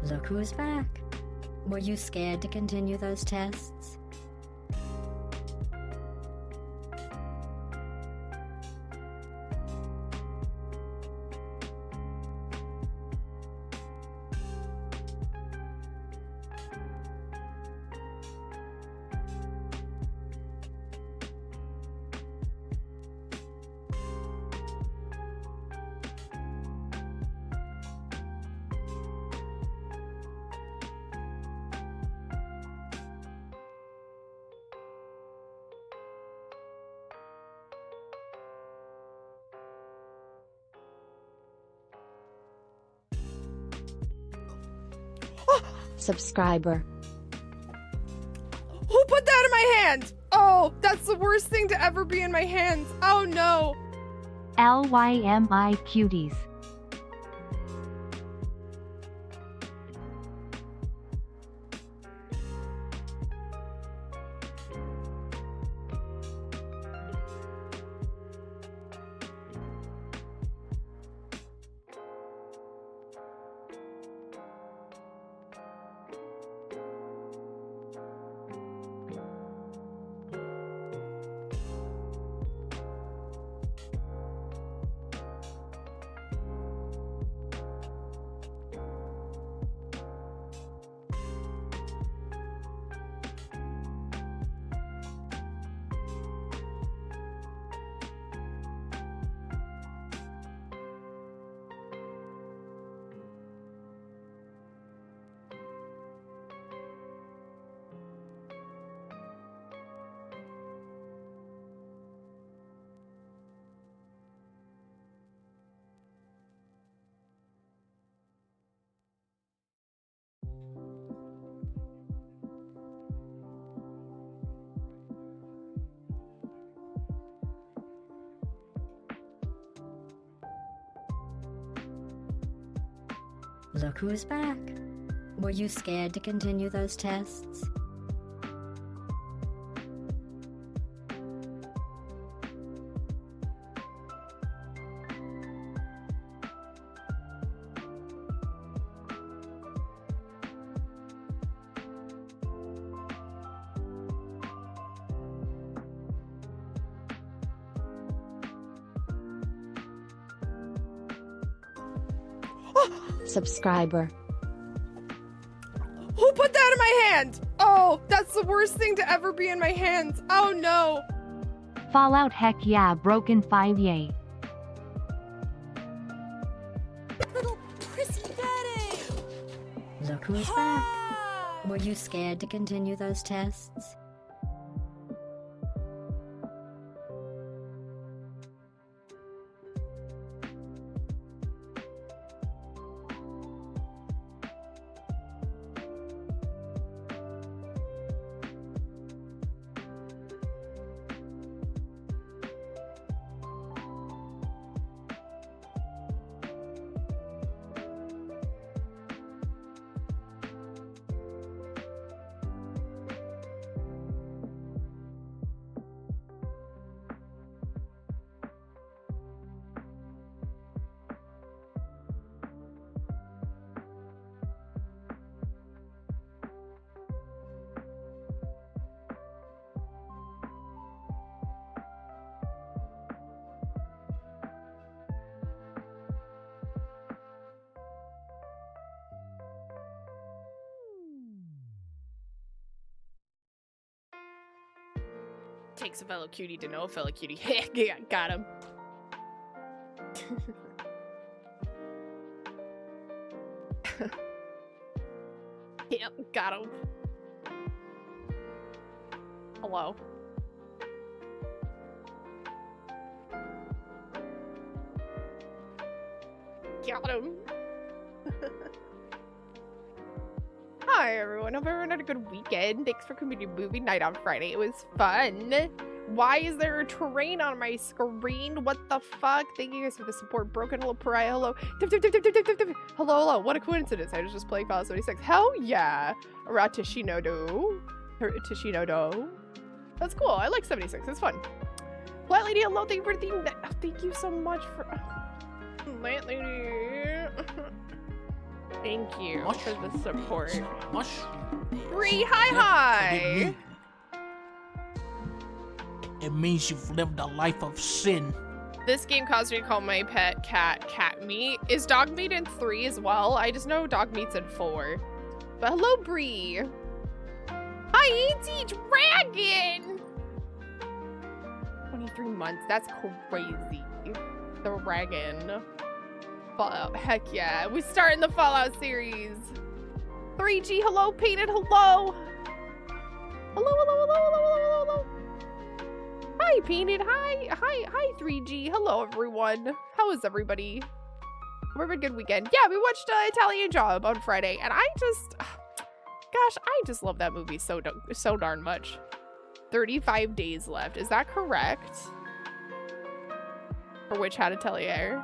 Look who's back. Were you scared to continue those tests? Subscriber. Who put that in my hand? Oh, that's the worst thing to ever be in my hands. Oh no. LYMI cuties. Look who's back. Were you scared to continue those tests? Subscriber. Who put that in my hand? Oh, that's the worst thing to ever be in my hands. Oh no. Fallout heck yeah, broken 5 yay. Little prissy Betty! Look who's back. Were you scared to continue those tests? Takes a fellow cutie to know a fellow cutie. Yeah, got him. Yep, got him. Hello. Got him. Hi everyone, hope everyone had a good weekend. Thanks for coming to movie night on Friday. It was fun. Why is there a train on my screen? What the fuck? Thank you guys for the support. Broken, hello, Pariah, hello. Dip, dip, dip, dip, dip, dip, dip, dip. Hello, hello. What a coincidence. I was just playing Fallout 76. Hell yeah. Ratishinodo. Tishinodo. That's cool. I like 76. It's fun. Plant Lady, hello. Thank you for the... Thank you so much for... Plant Lady. Thank you for the support. Mushroom. Bree, hi. It means you've lived a life of sin. This game caused me to call my pet cat meat. Is dog meat in 3 as well? I just know dog meat's in 4. But hello, Bree. Hi, Auntie Dragon. 23 months. That's crazy. The Dragon. Fallout. Heck yeah. We start in the Fallout series. 3G, hello, Painted, hello. Hello. Hi, Painted. Hi, 3G. Hello, everyone. How is everybody? We're having a good weekend. Yeah, we watched Italian Job on Friday, and I just love that movie so darn much. 35 days left. Is that correct? For which How to Tell You?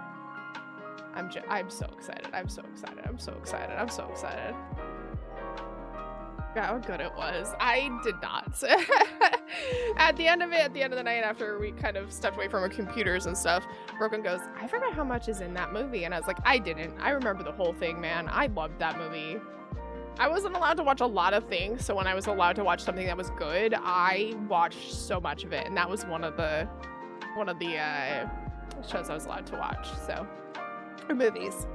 I'm so excited. I'm so excited. God, how good it was. I did not. At the end of the night, after we kind of stepped away from our computers and stuff, Broken goes, I forgot how much is in that movie. And I was like, I didn't. I remember the whole thing, man. I loved that movie. I wasn't allowed to watch a lot of things, so when I was allowed to watch something that was good, I watched so much of it, and that was one of the shows I was allowed to watch. So, or movies.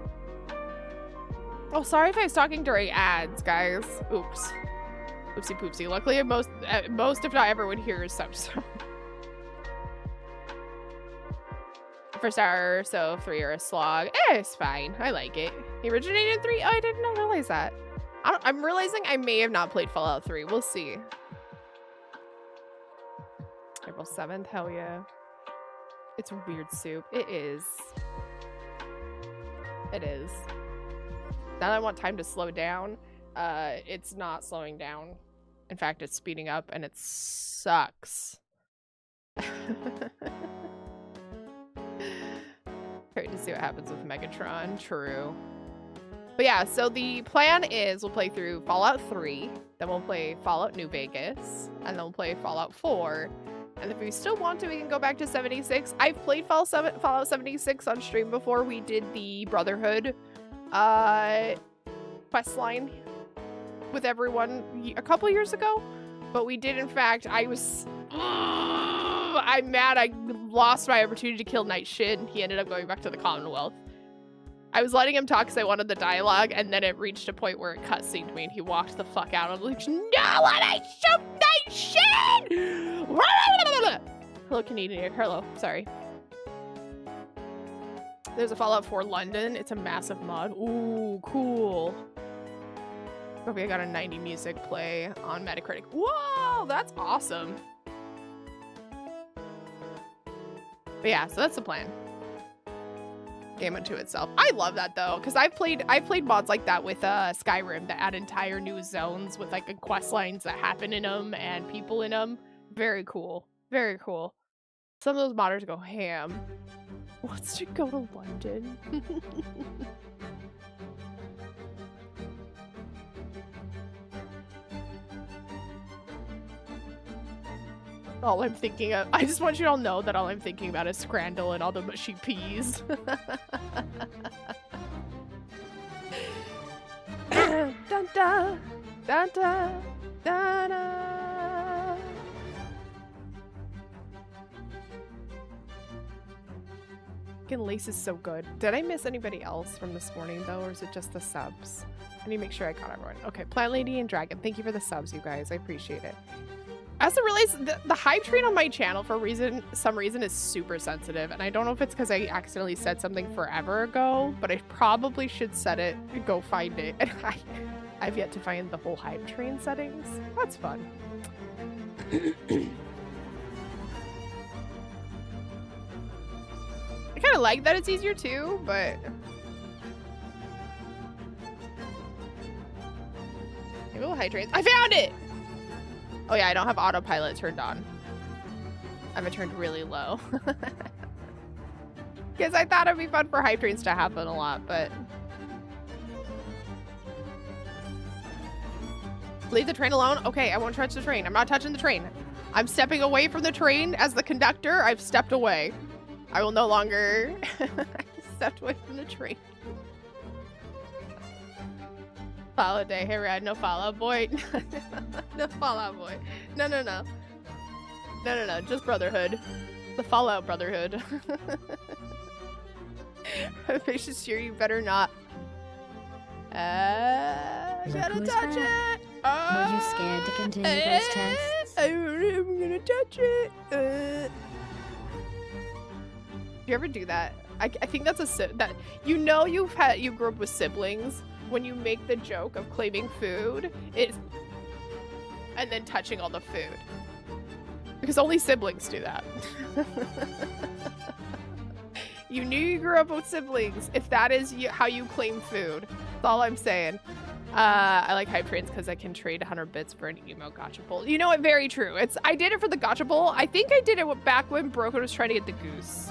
Oh, sorry if I was talking during ads, guys. Oops. Oopsie poopsie. Luckily, most if not everyone hears some. So. First hour, so 3 are a slog. It's fine. I like it. It originated in 3. Oh, I did not realize that. I'm realizing I may have not played Fallout 3. We'll see. April 7th. Hell yeah. It's weird soup. It is. It is. Now that I want time to slow down, it's not slowing down. In fact, it's speeding up, and it sucks. Great to see what happens with Megatron. True. But yeah, so the plan is we'll play through Fallout 3, then we'll play Fallout New Vegas, and then we'll play Fallout 4. And if we still want to, we can go back to 76. I've played Fallout 76 on stream before. We did the Brotherhood quest line with everyone a couple years ago. But we did, in fact, I'm mad I lost my opportunity to kill Night Shin. He ended up going back to the Commonwealth. I was letting him talk because I wanted the dialogue, and then it reached a point where it cutscened me, and he walked the fuck out. I'm like, no, I shoot Night Shin! Hello, Canadian. Hello, sorry. There's a Fallout 4 London. It's a massive mod. Ooh, cool. Okay, I got a 90 music play on Metacritic. Whoa, that's awesome. But yeah, so that's the plan. Game unto itself. I love that though, because I've played mods like that with Skyrim that add entire new zones with like quest lines that happen in them and people in them. Very cool. Very cool. Some of those modders go ham. Wants to go to London. All I'm thinking of, I just want you to all know that all I'm thinking about is Scrandle and all the mushy peas. Dun dun dun dun dun dun. Fucking Lace is so good. Did I miss anybody else from this morning though, or is it just the subs? I need to make sure I got everyone. Okay, Plant Lady and Dragon, thank you for the subs, you guys. I appreciate it. I also realized the hype train on my channel for some reason is super sensitive, and I don't know if it's because I accidentally said something forever ago, but I probably should set it and go find it. And I've yet to find the whole hype train settings. That's fun. I kind of like that it's easier too, but maybe we'll hype trains. I found it. Oh yeah, I don't have autopilot turned on. I have it turned really low. Because I thought it'd be fun for hype trains to happen a lot, but... Leave the train alone? Okay, I won't touch the train. I'm not touching the train. I'm stepping away from the train as the conductor. I've stepped away. I will no longer... I stepped away from the train. Follow day. Hey, Rad, no Fallout Boy. No Fallout Boy. No. Just Brotherhood. The Fallout Brotherhood. Make sure you better not. Gotta touch it. Were you scared to continue those tests? I'm gonna touch it. Do you ever do that? I think that's that you grew up with siblings when you make the joke of claiming food and then touching all the food, because only siblings do that. You knew you grew up with siblings if that is how you claim food. That's all I'm saying. I like Hype Trains because I can trade 100 bits for an emo gotcha bowl. You know what? Very true. I did it for the gotcha bowl. I think I did it back when Broken was trying to get the goose.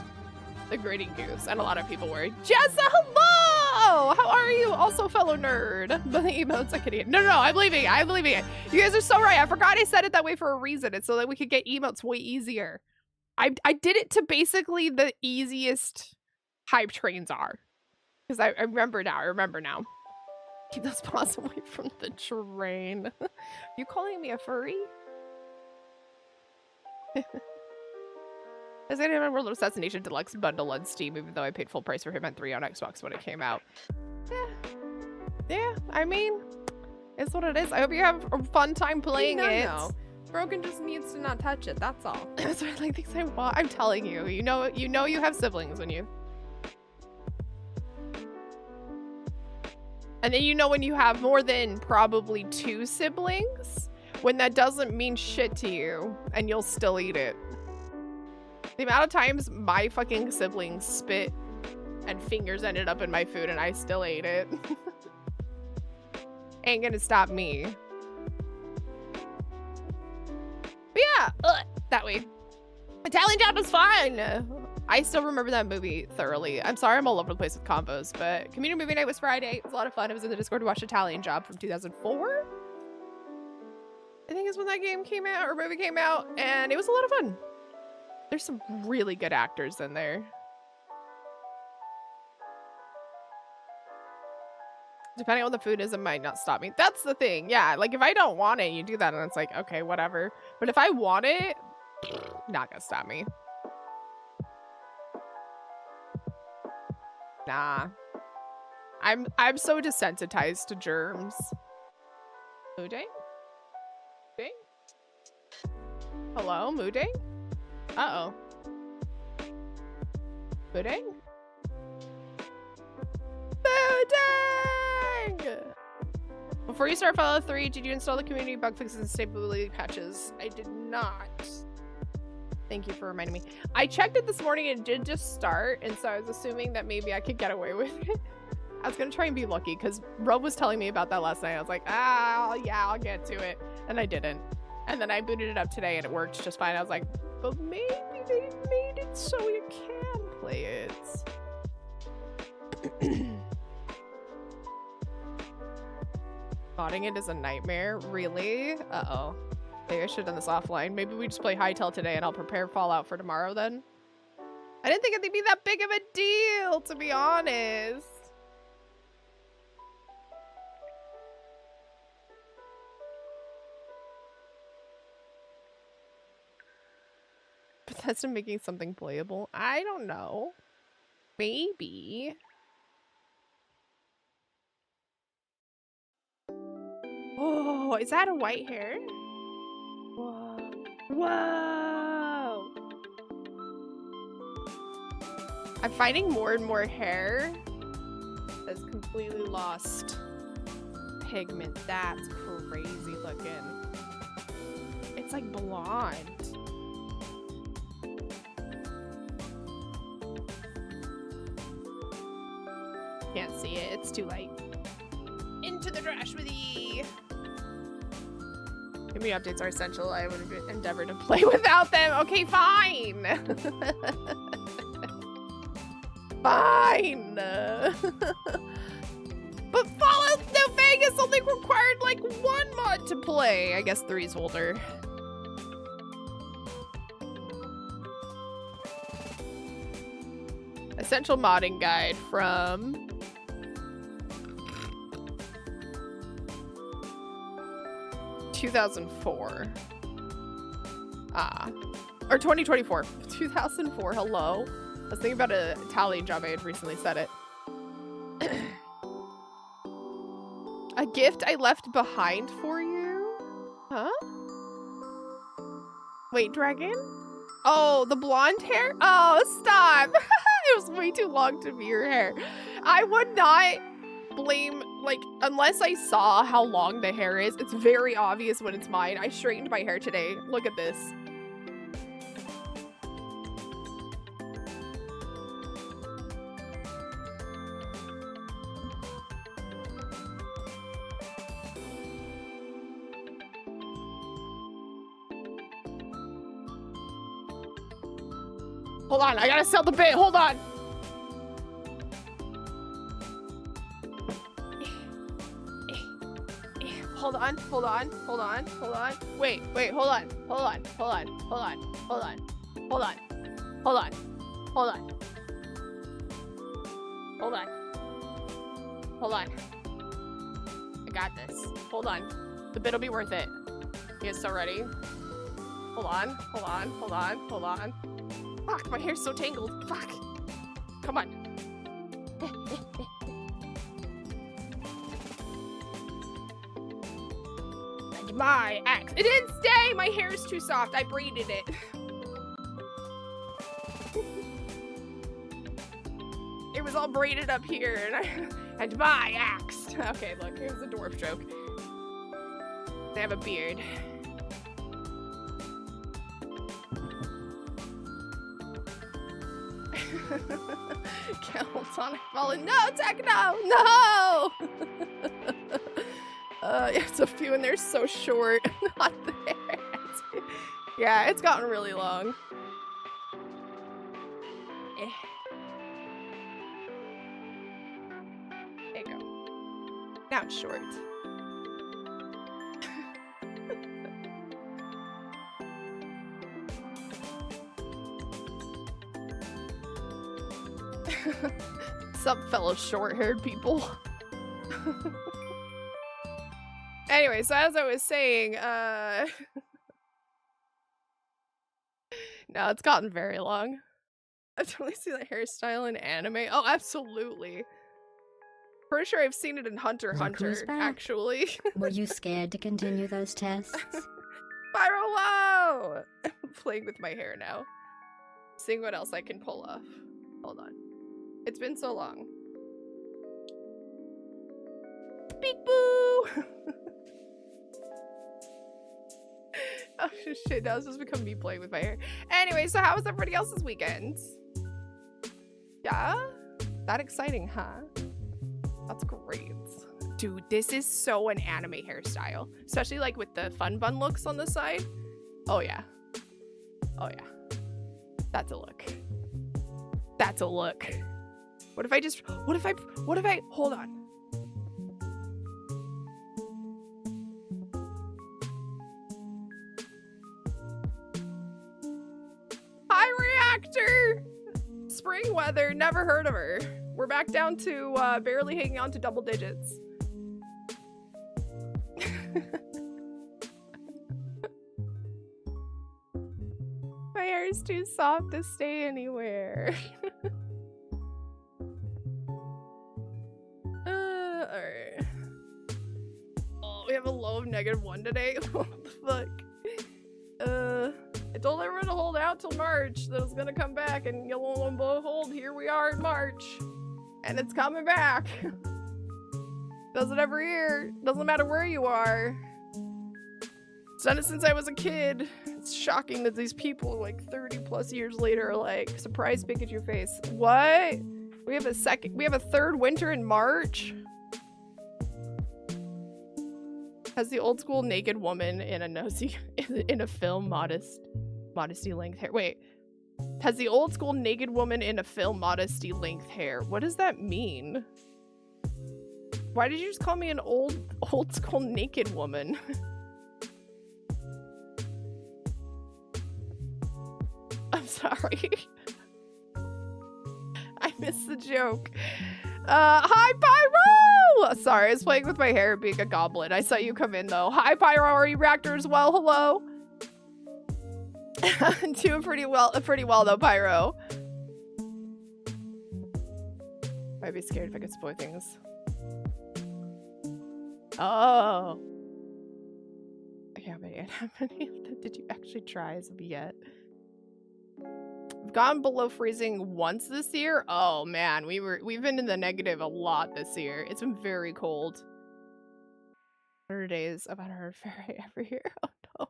The grading goose. And a lot of people were. Jessa, hello! How are you? Also fellow nerd. But the emotes I can eat. No, I'm leaving it. You guys are so right. I forgot I said it that way for a reason. It's so that we could get emotes way easier. I did it to basically the easiest Hype Trains are. Because I remember now. Keep those paws away from the train. You calling me a furry? I was gonna remember World Assassination Deluxe bundle on Steam, even though I paid full price for Hitman 3 on Xbox when it came out. Yeah, I mean, it's what it is. I hope you have a fun time playing it. No. Broken just needs to not touch it, that's all. That's what I like things I want. I'm telling you, you know you have siblings when you. And then when you have more than probably 2 siblings, when that doesn't mean shit to you, and you'll still eat it. The amount of times my fucking siblings spit and fingers ended up in my food and I still ate it. Ain't gonna stop me. But yeah, that way. Italian job is fun. I still remember that movie thoroughly. I'm sorry I'm all over the place with combos, but community movie night was Friday. It was a lot of fun. I was in the Discord to watch Italian Job from 2004. I think is when that game came out or movie came out, and it was a lot of fun. There's some really good actors in there. Depending on what the food is, it might not stop me. That's the thing. Yeah, like if I don't want it, you do that and it's like, okay, whatever. But if I want it, not gonna stop me. Nah. I'm so desensitized to germs. Mooding? Hello, Mooding? Uh-oh. Mooding? Mooding! Before you start Fallout 3, did you install the community bug fixes and stability patches? I did not. Thank you for reminding me. I checked it this morning and it did just start, and so I was assuming that maybe I could get away with it. I was gonna try and be lucky because Rob was telling me about that last night. I was like, yeah, I'll get to it. And I didn't. And then I booted it up today and it worked just fine. I was like, but maybe they made it so you can play it. Modding it is a nightmare. Really? Uh-oh. Maybe I should have done this offline. Maybe we just play Hytale today and I'll prepare Fallout for tomorrow then. I didn't think it'd be that big of a deal, to be honest. Bethesda making something playable? I don't know. Maybe. Oh, is that a white hair? Whoa. Whoa! I'm finding more and more hair that's completely lost pigment. That's crazy looking. It's like blonde. Can't see it. It's too light. Into the trash with ye. Community updates are essential. I would endeavor to play without them. Okay, fine. Fine. But Fallout New Vegas only required like 1 mod to play. I guess 3's older. Essential modding guide from 2004. Or 2024. 2004, hello. I was thinking about an Italian job I had recently said it. A gift I left behind for you? Huh? Wait, dragon? Oh, the blonde hair? Oh, stop. It was way too long to be your hair. I would not blame, like, unless I saw how long the hair is. It's very obvious when it's mine. I straightened my hair today. Look at this. Hold on, I gotta sell the bit. Hold on. Hold on, hold on, hold on, hold on. Wait, hold on, hold on, hold on, hold on, hold on, hold on, hold on, hold on, hold on, hold on. I got this. Hold on. The bit'll be worth it. You guys so ready? Hold on, hold on, hold on, hold on. Fuck, my hair's so tangled. Fuck. Come on. And my axe. It didn't stay! My hair's too soft. I braided it. It was all braided up here. And my axe. Okay, look. Here's a dwarf joke. They have a beard. Cameltonic fallen. No, Techno! No! It's a few and they're so short. Not there. Yeah, it's gotten really long. There you go. Now it's short. Sup, fellow short-haired people. Anyway, so as I was saying, no, it's gotten very long. I totally see that hairstyle in anime. Oh, absolutely. Pretty sure I've seen it in Hunter x Hunter, actually. Were you scared to continue those tests? Spiral low! I'm playing with my hair now. Seeing what else I can pull off. Hold on. It's been so long. Beep boo! Oh shit, that was just become me playing with my hair. Anyway, so how was everybody else's weekend? Yeah? That exciting, huh? That's great. Dude, this is so an anime hairstyle. Especially like with the fun bun looks on the side. Oh yeah. Oh yeah. That's a look. That's a look. What if I, hold on. Hi, Reactor! Spring weather, never heard of her. We're back down to barely hanging on to double digits. My hair is too soft to stay anywhere. Alright. Oh, we have a low of -1 today? What the fuck? I told everyone to hold out till March. That it was gonna come back, and lo and behold, here we are in March. And it's coming back. Does it every year. Doesn't matter where you are. It's done it since I was a kid. It's shocking that these people, like 30 plus years later, are like, surprise Pikachu face. What? We have a third winter in March? Has the old school naked woman in a nosy in a film modesty length hair. Wait. Has the old school naked woman in a film modesty length hair? What does that mean? Why did you just call me an old school naked woman? I'm sorry. I missed the joke. Hi, Pyro! Sorry, I was playing with my hair being a goblin. I saw you come in though. Hi, Pyro. Are you reactor as well? Hello. Doing pretty well though, Pyro. I'd be scared if I could spoil things. Oh. Okay, how many of them did you actually try as of yet? We've gone below freezing once this year. Oh man, we've been in the negative a lot this year. It's been very cold. 100 days of 100 Fahrenheit every year. Oh no.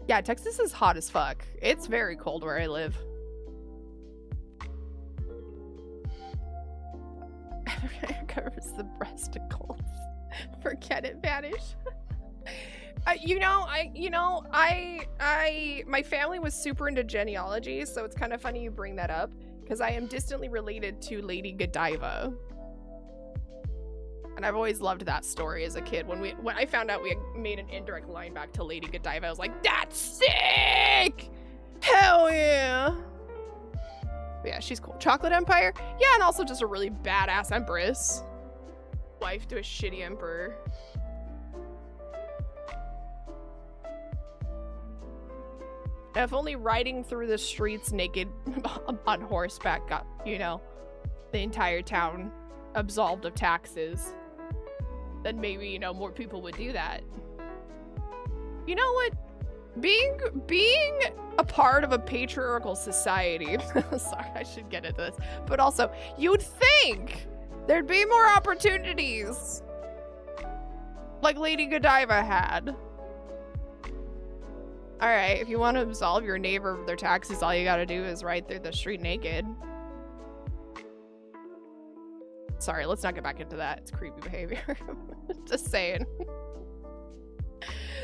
Yeah, Texas is hot as fuck. It's very cold where I live. Covers the breasticles. Forget it, vanish. My family was super into genealogy, so it's kind of funny you bring that up because I am distantly related to Lady Godiva. And I've always loved that story as a kid. When I found out we had made an indirect line back to Lady Godiva, I was like, that's sick! Hell yeah! But yeah, she's cool. Chocolate Empire? Yeah, and also just a really badass empress. Wife to a shitty emperor. If only riding through the streets naked on horseback got, the entire town absolved of taxes, then maybe, more people would do that. You know what? Being a part of a patriarchal society, sorry, I should get into this, but also, you'd think there'd be more opportunities like Lady Godiva had. Alright, if you want to absolve your neighbor of their taxes, all you gotta do is ride through the street naked. Sorry, let's not get back into that. It's creepy behavior. Just saying.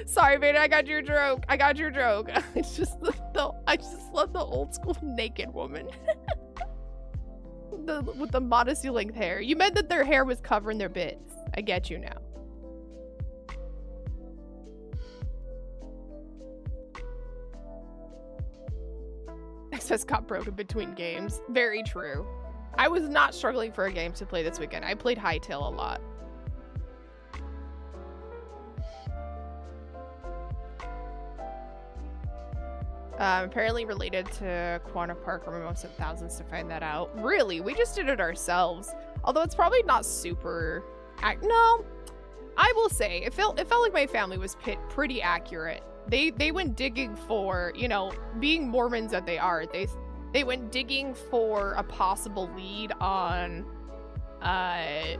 Sorry, Vader, I got your joke. I just love the old school naked woman. With the modesty length hair. You meant that their hair was covering their bits. I get you now. Access got broken between games. Very true. I was not struggling for a game to play this weekend. I played Hytale a lot. Apparently related to Quanah Park Remote sent thousands to find that out. Really? We just did it ourselves. Although it's probably not super... No. I will say, it felt like my family was pretty accurate. They went digging for, being Mormons that they are, they went digging for a possible lead on a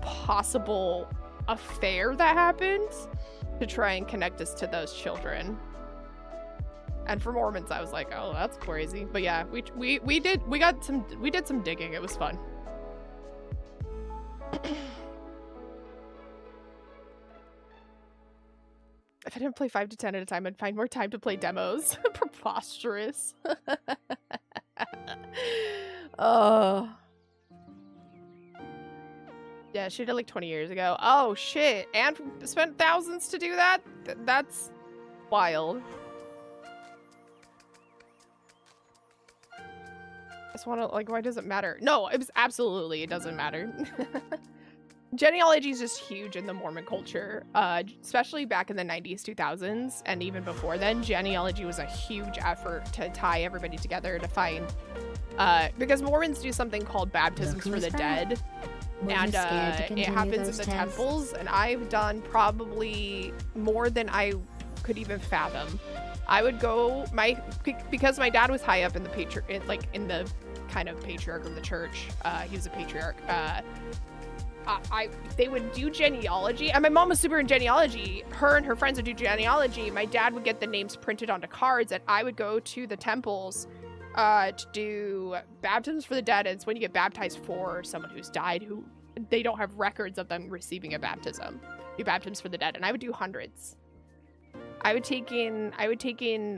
possible affair that happened to try and connect us to those children. And for Mormons, I was like, oh, that's crazy. But yeah, we did some digging. It was fun. If I didn't play 5 to 10 at a time, I'd find more time to play demos. Preposterous. Oh. Yeah, she did like 20 years ago. Oh, shit. And spent thousands to do that? That's wild. I just want to, why does it matter? No, it doesn't matter. Genealogy is just huge in the Mormon culture, especially back in the 90s, 2000s, and even before then. Genealogy was a huge effort to tie everybody together to find, because Mormons do something called baptisms for the dead, and it happens in the temples, and I've done probably more than I could even fathom. I would go, because my dad was high up in the in the kind of patriarch of the church. He was a patriarch. They would do genealogy, and my mom was super in genealogy. Her and her friends would do genealogy. My dad would get the names printed onto cards, and I would go to the temples to do baptisms for the dead. And it's when you get baptized for someone who's died, who they don't have records of them receiving a baptism. Do baptisms for the dead, and I would do hundreds. I would take in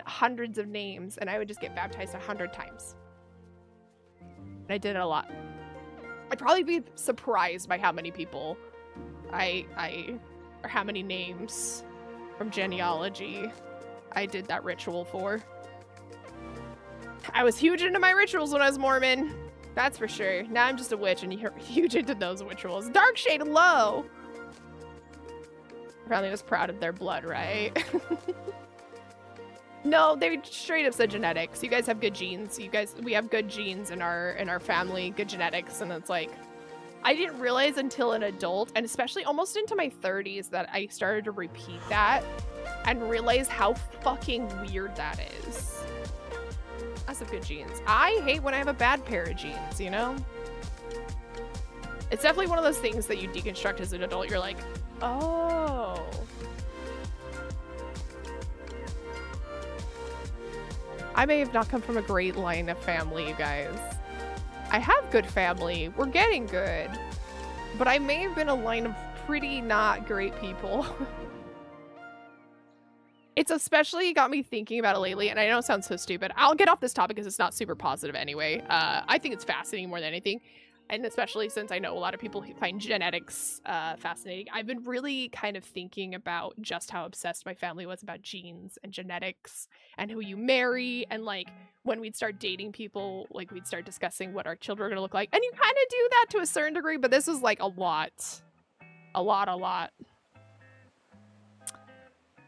hundreds of names, and I would just get baptized 100 times. And I did it a lot. I'd probably be surprised by how many people or how many names from genealogy I did that ritual for. I was huge into my rituals when I was Mormon. That's for sure. Now I'm just a witch and you're huge into those rituals. Dark shade low. Family was proud of their blood, right? No, they straight up said genetics. You guys have good genes. We have good genes in our family, good genetics, and it's like, I didn't realize until an adult, and especially almost into my 30s, that I started to repeat that and realize how fucking weird that is. That's some good genes. I hate when I have a bad pair of genes, you know? It's definitely one of those things that you deconstruct as an adult. You're like, oh. I may have not come from a great line of family, you guys. I have good family. We're getting good. But I may have been a line of pretty not great people. It's especially got me thinking about it lately, and I know it sounds so stupid. I'll get off this topic because it's not super positive anyway. I think it's fascinating more than anything. And especially since I know a lot of people who find genetics fascinating. I've been really kind of thinking about just how obsessed my family was about genes and genetics and who you marry. And like when we'd start dating people, like we'd start discussing what our children are going to look like. And you kind of do that to a certain degree, but this was like a lot. A lot.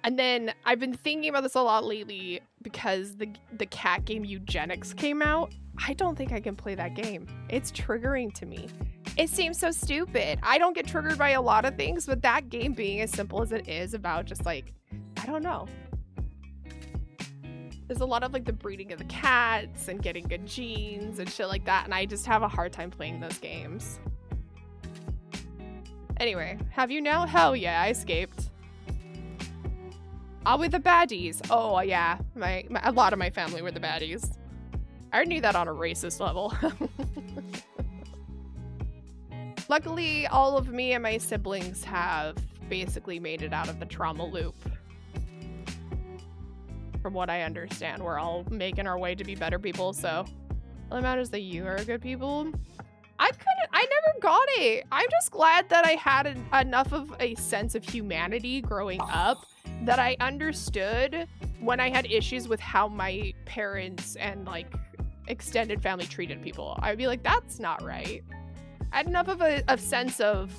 And then I've been thinking about this a lot lately because the cat game Eugenics came out. I don't think I can play that game. It's triggering to me. It seems so stupid. I don't get triggered by a lot of things, but that game being as simple as it is about just like, I don't know. There's a lot of like the breeding of the cats and getting good genes and shit like that. And I just have a hard time playing those games. Anyway, have you now? Hell yeah, I escaped. With the baddies. Oh yeah, a lot of my family were the baddies. I already knew that on a racist level. Luckily, all of me and my siblings have basically made it out of the trauma loop. From what I understand, we're all making our way to be better people, so all that matters that you are good people. I never got it. I'm just glad that I had enough of a sense of humanity growing up that I understood when I had issues with how my parents and like extended family treated people. I'd be like, that's not right. I had enough of a sense of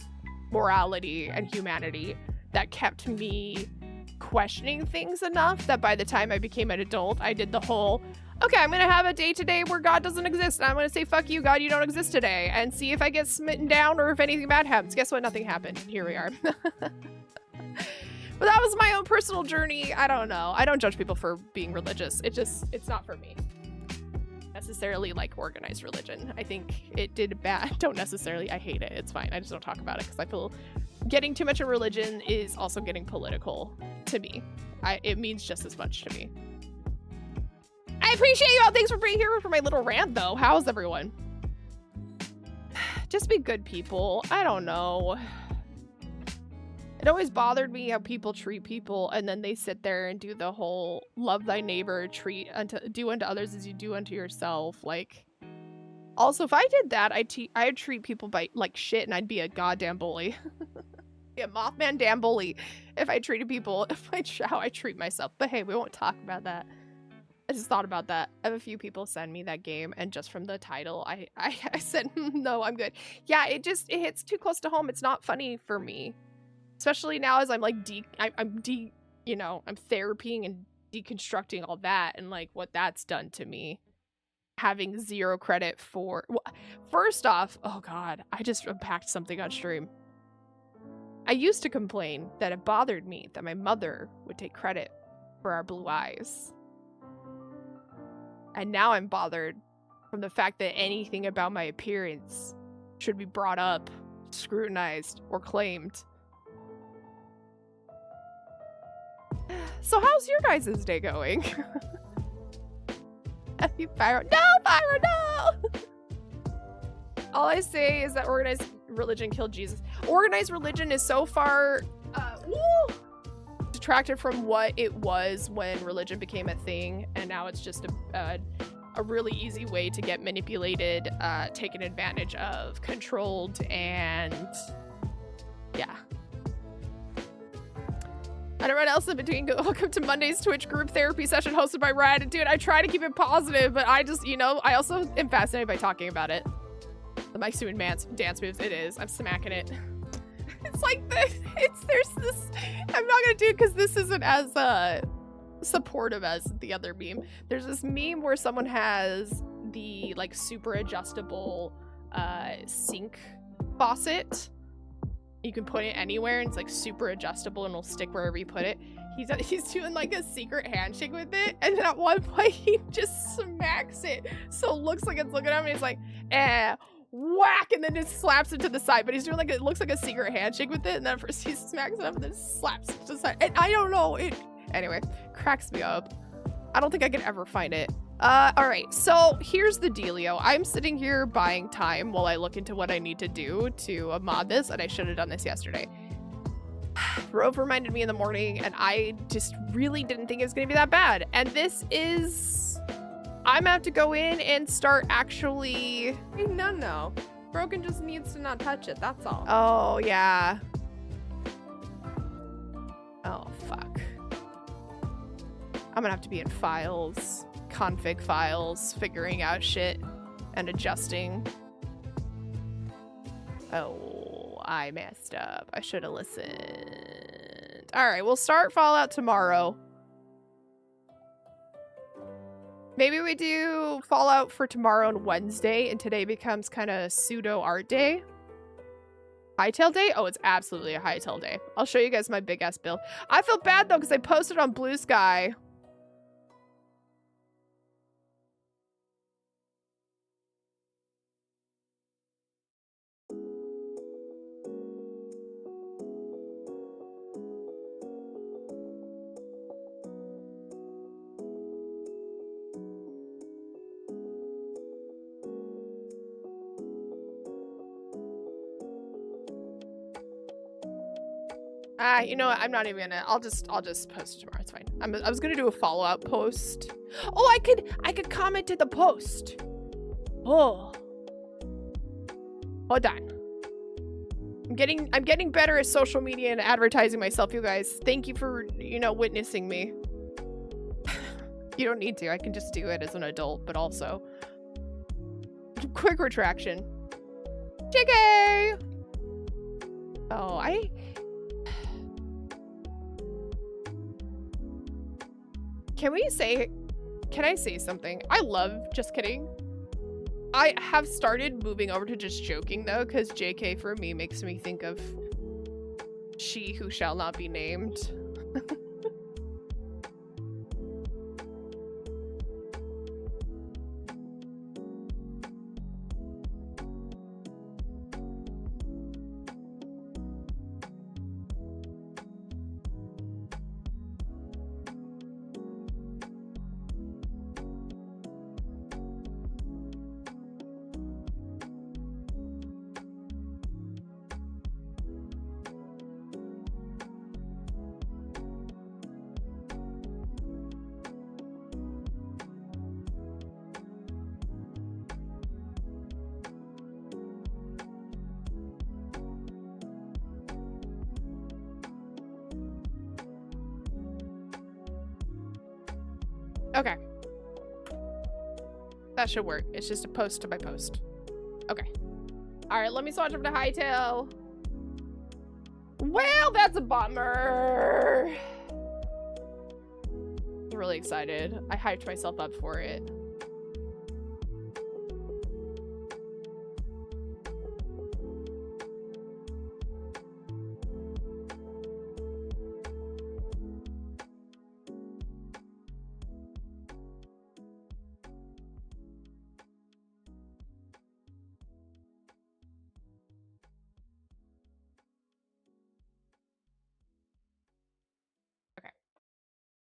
morality and humanity that kept me questioning things enough that by the time I became an adult, I did the whole, okay, I'm gonna have a day today where God doesn't exist, and I'm gonna say, fuck you, God, you don't exist today, and see if I get smitten down or if anything bad happens. Guess what? Nothing happened. Here we are. But that was my own personal journey. I don't know. I don't judge people for being religious. It's not for me. Necessarily like organized religion. I think it did bad. Don't necessarily. I hate it. It's fine. I just don't talk about it because I feel getting too much in religion is also getting political to me. It means just as much to me. I appreciate you all. Thanks for being here for my little rant though. How's everyone? Just be good people. I don't know. It always bothered me how people treat people and then they sit there and do the whole love thy neighbor, do unto others as you do unto yourself. Like, also, if I did that, I'd treat people like shit and I'd be a goddamn bully. Be a Mothman damn bully if I treated people how I treat myself. But hey, we won't talk about that. I just thought about that. I have a few people send me that game and just from the title, I said, no, I'm good. Yeah, it hits too close to home. It's not funny for me. Especially now as I'm like I'm therapying and deconstructing all that and like what that's done to me. Having zero credit for, first off, oh God, I just unpacked something on stream. I used to complain that it bothered me that my mother would take credit for our blue eyes. And now I'm bothered from the fact that anything about my appearance should be brought up, scrutinized, or claimed. So how's your guys' day going? Pyro, no! All I say is that organized religion killed Jesus. Organized religion is so far detracted from what it was when religion became a thing, and now it's just a really easy way to get manipulated, taken advantage of, controlled, and yeah. And everyone else in between, welcome to Monday's Twitch group therapy session hosted by Ryan. Dude, I try to keep it positive, but I just, I also am fascinated by talking about it. The Mike's doing dance moves. It is. I'm smacking it. It's like there's this, I'm not gonna do it because this isn't as supportive as the other meme. There's this meme where someone has the like super adjustable sink faucet. You can put it anywhere and it's like super adjustable and it'll stick wherever you put it. He's doing like a secret handshake with it, and then at one point he just smacks it so it looks like it's looking at him and he's like, whack, and then just slaps it to the side. But he's doing like, it looks like a secret handshake with it, and then first he smacks it up and then slaps it to the side. And I don't know, anyway, cracks me up. I don't think I can ever find it. All right, so here's the dealio. I'm sitting here buying time while I look into what I need to do to mod this, and I should have done this yesterday. Rove reminded me in the morning, and I just really didn't think it was gonna be that bad. And this is, I'm gonna have to go in and start actually. No. Broken just needs to not touch it, that's all. Oh, yeah. Oh, fuck. I'm gonna have to be in files, config files, figuring out shit and adjusting. Oh, I messed up. I should have listened. All right, we'll start Fallout tomorrow. Maybe we do Fallout for tomorrow and Wednesday, and today becomes kind of pseudo art day. Hytale day? Oh, it's absolutely a Hytale day. I'll show you guys my big ass build. I feel bad though because I posted on Blue Sky. You know what? I'm not even gonna. I'll just post it tomorrow. It's fine. I was gonna do a Fallout post. Oh, I could comment to the post. Oh, hold on. I'm getting better at social media and advertising myself, you guys. Thank you for witnessing me. You don't need to. I can just do it as an adult, but also quick retraction. JK. Oh, Can I say something? I love, just kidding. I have started moving over to just joking though, because JK for me makes me think of she who shall not be named. Okay. That should work. It's just a post to my post. Okay. All right, let me switch up to Hytale. Well, that's a bummer. I'm really excited. I hyped myself up for it.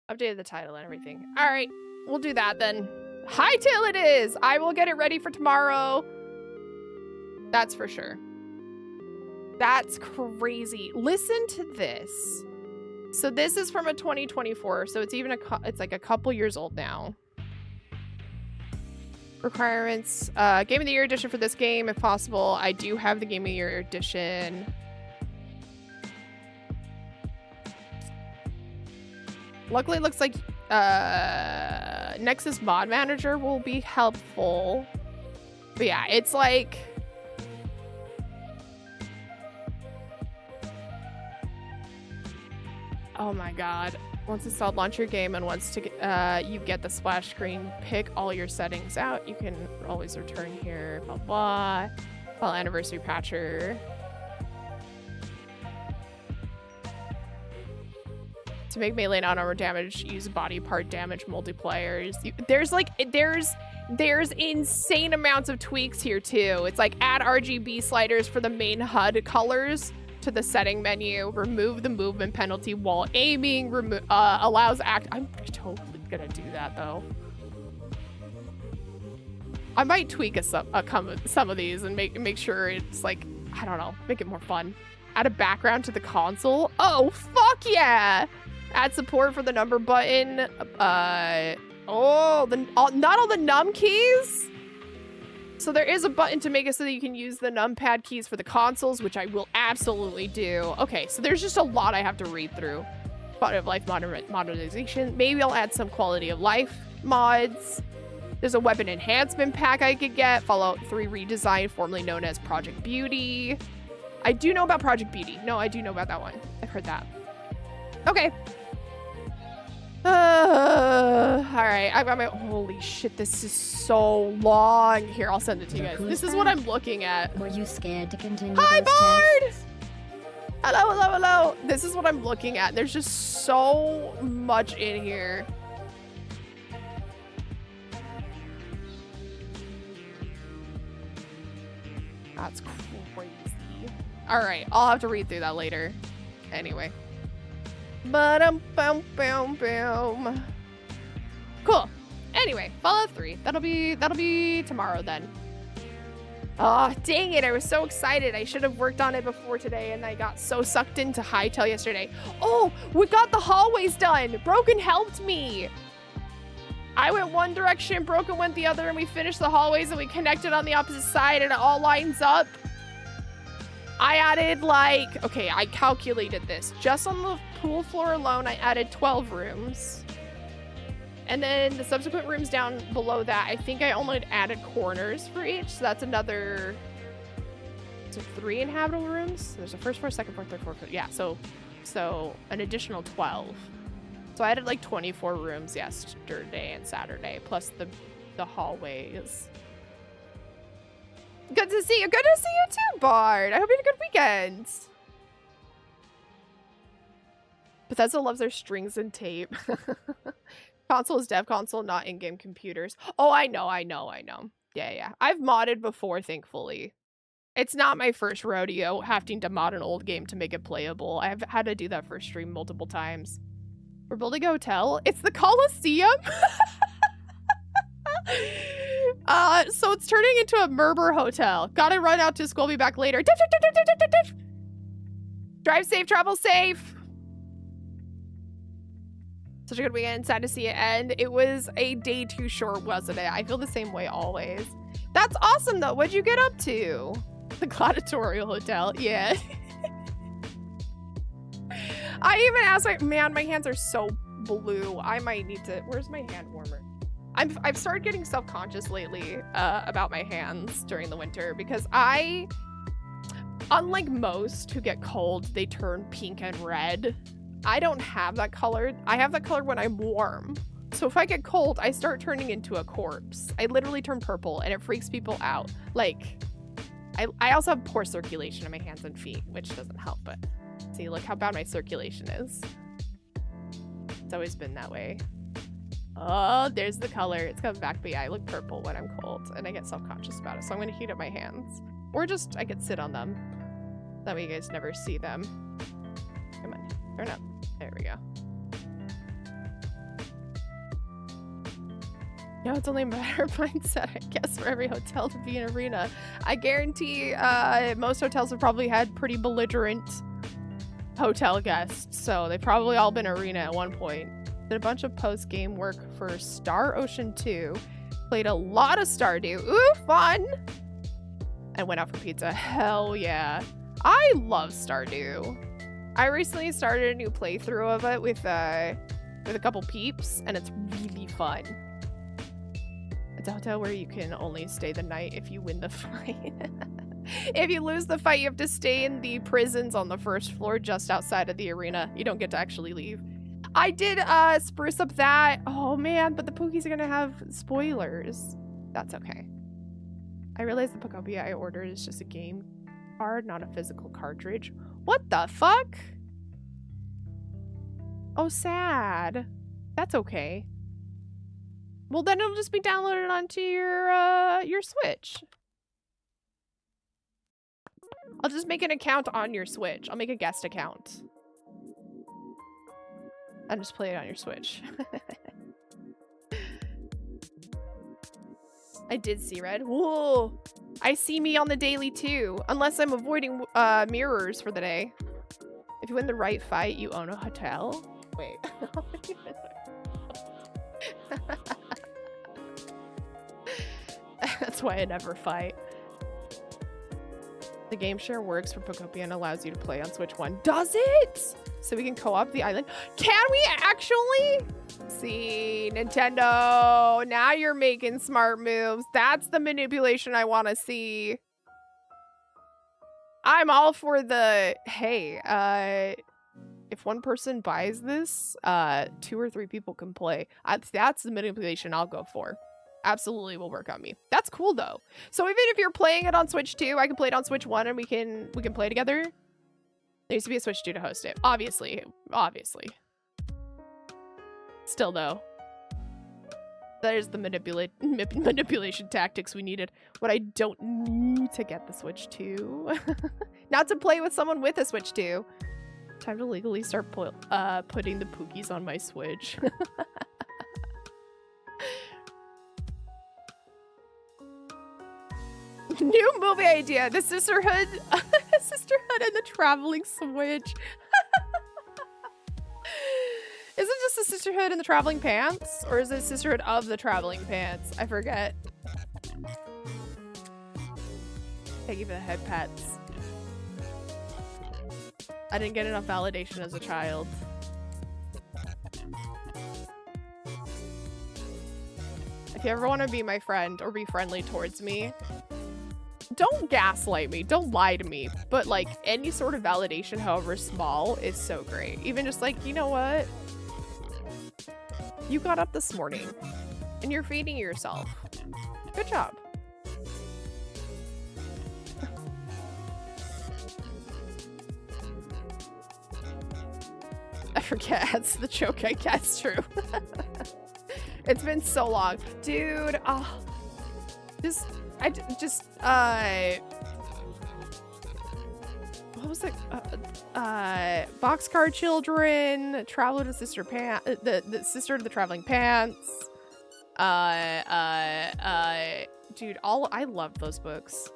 Updated the title and everything. All right, we'll do that then. Hytale it is. I will get it ready for tomorrow. That's for sure. That's crazy. Listen to this. So this is from a 2024. So it's even it's like a couple years old now. Requirements. Game of the Year edition for this game, if possible. I do have the Game of the Year edition. Luckily, it looks like Nexus Mod Manager will be helpful. But yeah, it's like... Oh my god. Once installed, launch your game, and once you get the splash screen, pick all your settings out. You can always return here, blah blah. Well, anniversary patcher. To make melee non-armor damage, use body part damage multipliers. There's insane amounts of tweaks here too. It's like add RGB sliders for the main HUD colors to the setting menu, remove the movement penalty while aiming, allows I'm totally gonna do that though. I might tweak some of these and make sure it's like, I don't know, make it more fun. Add a background to the console. Oh, fuck yeah! Add support for the number button. Not all the num keys. So there is a button to make it so that you can use the numpad keys for the consoles, which I will absolutely do. Okay, so there's just a lot I have to read through. Quality of life modernization. Maybe I'll add some quality of life mods. There's a weapon enhancement pack I could get. Fallout 3 redesign, formerly known as Project Beauty. I do know about Project Beauty. No, I do know about that one. I've heard that. Okay. All right, I got my, holy shit, this is so long. Here, I'll send it to you guys. This is what I'm looking at. Were you scared to continue Hi, those Bard! tests? Hello, hello, hello. This is what I'm looking at. There's just so much in here. That's crazy. All right, I'll have to read through that later. Anyway. Ba-dum-bum-bum-bum. Cool. Anyway, Fallout 3. That'll be tomorrow then. Oh, dang it. I was so excited. I should have worked on it before today, and I got so sucked into Hytale yesterday. Oh, we got the hallways done. Broken helped me. I went one direction, Broken went the other, and we finished the hallways, and we connected on the opposite side, and it all lines up. I added like, okay, I calculated this. Just on the pool floor alone, I added 12 rooms. And then the subsequent rooms down below that, I think I only added corners for each. So that's another, so 3 inhabitable rooms. There's a first floor, second floor, third floor. Yeah, so an additional 12. So I added like 24 rooms yesterday and Saturday, plus the hallways. Good to see you. Good to see you too, Bard. I hope you had a good weekend. Bethesda loves their strings and tape. Console is dev console, not in-game computers. Oh, I know. Yeah. I've modded before, thankfully. It's not my first rodeo having to mod an old game to make it playable. I've had to do that for a stream multiple times. We're building a hotel. It's the Colosseum. So it's turning into a Murmur hotel. Gotta run out to school, be back later. Drive safe, travel safe. Such a good weekend. Sad to see it end. It was a day too short, wasn't it? I feel the same way always. That's awesome though. What'd you get up to? The Gladiatorial Hotel. Yeah. I even asked, like, man, my hands are so blue. I might need to, where's my hand warmer? I've started getting self-conscious lately about my hands during the winter because unlike most who get cold, they turn pink and red. I don't have that color. I have that color when I'm warm. So if I get cold, I start turning into a corpse. I literally turn purple and it freaks people out. Like, I also have poor circulation in my hands and feet, which doesn't help, but see, look how bad my circulation is. It's always been that way. Oh, there's the color. It's coming back, but yeah, I look purple when I'm cold and I get self-conscious about it. So I'm going to heat up my hands. Or just, I could sit on them. That way you guys never see them. Come on, turn up. There we go. No, it's only a matter of mindset, I guess, for every hotel to be an arena. I guarantee most hotels have probably had pretty belligerent hotel guests. So they've probably all been arena at one point. Did a bunch of post-game work for Star Ocean 2. Played a lot of Stardew. Ooh, fun! And went out for pizza. Hell yeah. I love Stardew. I recently started a new playthrough of it with with a couple peeps, and it's really fun. It's a hotel where you can only stay the night if you win the fight. If you lose the fight, you have to stay in the prisons on the first floor just outside of the arena. You don't get to actually leave. I did spruce up that. Oh man, but the Pookies are gonna have spoilers. That's okay. I realized the Pokopia I ordered is just a game card, not a physical cartridge. What the fuck? Oh, sad. That's okay. Well, then it'll just be downloaded onto your Switch. I'll just make an account on your Switch. I'll make a guest account. And just play it on your Switch. I did see red. Whoa! I see me on the daily too. Unless I'm avoiding mirrors for the day. If you win the right fight, you own a hotel. Wait. That's why I never fight. The game share works for Pokopia and allows you to play on Switch 1. Does it? So we can co-op the island. Can we actually? See, Nintendo. Now you're making smart moves. That's the manipulation I want to see. I'm all for the, hey, if one person buys this, 2 or 3 people can play. That's the manipulation I'll go for. Absolutely will work on me. That's cool though. So even if you're playing it on Switch 2, I can play it on Switch 1 and we can play together. There needs to be a Switch 2 to host it. Obviously. Still though. There's the manipulation tactics we needed. What I don't need to get the Switch 2. Not to play with someone with a Switch 2. Time to legally start putting the Pookies on my Switch. New movie idea. The Sisterhood. Sisterhood and the Traveling Switch. Is it just the Sisterhood and the Traveling Pants? Or is it Sisterhood of the Traveling Pants? I forget. Thank you for the head pets. I didn't get enough validation as a child. If you ever want to be my friend or be friendly towards me, don't gaslight me. Don't lie to me. But like any sort of validation, however small, is so great. Even just like, you know what? You got up this morning and you're feeding yourself. Good job. I forget. That's the joke. I guess true. It's been so long. Dude, what was it? Boxcar Children, Traveler to Sister Pants, the Sister to the Traveling Pants. Dude, I loved those books.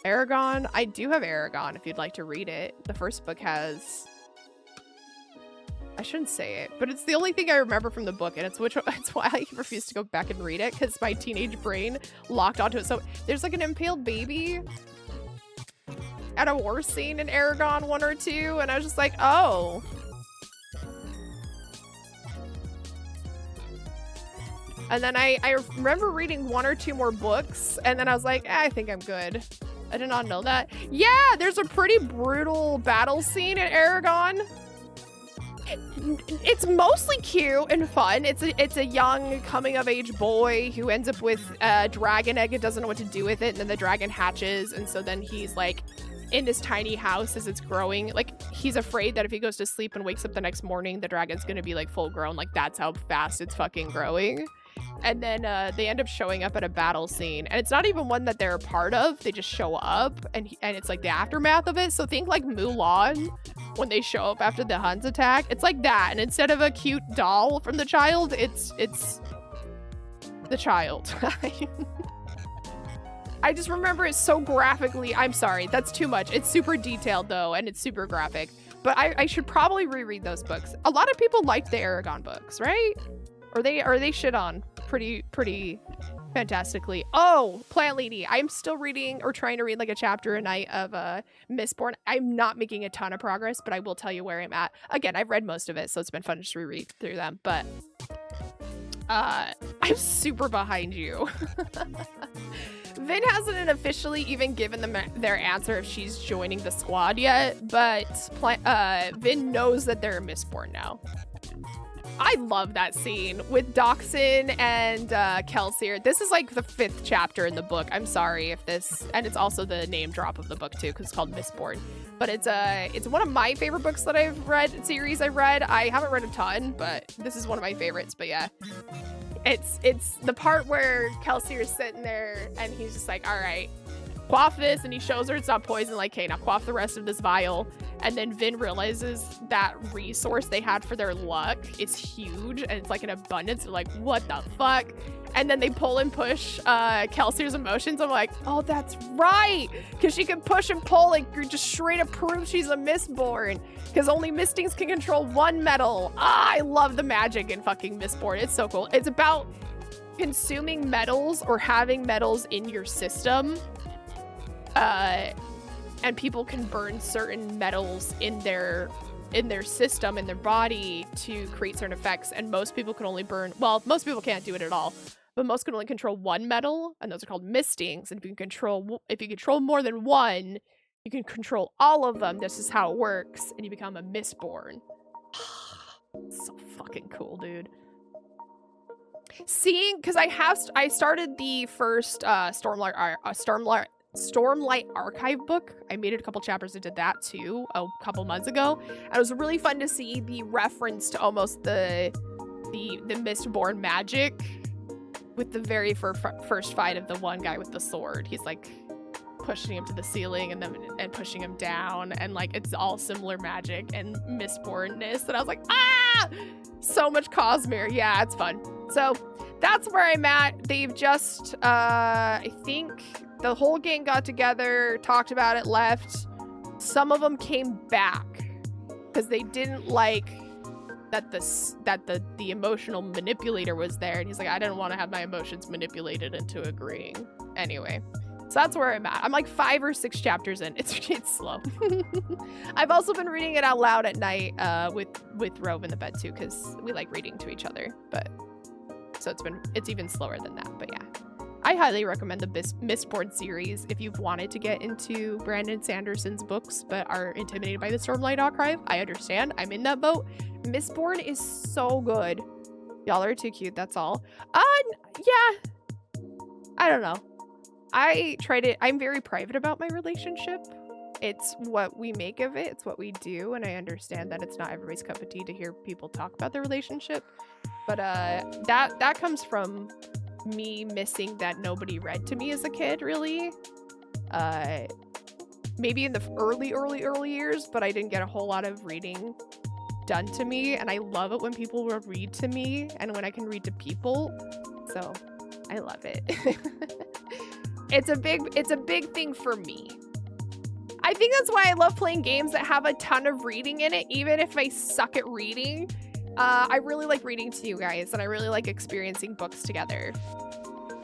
Aragon, I do have Aragon if you'd like to read it. The first book has, I shouldn't say it, but it's the only thing I remember from the book, and it's why I refuse to go back and read it, because my teenage brain locked onto it. So there's like an impaled baby at a war scene in Aragon 1 or 2, and I was just like, oh. And then I remember reading 1 or 2 more books, and then I was like, I think I'm good. I did not know that. Yeah, there's a pretty brutal battle scene in Aragon. It's mostly cute and fun. It's a young coming-of-age boy who ends up with a dragon egg and doesn't know what to do with it, and then the dragon hatches, and so then he's like in this tiny house as it's growing. Like, he's afraid that if he goes to sleep and wakes up the next morning, the dragon's gonna be like full grown. Like, that's how fast it's fucking growing. And then they end up showing up at a battle scene, and it's not even one that they're a part of. They just show up, and it's like the aftermath of it. So think like Mulan when they show up after the Huns attack. It's like that, and instead of a cute doll from the child, it's the child. I just remember it so graphically. I'm sorry, that's too much. It's super detailed though, and it's super graphic. But I should probably reread those books. A lot of people like the Aragon books, right? Or they shit on pretty fantastically. Oh, Plant Lady. I'm still reading or trying to read like a chapter a night of Mistborn. I'm not making a ton of progress, but I will tell you where I'm at. Again, I've read most of it, so it's been fun to just reread through them. But I'm super behind you. Vin hasn't officially even given them their answer if she's joining the squad yet, but Vin knows that they're a Mistborn now. I love that scene with Doxin and Kelsier. This is like the 5th chapter in the book. I'm sorry if this, and it's also the name drop of the book too, because it's called Mistborn. But it's one of my favorite books that I've read, series I've read. I haven't read a ton, but this is one of my favorites. But yeah, it's the part where Kelsier is sitting there and he's just like, all right, quaff this, and he shows her it's not poison, like, hey, now quaff the rest of this vial. And then Vin realizes that resource they had for their luck is huge, and it's like an abundance. They're like, what the fuck? And then they pull and push Kelsier's emotions. I'm like, oh, that's right, because she can push and pull, like, just straight up prove she's a Mistborn, because only Mistings can control one metal. I love the magic in fucking Mistborn. It's so cool. It's about consuming metals or having metals in your system. And people can burn certain metals in their system, in their body, to create certain effects. And most people can only burn, well, most people can't do it at all, but most can only control one metal, and those are called mistings. And if you control more than one, you can control all of them. This is how it works, and you become a Mistborn. So fucking cool, dude. Seeing, because I started the first Stormlight Archive book. I made it a couple chapters and did that too a couple months ago. And it was really fun to see the reference to almost the Mistborn magic with the very first fight of the one guy with the sword. He's like pushing him to the ceiling and pushing him down, and like it's all similar magic and Mistbornness. And I was like, ah, so much Cosmere. Yeah, it's fun. So that's where I'm at. They've just I think the whole gang got together, talked about it, left. Some of them came back because they didn't like that the emotional manipulator was there, and he's like, I didn't want to have my emotions manipulated into agreeing. Anyway, so that's where I'm at. I'm like 5 or 6 chapters in. It's slow. I've also been reading it out loud at night with Rove in the bed too, because we like reading to each other. But so it's even slower than that. But yeah. I highly recommend the Mistborn series if you've wanted to get into Brandon Sanderson's books but are intimidated by the Stormlight Archive. I understand. I'm in that boat. Mistborn is so good. Y'all are too cute, that's all. Yeah. I don't know. I tried it. I'm very private about my relationship. It's what we make of it. It's what we do. And I understand that it's not everybody's cup of tea to hear people talk about their relationship. But that comes from me missing that nobody read to me as a kid, really. Maybe in the early years, but I didn't get a whole lot of reading done to me, and I love it when people will read to me and when I can read to people, so I love it. It's a big thing for me. I think that's why I love playing games that have a ton of reading in it, even if I suck at reading. I really like reading to you guys, and I really like experiencing books together.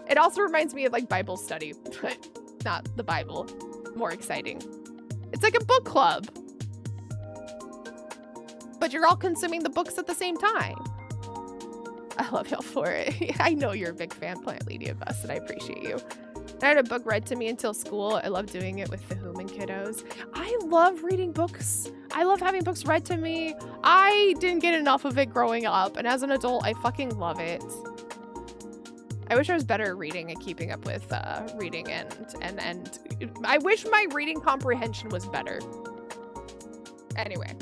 It also reminds me of like Bible study, but not the Bible. More exciting. It's like a book club, but you're all consuming the books at the same time. I love y'all for it. I know you're a big fan, Plant Lady of Us, and I appreciate you. I had a book read to me until school. I love doing it with the human kiddos. I love reading books. I love having books read to me. I didn't get enough of it growing up, and as an adult, I fucking love it. I wish I was better at reading and keeping up with reading, and I wish my reading comprehension was better. Anyway,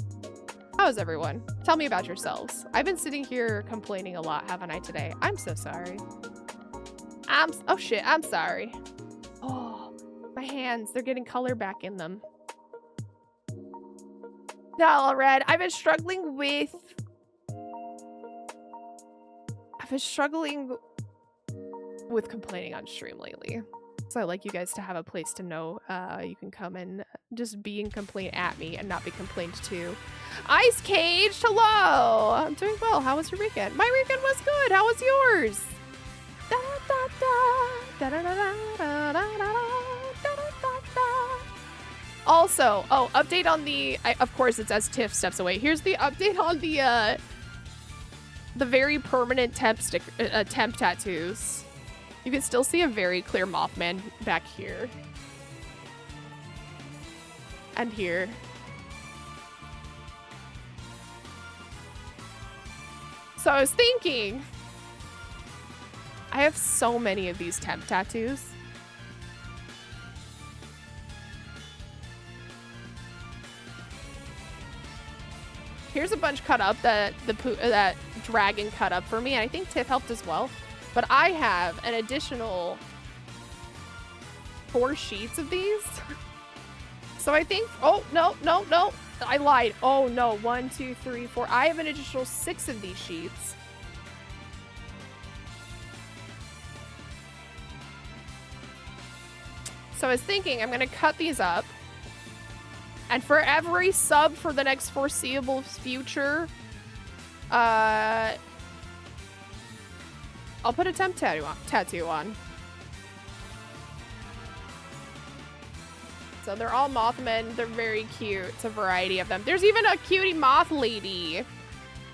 how's everyone? Tell me about yourselves. I've been sitting here complaining a lot, haven't I, today? I'm so sorry. Oh shit, I'm sorry. Oh, my hands, they're getting color back in them. All red. I've been struggling with complaining on stream lately. So I like you guys to have a place to know you can come and just be and complain at me and not be complained to. Ice Caged, hello! I'm doing well. How was your weekend? My weekend was good. How was yours? Da, da, Also, oh, update on the, of course it's as Tiff steps away. Here's the update on the very permanent temp tattoos. You can still see a very clear Mothman back here. And here. So I was thinking, I have so many of these temp tattoos. Here's a bunch cut up that that dragon cut up for me, and I think Tiff helped as well. But I have an additional 4 sheets of these. So I think, oh, no, I lied. Oh no, 1, 2, 3, 4. I have an additional 6 of these sheets. So I was thinking I'm gonna cut these up. And for every sub for the next foreseeable future, I'll put a temp tattoo on. So they're all Mothmen. They're very cute. It's a variety of them. There's even a cutie moth lady.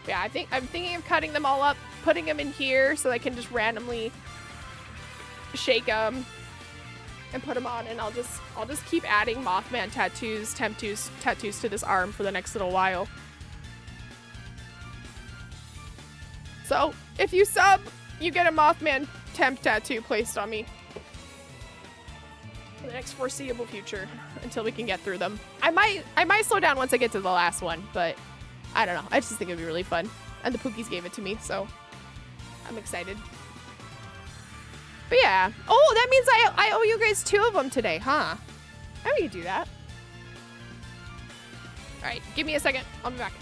Yeah, I'm thinking of cutting them all up, putting them in here so I can just randomly shake them and put them on, and I'll just keep adding Mothman tattoos to this arm for the next little while. So if you sub, you get a Mothman temp tattoo placed on me for the next foreseeable future until we can get through them. I might slow down once I get to the last one, but I don't know. I just think it'd be really fun, and the Pookies gave it to me, so I'm excited. But yeah. Oh, that means I owe you guys 2 of them today, huh? I can do that. All right, give me a second. I'll be back.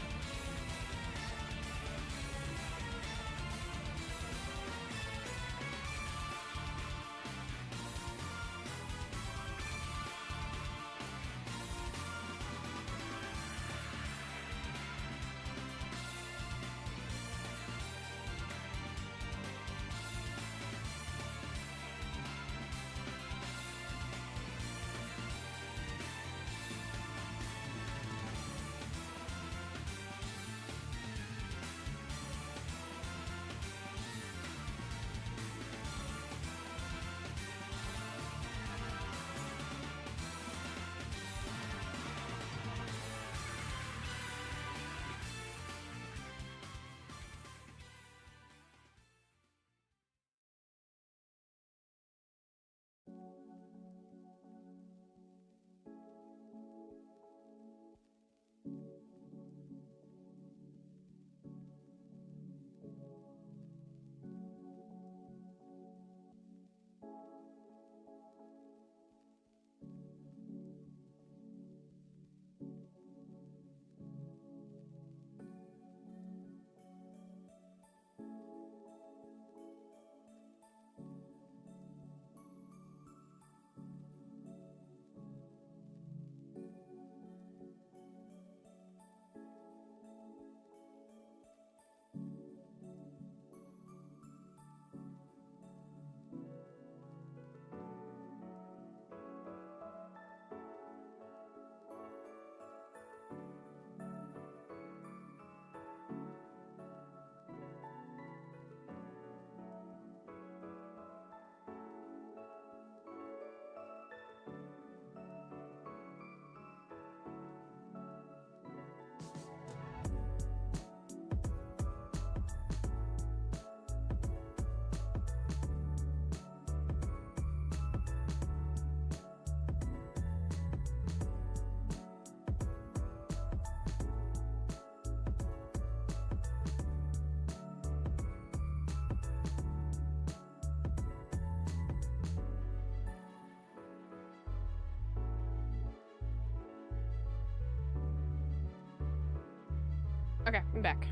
Okay, I'm back.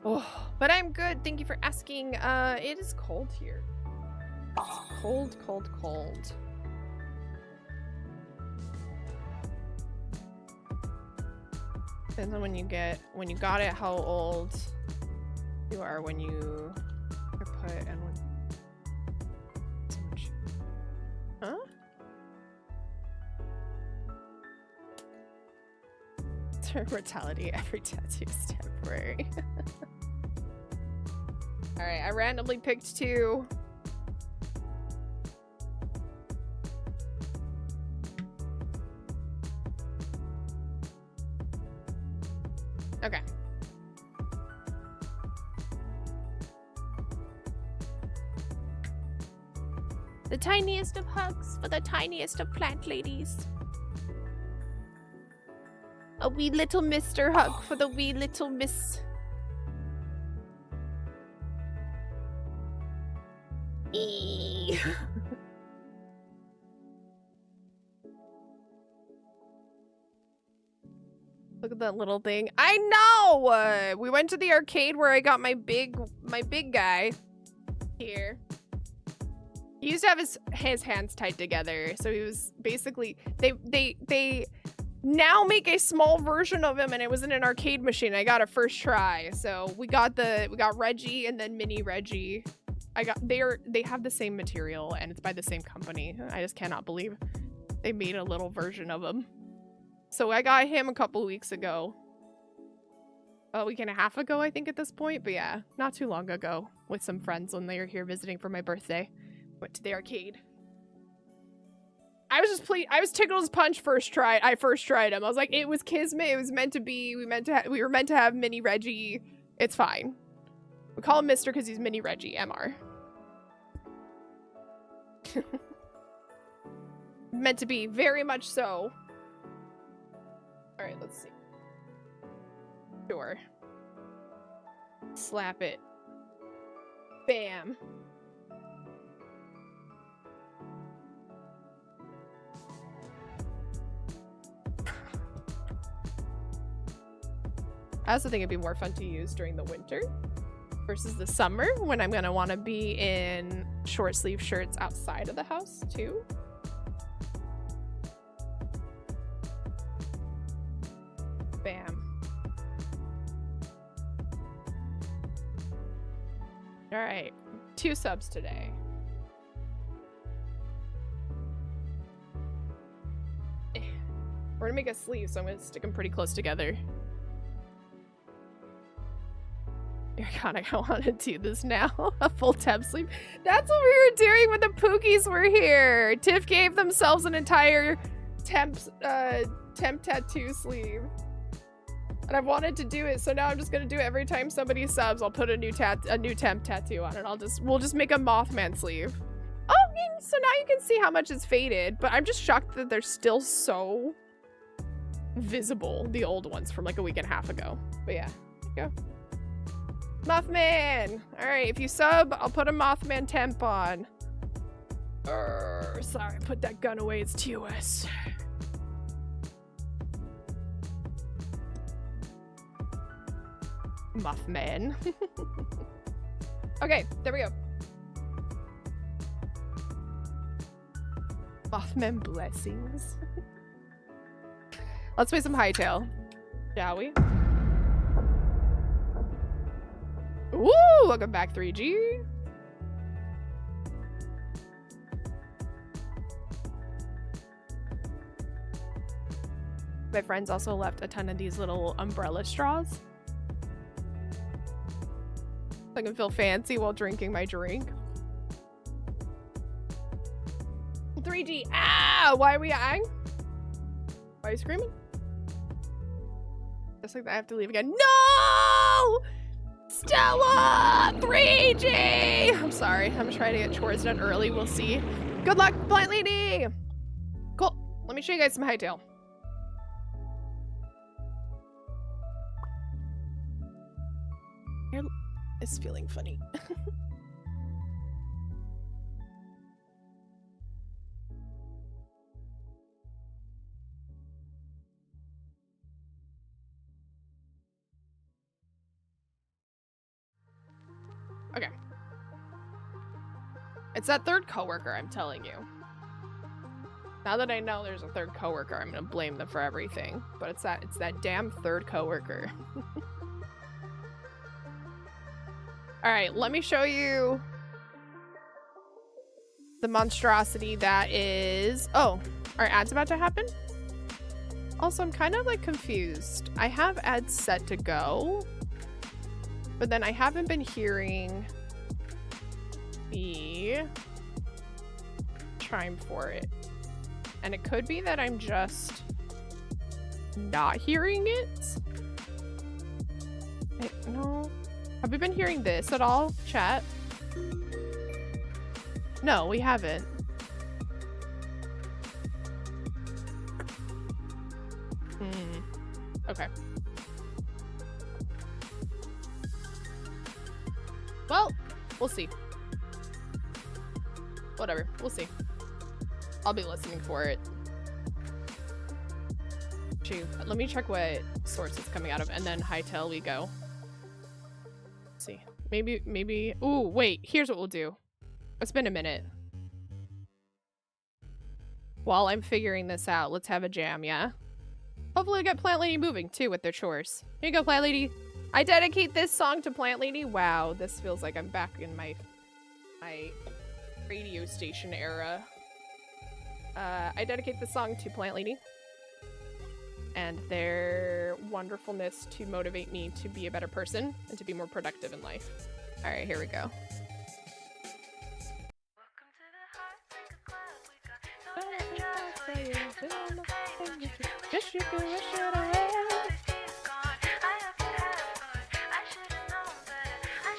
Oh, but I'm good. Thank you for asking. It is cold here. It's cold, cold, cold. Depends on when you got it, how old You are when you put and when so much. Huh? Mortality, every tattoo is temporary. Alright, I randomly picked 2. Okay. The tiniest of hugs for the tiniest of plant ladies. A wee little Mr. Hug for the wee little Miss. Eee. Look at that little thing. I know! We went to the arcade where I got my big guy here. He used to have his hands tied together, so he was basically they now make a small version of him, and it was in an arcade machine. I got it first try, so we got Reggie and then Mini Reggie. They have the same material and it's by the same company. I just cannot believe they made a little version of him. So I got him a couple weeks ago, a week and a half ago, I think at this point. But yeah, not too long ago with some friends when they were here visiting for my birthday. Went to the arcade. I was tickled as punch first try. I first tried him. I was like, it was kismet. It was meant to be. We were meant to have Mini Reggie. It's fine. We call him Mr. because he's Mini Reggie, MR. Meant to be, very much so. All right, let's see. Sure. Slap it. Bam. I also think it'd be more fun to use during the winter versus the summer when I'm gonna want to be in short sleeve shirts outside of the house too. Bam. All right, 2 subs today. We're gonna make a sleeve, so I'm gonna stick them pretty close together. Ironic, I want to do this now. A full temp sleeve. That's what we were doing when the Pookies were here. Tiff gave themselves an entire temp tattoo sleeve. And I've wanted to do it, so now I'm just gonna do it every time somebody subs. I'll put a new temp tattoo on it. We'll just make a Mothman sleeve. Oh, so now you can see how much it's faded, but I'm just shocked that they're still so visible, the old ones from like a week and a half ago. But yeah, there you go. Mothman! Alright, if you sub, I'll put a Mothman temp on. Sorry, put that gun away, it's TOS. Mothman. Okay, there we go. Mothman blessings. Let's play some Hytale, shall we? Ooh, welcome back, 3G. My friends also left a ton of these little umbrella straws. So I can feel fancy while drinking my drink. 3G, ah! Why are we ang? Why are you screaming? Just like that, I have to leave again. No! Stella! 3G! I'm sorry. I'm trying to get chores done early. We'll see. Good luck, Blind Lady! Cool. Let me show you guys some Hytale. Hair is feeling funny. Okay. It's that third coworker, I'm telling you. Now that I know there's a third coworker, I'm gonna blame them for everything. But it's that damn third coworker. All right, let me show you the monstrosity that is... Oh, are ads about to happen? Also, I'm kind of like confused. I have ads set to go, but then I haven't been hearing the chime for it. And it could be that I'm just not hearing it. No. Have we been hearing this at all, chat? No, we haven't. Okay. Well, we'll see. Whatever, we'll see. I'll be listening for it. Shoot, let me check what source it's coming out of, and then Hytale we go. Let's see. Maybe. Ooh, wait. Here's what we'll do. It's been a minute. While I'm figuring this out, let's have a jam, yeah? Hopefully we get Plant Lady moving, too, with their chores. Here you go, Plant Lady. I dedicate this song to Plant Lady. Wow, this feels like I'm back in my radio station era. I dedicate this song to Plant Lady and their wonderfulness to motivate me to be a better person and to be more productive in life. All right, here we go.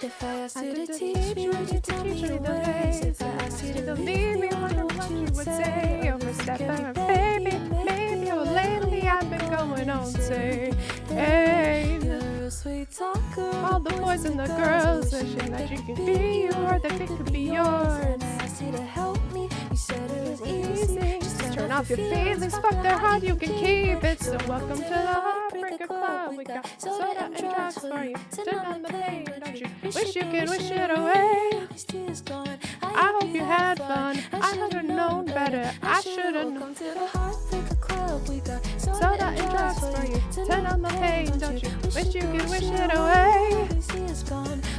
If I asked you to teach me, would you tell me the ways? If I asked you to leave me, wonder what you would say. Overstepping, baby, maybe. Or lately I've been going on, say, hey, you're a real sweet talker. All the boys and the girls wishing that you could be you or that they could be yours. And I asked you to help me, you said it was easy. Just turn off your feelings, fuck their heart, you can keep it. So welcome to the Heartbreaker Club. We got soda and drugs for you. Turn on the pain, don't you? Wish you could wish it away. I hope you had fun. I should have known better. I should have known. To the Heartbreaker Club. We got soda and drugs for you. Turn on the pain, don't you? Wish you could wish it away.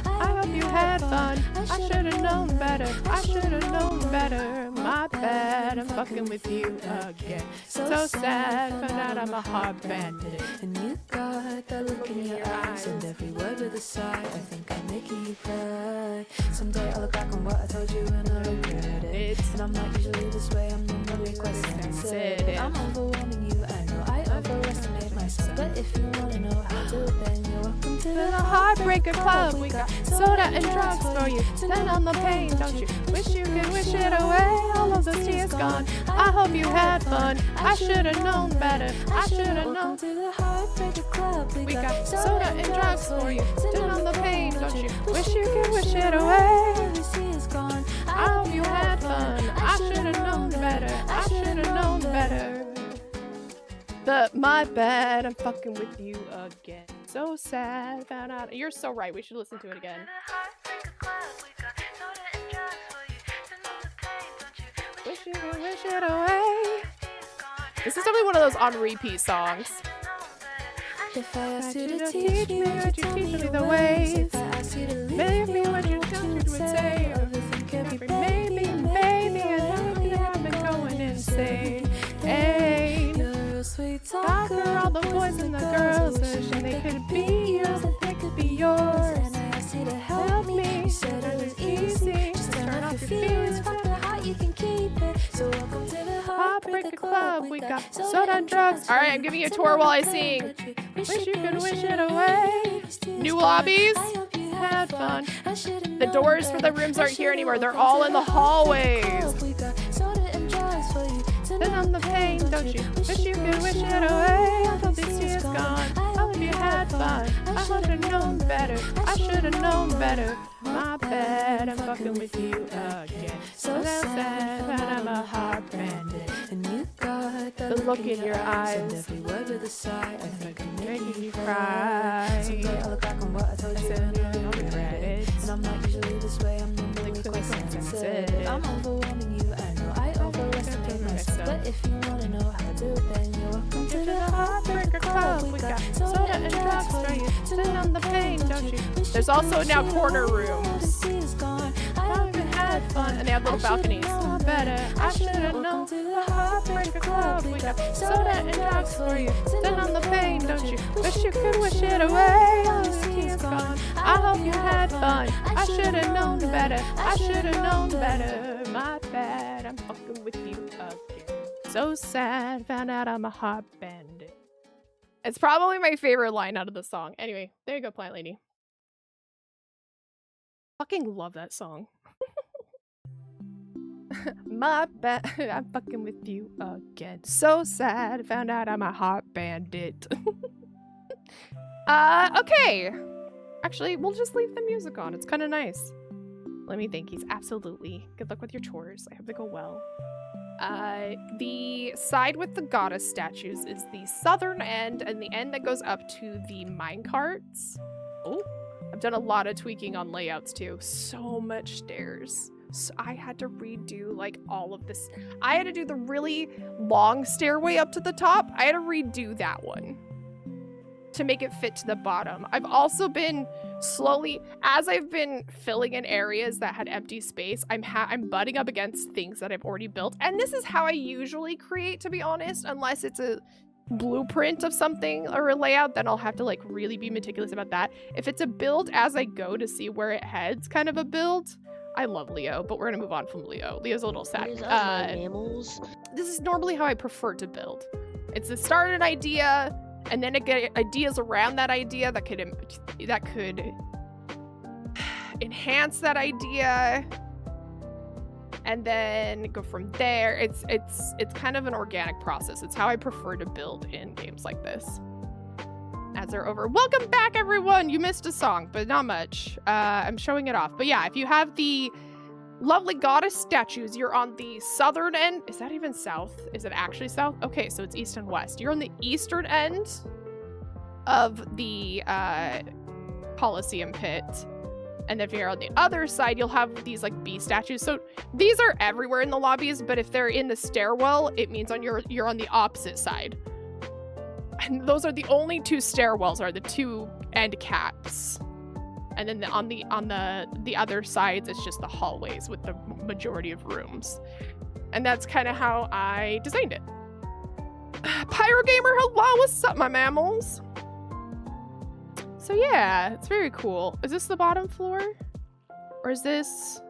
I hope you had fun. I should have known better. I should have known better. My bad, I'm fucking with you again. So sad, found out I'm a heart bandit. And you got that look in your eyes, and every word with a sigh. I think I'm making you cry. Someday I'll look back on what I told you and I regret it. And I'm not usually this way, I'm normally quite sensitive. I'm overwhelming you, I know I overestimate myself. But if you wanna know how to do it, then you're welcome to the Heartbreaker Club. We got soda and drugs for you. Turn on the pain, don't you? Wish you could wish it away. All of those tears gone. I hope you had fun. I should have known better. I should have known. To the Heartbreaker Club. We got soda and drugs for you. Turn on the pain, don't you? Wish you could wish it away. I hope you had fun. I should have known better. I should have known better. But my bad, I'm fucking with you again. So sad, found out. You're so right. We should listen to it again. Wish you could wish it away. This is definitely one of those on repeat songs. If I asked you to teach me, would you teach me the ways? If I asked you to leave me, would you tell me would say? Maybe, I know you have been going insane. Hey, you're a real sweet talker. All the boys and the girls wishing they could be yours and they could be yours. And I asked you to help me. You said it was easy. Just turn off your feelings, fuck the heart, you can keep it. So welcome to the Heartbreaker Club. We got soda and drugs. All right, I'm giving you a tour while I sing. Wish you could wish it away. New lobbies. Had fun. The doors for the rooms aren't here anymore. They're all in the hallways. Then on the pain, don't you? Wish you could wish it away. Until this year's gone. I hope you had fun. I should have known better. I should have known better. My bad, I'm fucking with you again. So sad that I'm a heart bandit. And you got the look in your eyes. Every word with a sigh. I think I'm making you cry. Someday I'll look back on what I told you and I regret it. And I'm not usually this way, I'm normally quite sensitive. I'm overwhelming you, I know I overestimate myself. But if you wanna know how to do it, then you're welcome to the Heartbreaker Club. We got soda and drugs for you. Sit on the pain, don't you? There's also now corner rooms. Had fun. And they have little balconies. Better. I should have known. The Heartbreaker Club. We got soda and drugs for you. Sit on the pain, don't you? Wish you could wish it away. All the tears gone. I hope you had fun. I should have known better. I should have known better. My bad. I'm fucking with you again. So sad. Found out I'm a heart bandit. It's probably my favorite line out of the song. Anyway, there you go, Plant Lady. Fucking love that song. My bad. I'm fucking with you again. So sad. Found out I'm a heart bandit. Okay. Actually, we'll just leave the music on. It's kind of nice. Let me think. He's absolutely. Good luck with your chores. I hope they go well. The side with the goddess statues is the southern end, and the end that goes up to the minecarts. Oh, I've done a lot of tweaking on layouts too. So much stairs. So I had to redo like all of this. I had to do the really long stairway up to the top. I had to redo that one to make it fit to the bottom. I've also been slowly, as I've been filling in areas that had empty space, I'm butting up against things that I've already built. And this is how I usually create, to be honest, unless it's a blueprint of something or a layout, then I'll have to like really be meticulous about that. If it's a build as I go to see where it heads kind of a build, I love Leo, but we're gonna move on from Leo. Leo's a little sad. Mammals. This is normally how I prefer to build. It's to start an idea, and then it get ideas around that idea that could enhance that idea, and then go from there. It's kind of an organic process. It's how I prefer to build in games like this. Ads are over. Welcome back, everyone. You missed a song, but not much. I'm showing it off. But yeah, if you have the lovely goddess statues, you're on the southern end. Is that even south? Is it actually south? Okay, so it's east and west. You're on the eastern end of the Colosseum pit. And if you're on the other side, you'll have these like bee statues. So these are everywhere in the lobbies, but if they're in the stairwell, it means you're on the opposite side. And those are the only two stairwells, are the two end caps. And then on the other sides, it's just the hallways with the majority of rooms. And that's kind of how I designed it. Pyro Gamer, hello, what's up, my mammals? So yeah, it's very cool. Is this the bottom floor? Or is this...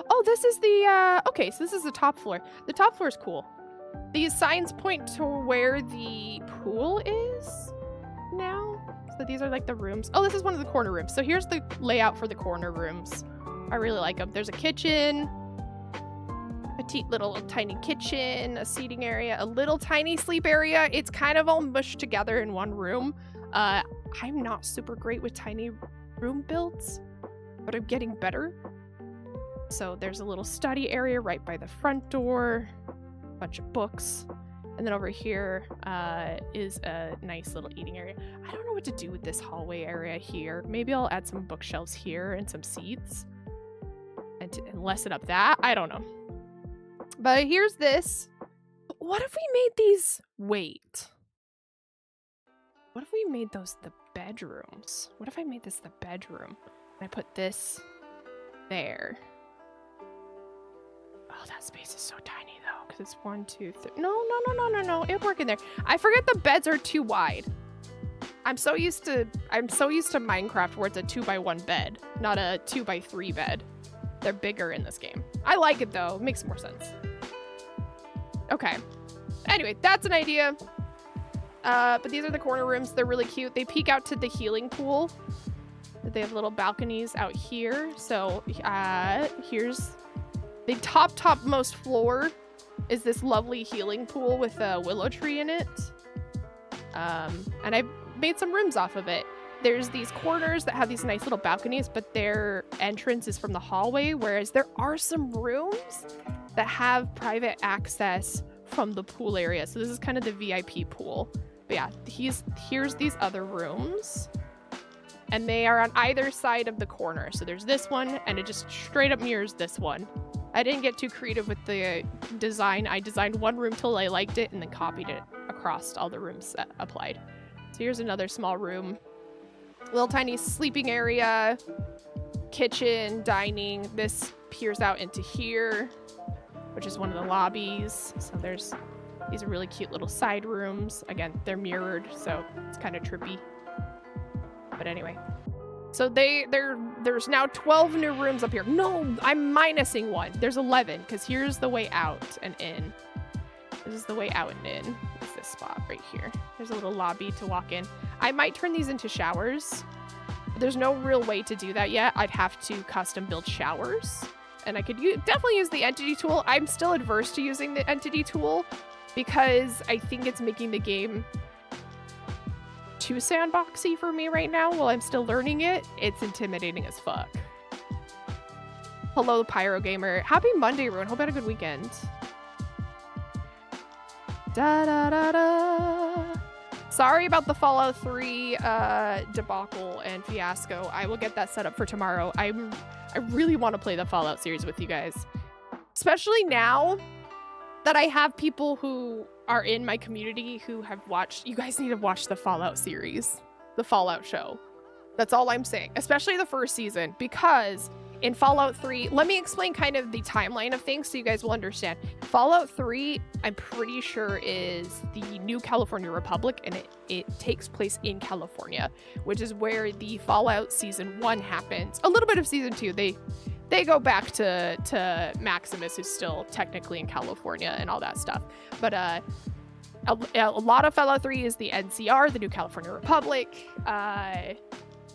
Oh, this is the, okay, so this is the top floor. The top floor is cool. These signs point to where the pool is now. So these are like the rooms. Oh, this is one of the corner rooms. So here's the layout for the corner rooms. I really like them. There's a kitchen, petite little tiny kitchen, a seating area, a little tiny sleep area. It's kind of all mushed together in one room. I'm not super great with tiny room builds, but I'm getting better. So there's a little study area right by the front door. Bunch of books, and then over here is a nice little eating area. I don't know what to do with this hallway area here. Maybe I'll add some bookshelves here and some seats and lessen up that. I don't know. But here's this. What if we made these? Wait. What if we made those the bedrooms? What if I made this the bedroom and I put this there? Oh, that space is so tiny though, because it's 1, 2, 3. No. It'd work in there. I forget the beds are too wide. I'm so used to Minecraft where it's a 2x1 bed, not a 2x3 bed. They're bigger in this game. I like it though. It makes more sense. Okay. Anyway, that's an idea. But these are the corner rooms. They're really cute. They peek out to the healing pool. They have little balconies out here. So here's the topmost floor is this lovely healing pool with a willow tree in it. And I made some rooms off of it. There's these corners that have these nice little balconies, but their entrance is from the hallway, whereas there are some rooms that have private access from the pool area. So this is kind of the VIP pool. But yeah, here's these other rooms. And they are on either side of the corner. So there's this one, and it just straight up mirrors this one. I didn't get too creative with the design. I designed one room till I liked it and then copied it across all the rooms that applied. So here's another small room. Little tiny sleeping area, kitchen, dining. This peers out into here, which is one of the lobbies. So there's these are really cute little side rooms. Again, they're mirrored, so it's kind of trippy. But anyway. So there's now 12 new rooms up here. No, I'm minusing one. There's 11, because here's the way out and in. This is the way out and in. It's this spot right here. There's a little lobby to walk in. I might turn these into showers. There's no real way to do that yet. I'd have to custom build showers. And I could definitely use the entity tool. I'm still adverse to using the entity tool because I think it's making the game too sandboxy for me right now while I'm still learning it. It's intimidating as fuck. Hello, Pyro Gamer. Happy Monday, everyone. Hope you had a good weekend. Da da da da. Sorry about the Fallout 3 debacle and fiasco. I will get that set up for tomorrow. I really want to play the Fallout series with you guys. Especially now that I have people who are in my community who have watched. You guys need to watch the Fallout series. The Fallout show. That's all I'm saying. Especially the first season. Because in Fallout 3, let me explain kind of the timeline of things so you guys will understand. Fallout 3, I'm pretty sure, is the New California Republic, and it takes place in California, which is where the Fallout Season 1 happens. A little bit of Season 2, they go back to Maximus, who's still technically in California and all that stuff. But a lot of Fallout 3 is the NCR, the New California Republic,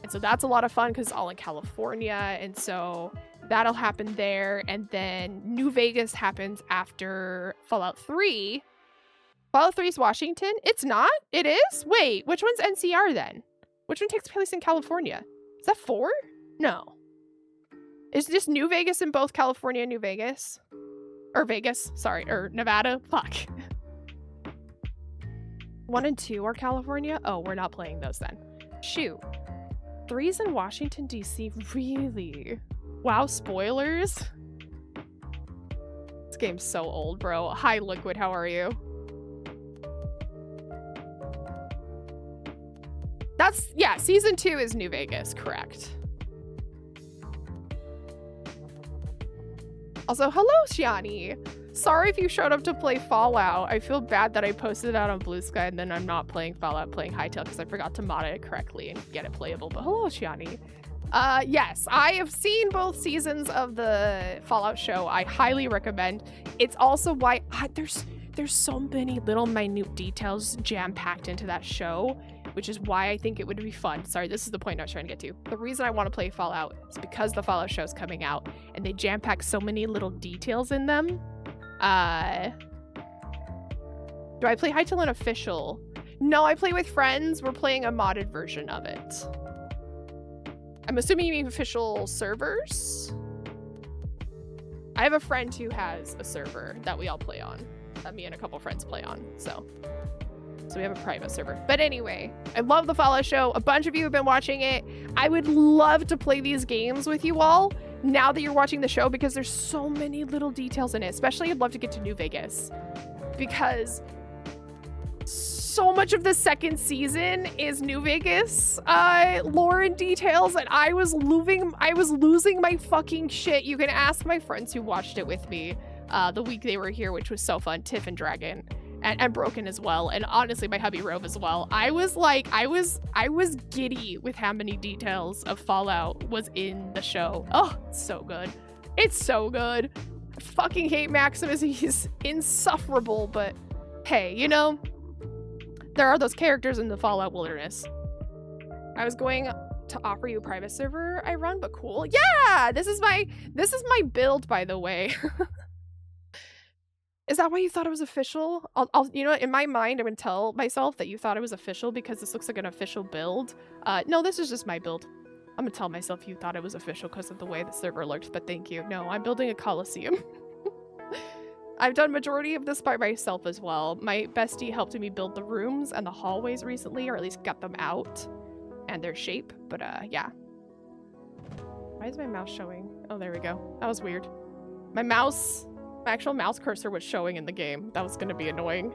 and so that's a lot of fun because it's all in California. And so that'll happen there. And then New Vegas happens after Fallout 3. Fallout 3 is Washington? It's not? It is? Wait, which one's NCR then? Which one takes place in California? Is that 4? No. Is just New Vegas in both California and New Vegas? Or Vegas, sorry, or Nevada? Fuck. 1 and 2 are California? Oh, we're not playing those then. Shoot. 3's in Washington, D.C. Really? Wow, spoilers? This game's so old, bro. Hi, Liquid. How are you? Yeah, Season 2 is New Vegas. Correct. Also, hello, Shiani. Sorry if you showed up to play Fallout. I feel bad that I posted it out on Blue Sky and then I'm not playing Fallout, playing Hytale because I forgot to mod it correctly and get it playable. But hello, Shiani. Yes, I have seen both seasons of the Fallout show. I highly recommend. It's also why there's so many little minute details jam-packed into that show, which is why I think it would be fun. Sorry, this is the point I was trying to get to. The reason I want to play Fallout is because the Fallout show is coming out and they jam-pack so many little details in them. Do I play Hytale on official? No, I play with friends. We're playing a modded version of it. I'm assuming you mean official servers? I have a friend who has a server that we all play on. Me and a couple friends play on, so we have a private server. But anyway, I love the Fallout show. A bunch of you have been watching it. I would love to play these games with you all now that you're watching the show because there's so many little details in it. Especially I'd love to get to New Vegas because so much of the second season is New Vegas lore and details, and I was losing my fucking shit. You can ask my friends who watched it with me the week they were here, which was so fun. Tiff and Dragon. And Broken as well, and honestly my hubby Rove as well. I was giddy with how many details of Fallout was in the show. Oh, it's so good. It's so good. I fucking hate Maximus. He's insufferable, but hey, you know, there are those characters in the Fallout wilderness. I was going to offer you a private server I run, but cool. Yeah, this is my build, by the way. Is that why you thought it was official? I'll you know what, in my mind, I'm gonna tell myself that you thought it was official because this looks like an official build. No, this is just my build. I'm gonna tell myself you thought it was official because of the way the server looked, but thank you. No, I'm building a Colosseum. I've done majority of this by myself as well. My bestie helped me build the rooms and the hallways recently, or at least got them out and their shape, but yeah. Why is my mouse showing? Oh, there we go. That was weird. My actual mouse cursor was showing in the game. That was gonna be annoying.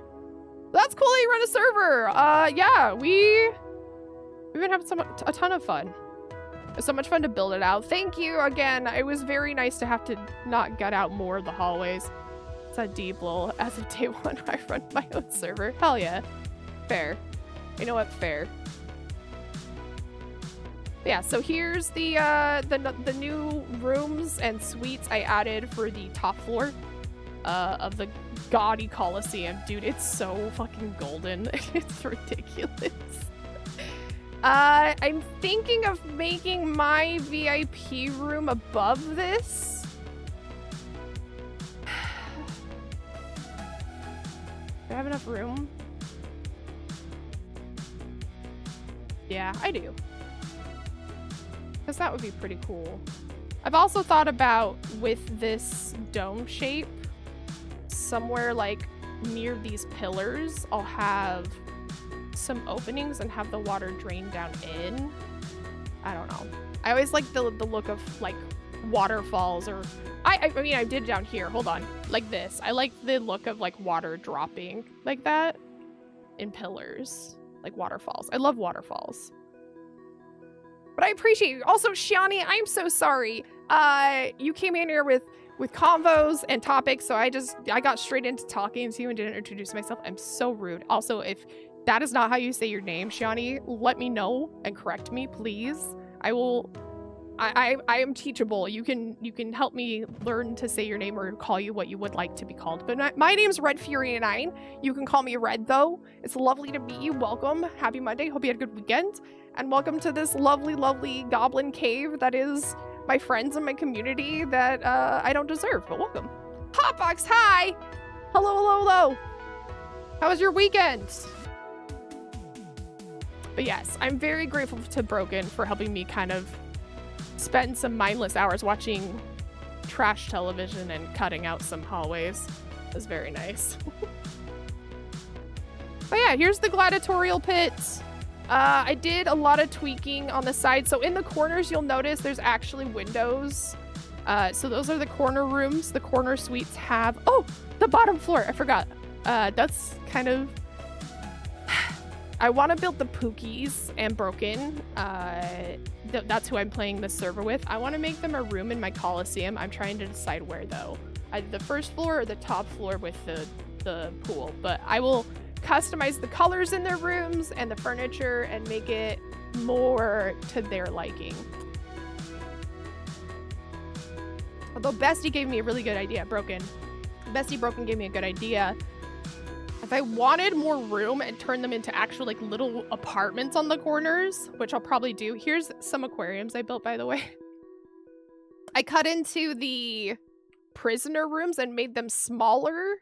That's cool that you run a server. Yeah, we've been having a ton of fun. It's so much fun to build it out. Thank you again. It was very nice to have to not gut out more of the hallways. It's a deep little, as of day one, I run my own server. Hell yeah. Fair. You know what? Fair. Yeah, so here's the new rooms and suites I added for the top floor of the gaudy Colosseum. Dude, it's so fucking golden. It's ridiculous. I'm thinking of making my VIP room above this. Do I have enough room? Yeah, I do. Because that would be pretty cool. I've also thought about, with this dome shape, somewhere like near these pillars, I'll have some openings and have the water drain down in. I don't know. I always like the look of like waterfalls, or I mean I did down here. Hold on. Like this. I like the look of like water dropping like that in pillars. Like waterfalls. I love waterfalls. But I appreciate you. Also, Shiani, I'm so sorry. You came in here with convos and topics, so I got straight into talking to you and didn't introduce myself. I'm so rude. Also, if that is not how you say your name, Shiani, let me know and correct me, please. I am teachable. You can help me learn to say your name or call you what you would like to be called. But my name's Red Fury 9. You can call me Red, though. It's lovely to meet you. Welcome. Happy Monday. Hope you had a good weekend. And welcome to this lovely, lovely goblin cave that is my friends and my community that I don't deserve, but welcome. Hotbox, hi! Hello, hello, hello. How was your weekend? But yes, I'm very grateful to Broken for helping me kind of spend some mindless hours watching trash television and cutting out some hallways. It was very nice. But yeah, here's the gladiatorial pit. I did a lot of tweaking on the side. So in the corners, you'll notice there's actually windows. So those are the corner rooms. The corner suites have... Oh, the bottom floor. I forgot. That's kind of... I want to build the Pookies and Broken. That's who I'm playing this server with. I want to make them a room in my Colosseum. I'm trying to decide where, though. Either the first floor or the top floor with the pool. But I will customize the colors in their rooms and the furniture and make it more to their liking. Although Bestie gave me a really good idea, Broken. Bestie Broken gave me a good idea. If I wanted more room and turn them into actual like little apartments on the corners, which I'll probably do. Here's some aquariums I built, by the way. I cut into the prisoner rooms and made them smaller,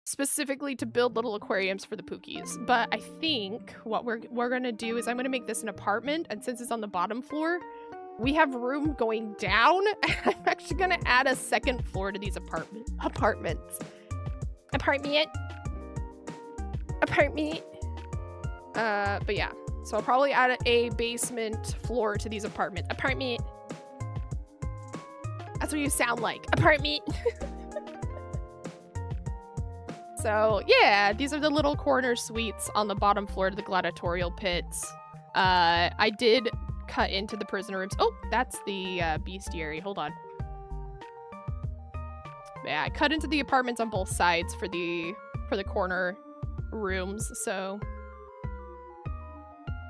specifically to build little aquariums for the Pookies. But I think what we're gonna do is I'm gonna make this an apartment, and since it's on the bottom floor, we have room going down. I'm actually gonna add a second floor to these apartments. Apartment. But yeah, so I'll probably add a basement floor to these apartments. Apartment. That's what you sound like. Apartment. So yeah, these are the little corner suites on the bottom floor of the gladiatorial pits. I did cut into the prisoner rooms. Oh, that's the bestiary. Hold on. Yeah, I cut into the apartments on both sides for the corner rooms, so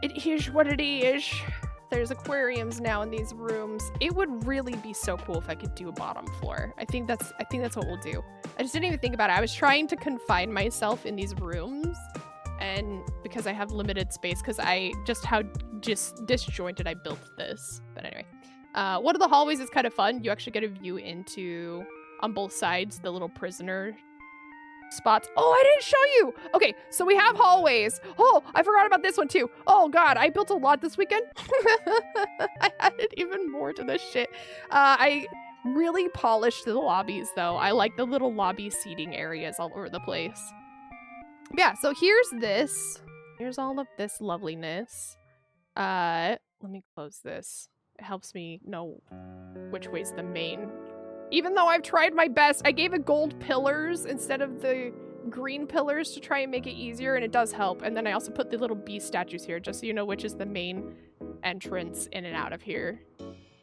it is what it is. There's aquariums now in these rooms. It would really be so cool if I could do a bottom floor. I think that's what we'll do. I just didn't even think about it. I was trying to confine myself in these rooms, and because I have limited space, because how disjointed I built this. But anyway, one of the hallways is kind of fun. You actually get a view into, on both sides, the little prisoner spots. Oh, I didn't show you. Okay, so we have hallways. Oh, I forgot about this one too. Oh god, I built a lot this weekend. I added even more to this shit. I really polished the lobbies though. I like the little lobby seating areas all over the place. Yeah, so here's all of this loveliness. Let me close this. It helps me know which way's the main. Even though I've tried my best, I gave it gold pillars instead of the green pillars to try and make it easier, and it does help. And then I also put the little beast statues here, just so you know which is the main entrance in and out of here.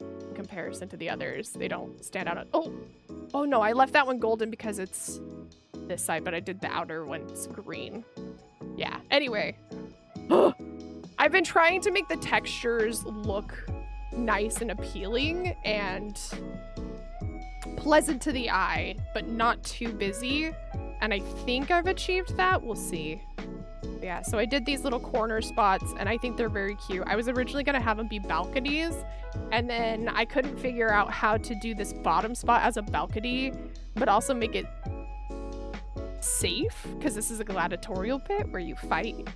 In comparison to the others, they don't stand out. Oh no, I left that one golden because it's this side, but I did the outer ones green. Yeah, anyway. I've been trying to make the textures look nice and appealing and pleasant to the eye, but not too busy. And I think I've achieved that. We'll see. Yeah, so I did these little corner spots, and I think they're very cute. I was originally going to have them be balconies, and then I couldn't figure out how to do this bottom spot as a balcony, but also make it safe, because this is a gladiatorial pit where you fight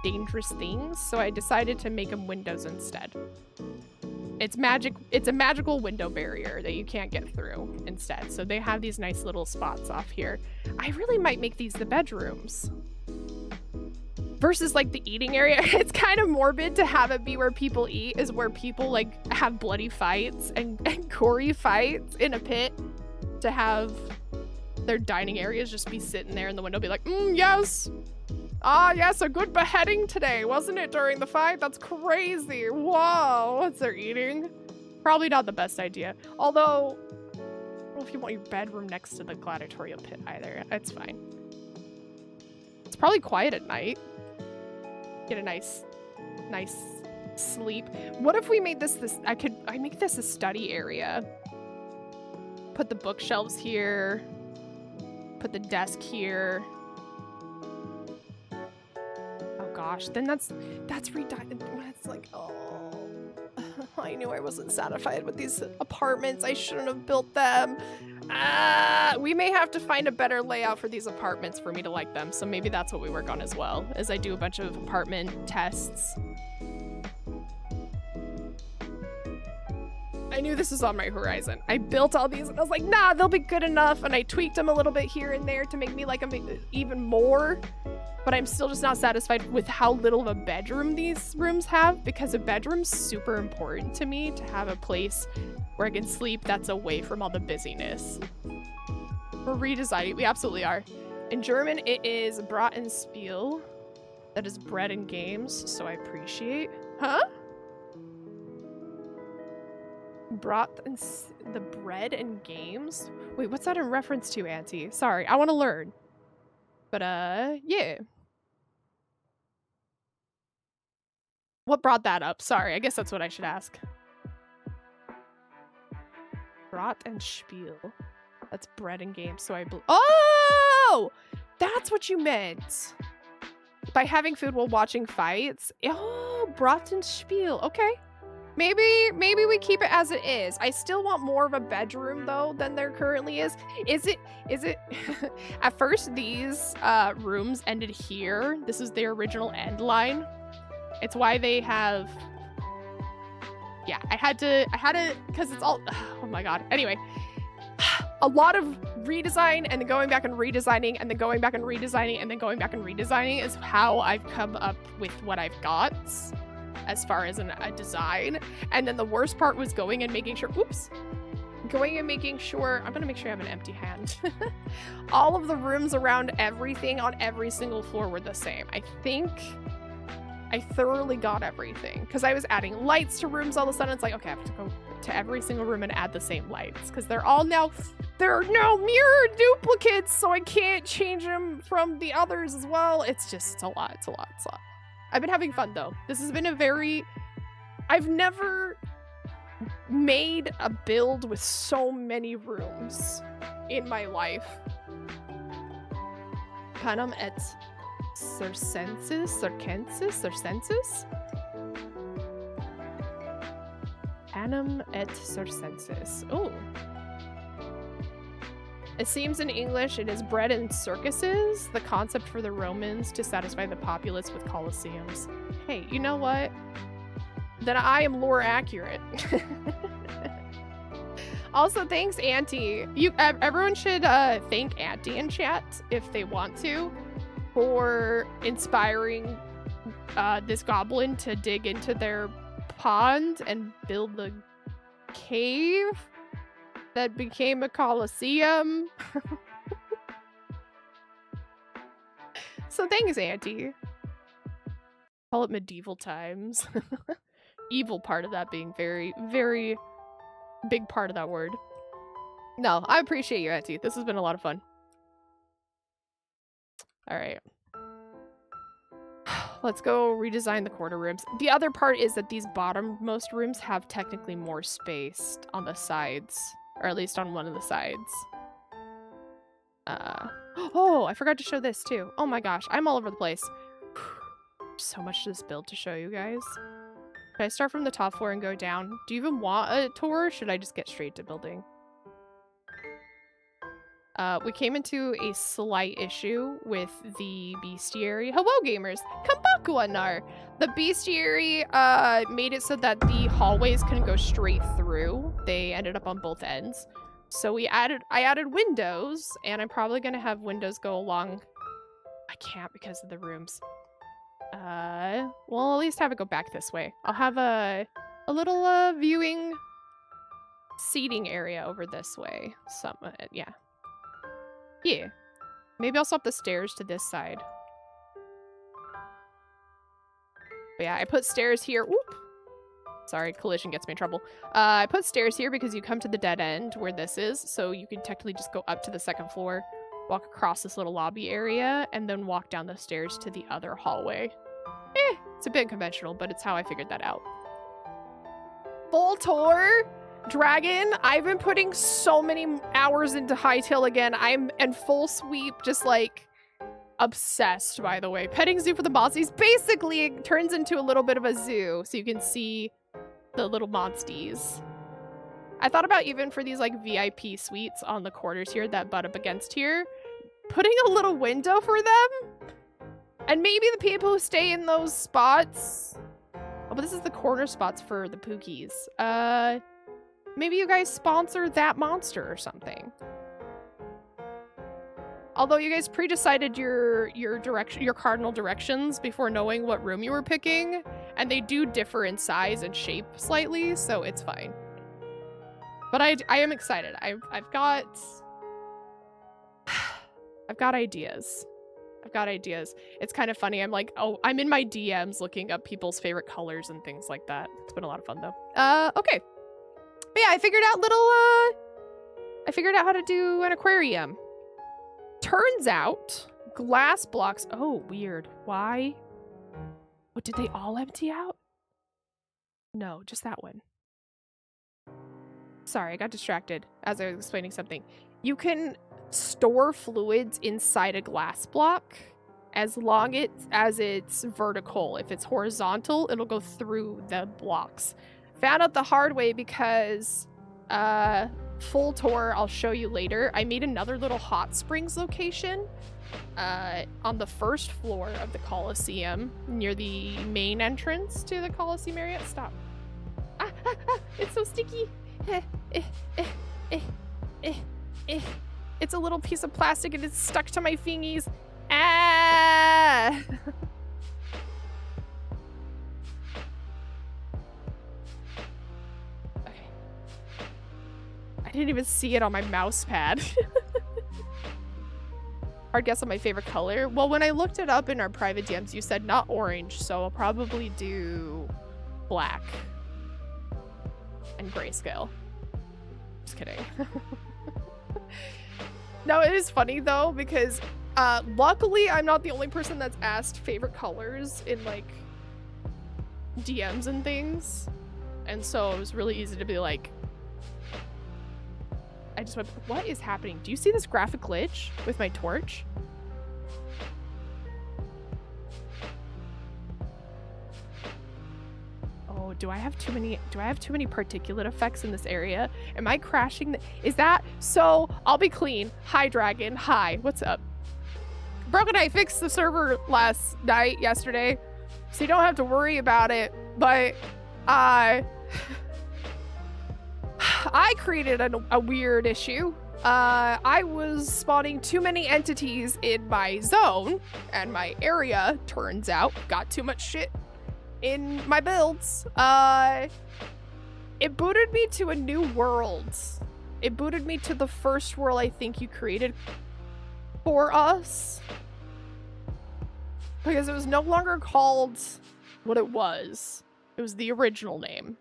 dangerous things. So I decided to make them windows instead. It's magic. It's a magical window barrier that you can't get through instead. So they have these nice little spots off here. I really might make these the bedrooms. Versus like the eating area. It's kind of morbid to have it be where people eat, is where people like have bloody fights and gory fights in a pit, to have their dining areas just be sitting there in the window, be like, yes. Ah, yes, a good beheading today, wasn't it, during the fight? That's crazy. Whoa, what's they're eating? Probably not the best idea. Although, I don't know if you want your bedroom next to the gladiatorial pit either. It's fine. It's probably quiet at night. Get a nice sleep. What if we made this I make this a study area. Put the bookshelves here. Put the desk here. Oh gosh, then that's redundant. It's like, oh, I knew I wasn't satisfied with these apartments. I shouldn't have built them. We may have to find a better layout for these apartments for me to like them. So maybe that's what we work on as well, as I do a bunch of apartment tests. I knew this was on my horizon. I built all these and I was like, nah, they'll be good enough. And I tweaked them a little bit here and there to make me like them even more. But I'm still just not satisfied with how little of a bedroom these rooms have, because a bedroom's super important to me, to have a place where I can sleep that's away from all the busyness. We're redesigning. We absolutely are. In German, it is Bratenspiel. That is bread and games, so I appreciate. Huh? The bread and games? Wait, what's that in reference to, Auntie? Sorry, I want to learn. But, yeah. What brought that up? Sorry, I guess that's what I should ask. Brat and Spiel. That's bread and games, so oh! That's what you meant. By having food while watching fights? Oh, Brat and Spiel. Okay. Maybe we keep it as it is. I still want more of a bedroom though than there currently is. Is it at first these rooms ended here. This is their original end line. It's why they have, yeah, I had to because it's all, oh my god. Anyway, a lot of redesign and then going back and redesigning and then going back and redesigning and then going back and redesigning is how I've come up with what I've got as far as a design. And then the worst part was going and making sure, going and making sure, I'm gonna make sure I have an empty hand. All of the rooms around everything on every single floor were the same. I think I thoroughly got everything because I was adding lights to rooms all of a sudden. It's like, okay, I have to go to every single room and add the same lights because there are now mirror duplicates, so I can't change them from the others as well. It's a lot. I've been having fun though. This has been I've never made a build with so many rooms in my life. Panem et circenses? Panem et circenses. Oh. It seems in English it is bread and circuses, the concept for the Romans to satisfy the populace with Colosseums. Hey, you know what? Then I am lore accurate. Also, thanks, Auntie. Everyone should thank Auntie in chat if they want to for inspiring this goblin to dig into their pond and build the cave that became a Colosseum. So thanks, Auntie. Call it medieval times. Evil part of that being very, very big part of that word. No, I appreciate you, Auntie. This has been a lot of fun. All right. Let's go redesign the corner rooms. The other part is that these bottommost rooms have technically more space on the sides, or at least on one of the sides. Oh, I forgot to show this too. Oh my gosh, I'm all over the place. So much to this build to show you guys. Should I start from the top floor and go down? Do you even want a tour, or should I just get straight to building? We came into a slight issue with the bestiary. Hello, gamers! Kambaku anar! The bestiary made it so that the hallways couldn't go straight through. They ended up on both ends. So I added windows, and I'm probably gonna have windows go along. I can't because of the rooms. Well, at least have it go back this way. I'll have a little viewing seating area over this way. Yeah. Yeah. Maybe I'll swap the stairs to this side. But yeah, I put stairs here. Whoop. Sorry, collision gets me in trouble. I put stairs here because you come to the dead end where this is, so you can technically just go up to the second floor, walk across this little lobby area, and then walk down the stairs to the other hallway. It's a bit unconventional, but it's how I figured that out. Full tour? Dragon, I've been putting so many hours into Hytale again. I'm in full sweep, just like obsessed, by the way. Petting zoo for the Mozzies. Basically, it turns into a little bit of a zoo, so you can see the little monsties. I thought about even for these like VIP suites on the corners here that butt up against here, putting a little window for them. And maybe the people who stay in those spots. Oh, but this is the corner spots for the Pookies. Maybe you guys sponsor that monster or something. Although you guys pre-decided your cardinal directions before knowing what room you were picking, and they do differ in size and shape slightly, so it's fine. But I am excited. I've got ideas. I've got ideas. It's kind of funny. I'm like, oh, I'm in my DMs looking up people's favorite colors and things like that. It's been a lot of fun though. Okay. But yeah, I figured out how to do an aquarium. Turns out glass blocks. Oh, weird. Why? Oh, did they all empty out? No, just that one. Sorry, I got distracted as I was explaining something. You can store fluids inside a glass block as long as it's vertical. If it's horizontal, it'll go through the blocks. Found out the hard way because full tour, I'll show you later. I made another little hot springs location on the first floor of the Colosseum near the main entrance to the Colosseum area. Stop. It's so sticky. It's a little piece of plastic and it's stuck to my fingies. Ah! Okay. I didn't even see it on my mouse pad. Hard guess on my favorite color. Well, when I looked it up in our private DMs, you said not orange, so I'll probably do black and grayscale. Just kidding. No, it is funny though, because luckily I'm not the only person that's asked favorite colors in like DMs and things. And so it was really easy to be like, I just went, what is happening? Do you see this graphic glitch with my torch? Oh, do I have too many particulate effects in this area? Am I crashing? Is that so? I'll be clean. Hi, Dragon. Hi. What's up? Broken, I fixed the server yesterday, so you don't have to worry about it. But I created a weird issue. I was spawning too many entities in my zone, and my area, turns out, got too much shit in my builds. It booted me to a new world. It booted me to the first world I think you created for us. Because it was no longer called what it was. It was the original name.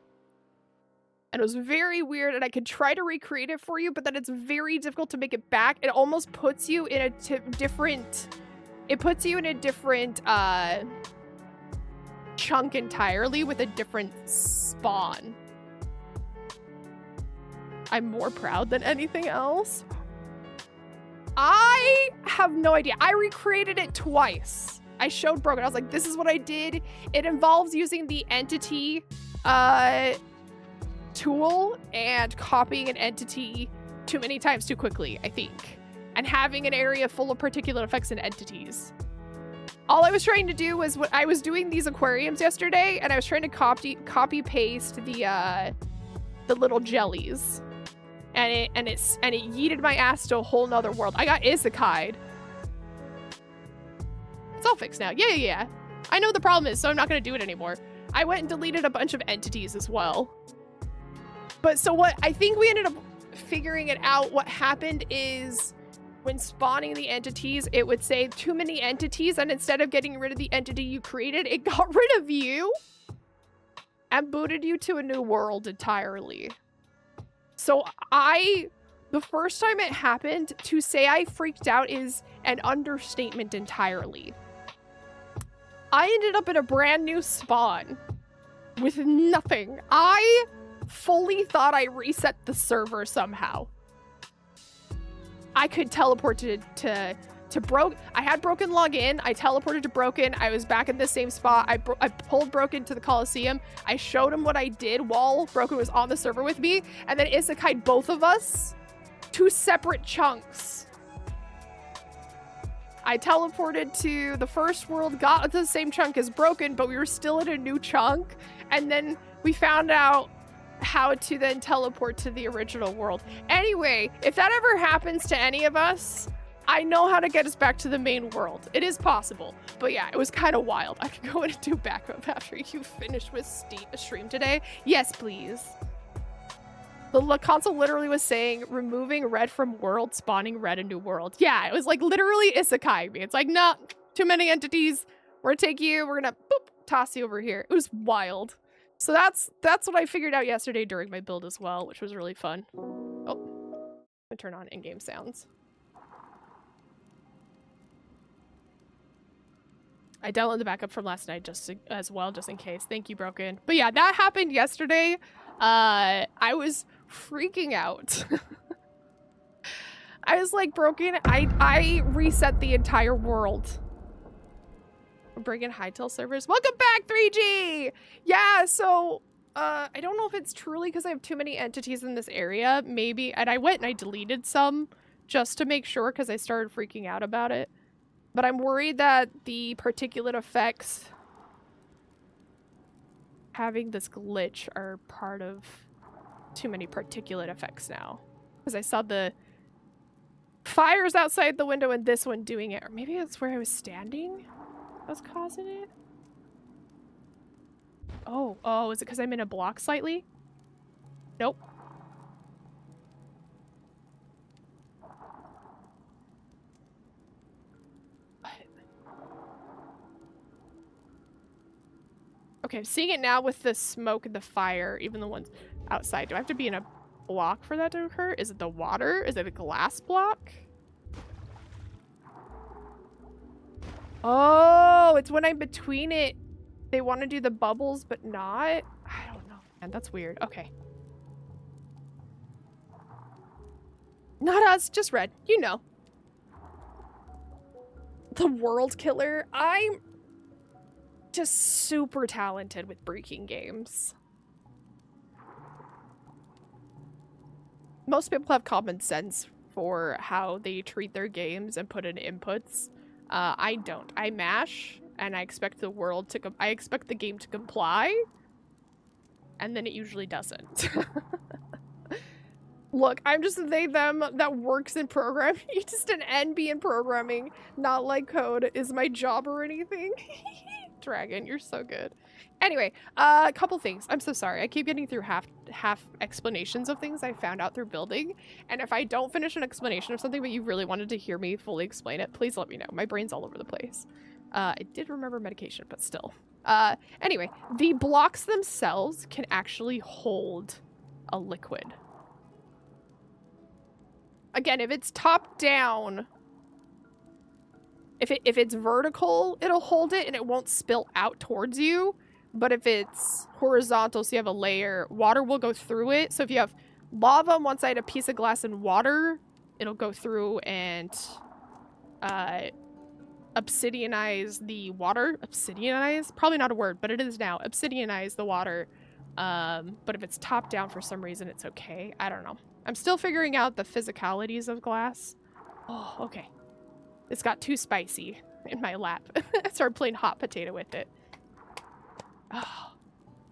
And it was very weird, and I could try to recreate it for you, but then it's very difficult to make it back. It almost puts you in a different... It puts you in a different chunk entirely with a different spawn. I'm more proud than anything else. I have no idea. I recreated it twice. I showed Broken. I was like, this is what I did. It involves using the entity tool and copying an entity too many times too quickly, I think. And having an area full of particulate effects and entities. All I was trying to do was I was doing these aquariums yesterday, and I was trying to copy paste the little jellies, and it yeeted my ass to a whole nother world. I got isekai'd. It's all fixed now. Yeah. I know the problem is, so I'm not gonna do it anymore. I went and deleted a bunch of entities as well. But so what I think we ended up figuring it out. What happened is, when spawning the entities, it would say too many entities, and instead of getting rid of the entity you created, it got rid of you and booted you to a new world entirely. So the first time it happened, to say I freaked out is an understatement entirely. I ended up in a brand new spawn with nothing. I fully thought I reset the server somehow. I could teleport to Broken. I had Broken log in. I teleported to Broken. I was back in the same spot. I pulled Broken to the Colosseum. I showed him what I did while Broken was on the server with me, and then isekai'd both of us to separate chunks. I teleported to the first world, got the same chunk as Broken, but we were still in a new chunk, and then we found out how to then teleport to the original world. Anyway, if that ever happens to any of us, I know how to get us back to the main world. It is possible. But yeah, it was kind of wild. I can go in and do backup after you finish with stream today. Yes, please. The console literally was saying, removing red from world, spawning red a new world. Yeah, it was like literally isekai me. It's like, nah, too many entities. We're gonna take you, we're gonna boop, toss you over here. It was wild. So that's what I figured out yesterday during my build as well, which was really fun. Oh, I'm gonna turn on in-game sounds. I downloaded the backup from last night just in case. Thank you, Broken. But yeah, that happened yesterday. I was freaking out. I was like, Broken, I reset the entire world. Bring in Hytale servers. Welcome back, 3G! Yeah, so I don't know if it's truly because I have too many entities in this area. Maybe, and I went and I deleted some just to make sure because I started freaking out about it. But I'm worried that the particulate effects having this glitch are part of too many particulate effects now. Because I saw the fires outside the window and this one doing it. Or maybe it's where I was standing that was causing it? Oh, is it because I'm in a block slightly? Nope. Okay, I'm seeing it now with the smoke and the fire, even the ones outside. Do I have to be in a block for that to occur? Is it the water? Is it a glass block? Oh, it's when I'm between it. They want to do the bubbles, but not? I don't know, man. That's weird. Okay. Not us, just red. You know. The world killer. I'm just super talented with breaking games. Most people have common sense for how they treat their games and put in inputs. I don't. I mash and I expect the world to I expect the game to comply, and then it usually doesn't. Look, I'm just they them that works in programming. Just an NB in programming, not like code is my job or anything. Dragon, you're so good. Anyway, a couple things. I'm so sorry. I keep getting through half explanations of things I found out through building. And if I don't finish an explanation of something but you really wanted to hear me fully explain it, please let me know. My brain's all over the place. I did remember medication, but still. Anyway, the blocks themselves can actually hold a liquid. Again, if it's top down, if it's vertical, it'll hold it and it won't spill out towards you. But if it's horizontal, so you have a layer, water will go through it. So if you have lava on one side, a piece of glass, and water, it'll go through and obsidianize the water. Obsidianize? Probably not a word, but it is now. Obsidianize the water. But if it's top down for some reason, it's okay. I don't know. I'm still figuring out the physicalities of glass. Oh, okay. It's got too spicy in my lap. I started playing hot potato with it. Oh,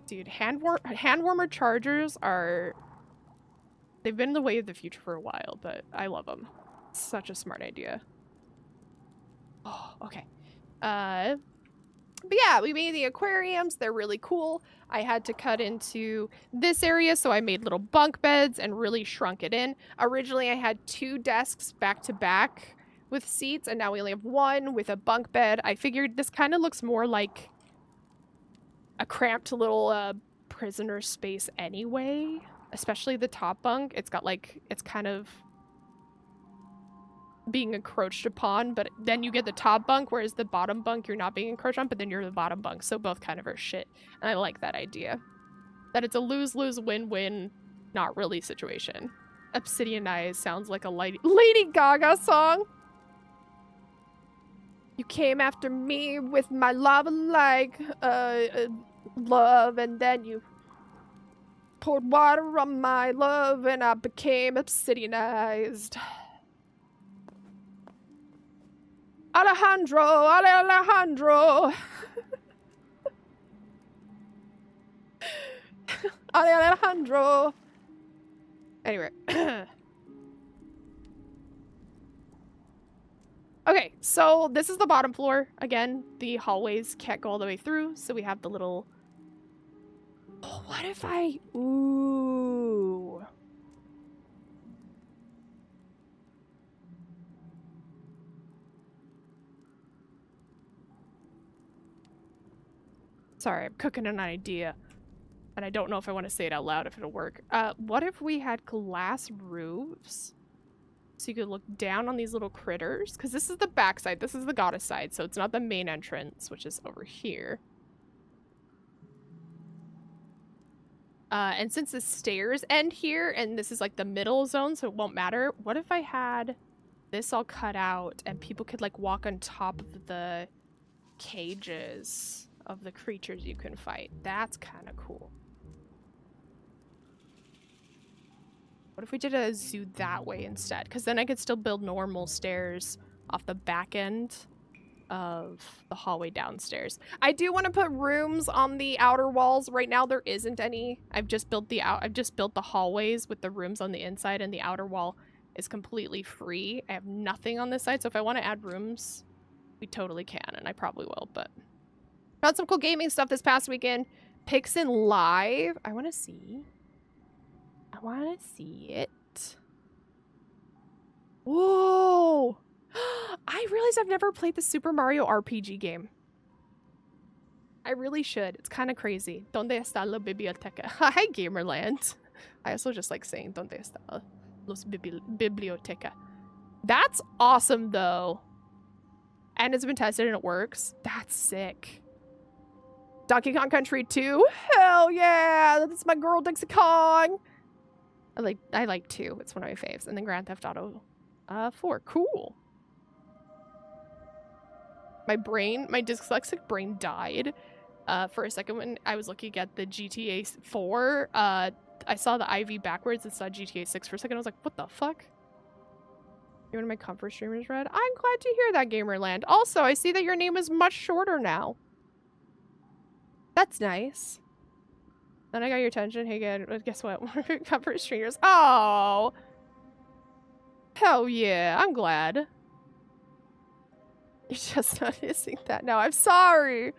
dude, hand warmer chargers are... They've been the way of the future for a while, but I love them. Such a smart idea. Oh, okay. But yeah, we made the aquariums. They're really cool. I had to cut into this area, so I made little bunk beds and really shrunk it in. Originally, I had 2 desks back to back with seats, and now we only have 1 with a bunk bed. I figured this kind of looks more like a cramped little prisoner space anyway, especially the top bunk. It's got like, it's kind of being encroached upon, but then you get the top bunk, whereas the bottom bunk you're not being encroached on, but then you're the bottom bunk, so both kind of are shit. And I like that idea, that it's a lose-lose win-win not really situation. Obsidianize sounds like a Lady Gaga song. You came after me with my lava-like love, and then you poured water on my love, and I became obsidianized. Alejandro, Alejandro. Alejandro. Anyway. Okay, so this is the bottom floor. Again, the hallways can't go all the way through, so we have the little... Oh, what if I... Ooh. Sorry, I'm cooking an idea. And I don't know if I want to say it out loud, if it'll work. What if we had glass roofs? So you could look down on these little critters. Because this is the back side. This is the goddess side. So it's not the main entrance, which is over here. And since the stairs end here, and this is like the middle zone, so it won't matter. What if I had this all cut out and people could like walk on top of the cages of the creatures you can fight? That's kind of cool. What if we did a zoo that way instead? Because then I could still build normal stairs off the back end of the hallway downstairs. I do want to put rooms on the outer walls. Right now there isn't any. I've just built the hallways with the rooms on the inside, and the outer wall is completely free. I have nothing on this side, so if I want to add rooms, we totally can, and I probably will, but... Found some cool gaming stuff this past weekend. Pixin Live. I want to see. I want to see it. Whoa! I realize I've never played the Super Mario RPG game. I really should. It's kind of crazy. ¿Dónde está la biblioteca? Hi, Gamerland. I also just like saying ¿Dónde está los biblioteca? That's awesome, though. And it's been tested and it works. That's sick. Donkey Kong Country 2? Hell yeah! That's my girl, Dixie Kong! I like 2. It's one of my faves. And then Grand Theft Auto 4. Cool. My dyslexic brain died for a second when I was looking at the GTA 4. I saw the IV backwards and saw GTA 6 for a second. I was like, what the fuck? You're one of my comfort streamers, Red. I'm glad to hear that, Gamerland. Also, I see that your name is much shorter now. That's nice. Then I got your attention. Hey, good. Guess what? We're comfort streamers. Oh! Hell yeah. I'm glad. You're just noticing that now. I'm sorry.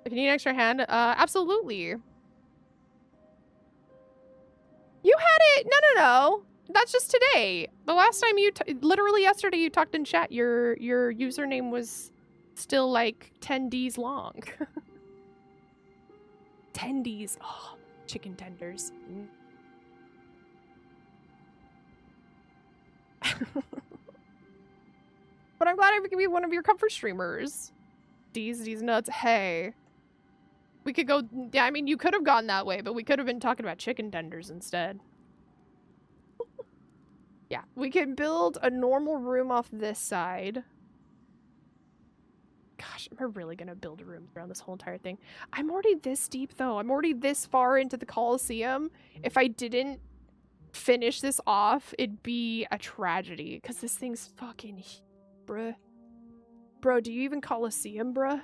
If you need an extra hand, absolutely. You had it. No. That's just today. The last time literally yesterday you talked in chat, your username was still like 10 Ds long. 10 Ds. Oh, chicken tenders. But I'm glad I could be one of your comfort streamers. D's nuts. Hey. We could go, yeah, I mean, you could have gone that way, but we could have been talking about chicken tenders instead. Yeah, we can build a normal room off this side. Gosh, am I really gonna build rooms around this whole entire thing? I'm already this deep, though. I'm already this far into the Colosseum. If I didn't finish this off, it'd be a tragedy, because this thing's fucking... Bruh. Bro, do you even Colosseum, bruh?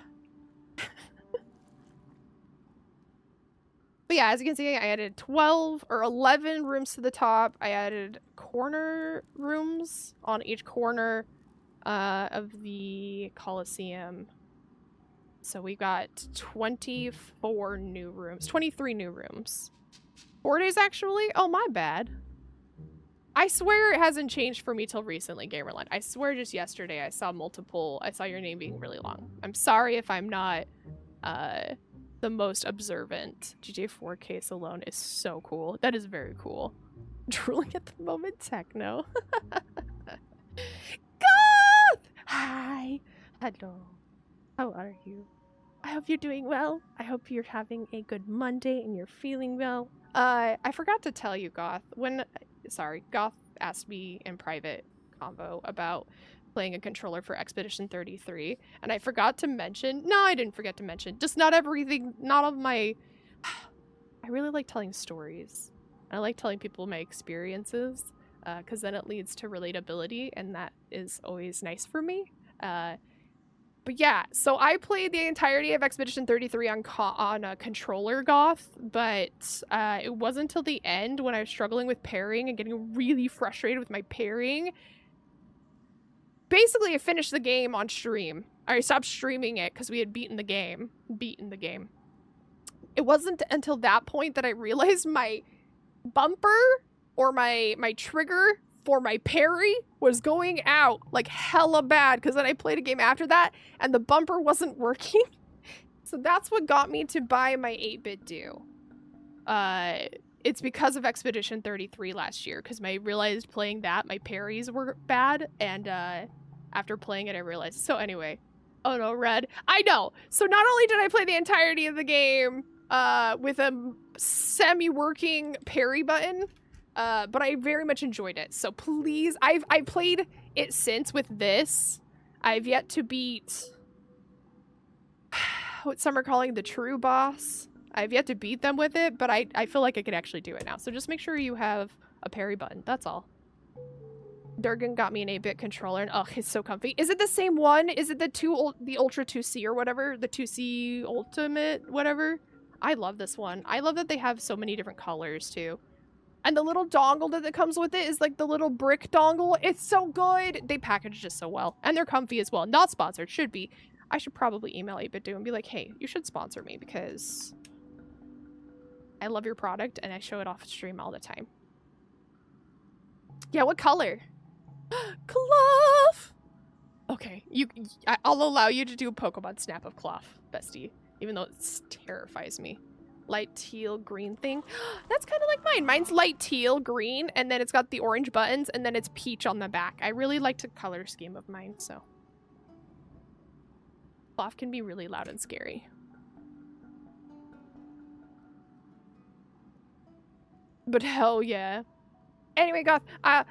But yeah, as you can see, I added 12 or 11 rooms to the top. I added corner rooms on each corner of the Colosseum. So we got 24 new rooms, 23 new rooms. 4 days actually? Oh, my bad. I swear it hasn't changed for me till recently, Gamerland. I swear just yesterday I saw your name being really long. I'm sorry if I'm not the most observant. GTA 4 case alone is so cool. That is very cool. Drooling at the moment, techno. Goth! Hi. Hello. How are you? I hope you're doing well. I hope you're having a good Monday and you're feeling well. I forgot to tell you, Goth. Goth asked me in private convo about playing a controller for Expedition 33, and I forgot to mention, no, I didn't forget to mention, just not everything, not of my, I really like telling stories. I like telling people my experiences, because then it leads to relatability, and that is always nice for me. But yeah, so I played the entirety of Expedition 33 on a controller, Goth, but it wasn't until the end when I was struggling with pairing and getting really frustrated with my pairing. Basically, I finished the game on stream. I stopped streaming it because we had beaten the game. It wasn't until that point that I realized my bumper or my trigger for my parry was going out like hella bad, because then I played a game after that and the bumper wasn't working. So that's what got me to buy my 8-bit do. It's because of Expedition 33 last year, because I realized playing that my parries were bad, and after playing it I realized. So anyway, oh no, red. I know. So not only did I play the entirety of the game with a semi-working parry button, but I very much enjoyed it. So please, I played it since with this. I've yet to beat what some are calling the true boss. I've yet to beat them with it, but I feel like I could actually do it now. So just make sure you have a parry button. That's all. Durgan got me an 8-bit controller, and oh, it's so comfy. Is it the same one? Is it the Ultra 2C or whatever? The 2C Ultimate, whatever? I love this one. I love that they have so many different colors, too. And the little dongle that comes with it is like the little brick dongle. It's so good. They packaged it so well. And they're comfy as well. Not sponsored. Should be. I should probably email 8BitDo and be like, hey, you should sponsor me because I love your product and I show it off stream all the time. Yeah, what color? Cloth! Okay, I'll allow you to do a Pokemon Snap of Cloth, bestie. Even though it terrifies me. Light teal green thing. That's kind of like mine. Mine's light teal green, and then it's got the orange buttons, and then it's peach on the back. I really like the color scheme of mine, so. Cloth can be really loud and scary. But hell yeah. Anyway, Goth,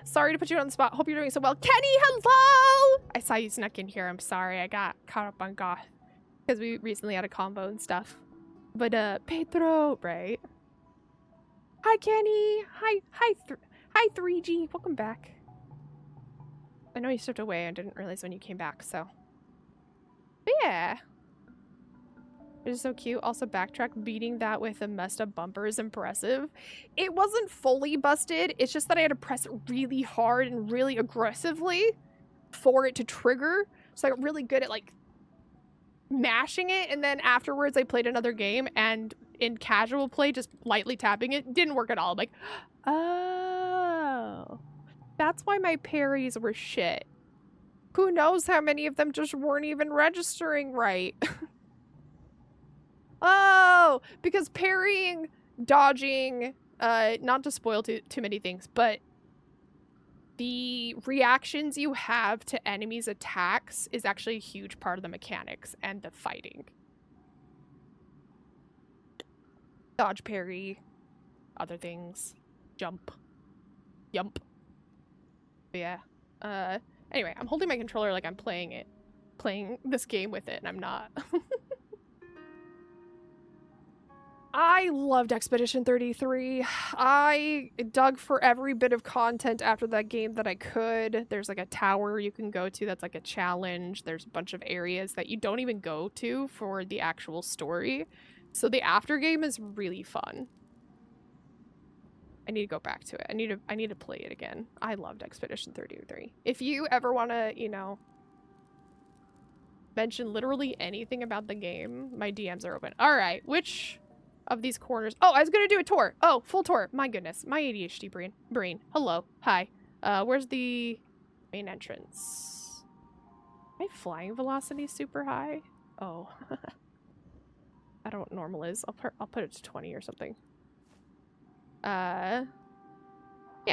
sorry to put you on the spot. Hope you're doing so well. Kenny, hello! I saw you snuck in here. I'm sorry. I got caught up on Goth because we recently had a combo and stuff. But, Pedro, right? Hi, Kenny. Hi, 3G. Welcome back. I know you stepped away. I didn't realize when you came back, so. But yeah. It is so cute. Also, backtrack, beating that with a messed up bumper is impressive. It wasn't fully busted. It's just that I had to press it really hard and really aggressively for it to trigger. So I got really good at, like, mashing it, and then afterwards I played another game, and in casual play, just lightly tapping it didn't work at all. I'm like, oh. That's why my parries were shit. Who knows how many of them just weren't even registering right. Oh, because parrying, dodging, not to spoil too many things, but the reactions you have to enemies' attacks is actually a huge part of the mechanics and the fighting. Dodge, parry, other things, jump, yump. But yeah. Anyway, I'm holding my controller like I'm playing this game with it, and I'm not. I loved Expedition 33. I dug for every bit of content after that game that I could. There's like a tower you can go to that's like a challenge. There's a bunch of areas that you don't even go to for the actual story. So the after game is really fun. I need to go back to it. I need to play it again. I loved Expedition 33. If you ever want to, you know, mention literally anything about the game, my DMs are open. All right, which of these corners? Oh, I was gonna do a tour. Oh, full tour. My goodness, my ADHD brain. Hello, hi. Where's the main entrance? My flying velocity super high. Oh, I don't know what normal is. I'll put it to 20 or something. Yeah.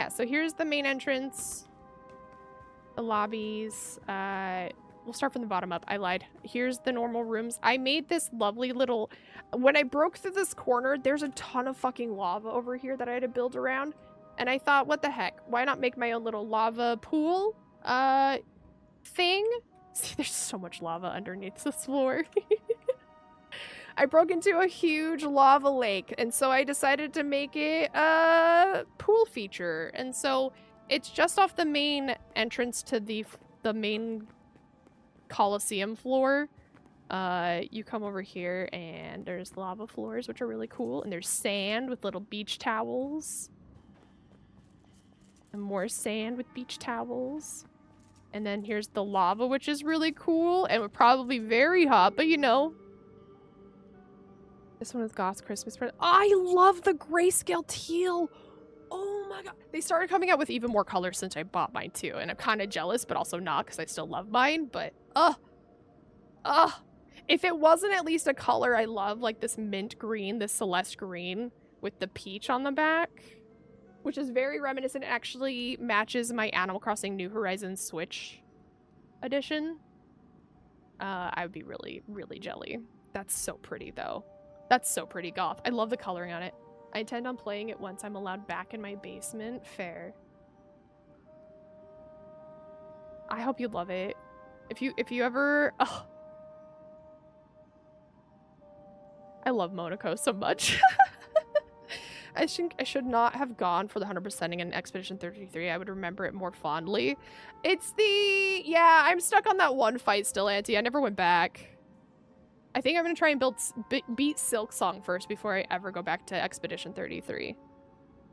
So here's the main entrance. The lobbies. We'll start from the bottom up. I lied. Here's the normal rooms. I made this lovely little... When I broke through this corner, there's a ton of fucking lava over here that I had to build around. And I thought, what the heck? Why not make my own little lava pool thing? See, there's so much lava underneath this floor. I broke into a huge lava lake, and so I decided to make it a pool feature. And so it's just off the main entrance to the main Colosseum floor. You come over here and there's lava floors, which are really cool, and there's sand with little beach towels and more sand with beach towels, and then here's the lava, which is really cool and would probably be very hot, but you know, this one is Goth's Christmas present. I love the grayscale teal. Oh my god. They started coming out with even more colors since I bought mine too. And I'm kind of jealous, but also not because I still love mine. But, if it wasn't at least a color I love, like this mint green, this Celeste green with the peach on the back, which is very reminiscent. It actually matches my Animal Crossing New Horizons Switch edition. I would be really, really jelly. That's so pretty though. That's so pretty, Goth. I love the coloring on it. I intend on playing it once I'm allowed back in my basement. Fair. I hope you love it. If you ever... Oh. I love Monaco so much. I think I should not have gone for the 100%ing in Expedition 33. I would remember it more fondly. It's the... Yeah, I'm stuck on that one fight still, Auntie. I never went back. I think I'm going to try and beat Silk Song first before I ever go back to Expedition 33. I'm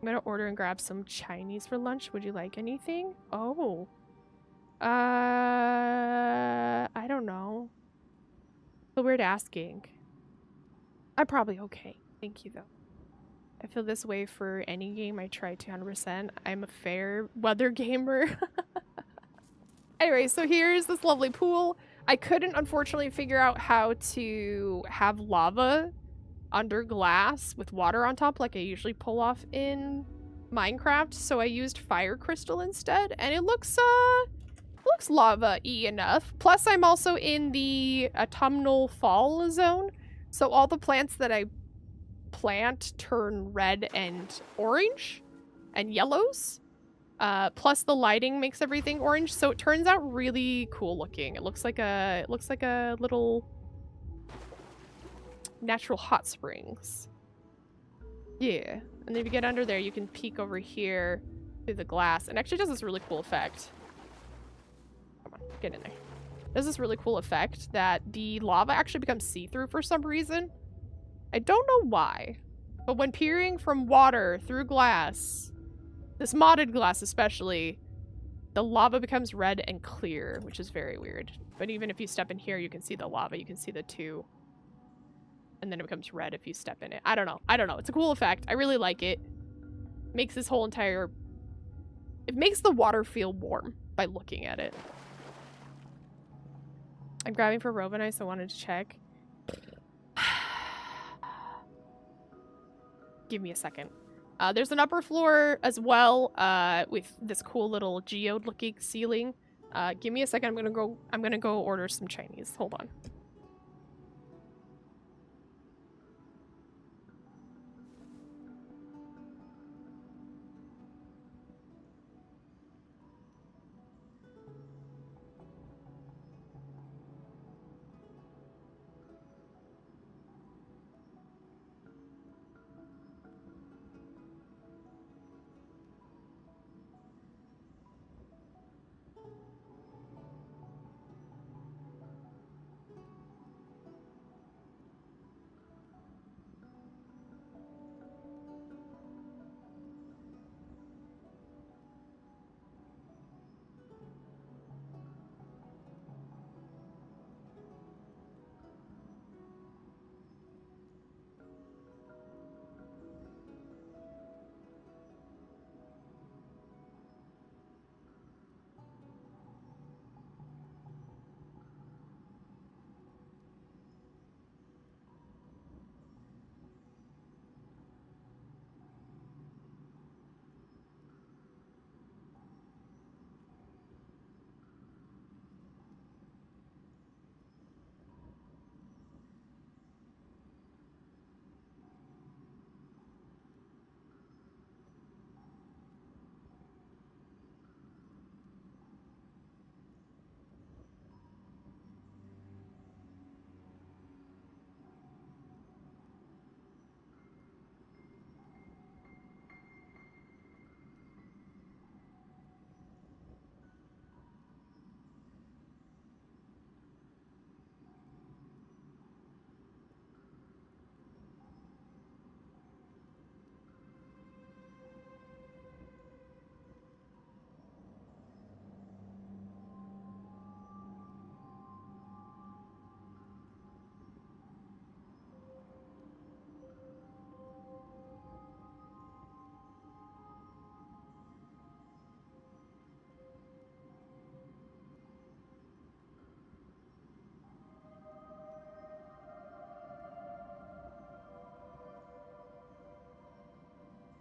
going to order and grab some Chinese for lunch. Would you like anything? Oh. I don't know. So weird asking. I'm probably okay. Thank you, though. I feel this way for any game I try 200%. I'm a fair weather gamer. Anyway, so here's this lovely pool. I couldn't, unfortunately, figure out how to have lava under glass with water on top like I usually pull off in Minecraft, so I used fire crystal instead, and it looks lava-y enough. Plus, I'm also in the autumnal fall zone, so all the plants that I plant turn red and orange and yellows. Plus the lighting makes everything orange, so it turns out really cool looking. It looks like a little natural hot springs. Yeah, and then if you get under there, you can peek over here through the glass, and actually does this really cool effect. Come on, get in there. Does this really cool effect that the lava actually becomes see-through for some reason. I don't know why, but when peering from water through glass, this modded glass especially, the lava becomes red and clear, which is very weird. But even if you step in here, you can see the lava, you can see the two. And then it becomes red if you step in it. I don't know. It's a cool effect. I really like it. Makes this whole entire It makes the water feel warm by looking at it. I'm grabbing for Rovan Ice, so I wanted to check. Give me a second. There's an upper floor as well, with this cool little geode-looking ceiling. Give me a second. I'm gonna go order some Chinese. Hold on.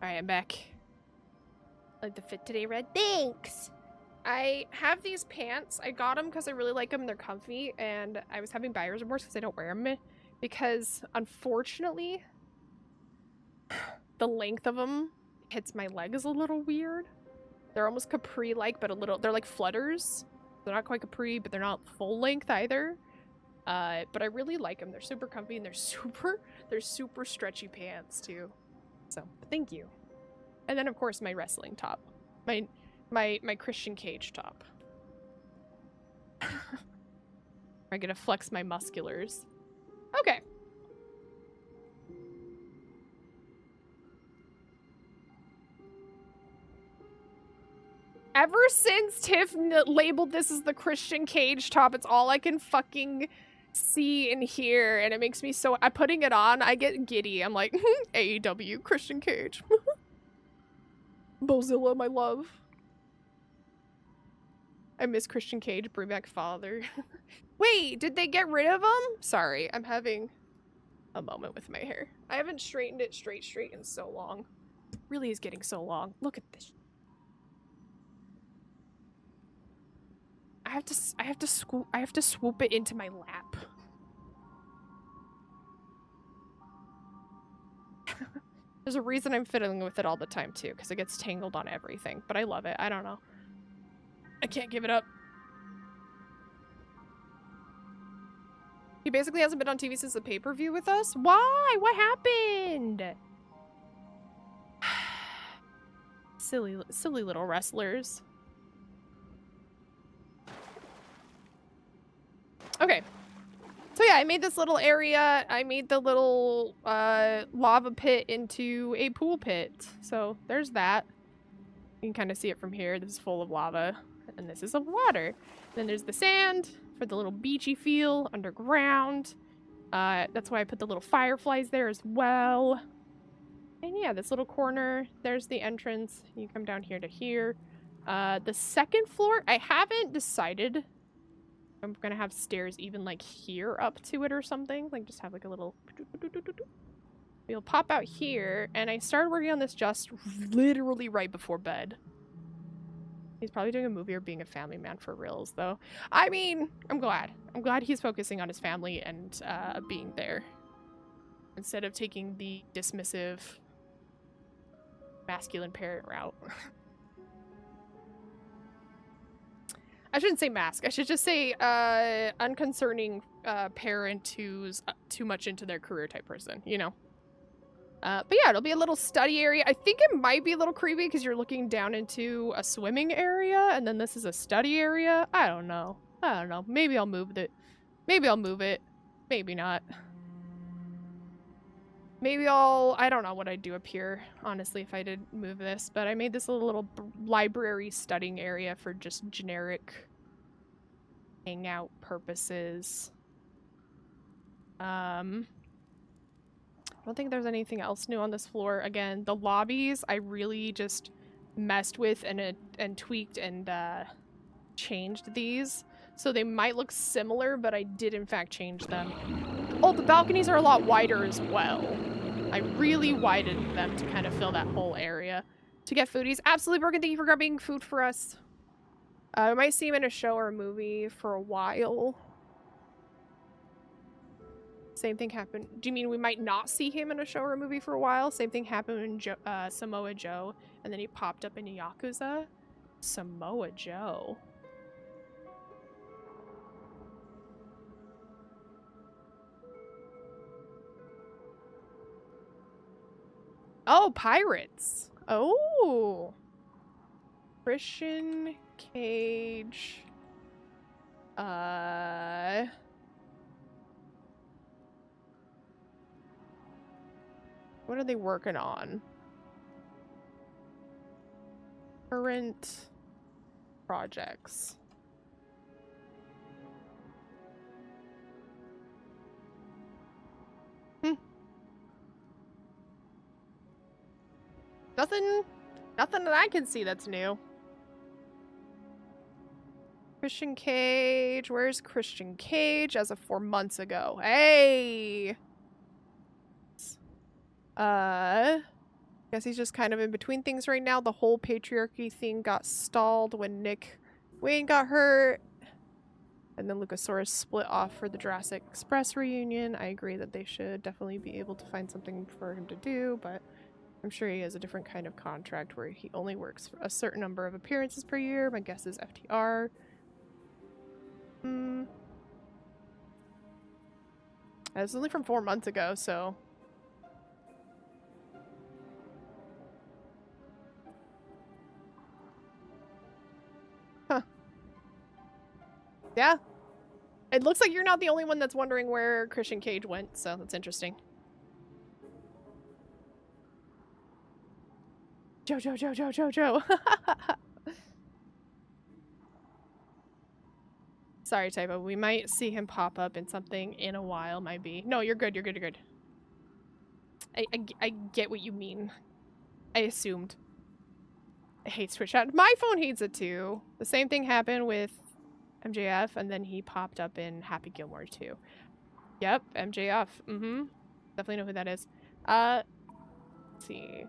Alright, I'm back. Like the fit today, Red. Thanks! I have these pants. I got them because I really like them. They're comfy, and I was having buyer's remorse because I don't wear them. Because, unfortunately, the length of them hits my legs a little weird. They're almost capri-like, but a little... They're like flutters. They're not quite capri, but they're not full length either. But I really like them. They're super comfy, and they're super stretchy pants, too. So, thank you. And then, of course, my wrestling top. My Christian Cage top. I'm gonna flex my musculars. Okay. Ever since Tiff labeled this as the Christian Cage top, it's all I can fucking see and hear, and it makes me so... I'm putting it on, I get giddy. I'm like, AEW, Christian Cage. Bozilla, my love. I miss Christian Cage, bring back father. Wait, did they get rid of him? Sorry, I'm having a moment with my hair. I haven't straightened it straight in so long. It really is getting so long. Look at this. I have to swoop it into my lap. There's a reason I'm fiddling with it all the time too, because it gets tangled on everything. But I love it. I don't know. I can't give it up. He basically hasn't been on TV since the pay-per-view with us. Why? What happened? Silly little wrestlers. Okay. So yeah, I made this little area. I made the little lava pit into a pool pit. So there's that. You can kind of see it from here. This is full of lava. And this is of water. Then there's the sand for the little beachy feel underground. That's why I put the little fireflies there as well. And yeah, this little corner, there's the entrance. You come down here to here. The second floor, I haven't decided. I'm gonna have stairs even like here up to it or something. Like just have like a little... We'll pop out here, and I started working on this just literally right before bed. He's probably doing a movie or being a family man for reals, though. I mean, I'm glad. I'm glad he's focusing on his family and being there. Instead of taking the dismissive masculine parent route. I shouldn't say mask. I should just say unconcerning parent who's too much into their career type person, you know? But yeah, it'll be a little study area. I think it might be a little creepy because you're looking down into a swimming area and then this is a study area. I don't know. Maybe I'll move it. Maybe I'll move it. Maybe not. I don't know what I'd do up here, honestly, if I did move this, but I made this a little library studying area for just generic hangout purposes. I don't think there's anything else new on this floor. Again, the lobbies I really just messed with and tweaked and changed these. So they might look similar, but I did in fact change them. Oh, the balconies are a lot wider as well. I really widened them to kind of fill that whole area. To get foodies. Absolutely, Broken, thank you for grabbing food for us. We might see him in a show or a movie for a while. Same thing happened. Do you mean we might not see him in a show or a movie for a while? Same thing happened in Samoa Joe, and then he popped up in Yakuza. Samoa Joe. Oh, pirates. Oh. Christian Cage. What are they working on? Current projects. Nothing that I can see that's new. Christian Cage. Where's Christian Cage as of 4 months ago? Hey! Guess he's just kind of in between things right now. The whole patriarchy thing got stalled when Nick Wayne got hurt. And then Luchasaurus split off for the Jurassic Express reunion. I agree that they should definitely be able to find something for him to do, but I'm sure he has a different kind of contract where he only works for a certain number of appearances per year. My guess is FTR. It's only from 4 months ago, so... Huh. Yeah. It looks like you're not the only one that's wondering where Christian Cage went, so that's interesting. Joe. Sorry, typo. We might see him pop up in something in a while, might be. No, you're good. I get what you mean. I assumed. I hate Twitch chat. My phone hates it too. The same thing happened with MJF, and then he popped up in Happy Gilmore too. Yep, MJF. Definitely know who that is. Let's see.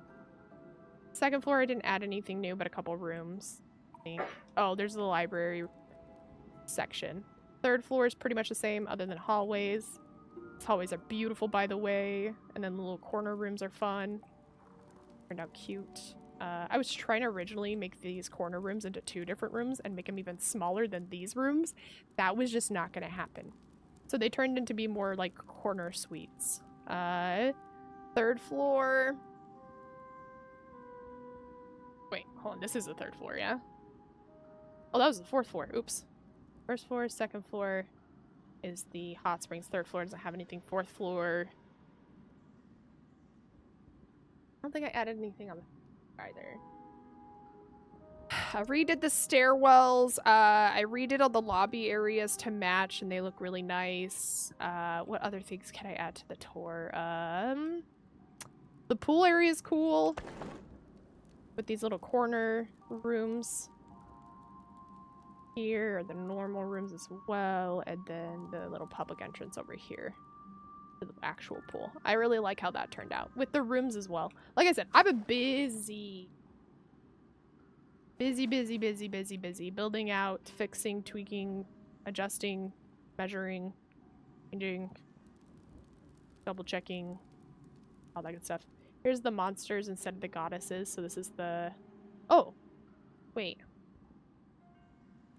Second floor, I didn't add anything new, but a couple rooms. I think. Oh, there's the library section. Third floor is pretty much the same, other than hallways. These hallways are beautiful, by the way. And then the little corner rooms are fun. Turned out cute. I was trying to originally make these corner rooms into 2 different rooms and make them even smaller than these rooms. That was just not going to happen. So they turned into be more like corner suites. Third floor. Wait, hold on. This is the 3rd floor, yeah? Oh, that was the 4th floor. Oops. First floor, second floor is the hot springs. 3rd floor doesn't have anything. 4th floor. I don't think I added anything on the either. I redid the stairwells. I redid all the lobby areas to match, and they look really nice. What other things can I add to the tour? The pool area is cool with these little corner rooms. here are the normal rooms as well, and then the little public entrance over here to the actual pool. I really like how that turned out with the rooms as well. Like I said, I've been busy building out, fixing, tweaking, adjusting, measuring, changing, double checking, all that good stuff. Here's the monsters instead of the goddesses. So this is the... Oh! Wait.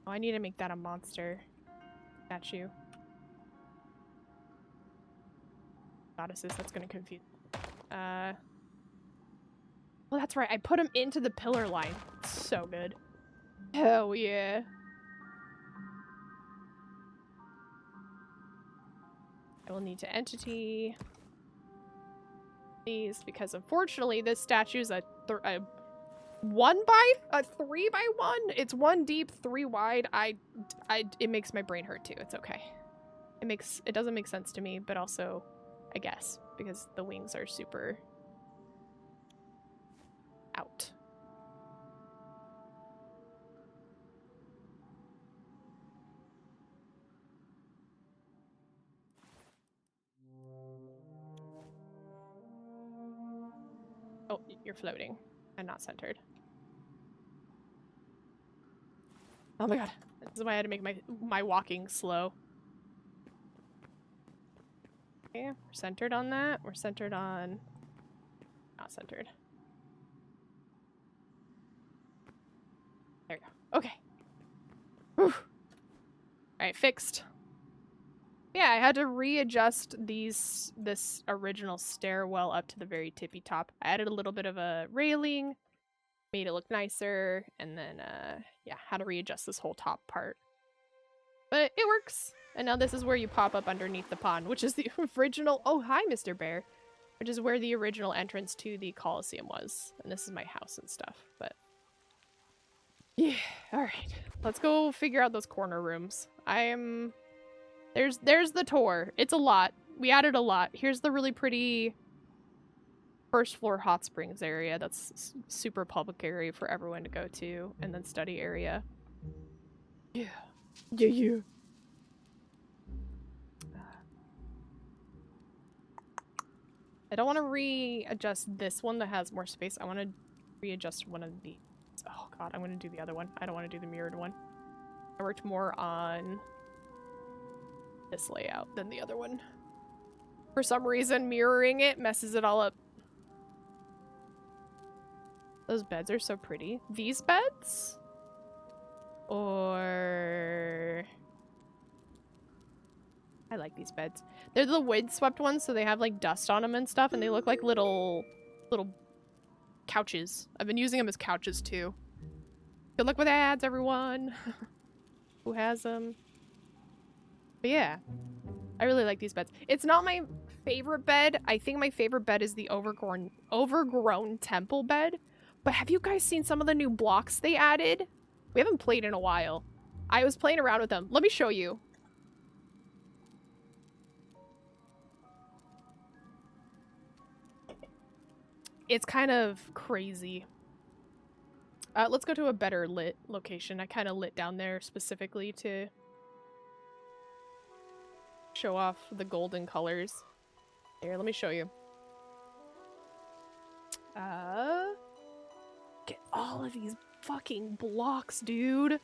Oh, I need to make that a monster statue. Goddesses, that's gonna confuse... Well, that's right. I put them into the pillar line. So good. Hell yeah. I will need to entity these because unfortunately this statue is a 3 by 1. It's 1 deep, 3 wide. It makes my brain hurt too. It's okay. It doesn't make sense to me, but also I guess because the wings are super out. Oh, you're floating and not centered. Oh my god. This is why I had to make my walking slow. Okay, we're centered on that. We're centered on... Not centered. There we go. Okay. Whew. Alright, fixed. Yeah, I had to readjust this original stairwell up to the very tippy top. I added a little bit of a railing, made it look nicer, and then, yeah, had to readjust this whole top part. But it works! And now this is where you pop up underneath the pond, which is the original- Oh, hi, Mr. Bear! Which is where the original entrance to the Colosseum was. And this is my house and stuff, but... Yeah, alright. Let's go figure out those corner rooms. There's the tour. It's a lot. We added a lot. Here's the really pretty first floor hot springs area. That's super public area for everyone to go to. And then study area. Yeah. Yeah. I don't want to readjust this one that has more space. I want to readjust one of these. Oh god, I'm going to do the other one. I don't want to do the mirrored one. I worked more on this layout than the other one. For some reason, mirroring it messes it all up. Those beds are so pretty. These beds? Or... I like these beds. They're the windswept ones, so they have like dust on them and stuff, and they look like little couches. I've been using them as couches too. Good luck with ads, everyone. Who has them? But yeah, I really like these beds. It's not my favorite bed. I think my favorite bed is the overgrown temple bed. But have you guys seen some of the new blocks they added? We haven't played in a while. I was playing around with them. Let me show you. It's kind of crazy. Let's go to a better lit location. I kind of lit down there specifically to show off the golden colors. Here, let me show you. Get all of these fucking blocks, dude.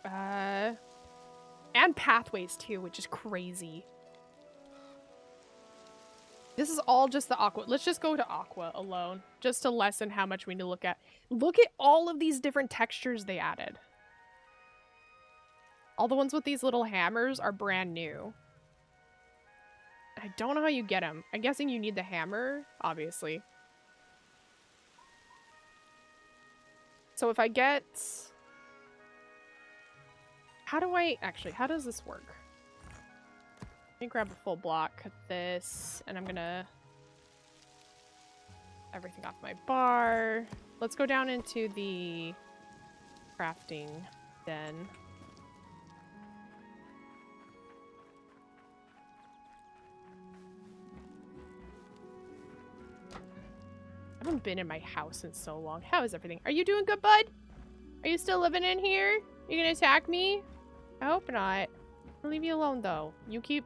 And pathways too, which is crazy. This is all just the aqua. Let's just go to aqua alone, just to lessen how much we need to look at. Look at all of these different textures they added. All the ones with these little hammers are brand new. I don't know how you get them. I'm guessing you need the hammer, obviously. So if I get... How does this work? Let me grab a full block, cut this, and I'm gonna... everything off my bar. Let's go down into the crafting den. I haven't been in my house in so long. How is everything? Are you doing good, bud? Are you still living in here? You gonna attack me? I hope not. I'll leave you alone, though. You keep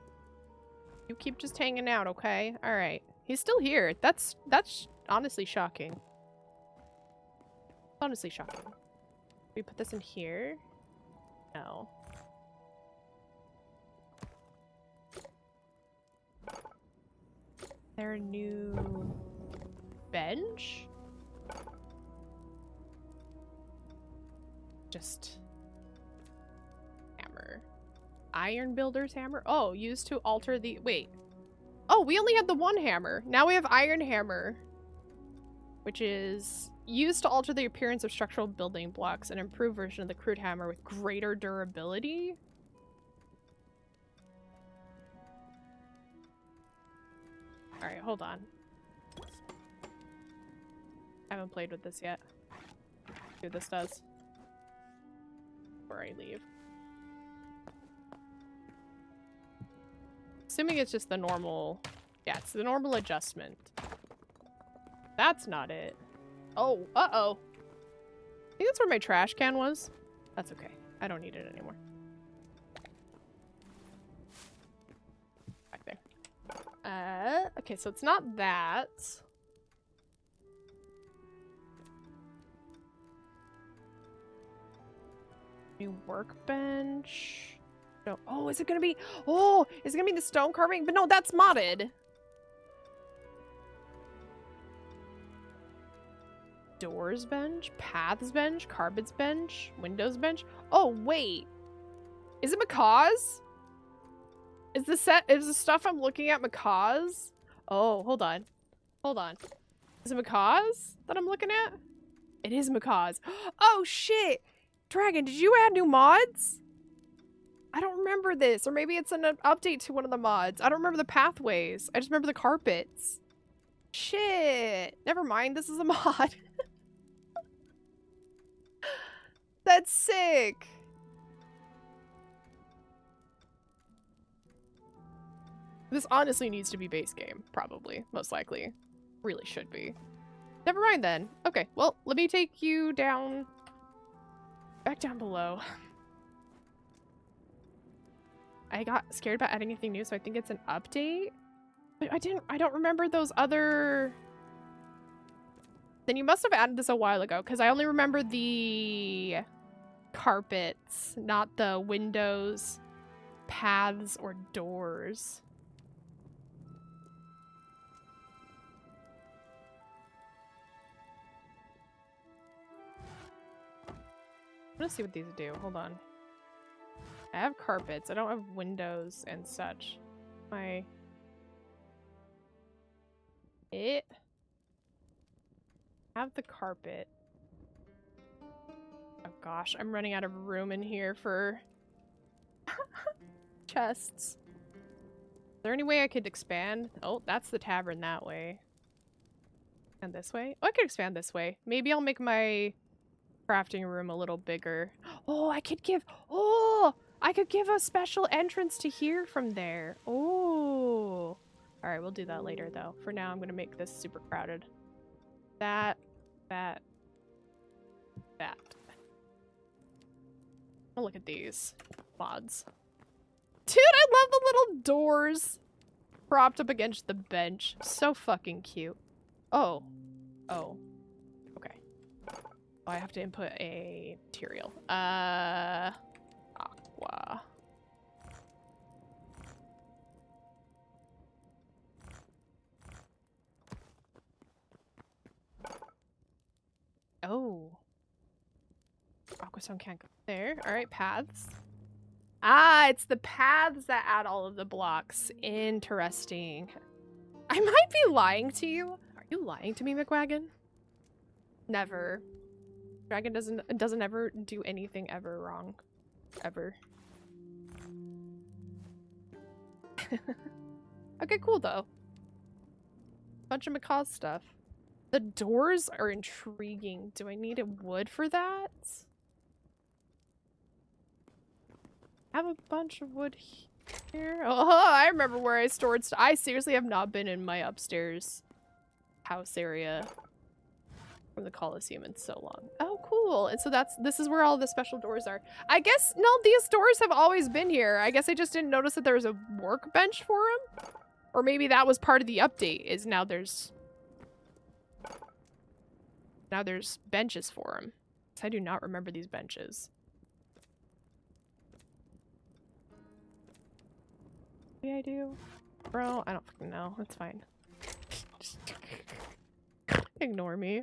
just hanging out, okay? All right. He's still here. That's honestly shocking. Honestly shocking. We put this in here? No. There a new bench? Just hammer. Iron builder's hammer? Oh, used to alter the... Wait. Oh, we only had the one hammer. Now we have iron hammer. Which is used to alter the appearance of structural building blocks, an improved version of the crude hammer with greater durability. Alright, hold on. I haven't played with this yet. See what this does. Before I leave. Assuming it's just the normal... Yeah, it's the normal adjustment. That's not it. Oh, uh-oh. I think that's where my trash can was. That's okay. I don't need it anymore. Back there. Okay, so it's not that. New workbench. No. Oh, is it gonna be... Oh, is it gonna be the stone carving? But no, that's modded. Doors bench, paths bench, carpets bench, windows bench. Oh, wait. Is it Macaw's? Is the stuff I'm looking at Macaw's? Oh, hold on. Hold on. Is it Macaw's that I'm looking at? It is Macaw's. Oh, shit. Dragon, did you add new mods? I don't remember this. Or maybe it's an update to one of the mods. I don't remember the pathways. I just remember the carpets. Shit. Never mind. This is a mod. That's sick. This honestly needs to be base game. Probably. Most likely. Really should be. Never mind then. Okay, well, let me take you down... Back down below. I got scared about adding anything new, so I think it's an update. But I don't remember those other... Then you must have added this a while ago, because I only remember the carpets, not the windows, paths, or doors. I'm gonna see what these do. Hold on. I have carpets. I don't have windows and such. I have the carpet. Oh gosh, I'm running out of room in here for chests. Is there any way I could expand? Oh, that's the tavern that way. And this way? Oh, I could expand this way. Maybe I'll make my crafting room a little bigger. Oh, I could give a special entrance to here from there. Oh. All right, we'll do that later though. For now, I'm going to make this super crowded. That. Oh, look at these mods. Dude, I love the little doors propped up against the bench. So fucking cute. Oh. Okay. Oh, I have to input a material. Aqua. Oh. Aquastone can't go there. Alright, paths. Ah, it's the paths that add all of the blocks. Interesting. I might be lying to you. Are you lying to me, McWagon? Never. Dragon doesn't ever do anything ever wrong. Ever. Okay, cool though. Bunch of Macaw's stuff. The doors are intriguing. Do I need a wood for that? I have a bunch of wood here. Oh, I remember where I stored stuff. I seriously have not been in my upstairs house area from the Colosseum in so long. Oh, cool. And so this is where all the special doors are. I guess, no, these doors have always been here. I guess I just didn't notice that there was a workbench for them. Or maybe that was part of the update, is now there's benches for them. I do not remember these benches. Maybe I do. Bro, I don't fucking know. That's fine. Ignore me.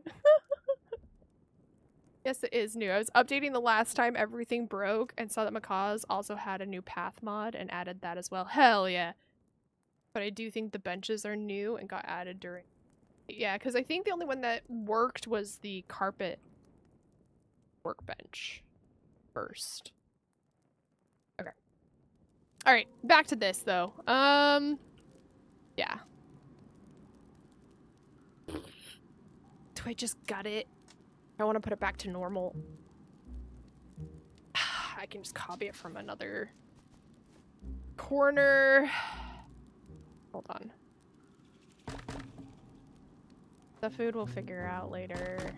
Yes, it is new. I was updating the last time everything broke and saw that Macaw's also had a new path mod and added that as well. Hell yeah. But I do think the benches are new and got added during... Yeah, because I think the only one that worked was the carpet workbench first. Okay. Alright, back to this though. Yeah. Do I just gut it? I want to put it back to normal. I can just copy it from another corner. Hold on. The food we'll figure out later.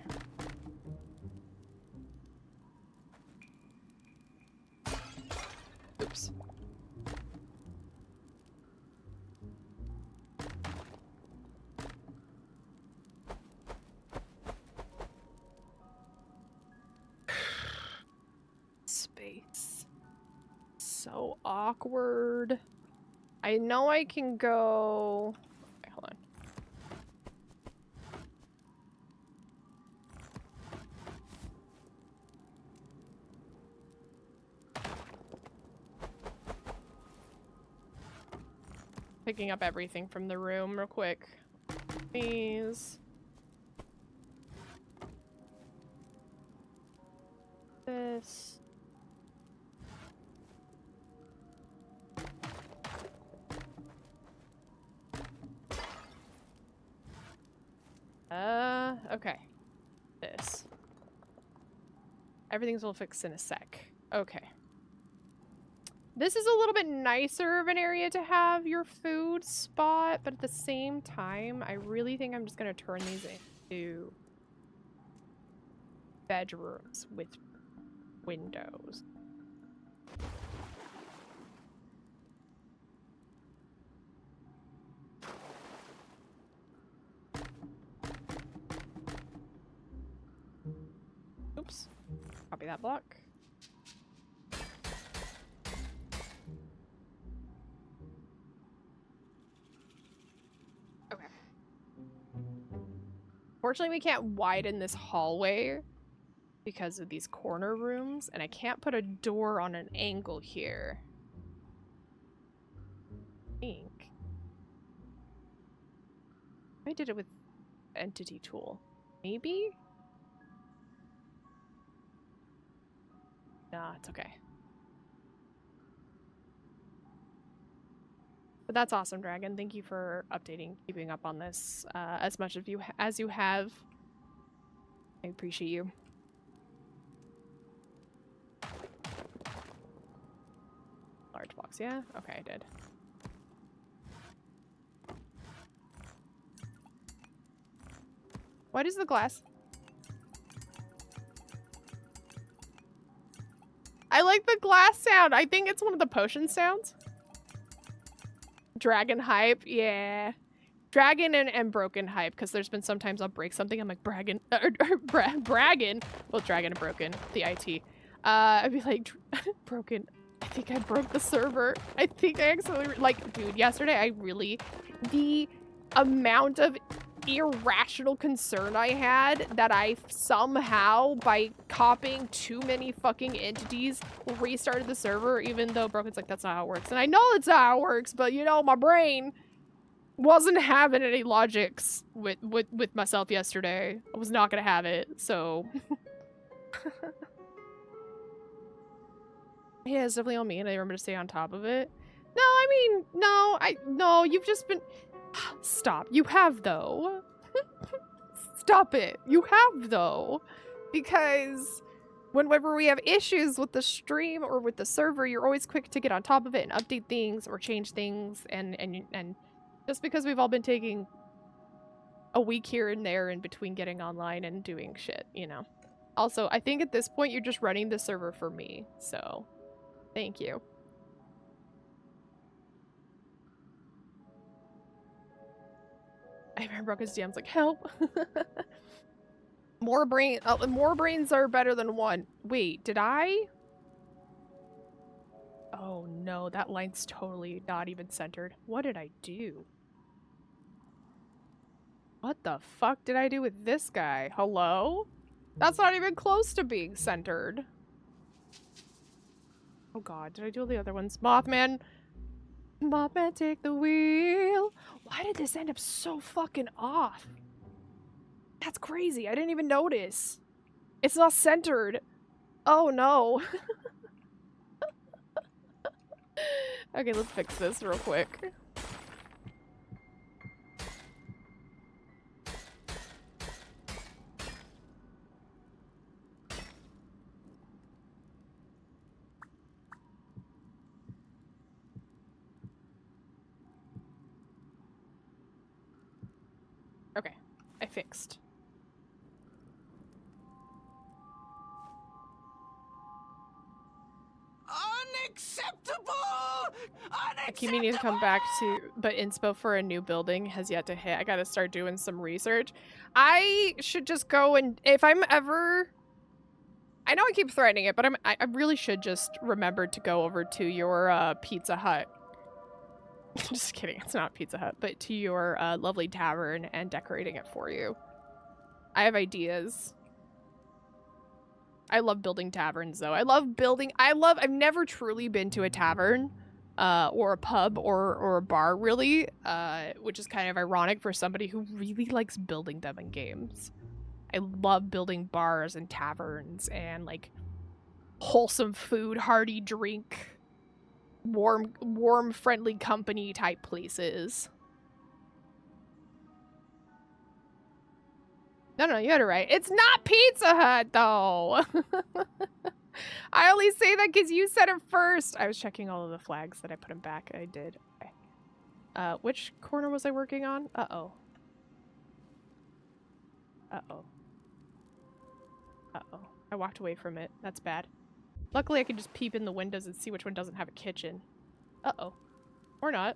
Oops. Space. So awkward. I know I can go... Okay, hold on. Picking up everything from the room real quick. Please. This. Okay. This. Everything's all fixed in a sec. Okay. This is a little bit nicer of an area to have your food spot, but at the same time, I really think I'm just gonna turn these into bedrooms with windows. Oops. Copy that block. Okay. Fortunately, we can't widen this hallway because of these corner rooms, and I can't put a door on an angle here. I think. I did it with entity tool. Maybe? Nah, it's okay. But that's awesome, Dragon. Thank you for updating, keeping up on this as much of you as you have. I appreciate you. Large box, yeah? Okay, I did. Why does the glass... I like the glass sound. I think it's one of the potion sounds. Dragon hype, yeah. Dragon and broken hype, because there's been sometimes I'll break something. I'm like, bragging. Bragging. Well, dragon and broken, the IT. I'd be like, broken. I think I broke the server. I think I accidentally, like, dude, yesterday I really, the amount of irrational concern I had that I somehow, by copying too many fucking entities, restarted the server, even though Broken's like, that's not how it works. And I know that's not how it works, but you know, my brain wasn't having any logics with myself yesterday. I was not gonna have it, so... Yeah, it's definitely on me, and I remember to stay on top of it. No, I mean, no, you've just been... Stop. You have, though. Stop it. You have, though. Because whenever we have issues with the stream or with the server, you're always quick to get on top of it and update things or change things. And just because we've all been taking a week here and there in between getting online and doing shit, you know. Also, I think at this point you're just running the server for me, so thank you. I remember Broken's DM's like, help. More brains are better than one. Wait, did I? Oh no, that line's totally not even centered. What did I do? What the fuck did I do with this guy? Hello? That's not even close to being centered. Oh god, did I do all the other ones? Mothman! Mothman, take the wheel! Why did this end up so fucking off? That's crazy, I didn't even notice. It's not centered. Oh no. Okay, let's fix this real quick. Okay, I fixed. Unacceptable! I keep meaning to come back to, but inspo for a new building has yet to hit. I gotta start doing some research. I should just go and, if I'm ever, I know I keep threatening it, but I really should just remember to go over to your Pizza Hut. Just kidding, it's not Pizza Hut, but to your lovely tavern and decorating it for you. I have ideas. I love building taverns though. I've never truly been to a tavern or a pub or a bar really, which is kind of ironic for somebody who really likes building them in games. I love building bars and taverns and like wholesome food, hearty drink, warm friendly company type places. No, you had it right. It's not Pizza Hut, though. I only say that because you said it first. I was checking all of the flags that I put them back. I did. Okay. Which corner was I working on? Uh-oh. Uh-oh. Uh-oh. I walked away from it. That's bad. Luckily, I can just peep in the windows and see which one doesn't have a kitchen. Uh-oh. Or not.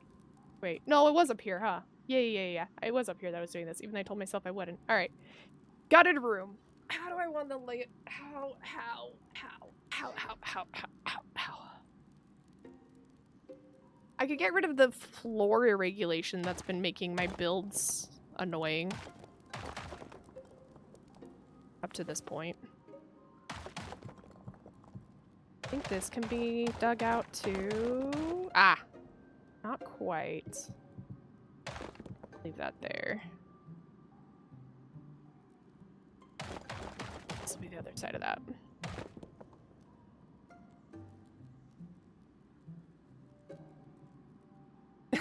Wait. No, it was up here, huh? Yeah. It was up here that I was doing this, even though I told myself I wouldn't. Alright. Got it a room. How do I want to lay it? How? I could get rid of the floor irregulation that's been making my builds annoying. Up to this point. I think this can be dug out too. Ah! Not quite. Leave that there. This will be the other side of that.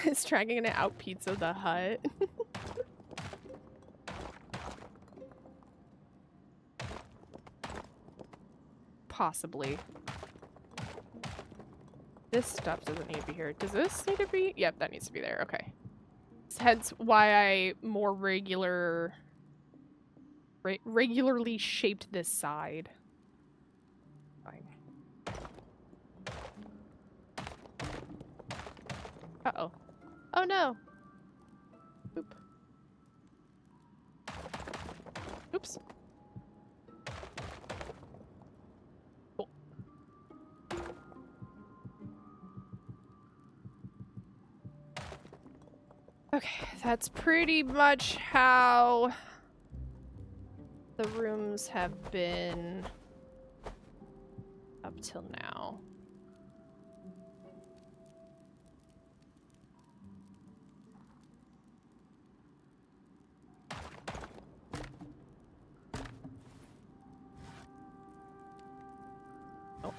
Is dragging it out Pizza the Hut. Possibly. This stuff doesn't need to be here. Does this need to be? Yep, that needs to be there. Okay. Hence why I more regularly shaped this side. Fine. Uh-oh. Oh no! Oop. Oops. Cool. Okay, that's pretty much how the rooms have been up till now. Oh.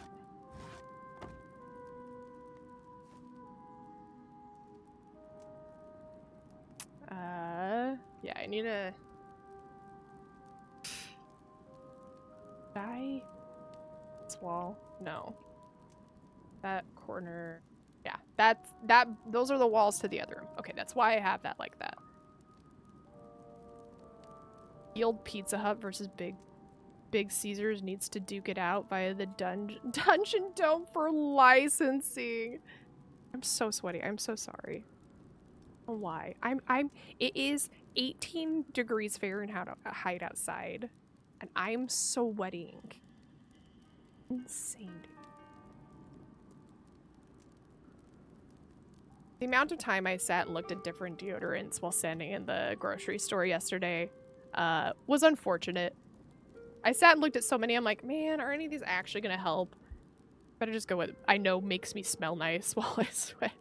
Yeah, I need a die this wall. No. That corner. Yeah, those are the walls to the other room. Okay, that's why I have that like that. Guild Pizza Hut versus Big Caesars needs to duke it out via the Dungeon Dome for licensing. I'm so sweaty. I'm so sorry. Why? It is 18 degrees Fahrenheit outside, and I'm sweating. Insane. The amount of time I sat and looked at different deodorants while standing in the grocery store yesterday was unfortunate. I sat and looked at so many, I'm like, man, are any of these actually gonna help? Better just go with I know makes me smell nice while I sweat.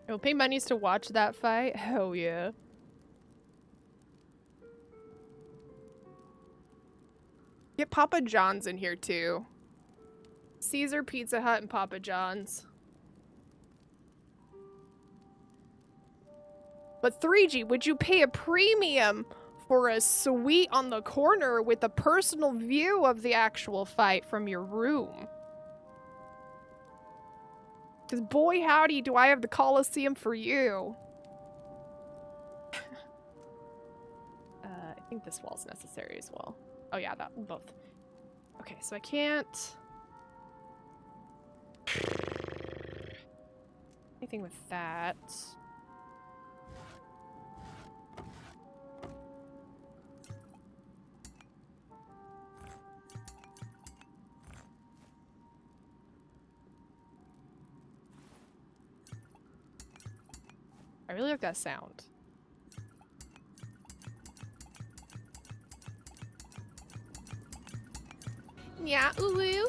You'll pay monies to watch that fight? Hell yeah. Get Papa John's in here too. Caesar, Pizza Hut, and Papa John's. But 3G, would you pay a premium for a suite on the corner with a personal view of the actual fight from your room? Because boy howdy do I have the Colosseum for you. I think this wall's necessary as well. Oh yeah, that both. Okay, so I can't... anything with that. I really like that sound. Yeah, ooh, ooh.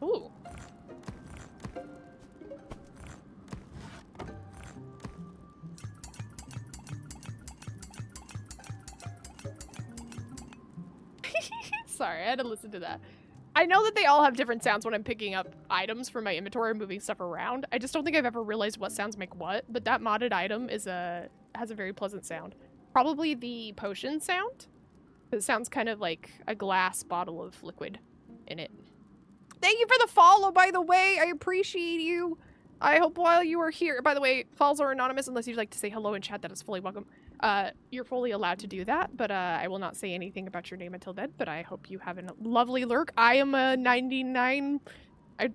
Ooh. Sorry, I had to listen to that. I know that they all have different sounds when I'm picking up items from my inventory and moving stuff around. I just don't think I've ever realized what sounds make what, but that modded item is has a very pleasant sound. Probably the potion sound. It sounds kind of like a glass bottle of liquid in it. Thank you for the follow, by the way. I appreciate you. I hope while you are here, by the way, follows are anonymous unless you'd like to say hello in chat. That is fully welcome. You're fully allowed to do that, but I will not say anything about your name until then, but I hope you have a lovely lurk. I am a 99...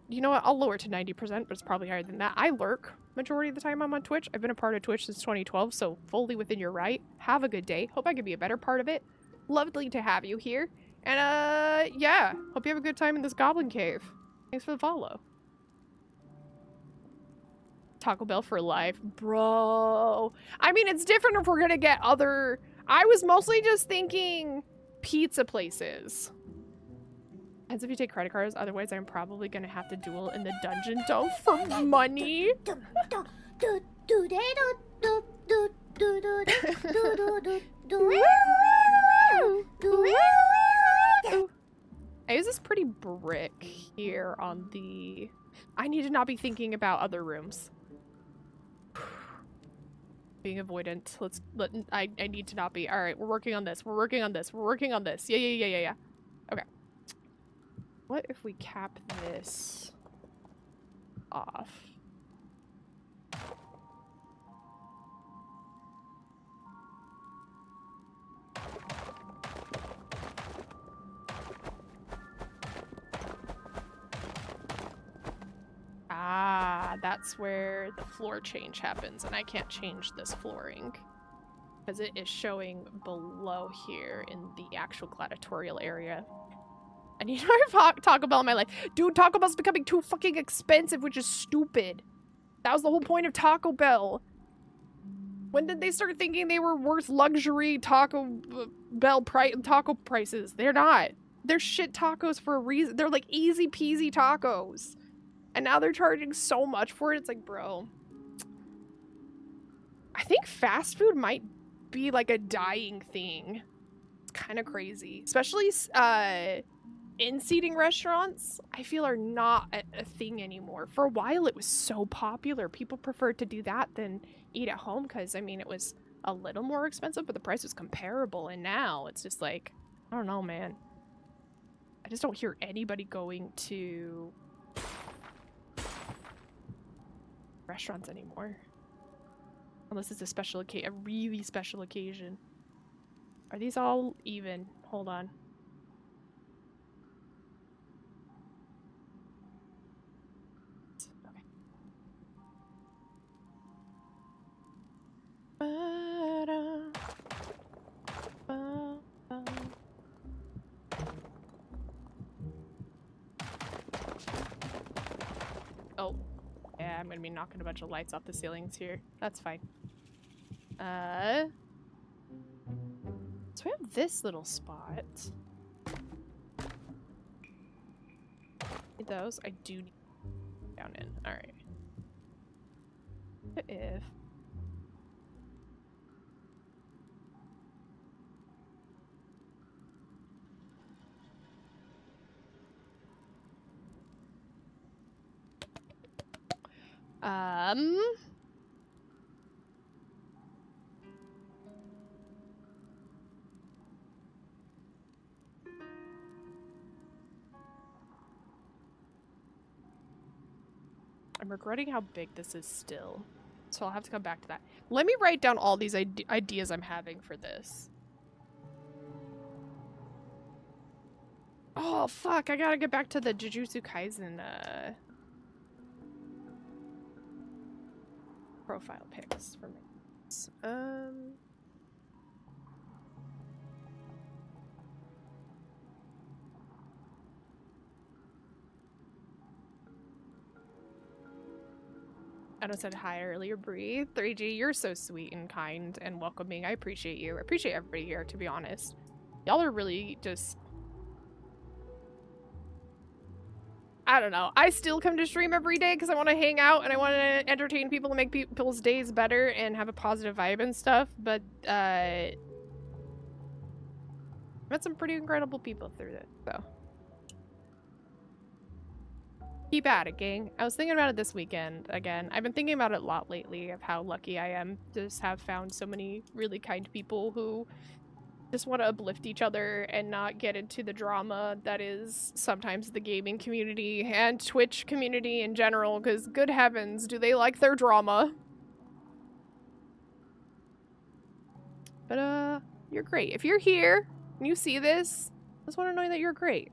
you know what? I'll lower it to 90%, but it's probably higher than that. I lurk majority of the time I'm on Twitch. I've been a part of Twitch since 2012, so fully within your right. Have a good day. Hope I can be a better part of it. Lovely to have you here. And, yeah. Hope you have a good time in this goblin cave. Thanks for the follow. Taco Bell for life. Bro. I mean, it's different if we're gonna get other... I was mostly just thinking pizza places. Depends if you take credit cards. Otherwise, I'm probably gonna have to duel in the Dungeon Dome for money. I use this pretty brick here on the... I need to not be thinking about other rooms. Being avoidant. I need to not be. Alright, we're working on this. We're working on this. We're working on this. Yeah. Okay. What if we cap this off? Ah, that's where the floor change happens, and I can't change this flooring because it is showing below here in the actual gladiatorial area. I need to have Taco Bell in my life. Dude, Taco Bell's becoming too fucking expensive, which is stupid. That was the whole point of Taco Bell. When did they start thinking they were worth luxury Taco Bell taco prices? They're not. They're shit tacos for a reason. They're like easy peasy tacos. And now they're charging so much for it. It's like, bro. I think fast food might be like a dying thing. It's kind of crazy. Especially in-seating restaurants, I feel are not a thing anymore. For a while, it was so popular. People preferred to do that than eat at home because, I mean, it was a little more expensive, but the price was comparable. And now it's just like, I don't know, man. I just don't hear anybody going to restaurants anymore. Unless it's a special occasion, a really special occasion. Are these all even? Hold on. Okay. Oh, yeah, I'm gonna be knocking a bunch of lights off the ceilings here. That's fine. So we have this little spot. Need those? I do need down in. Alright. What if... I'm regretting how big this is still. So I'll have to come back to that. Let me write down all these ideas I'm having for this. Oh, fuck. I gotta get back to the Jujutsu Kaisen, profile pics for me. I said hi earlier, Bree. 3G, you're so sweet and kind and welcoming. I appreciate you. I appreciate everybody here, to be honest. Y'all are really just... I don't know. I still come to stream every day because I want to hang out and I want to entertain people and make people's days better and have a positive vibe and stuff, but, met some pretty incredible people through this, so... Keep at it, gang. I was thinking about it this weekend again. I've been thinking about it a lot lately of how lucky I am to just have found so many really kind people who just want to uplift each other and not get into the drama that is sometimes the gaming community and Twitch community in general, because good heavens, do they like their drama? But, you're great. If you're here and you see this, I just want to know that you're great.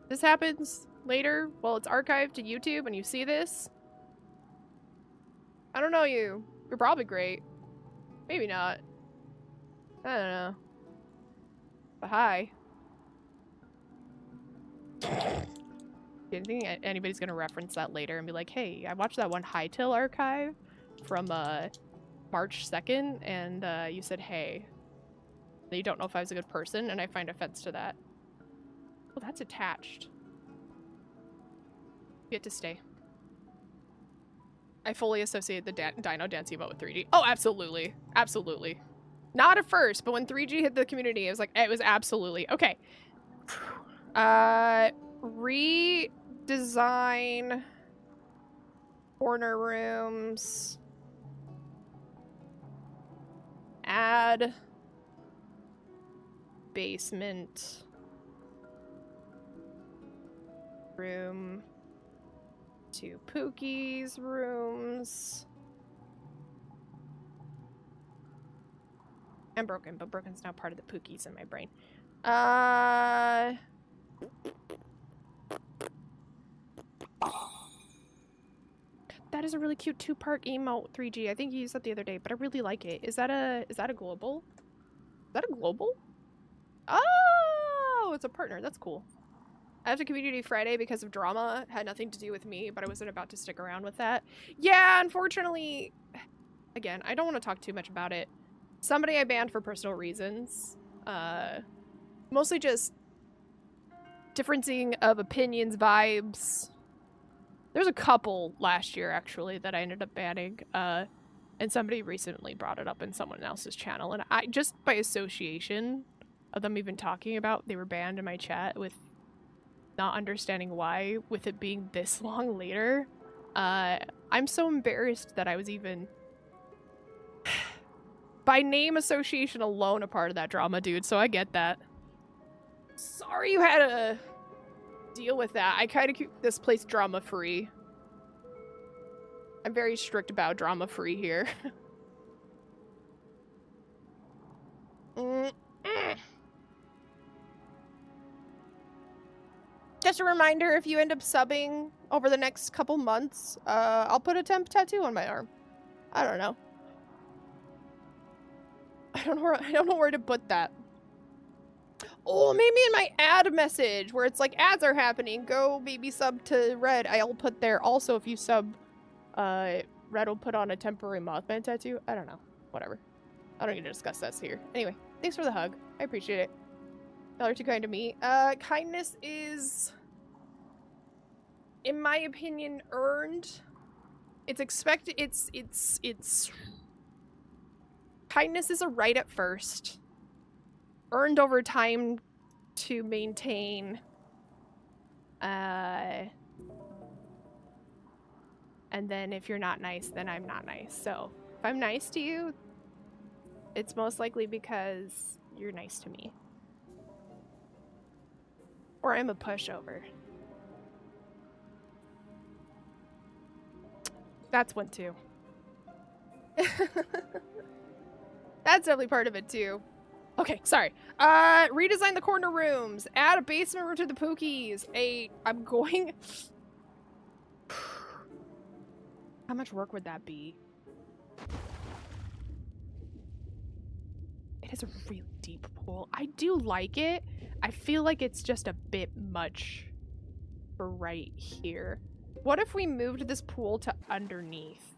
This happens later while it's archived to YouTube and you see this. I don't know you. You're probably great. Maybe not. I don't know. But hi. Do you think anybody's gonna reference that later and be like, hey, I watched that one Hytale archive from March 2nd and you said hey. You don't know if I was a good person and I find offense to that. Oh, that's attached. You get to stay. I fully associate the Dino Dancing about with 3G. Oh, absolutely. Absolutely. Not at first, but when 3G hit the community, it was absolutely. Okay. Redesign corner rooms. Add basement room to Pookie's rooms. I'm broken, but broken's now part of the Pookies in my brain. That is a really cute two-part emote, 3G. I think you used that the other day, but I really like it. Is that a global? Is that a global? Oh, it's a partner. That's cool. I have to Community Friday because of drama. It had nothing to do with me, but I wasn't about to stick around with that. Yeah, unfortunately, again, I don't want to talk too much about it. Somebody I banned for personal reasons. Mostly just differencing of opinions, vibes. There's a couple last year, actually, that I ended up banning. And somebody recently brought it up in someone else's channel. And I, just by association of them even talking about, they were banned in my chat with not understanding why, with it being this long later. I'm so embarrassed that I was even by name association alone a part of that drama, dude, so I get that. Sorry you had to deal with that. I kind of keep this place drama-free. I'm very strict about drama-free here. Just a reminder, if you end up subbing over the next couple months, I'll put a temp tattoo on my arm. I don't know. I don't know where to put that. Oh, maybe in my ad message where it's like ads are happening. Go maybe sub to Red. I'll put there also if you sub. Red will put on a temporary Mothman tattoo. I don't know. Whatever. I don't need to discuss this here. Anyway, thanks for the hug. I appreciate it. Y'all are too kind to me. Kindness is, in my opinion, earned. It's expected. It's. Kindness is a right at first. Earned over time to maintain. And then if you're not nice, then I'm not nice. So if I'm nice to you, it's most likely because you're nice to me. Or I'm a pushover. That's one too. That's definitely part of it too. Okay, sorry. Redesign the corner rooms. Add a basement room to the Pookies. I'm going... How much work would that be? It is a really deep pool. I do like it. I feel like it's just a bit much for right here. What if we moved this pool to underneath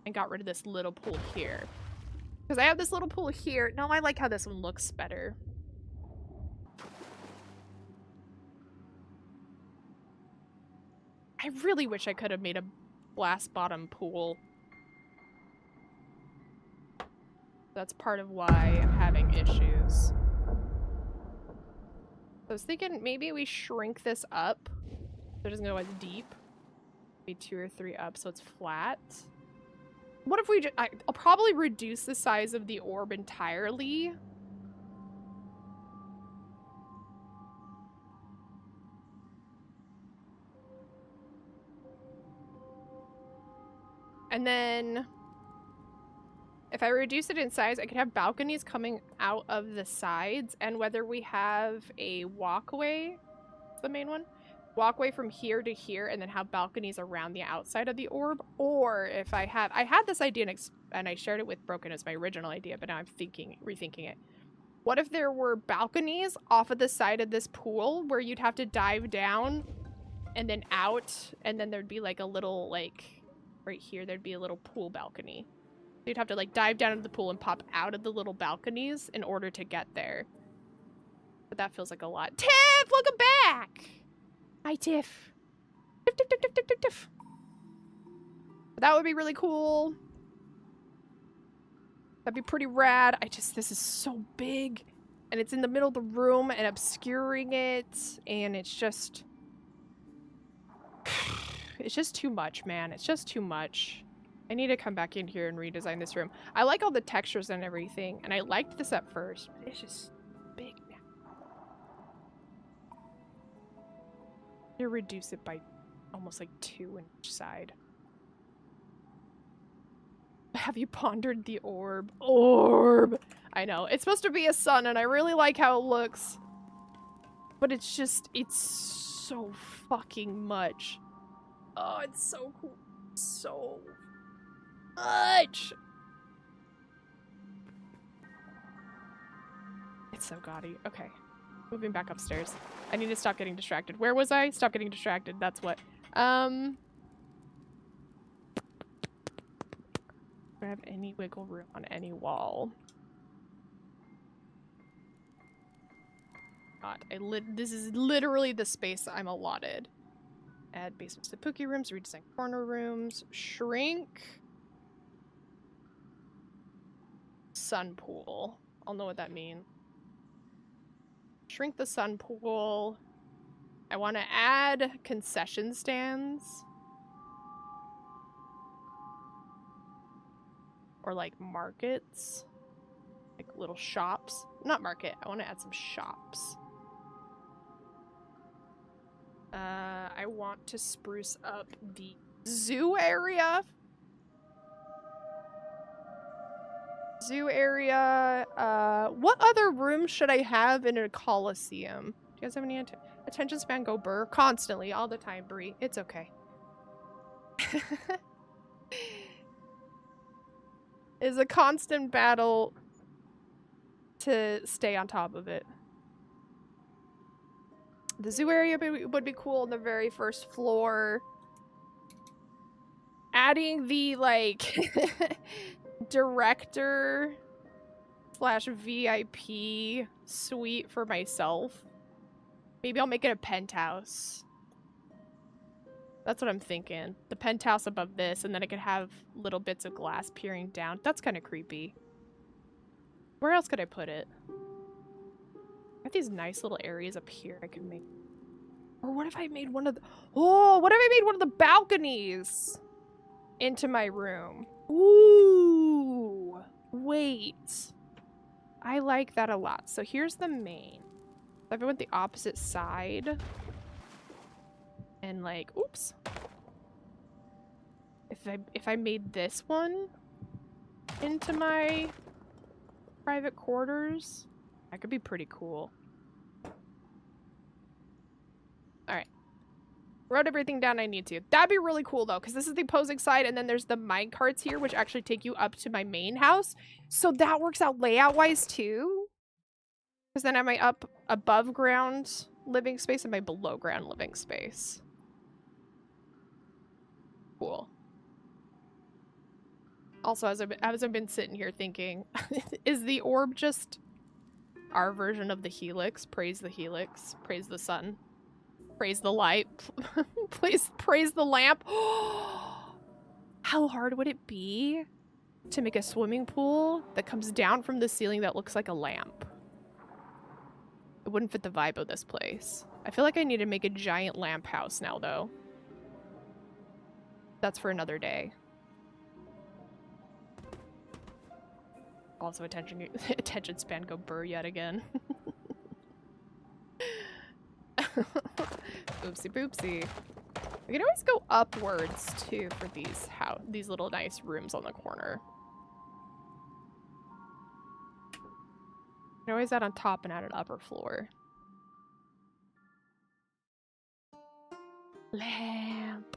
and got rid of this little pool here? Because I have this little pool here. No, I like how this one looks better. I really wish I could have made a glass bottom pool. That's part of why I'm having issues. I was thinking maybe we shrink this up so it doesn't go as deep. Maybe 2 or 3 up so it's flat. What if we just... I'll probably reduce the size of the orb entirely. And then if I reduce it in size, I could have balconies coming out of the sides. And whether we have a walkway, the main one, walkway from here to here, and then have balconies around the outside of the orb. Or if I had this idea and I shared it with Broken as my original idea, but now I'm rethinking it. What if there were balconies off of the side of this pool where you'd have to dive down and then out, and then there'd be like a little, like, right here, there'd be a little pool balcony. So you'd have to like dive down into the pool and pop out of the little balconies in order to get there. But that feels like a lot. Tiff, welcome back! Hi, Tiff. Tiff, Tiff, Tiff, Tiff, Tiff, Tiff, Tiff. That would be really cool. That'd be pretty rad. This is so big. And it's in the middle of the room and obscuring it. And it's just... It's just too much, man. It's just too much. I need to come back in here and redesign this room. I like all the textures and everything. And I liked this at first. But it's just big now. To reduce it by almost like 2 on each side. Have you pondered the orb? Orb! I know. It's supposed to be a sun, and I really like how it looks. But it's just, it's so fucking much. Oh, it's so cool. So much! It's so gaudy. Okay. Moving back upstairs. I need to stop getting distracted. Where was I? Stop getting distracted. That's what. Do I have any wiggle room on any wall? God, this is literally the space I'm allotted. Add basements to Pookie rooms, redesign corner rooms, shrink. Sun pool. I'll know what that means. Shrink the sun pool. I want to add concession stands. or like markets, like little shops. Not market. I want to add some shops. I want to spruce up the zoo area. What other rooms should I have in a Colosseum? Do you guys have any attention span? Go burr constantly, all the time, Brie. It's okay. It's a constant battle to stay on top of it. The zoo area would be cool on the very first floor. Adding the, like, director / VIP suite for myself. Maybe I'll make it a penthouse. That's what I'm thinking. The penthouse above this, and then I could have little bits of glass peering down. That's kind of creepy. Where else could I put it? I have these nice little areas up here I can make. Or what if I made one of the... Oh, what if I made one of the balconies into my room? Ooh. Wait. I like that a lot. So here's the main. If I went the opposite side. And like, oops. If I made this one into my private quarters, that could be pretty cool. Alright. Wrote everything down I need to. That'd be really cool though, because this is the opposing side, and then there's the mine carts here, which actually take you up to my main house. So that works out layout-wise too. Because then am I up above ground living space and my below ground living space? Cool. Also, as I've been sitting here thinking, is the orb just our version of the helix? Praise the helix. Praise the sun. Praise the light. Please praise the lamp. How hard would it be to make a swimming pool that comes down from the ceiling that looks like a lamp? It wouldn't fit the vibe of this place. I feel like I need to make a giant lamp house now, though. That's for another day. Also, attention span go burr yet again. Oopsie boopsie. We can always go upwards too for these little nice rooms on the corner. You can always add on top and add an upper floor. Lamp.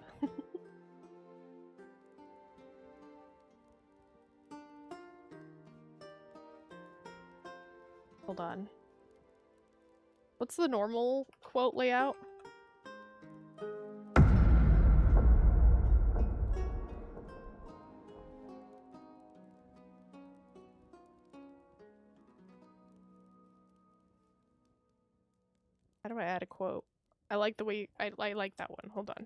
Hold on. What's the normal quote layout? How do I add a quote? I like the way I like that one. Hold on.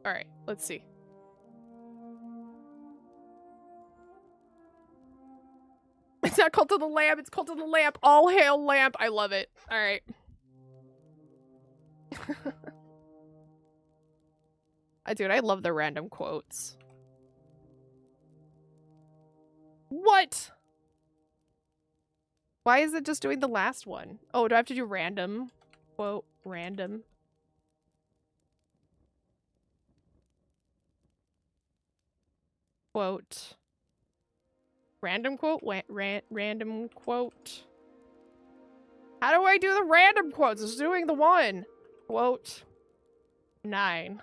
All right, let's see. It's not Cult of the Lamp, it's Cult of the Lamp. All hail Lamp. I love it. All right. Dude, I love the random quotes. What? Why is it just doing the last one? Oh, do I have to do random? Quote, random. Quote. Random quote? Random quote. How do I do the random quotes? It's doing the one. Quote. 9.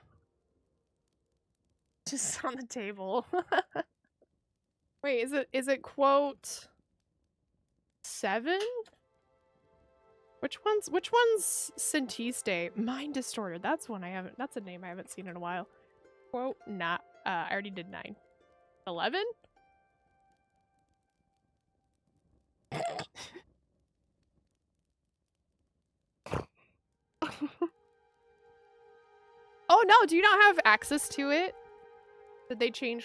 Just on the table. Wait, is it quote 7? Which one's Sentiste? Mind Distorter. That's one that's a name I haven't seen in a while. Quote not I already did 9. 11? Oh no, do you not have access to it? Did they change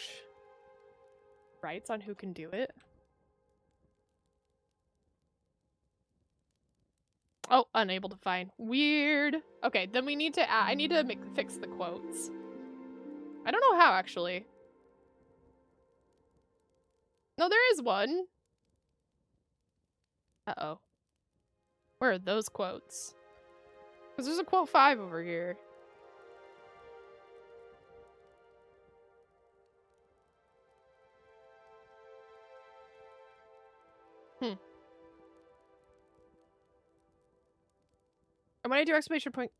rights on who can do it? Oh, unable to find. Weird. Okay, then we need to I need to fix the quotes. I don't know how, actually. No, there is one. Uh-oh. Where are those quotes? Because there's a quote 5 over here. And when I do exclamation point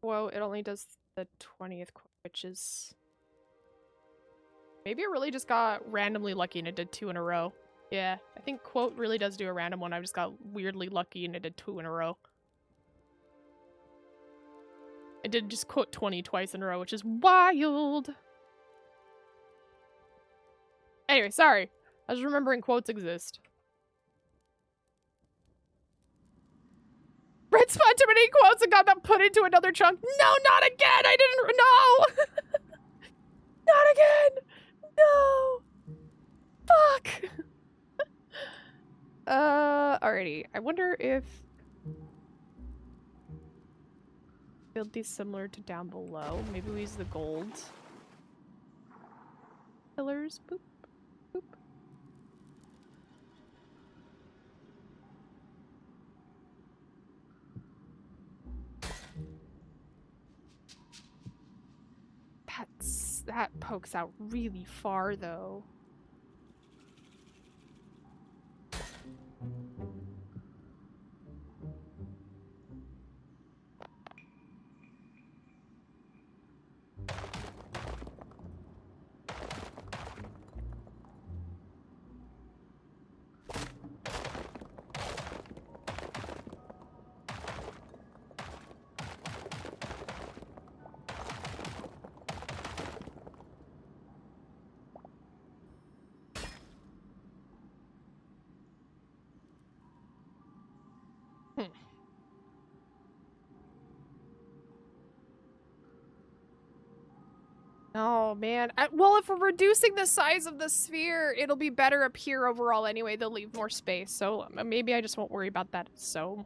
quote, it only does the 20th quote, which is... Maybe it really just got randomly lucky and it did 2 in a row. Yeah, I think quote really does do a random one. I just got weirdly lucky and it did 2 in a row. It did just quote 20 twice in a row, which is wild. Anyway, sorry. I was remembering quotes exist. Red spot too many quotes and got them put into another chunk. No, not again! I didn't- No! Not again! No! Fuck! Alrighty. I wonder if... build these similar to down below. Maybe we use the gold pillars. Boop. Boop. That pokes out really far, though. Oh, man. Well, if we're reducing the size of the sphere, it'll be better up here overall anyway. They'll leave more space. So maybe I just won't worry about that so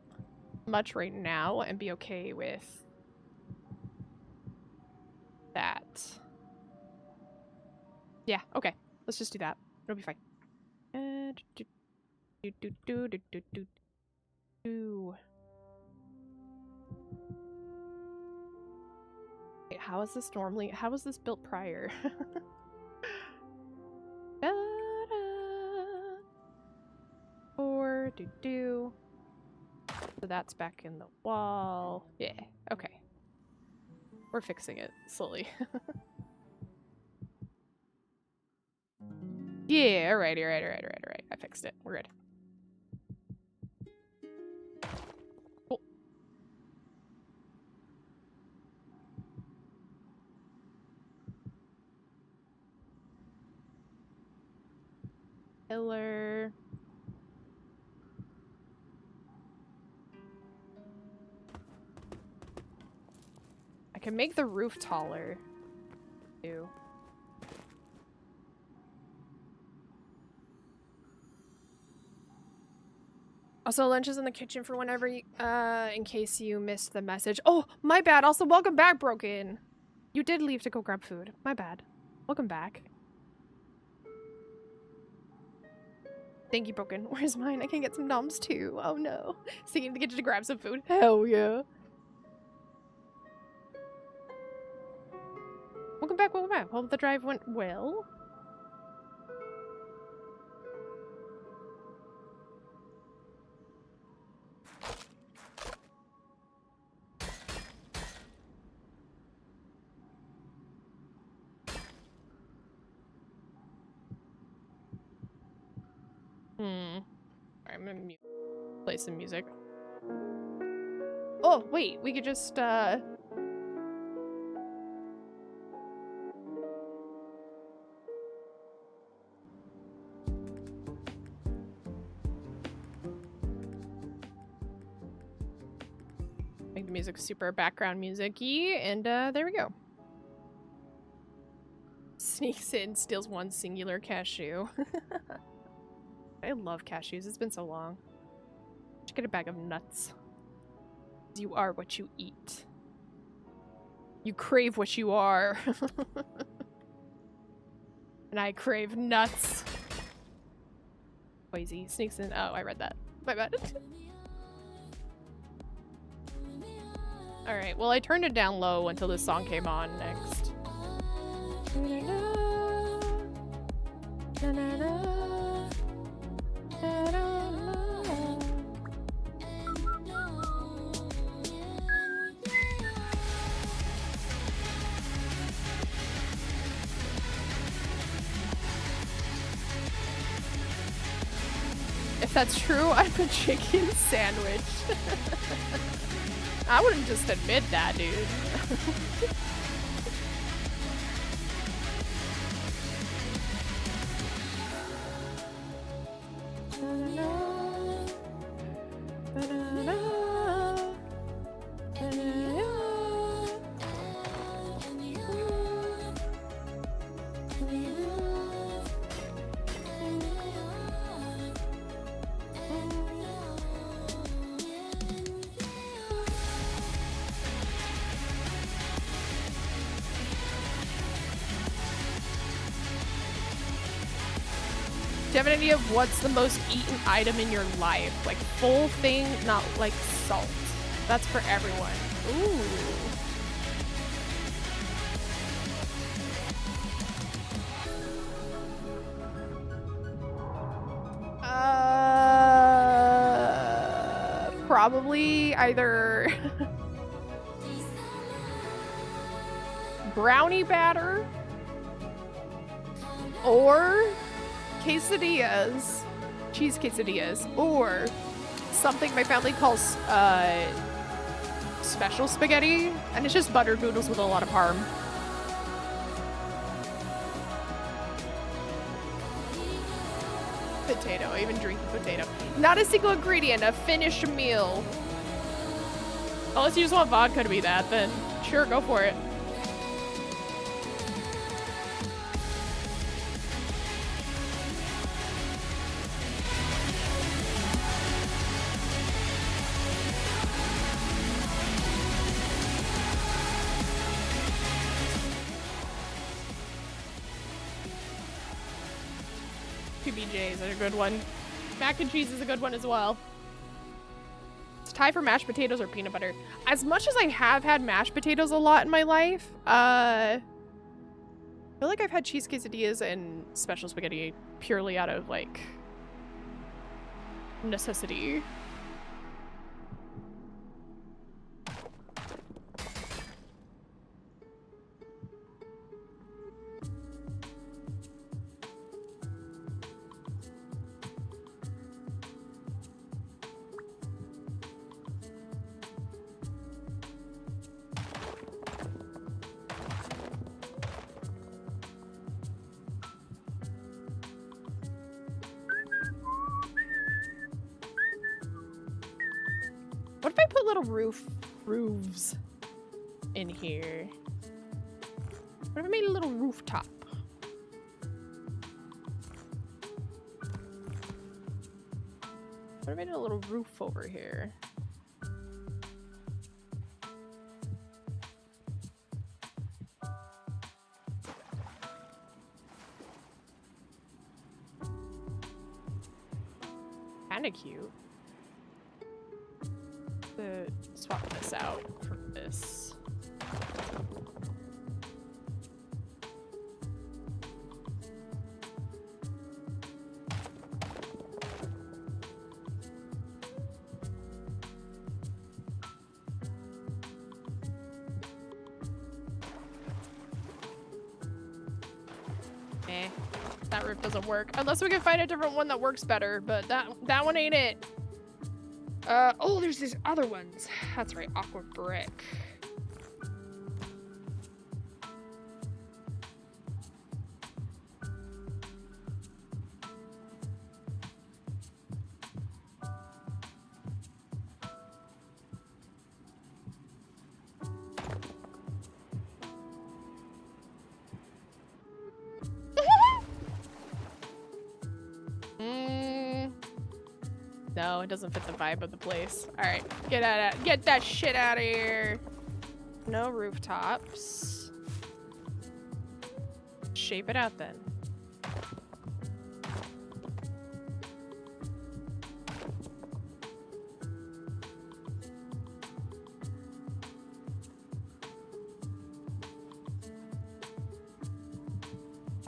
much right now and be okay with that. Yeah, okay. Let's just do that. It'll be fine. Wait, how is this normally? How was this built prior? So that's back in the wall. Yeah, okay. We're fixing it slowly. Yeah, alright. I fixed it. We're good. Cool. Pillar. I can make the roof taller, too. Also, lunch is in the kitchen for whenever you, in case you missed the message. Oh, my bad. Also, welcome back, Broken. You did leave to go grab food. My bad. Welcome back. Thank you, Broken. Where's mine? I can get some noms too. Oh no. Sneaking in the kitchen to grab some food. Hell yeah. Welcome back, welcome back. Hope the drive went well. Alright, I'm gonna play some music. Oh, wait, we could just, make the music super background music-y, and, there we go. Sneaks in, steals one singular cashew. I love cashews. It's been so long. Should get a bag of nuts. You are what you eat. You crave what you are. And I crave nuts. Boise sneaks in. Oh, I read that. My bad. Alright, well I turned it down low until this song came on next. If that's true, I'm a chicken sandwich. I wouldn't just admit that, dude. Do you have an idea of what's the most eaten item in your life? Like full thing, not like salt. That's for everyone. Ooh. Probably either brownie batter or quesadillas, cheese quesadillas, or something my family calls special spaghetti, and it's just buttered noodles with a lot of parm. Potato, I even drink the potato. Not a single ingredient, a finished meal. Unless you just want vodka to be that, then sure, go for it. PBJs are a good one. Mac and cheese is a good one as well. It's a tie for mashed potatoes or peanut butter. As much as I have had mashed potatoes a lot in my life, I feel like I've had cheese quesadillas and special spaghetti purely out of like necessity. What if I put little roofs in here? What if I made a little rooftop? What if I made a little roof over here? Kinda cute. Swap this out for this. That roof doesn't work unless we can find a different one that works better, but that one ain't it. Oh, there's these other ones. That's right, aqua brick. No, it doesn't fit the vibe of the place. All right, get that shit out of here. No rooftops. Shape it out then.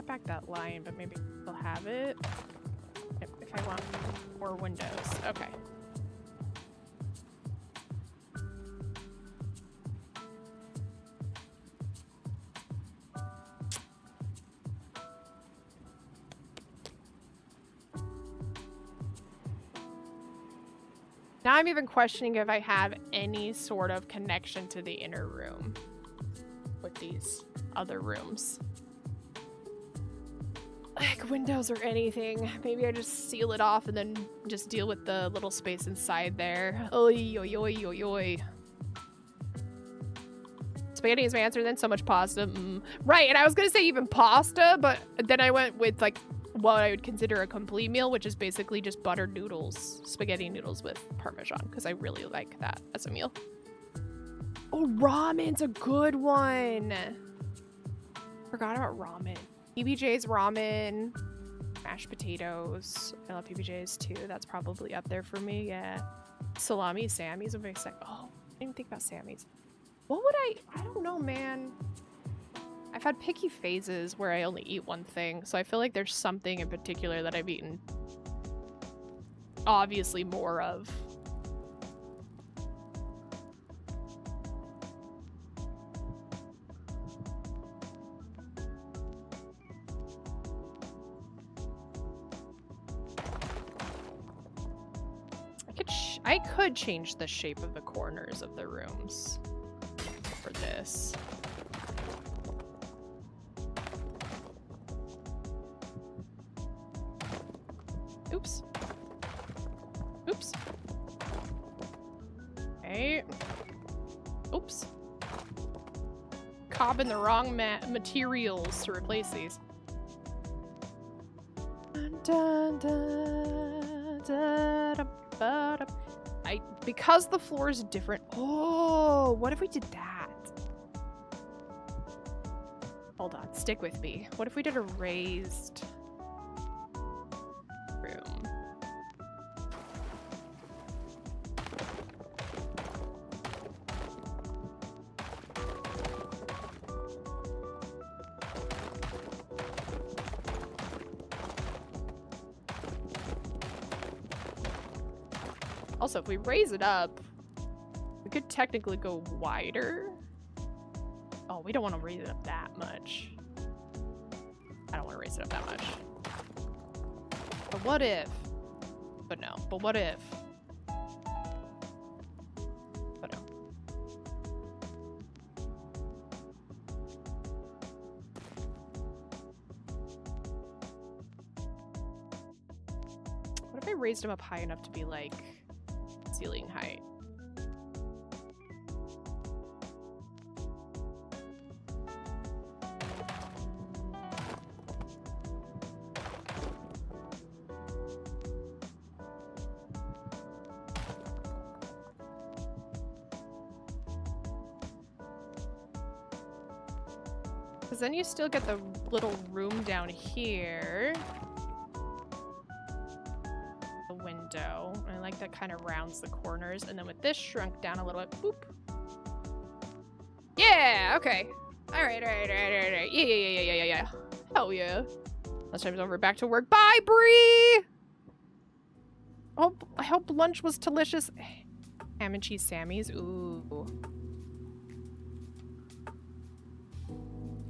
Back that line, but maybe we'll have it if I want more windows. Okay. Now I'm even questioning if I have any sort of connection to the inner room with these other rooms. Like windows or anything. Maybe I just seal it off and then just deal with the little space inside there. Oy, oy, oy, oy, oy. Spaghetti is my answer, then so much pasta. Right, and I was gonna say even pasta, but then I went with like what I would consider a complete meal, which is basically just buttered noodles, spaghetti noodles with Parmesan, because I really like that as a meal. Oh, ramen's a good one. Forgot about ramen. PBJ's ramen, mashed potatoes. I love PBJ's too. That's probably up there for me. Yeah. Salami, Sammy's. I'm very sick. Oh, I didn't think about Sammy's. What would I don't know, man. I've had picky phases where I only eat one thing, so I feel like there's something in particular that I've eaten obviously more of. I could change the shape of the corners of the rooms for this. Oops. Oops. Okay. Oops. Cobbing the wrong materials to replace these. Dun, dun, dun, dun, dun, dun, dun. Because the floor is different. Oh, what if we did that? Hold on, stick with me. What if we did a raised room? Also, if we raise it up, we could technically go wider. Oh, we don't want to raise it up that much. I don't want to raise it up that much. But what if? But no. But what if? But no. What if I raised him up high enough to be like ceiling height? Because then you still get the little room down here. The window. I like that kind of rounds the corners. And then with this shrunk down a little bit. Boop. Yeah, okay. Alright. Yeah. Hell yeah. Lunchtime's over. Back to work. Bye, Bree! I hope lunch was delicious. Ham and cheese Sammy's. Ooh.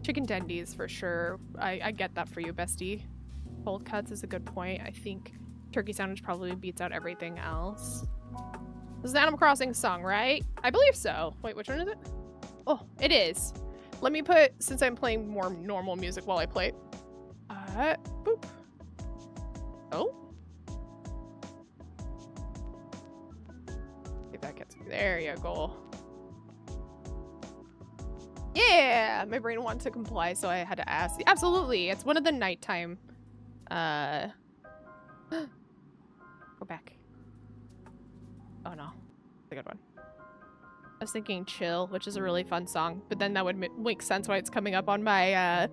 Chicken tendies for sure. I get that for you, bestie. Cold cuts is a good point. I think turkey sandwich probably beats out everything else. This is an Animal Crossing song, right? I believe so. Wait, which one is it? Oh, it is. Let me put, since I'm playing more normal music while I play. Boop. Oh. See if that gets me. There you go. Yeah, my brain wanted to comply, so I had to ask. Absolutely, it's one of the nighttime. Go back. Oh no, that's a good one. I was thinking Chill, which is a really fun song, but then that would make sense why it's coming up on my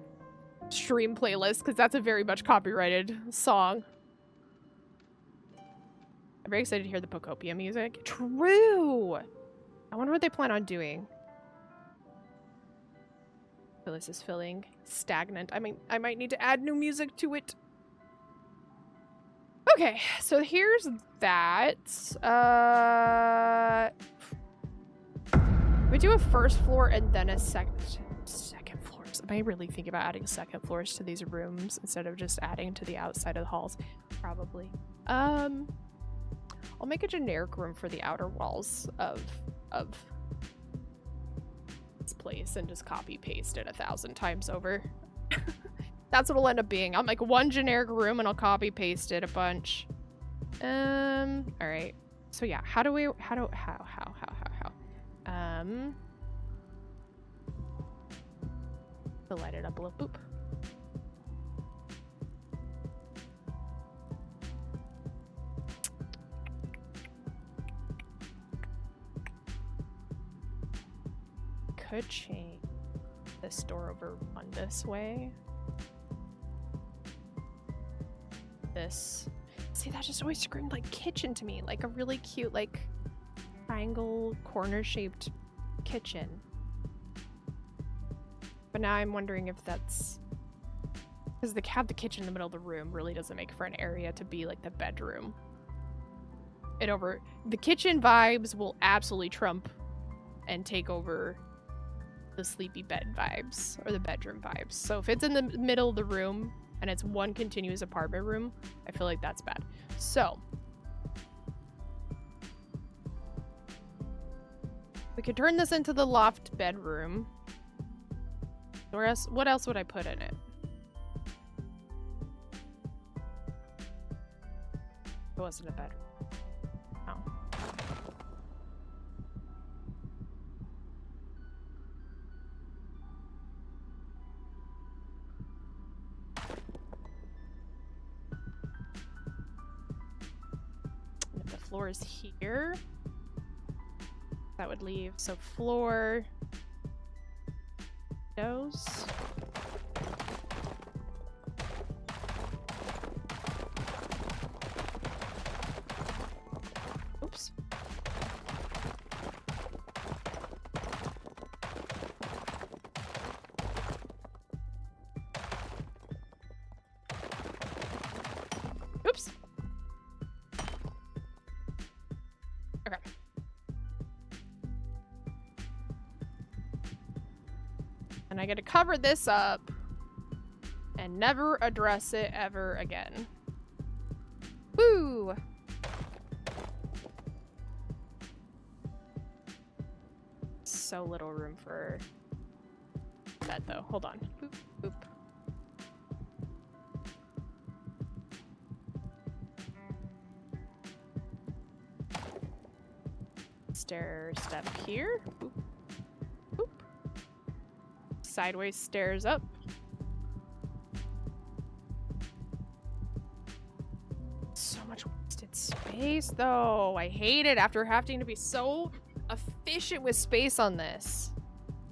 stream playlist, because that's a very much copyrighted song. I'm very excited to hear the Pocopia music. True! I wonder what they plan on doing. So this is feeling stagnant. I might need to add new music to it. Okay, so here's that. We do a first floor and then a second floors. Am I really thinking about adding second floors to these rooms instead of just adding to the outside of the halls? Probably. I'll make a generic room for the outer walls of this place and just copy paste it 1,000 times over. That's what it'll end up being. I'll make one generic room and I'll copy paste it a bunch. All right. So yeah, how? To light it up a little. Boop. Could change this door over one this way. This. See, that just always screamed like kitchen to me. Like a really cute, like, triangle, corner-shaped kitchen. But now I'm wondering if that's... Because have the kitchen in the middle of the room really doesn't make for an area to be like the bedroom. The kitchen vibes will absolutely trump and take over the sleepy bed vibes, or the bedroom vibes. So if it's in the middle of the room and it's one continuous apartment room, I feel like that's bad. So we could turn this into the loft bedroom. What else would I put in it? It wasn't a bedroom. Oh. If the floor is here, that would leave, so floor, windows. Oops. Oops. Okay. And I get to cover this up and never address it ever again. Woo! So little room for that though. Hold on. Boop, boop. Stair step here. Boop. Boop. Sideways stairs up. So much wasted space though. I hate it after having to be so efficient with space on this.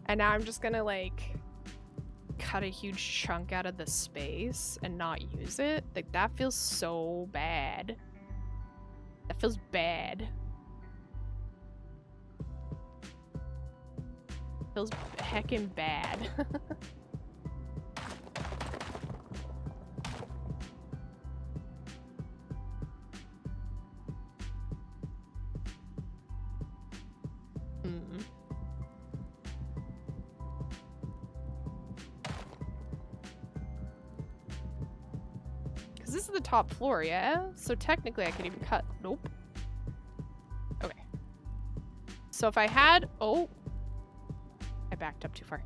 And now I'm just gonna like cut a huge chunk out of the space and not use it. Like that feels so bad. That feels bad. Feels heckin' bad. Because this is the top floor, yeah? So technically I could even cut. Nope. Okay. So if I had... Oh. I backed up too far.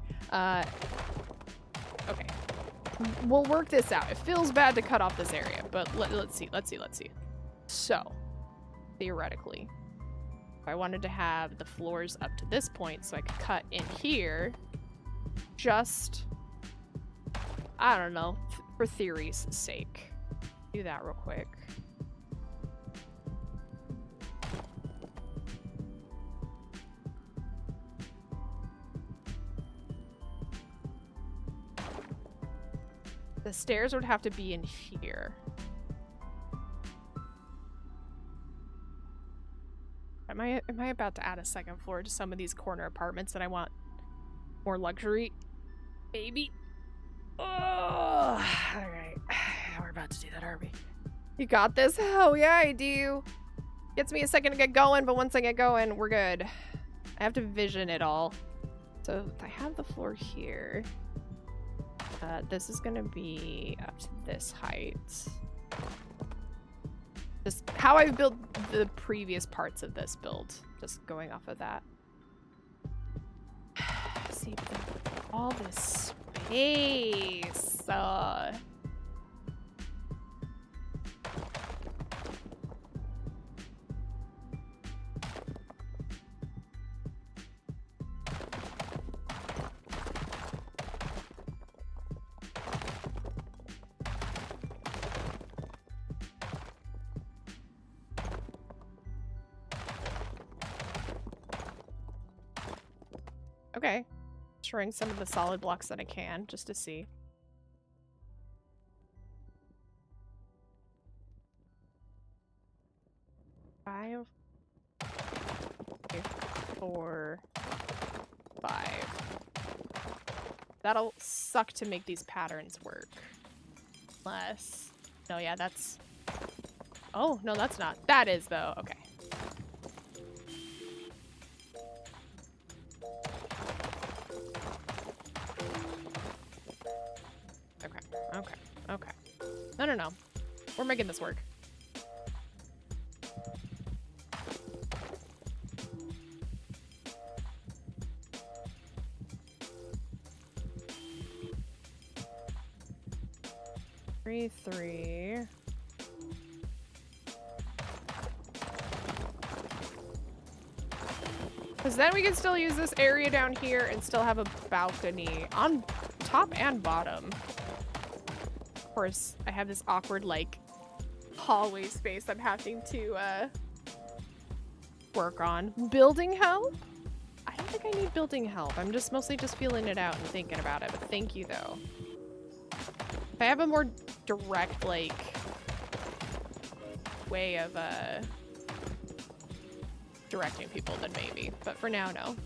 Okay. We'll work this out. It feels bad to cut off this area, but let's see. So, theoretically, if I wanted to have the floors up to this point so I could cut in here, just, I don't know, for theory's sake. Do that real quick. The stairs would have to be in here. Am I about to add a second floor to some of these corner apartments that I want more luxury? Maybe. Oh, all right. We're about to do that, are we? You got this? Hell yeah, I do. Gets me a second to get going, but once I get going, we're good. I have to vision it all. So I have the floor here. This is gonna be up to this height. Just how I've built the previous parts of this build. Just going off of that. See, all this space. Okay. Trying some of the solid blocks that I can, just to see. Five. 4, 5. That'll suck to make these patterns work. Unless... No, yeah, that's... Oh, no, that's not. That is, though. Okay. Okay. No. We're making this work. Three. Because then we can still use this area down here and still have a balcony on top and bottom. Of course, I have this awkward, like, hallway space I'm having to work on. Building help? I don't think I need building help. I'm just mostly just feeling it out and thinking about it. But thank you, though. If I have a more direct, like, way of directing people, then maybe. But for now, no.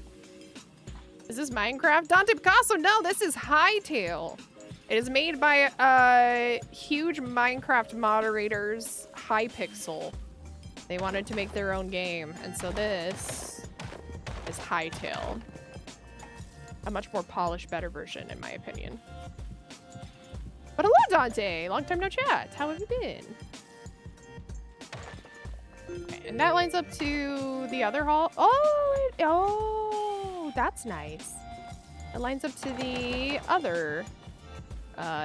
Is this Minecraft? Dante Picasso? No, this is Hytale. It is made by huge Minecraft moderators, Hypixel. They wanted to make their own game, and so this is Hytale. A much more polished, better version, in my opinion. But hello, Dante! Long time no chat. How have you been? Okay, and that lines up to the other hall. Oh, that's nice. It lines up to the other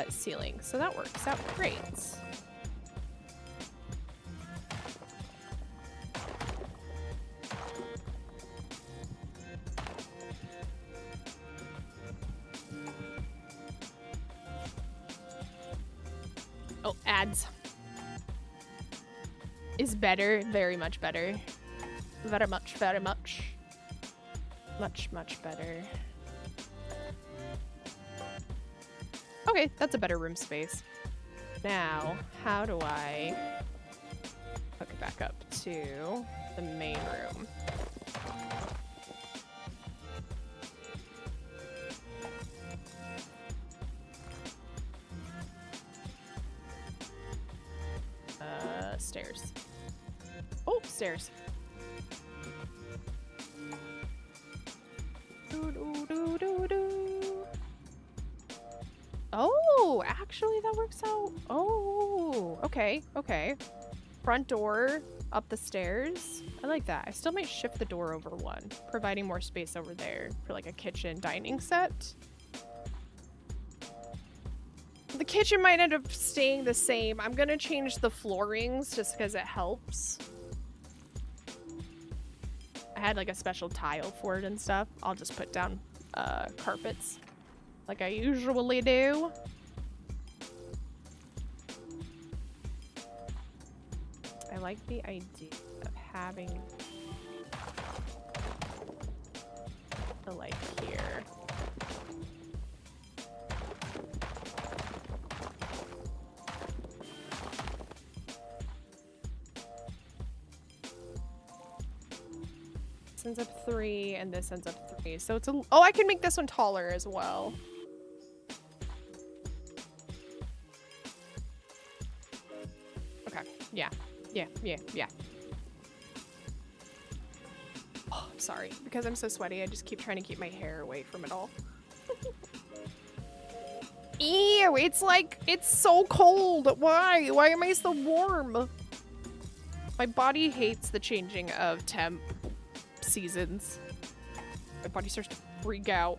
ceiling, so that works out great. Oh, ads is better, very much better. Very much better. Okay, that's a better room space. Now, how do I hook it back up to the main room? Stairs. Oh, stairs. Oh, actually that works out. Oh, okay. Front door up the stairs. I like that. I still might shift the door over one, providing more space over there for like a kitchen dining set. The kitchen might end up staying the same. I'm gonna change the floorings just because it helps. I had like a special tile for it and stuff. I'll just put down carpets like I usually do. I like the idea of having the light here. this ends up 3 and this ends up 3. So it's a, oh, I can make this one taller as well. Okay, yeah. Oh, I'm sorry. Because I'm so sweaty, I just keep trying to keep my hair away from it all. Ew, it's like, it's so cold. Why? Why am I so warm? My body hates the changing of temp seasons. My body starts to freak out.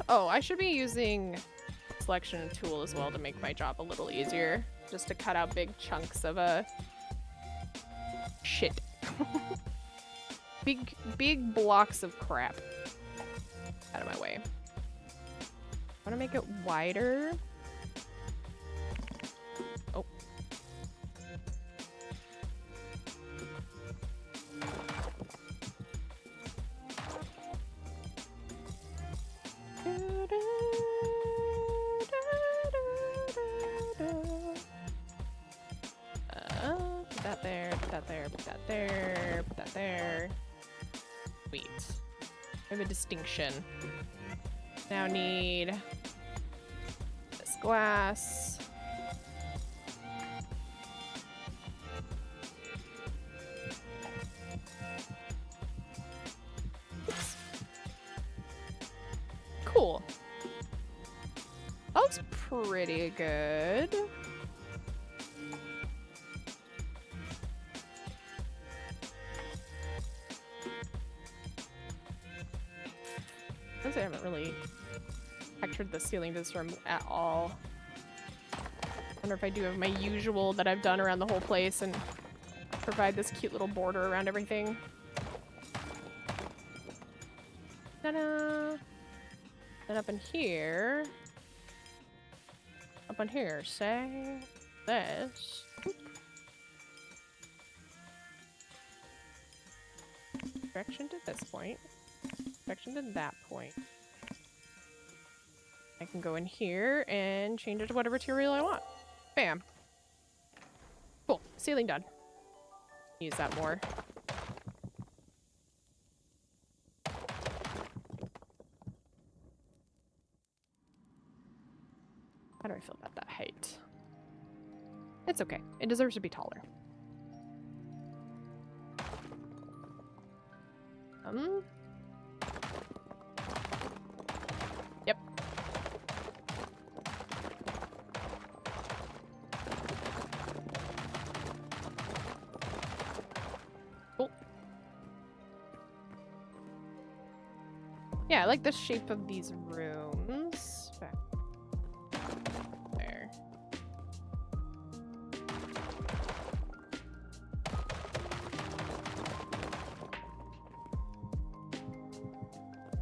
Oh, I should be using selection tool as well to make my job a little easier. Just to cut out big chunks of shit. Big blocks of crap. Out of my way. I want to make it wider. Oh. Put that there, put that there, put that there, put that there. Sweet. I have a distinction. Now need this glass. Oops. Cool. That looks pretty good. I haven't really textured the ceiling to this room at all. I wonder if I do have my usual that I've done around the whole place and provide this cute little border around everything. Ta-da! Then up in here, say this. Direction to this point. Direction to that point. I can go in here and change it to whatever material I want. Bam. Cool. Ceiling done. Use that more. How do I feel about that height? It's okay. It deserves to be taller. Yep. Cool. Yeah, I like the shape of these rooms. Back there.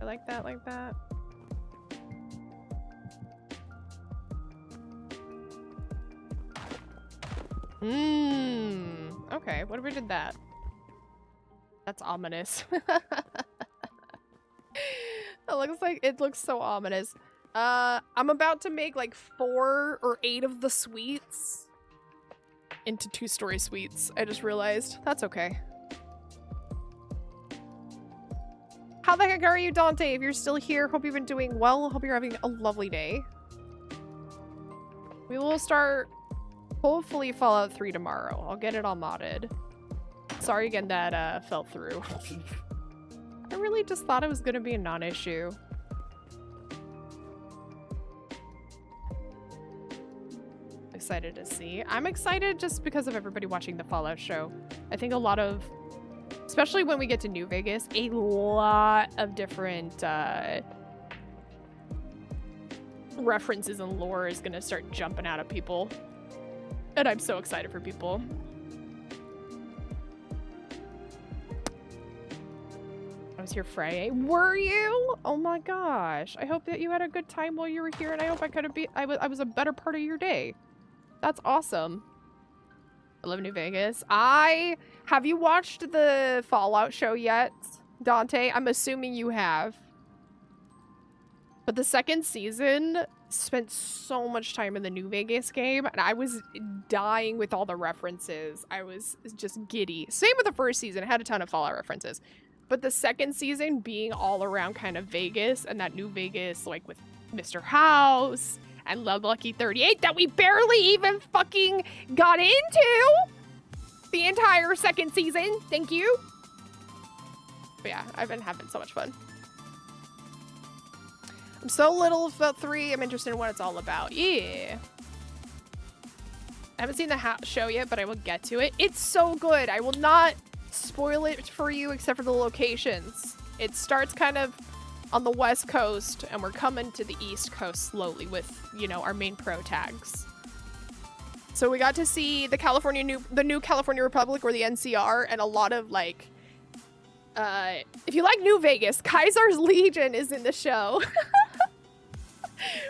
I like that, like that. Okay, what if we did that? That's ominous. It looks so ominous. I'm about to make like 4 or 8 of the suites into 2-story suites. I just realized. That's okay. How the heck are you, Dante? If you're still here, hope you've been doing well. Hope you're having a lovely day. We will start hopefully Fallout 3 tomorrow. I'll get it all modded. Sorry again that fell through. I really just thought it was gonna be a non-issue. Excited to see. I'm excited just because of everybody watching the Fallout show. I think a lot of, especially when we get to New Vegas, a lot of different references and lore is gonna start jumping out at people. And I'm so excited for people. I was here Friday. Were you? Oh my gosh. I hope that you had a good time while you were here, and I hope I was a better part of your day. That's awesome. I love New Vegas. Have you watched the Fallout show yet, Dante? I'm assuming you have. But the second season spent so much time in the New Vegas game, and I was dying with all the references. I was just giddy. Same with the first season. It had a ton of Fallout references. But the second season being all around kind of Vegas, and that New Vegas, like with Mr. House and Love Lucky 38 that we barely even fucking got into the entire second season. Thank you. But yeah, I've been having so much fun. I'm so little about 3. I'm interested in what it's all about. Yeah. I haven't seen the show yet, but I will get to it. It's so good. I will not spoil it for you except for the locations. It starts kind of on the West Coast, and we're coming to the East Coast slowly with, you know, our main pro tags. So we got to see the new California Republic, or the NCR, and a lot of, like, if you like New Vegas, Kaiser's Legion is in the show.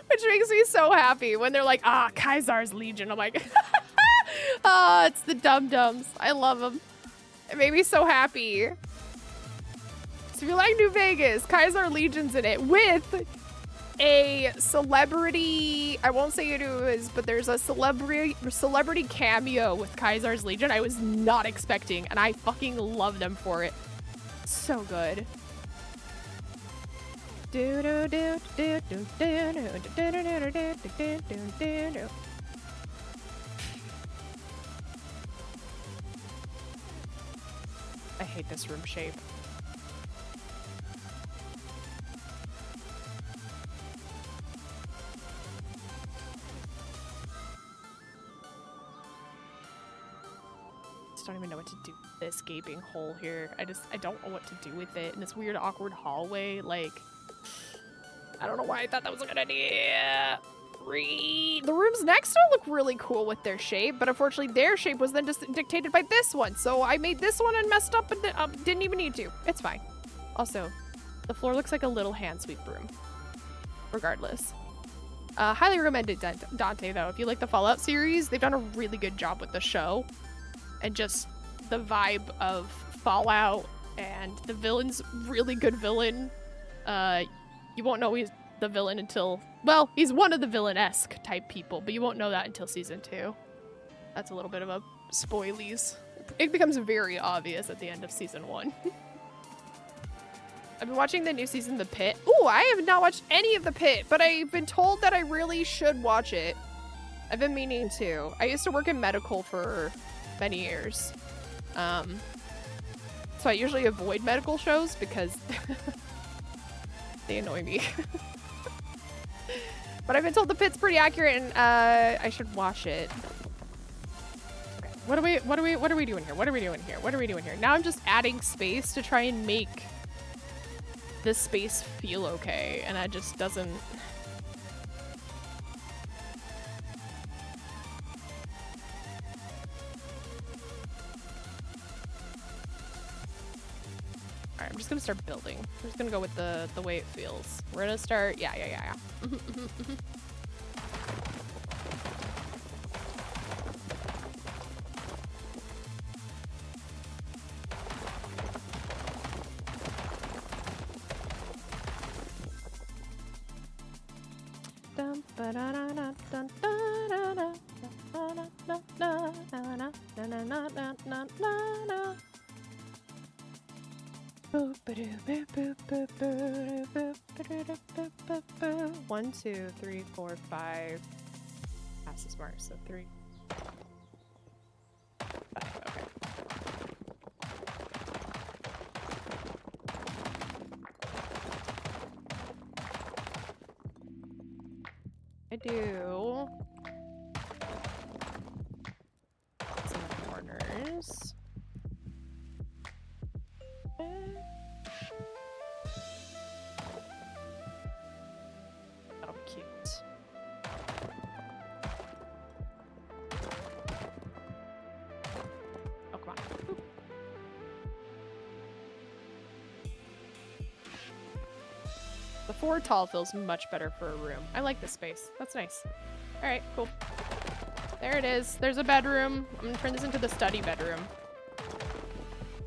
Which makes me so happy when they're like, Kaiser's Legion. I'm like, it's the dum-dums. I love them. It made me so happy. So if you like New Vegas, Kaiser Legion's in it with a celebrity. I won't say who it is, but there's a celebrity cameo with Kaiser's Legion I was not expecting, and I fucking love them for it. So good. I hate this room shape. I don't even know what to do with this gaping hole here. I don't know what to do with it in this weird awkward hallway. Like, I don't know why I thought that was a good idea. The rooms next door look really cool with their shape, but unfortunately their shape was then just dictated by this one. So I made this one and messed up and didn't even need to. It's fine. Also, the floor looks like a little hand sweep room. Regardless. Highly recommended Dante though. If you like the Fallout series, they've done a really good job with the show. And just the vibe of Fallout, and the villain's really good villain. You won't know he's the villain until, well, he's one of the villain-esque type people, but you won't know that until season 2. That's a little bit of a spoilies. It becomes very obvious at the end of season 1. I've been watching the new season, The Pit. Ooh, I have not watched any of The Pit, but I've been told that I really should watch it. I've been meaning to. I used to work in medical for many years. So I usually avoid medical shows because they annoy me. But I've been told The Pit's pretty accurate, and I should watch it. Okay. What are we doing here? What are we doing here? Now I'm just adding space to try and make this space feel okay, and that just doesn't. Alright, I'm just gonna start building. I'm just gonna go with the way it feels. We're gonna start, yeah. One, 2, 3, 4, 5. Pass this mark, so 3. 5, okay. I do some corners. That'll be cute. Oh, come on. Oop. The 4 tall feels much better for a room. I like this space. That's nice. All right, cool. There it is. There's a bedroom. I'm gonna turn this into the study bedroom.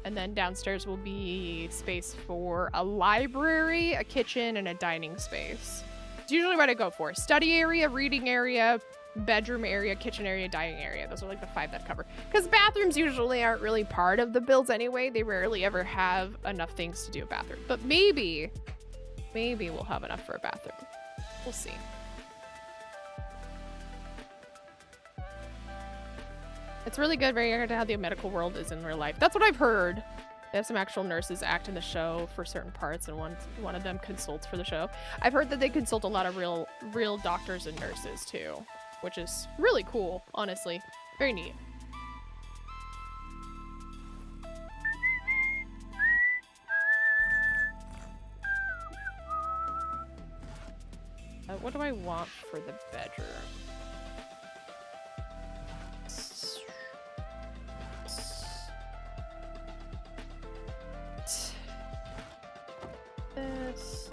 And then downstairs will be space for a library, a kitchen, and a dining space. It's usually what I go for. Study area, reading area, bedroom area, kitchen area, dining area. Those are like the 5 that cover. Because bathrooms usually aren't really part of the builds anyway. They rarely ever have enough things to do a bathroom. But maybe we'll have enough for a bathroom. We'll see. It's really good, very good to how the medical world is in real life. That's what I've heard. They have some actual nurses act in the show for certain parts, and one of them consults for the show. I've heard that they consult a lot of real doctors and nurses too, which is really cool, honestly. Very neat. What do I want for the bedroom? This.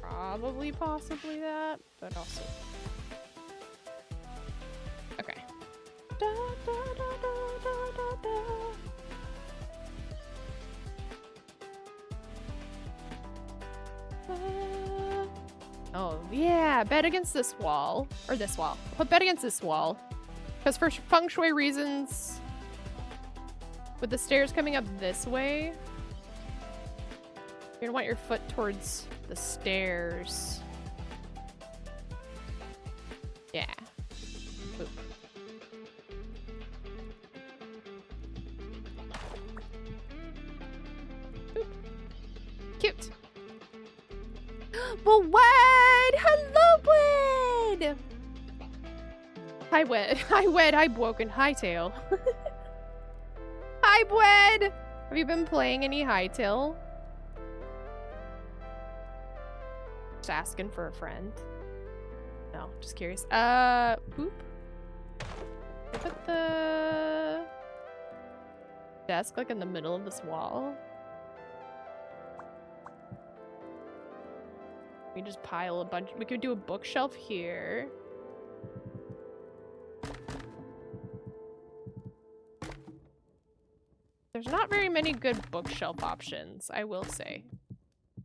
Probably, possibly that, but also. Okay. Da, da, da, da, da, da. Oh, yeah, bed against this wall. Or this wall. Put bed against this wall. Because for feng shui reasons, with the stairs coming up this way, you're gonna want your foot towards the stairs. Yeah. Oop. Oop. Cute. Well, Wed! Hello, Wed! Hi, Wed. Hi, Wed. Hi, Broken. Hytale. Hi, Wed! Have you been playing any Hytale? Just asking for a friend. No, just curious. Boop. Put the desk like in the middle of this wall. We just pile a bunch. We could do a bookshelf here. There's not very many good bookshelf options, I will say.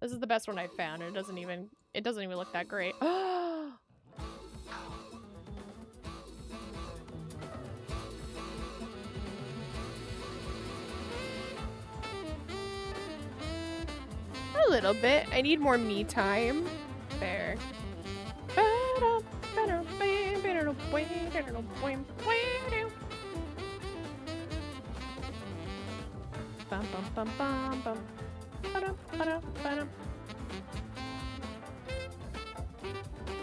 This is the best one I've found. It doesn't even look that great. A little bit. I need more me time. There. Bum, bum, bum, bum, bum. Ba-dum, ba-dum, ba-dum.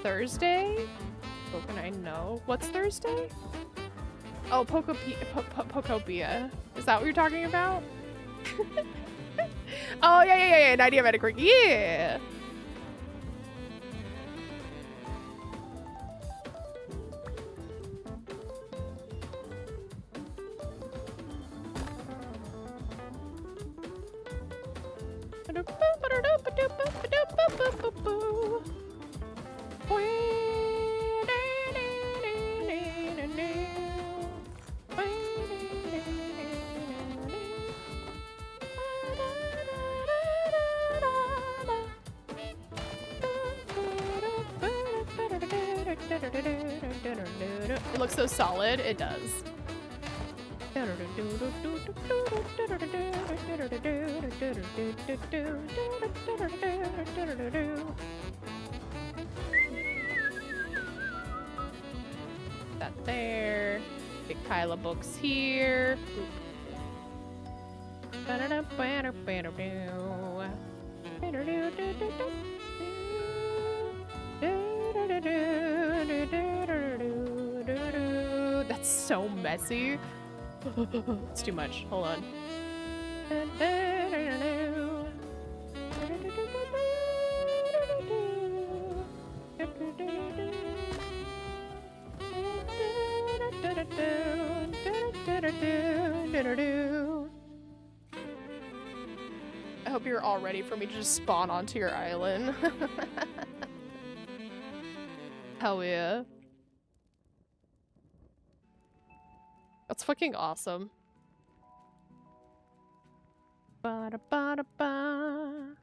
Thursday? What can I know? What's Thursday? Oh, Pokopia. Is that what you're talking about? Oh, yeah. 90 Metacritic. Yeah! It looks so solid. It does. That there. Big pile of books here. That's so messy. It's too much. Hold on. I hope you're all ready for me to just spawn onto your island. Hell yeah. That's fucking awesome. Ba-da-ba-da-ba.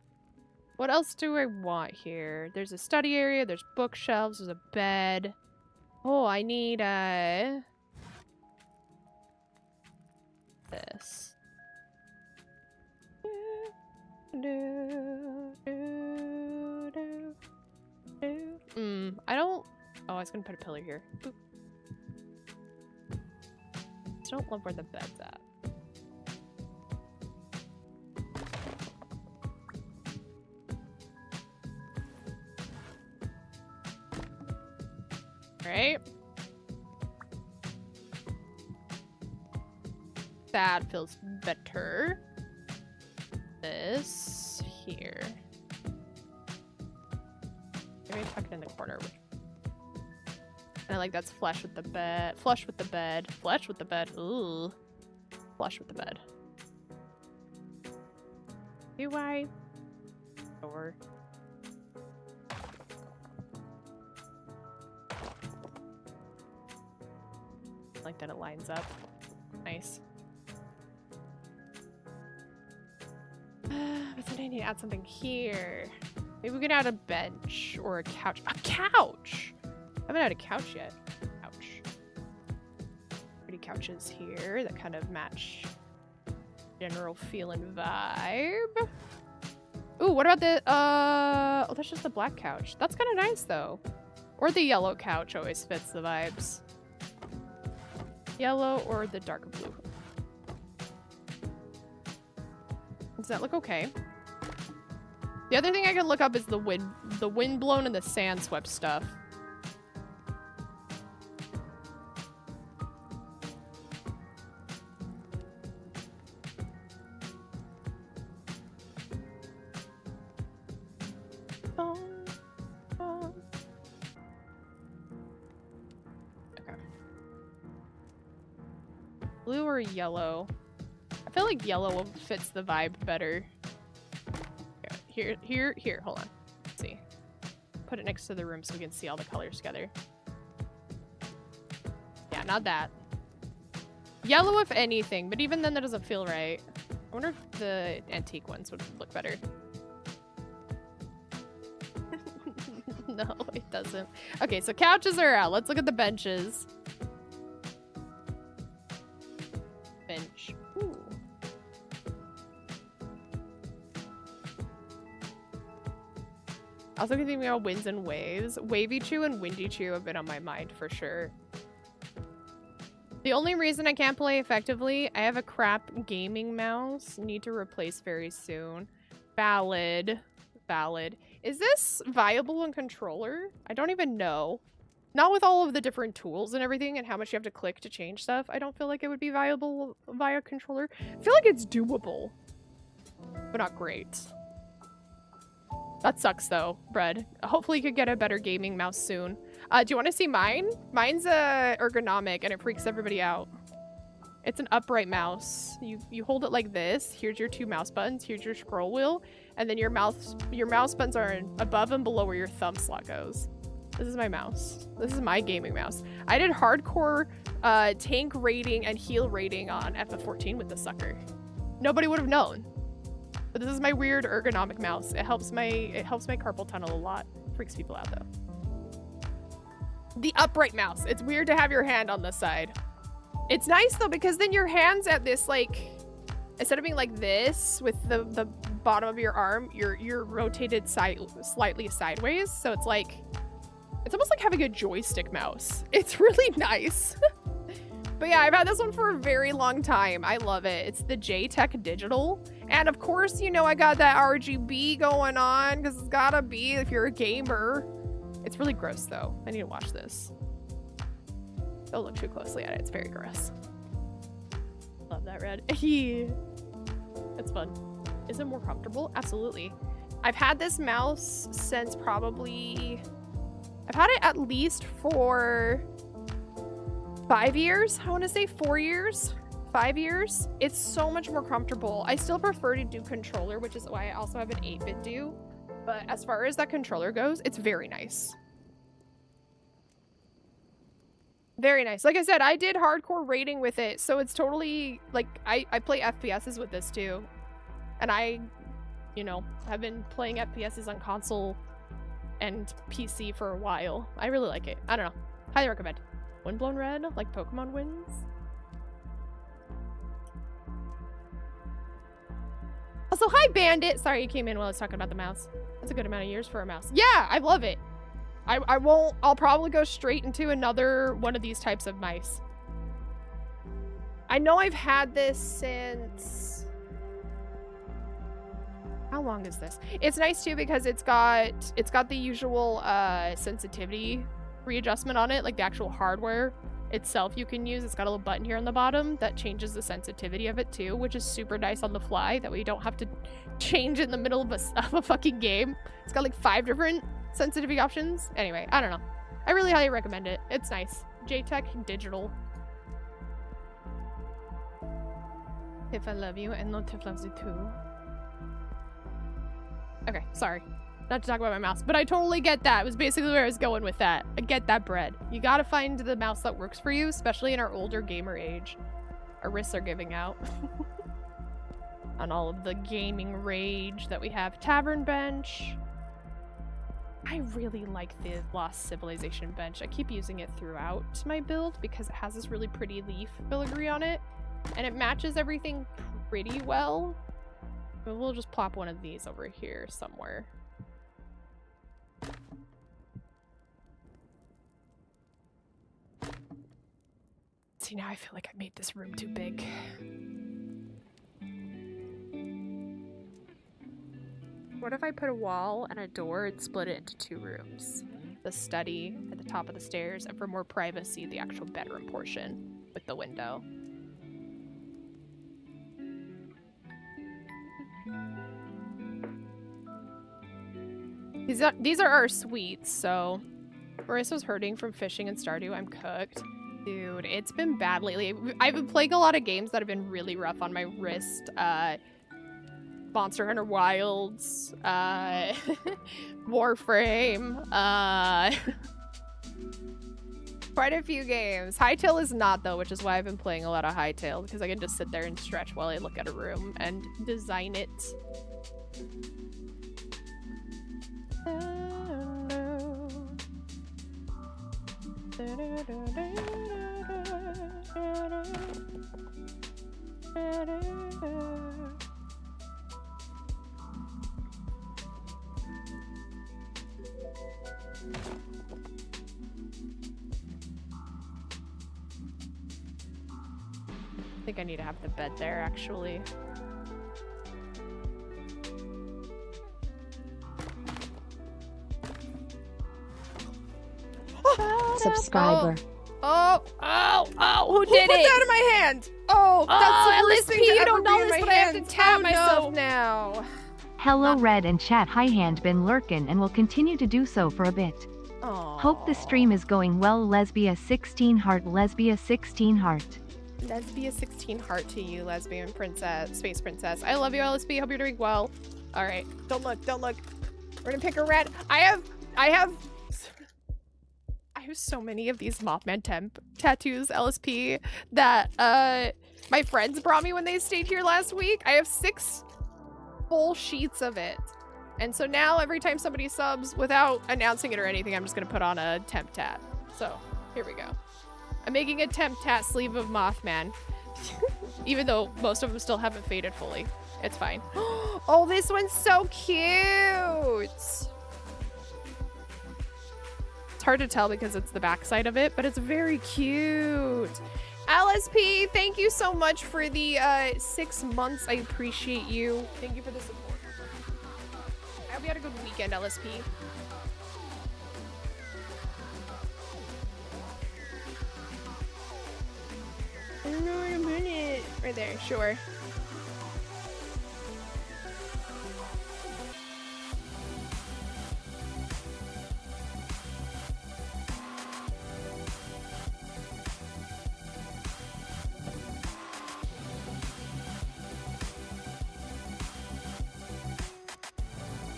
What else do I want here? There's a study area, there's bookshelves, there's a bed. Oh, I need this. I don't... Oh, I was gonna put a pillar here. Boop. I don't love where the bed's at. Right? That feels better. This here. Maybe tuck it in the corner. And I like that's flush with the bed. Flush with the bed. Flush with the bed. Ooh. Flush with the bed. Do I? Or I like that it lines up. Nice. But then I need to add something here. Maybe we can add a bench or a couch. A couch! I haven't had a couch yet. Couch. Pretty couches here that kind of match general feel and vibe. Ooh, what about the, oh, that's just the black couch. That's kind of nice, though. Or the yellow couch always fits the vibes. Yellow or the dark blue. Does that look okay? The other thing I can look up is the wind blown and the sand swept stuff. Blue or yellow? I feel like yellow fits the vibe better. Here, hold on. Let's see. Put it next to the room so we can see all the colors together. Yeah, not that. Yellow if anything, but even then that doesn't feel right. I wonder if the antique ones would look better. No, it doesn't. Okay, so couches are out. Let's look at the benches. Bench. Ooh. Also thinking about winds and waves. Wavy Chew and Windy Chew have been on my mind for sure. The only reason I can't play effectively, I have a crap gaming mouse. Need to replace very soon. Valid. Valid. Is this viable in controller? I don't even know. Not with all of the different tools and everything and how much you have to click to change stuff. I don't feel like it would be viable via controller. I feel like it's doable, but not great. That sucks though, Bread. Hopefully you could get a better gaming mouse soon. Do you want to see mine? Mine's ergonomic and it freaks everybody out. It's an upright mouse. You hold it like this. Here's your two mouse buttons. Here's your scroll wheel. And then your mouse buttons are above and below where your thumb slot goes. This is my mouse. This is my gaming mouse. I did hardcore tank rating and heal rating on FF14 with this sucker. Nobody would have known. But this is my weird ergonomic mouse. It helps my carpal tunnel a lot. Freaks people out though. The upright mouse. It's weird to have your hand on this side. It's nice though because then your hand's at this like, instead of being like this with the bottom of your arm, you're rotated slightly sideways. So it's like, it's almost like having a joystick mouse. It's really nice. But yeah, I've had this one for a very long time. I love it. It's the J-Tech Digital. And of course, you know, I got that RGB going on because it's gotta be if you're a gamer. It's really gross though. I need to watch this. Don't look too closely at it. It's very gross. Love that red. It's fun. Is it more comfortable? Absolutely. I've had this mouse since probably... I've had it at least for 5 years. I want to say 4 years. 5 years. It's so much more comfortable. I still prefer to do controller, which is why I also have an 8-bit do. But as far as that controller goes, it's very nice. Very nice. Like I said, I did hardcore rating with it, so it's totally like I play FPSs with this too. And I you know, I've been playing FPSs on console and PC for a while. I really like it. I don't know. Highly recommend. Windblown Red, like Pokemon Winds. Also, hi Bandit! Sorry you came in while I was talking about the mouse. That's a good amount of years for a mouse. Yeah, I love it. I'll probably go straight into another one of these types of mice. I know I've had this since... How long is this? It's nice too because it's got the usual sensitivity readjustment on it, like the actual hardware itself you can use. It's got a little button here on the bottom that changes the sensitivity of it too, which is super nice on the fly. That way you don't have to change in the middle of a fucking game. It's got like 5 different sensitivity options. Anyway, I don't know. I really highly recommend it. It's nice. JTech Digital. If I love you and no Tiff loves you too. Okay, sorry. Not to talk about my mouse, but I totally get that. It was basically where I was going with that. I get that bread. You gotta find the mouse that works for you, especially in our older gamer age. Our wrists are giving out. On all of the gaming rage that we have. Tavern bench. I really like the Lost Civilization bench. I keep using it throughout my build because it has this really pretty leaf filigree on it. And it matches everything pretty well. But we'll just plop one of these over here somewhere. See, now I feel like I made this room too big. What if I put a wall and a door and split it into 2 rooms? The study at the top of the stairs, and for more privacy, the actual bedroom portion with the window. These are our suites, so Marissa's hurting from fishing and Stardew. I'm cooked. Dude, it's been bad lately. I've been playing a lot of games that have been really rough on my wrist. Monster Hunter Wilds, Warframe, quite a few games. Hytale is not though, which is why I've been playing a lot of Hytale, because I can just sit there and stretch while I look at a room and design it. I think I need to have the bed there, actually. Subscriber. Oh, who did it? Put that in my hand? Oh, that's the worst thing to you ever don't be know in this, my but I have to hand. tap Oh, myself no. now. Hello Red and chat. Hi hand been lurkin' and will continue to do so for a bit. Aww. Hope the stream is going well. Lesbia 16 heart. Lesbia 16 heart. Lesbia 16 heart to you, lesbian princess, space princess. I love you, LSB. Hope you're doing well. All right, don't look, don't look. We're gonna pick a red. I have so many of these Mothman temp tattoos, LSP, that my friends brought me when they stayed here last week. I have 6 full sheets of it. And so now every time somebody subs, without announcing it or anything, I'm just gonna put on a temp tat. So here we go. I'm making a temp tat sleeve of Mothman. Even though most of them still haven't faded fully. It's fine. Oh, this one's so cute! It's hard to tell because it's the backside of it, but it's very cute. LSP, thank you so much for the 6 months. I appreciate you. Thank you for the support. I hope you had a good weekend, LSP. I don't know where to put it. Right there, sure.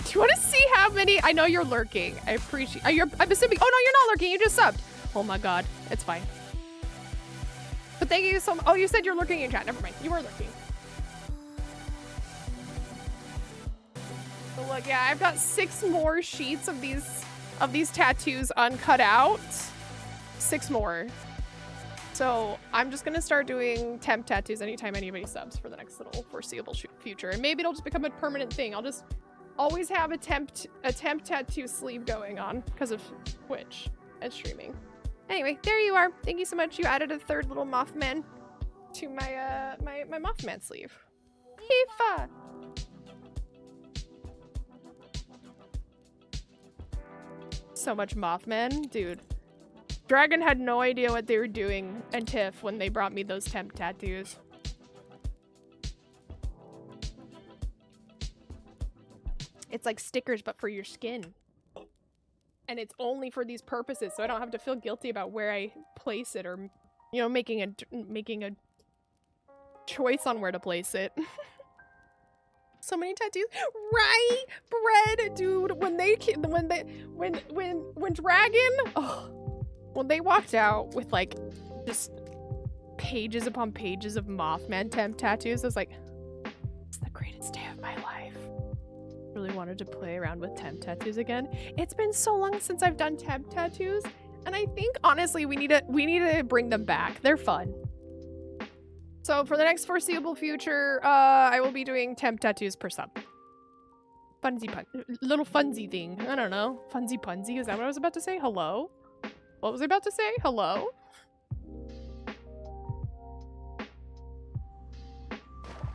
Do you want to see how many? I know you're lurking. I appreciate. I'm assuming. Oh no, you're not lurking. You just subbed. Oh my god, it's fine. But thank you so much. Oh, you said you're lurking in chat. Never mind. You were lurking. Look, yeah, I've got 6 more sheets of these tattoos uncut out. 6 more. So I'm just gonna start doing temp tattoos anytime anybody subs for the next little foreseeable future. And maybe it'll just become a permanent thing. I'll just always have a temp tattoo sleeve going on because of Twitch and streaming. Anyway, there you are. Thank you so much. You added a 3rd little Mothman to my my Mothman sleeve. Yifa! So much Mothman, dude. Dragon had no idea what they were doing and Tiff when they brought me those temp tattoos. It's like stickers, but for your skin. And it's only for these purposes, so I don't have to feel guilty about where I place it or, you know, making a choice on where to place it. So many tattoos, right? Bread, dude. When Dragon, oh, when they walked out with like just pages upon pages of Mothman temp tattoos, I was like, it's the greatest day of my life. Really wanted to play around with temp tattoos again. It's been so long since I've done temp tattoos, and I think honestly we need to bring them back. They're fun. So for the next foreseeable future, I will be doing temp tattoos per sub. Little funsy thing. I don't know. Funsy punsy. Is that what I was about to say? Hello? What was I about to say? Hello?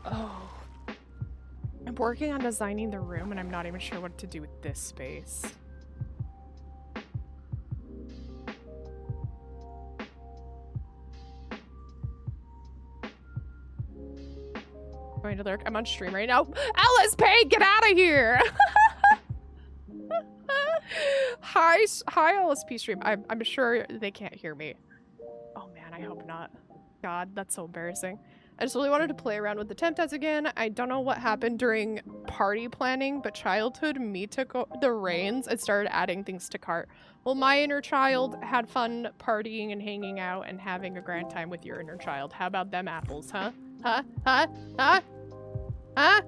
Oh. I'm working on designing the room and I'm not even sure what to do with this space. Going to lurk. I'm on stream right now. Alice Payne, get out of here! Hi LSP stream. I'm sure they can't hear me. Oh man, I hope not. God, that's so embarrassing. I just really wanted to play around with the temp tats again. I don't know what happened during party planning, but childhood me took the reins and started adding things to cart. Well, my inner child had fun partying and hanging out and having a grand time with your inner child. How about them apples, huh? Huh? Huh? Huh? Huh?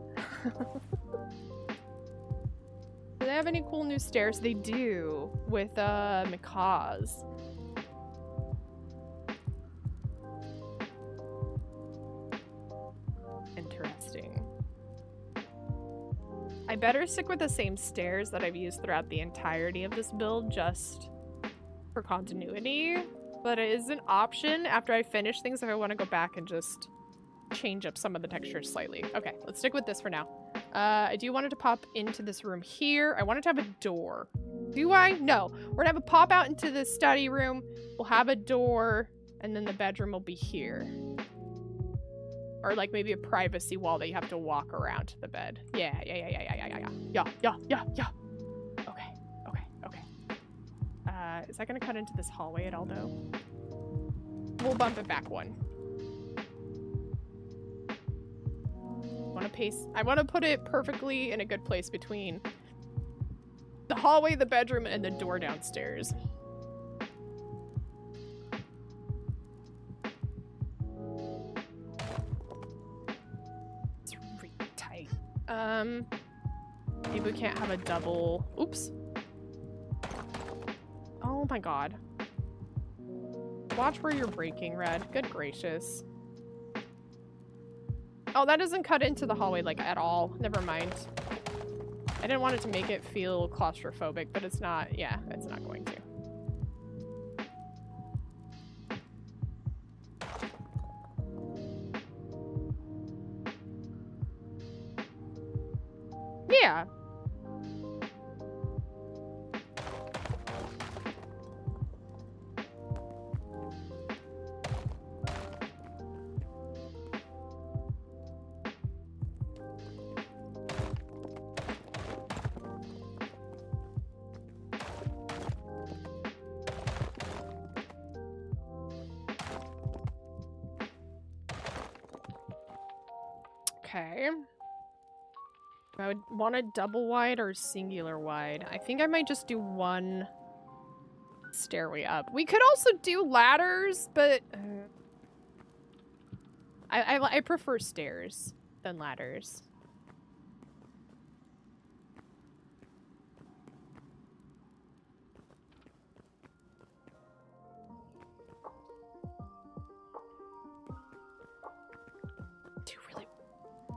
Do they have any cool new stairs? They do, with macaws. Interesting. I better stick with the same stairs that I've used throughout the entirety of this build, just for continuity. But it is an option after I finish things if I want to go back and just change up some of the textures slightly. Okay, let's stick with this for now. I do want it to pop into this room here. I want it to have a door. Do I? No. We're gonna have a pop out into the study room. We'll have a door, and then the bedroom will be here. Or like maybe a privacy wall that you have to walk around to the bed. Yeah. Okay. Is that gonna cut into this hallway at all though? We'll bump it back one. I want to put it perfectly in a good place between the hallway, the bedroom, and the door downstairs. It's really tight. Maybe we can't have a double. Oops. Oh my god. Watch where you're breaking, Red. Good gracious. Oh, that doesn't cut into the hallway, like, at all. Never mind. I didn't want it to make it feel claustrophobic, but it's not, yeah, it's not going to. Yeah. Okay. I would want a double wide or singular wide. I think I might just do one stairway up. We could also do ladders, but I prefer stairs than ladders.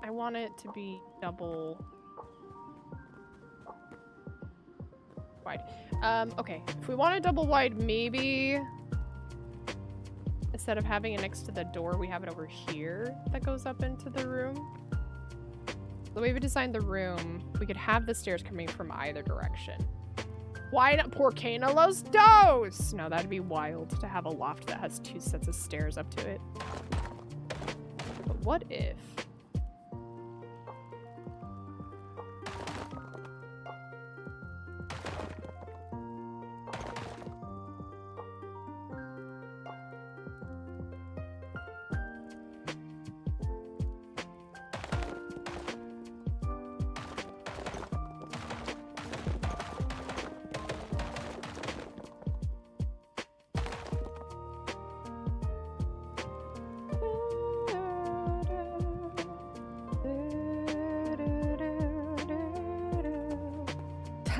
I want it to be double wide. Okay, if we want it double wide, maybe instead of having it next to the door, we have it over here that goes up into the room. The way we designed the room, we could have the stairs coming from either direction. Why not? Por qué no los dos? No, that'd be wild to have a loft that has 2 sets of stairs up to it. But what if?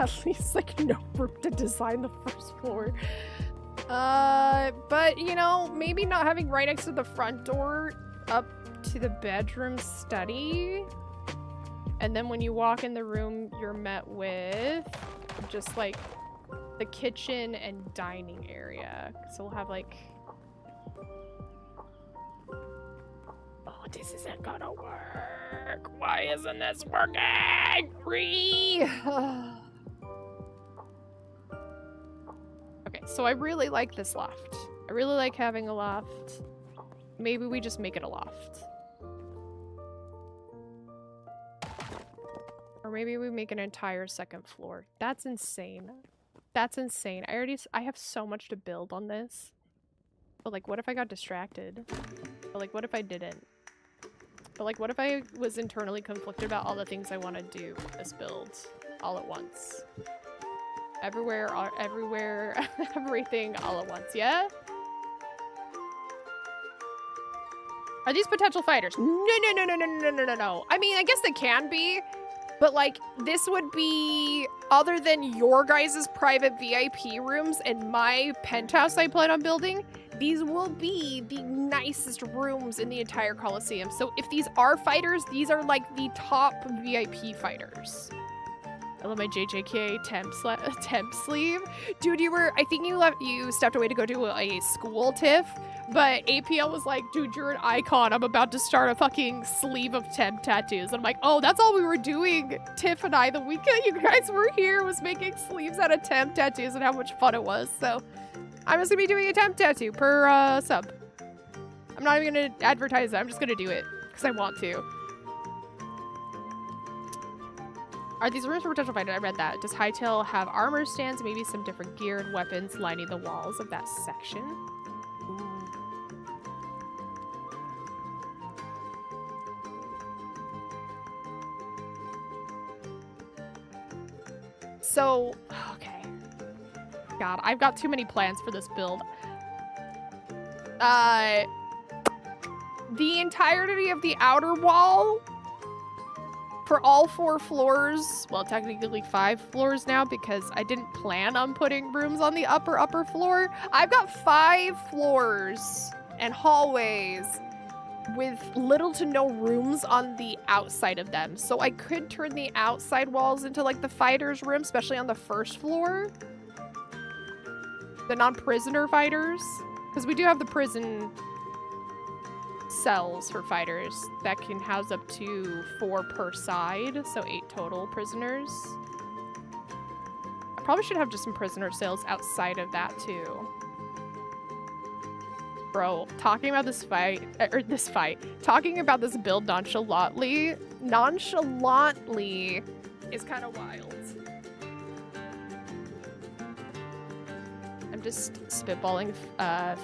At least like no room to design the first floor. But you know, maybe not having right next to the front door up to the bedroom study. And then when you walk in the room, you're met with just like the kitchen and dining area. So we'll have like, oh, this isn't gonna work. Why isn't this working? Okay, so I really like this loft. I really like having a loft. Maybe we just make it a loft. Or maybe we make an entire second floor. That's insane. That's insane. I have so much to build on this. But like, what if I got distracted? But like, what if I didn't? But like, what if I was internally conflicted about all the things I want to do with this build all at once? Everywhere, everything all at once, yeah? Are these potential fighters? No. I mean, I guess they can be, but like, this would be, other than your guys' private VIP rooms and my penthouse I plan on building, these will be the nicest rooms in the entire Colosseum. So if these are fighters, these are like the top VIP fighters. I love my JJK temp sleeve. Dude, I think you stepped away to go do a school TIFF, but APL was like, dude, you're an icon. I'm about to start a fucking sleeve of temp tattoos. And I'm like, oh, that's all we were doing, Tiff and I, the weekend you guys were here, was making sleeves out of temp tattoos and how much fun it was. So I'm just gonna be doing a temp tattoo per sub. I'm not even gonna advertise it. I'm just gonna do it because I want to. Are these rooms for potential fighters? I read that. Does Hytale have armor stands, maybe some different gear and weapons lining the walls of that section? Ooh. So, okay. God, I've got too many plans for this build. The entirety of the outer wall for all 4 floors, well, technically 5 floors now because I didn't plan on putting rooms on the upper floor. I've got 5 floors and hallways with little to no rooms on the outside of them. So I could turn the outside walls into like the fighters' room, especially on the first floor. The non-prisoner fighters. Because we do have the prison cells for fighters that can house up to 4 per side, so 8 total prisoners. I probably should have just some prisoner cells outside of that too. Bro, talking about talking about this build nonchalantly is kind of wild. I'm just spitballing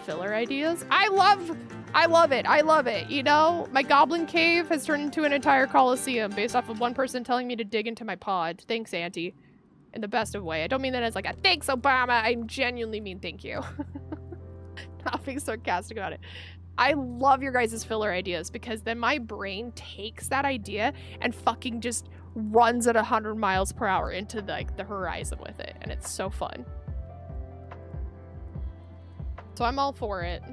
filler ideas. I love it. You know, my goblin cave has turned into an entire Colosseum based off of one person telling me to dig into my pod. Thanks, Auntie. In the best of way. I don't mean that as like a thanks, Obama. I genuinely mean thank you. Not being sarcastic about it. I love your guys' filler ideas because then my brain takes that idea and fucking just runs at 100 miles per hour into like the horizon with it. And it's so fun. So I'm all for it.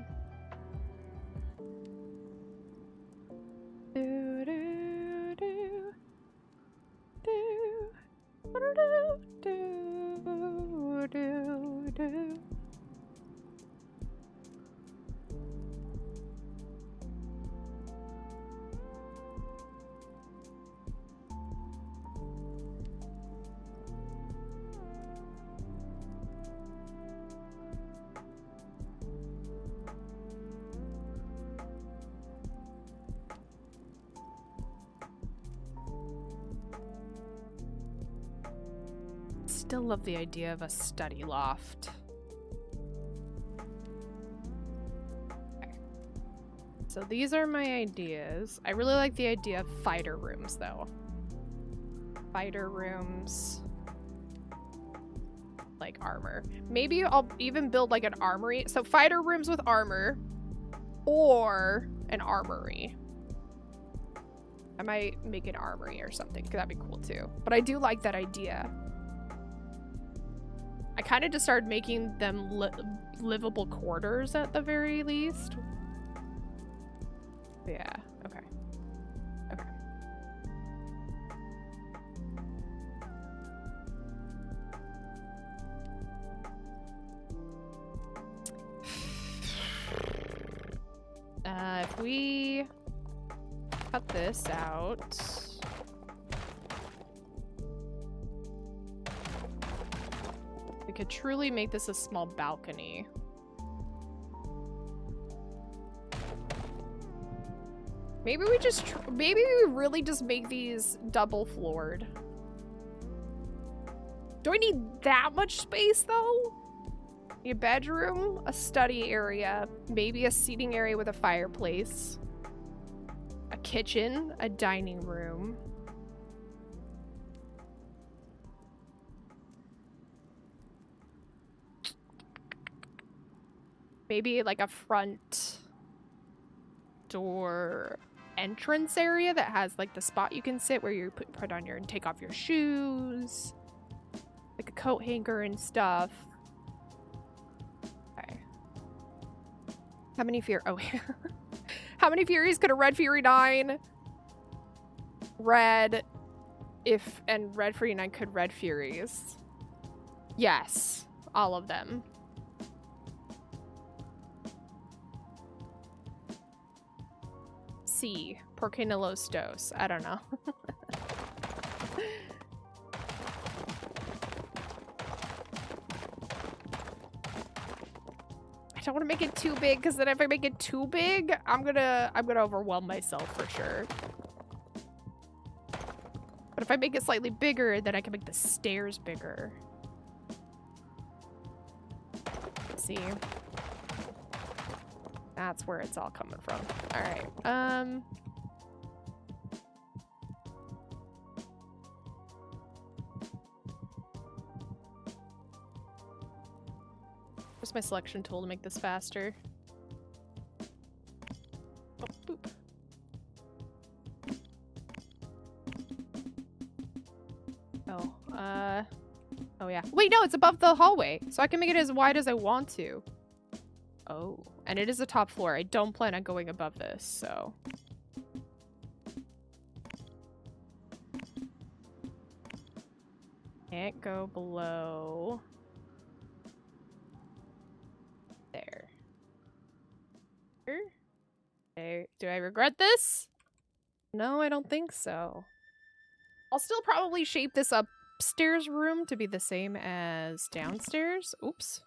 Still love the idea of a study loft. Okay. So these are my ideas. I really like the idea of fighter rooms though. Fighter rooms. Like armor. Maybe I'll even build like an armory. So fighter rooms with armor or an armory. I might make an armory or something because that'd be cool too. But I do like that idea. I kind of just started making them livable quarters at the very least. Yeah, okay. Okay. If we cut this out... we could truly make this a small balcony. Maybe we just, maybe we really just make these double floored. Do I need that much space though? A bedroom, a study area, maybe a seating area with a fireplace, a kitchen, a dining room. Maybe like a front door entrance area that has like the spot you can sit where you put on your and take off your shoes, like a coat hanger and stuff. Okay. How many oh yeah. How many Furies could a Red Fury 9? Red and Red Fury 9 could Red Furies. Yes, all of them. C. Porque no los dos. I don't know. I don't want to make it too big because then if I make it too big, I'm gonna overwhelm myself for sure. But if I make it slightly bigger, then I can make the stairs bigger. Let's see. That's where it's all coming from. All right. Where's my selection tool to make this faster? Oh, boop. Oh yeah. Wait, no, it's above the hallway, so I can make it as wide as I want to. Oh, and it is a top floor. I don't plan on going above this, so. Can't go below. There. Okay. Do I regret this? No, I don't think so. I'll still probably shape this upstairs room to be the same as downstairs. Oops.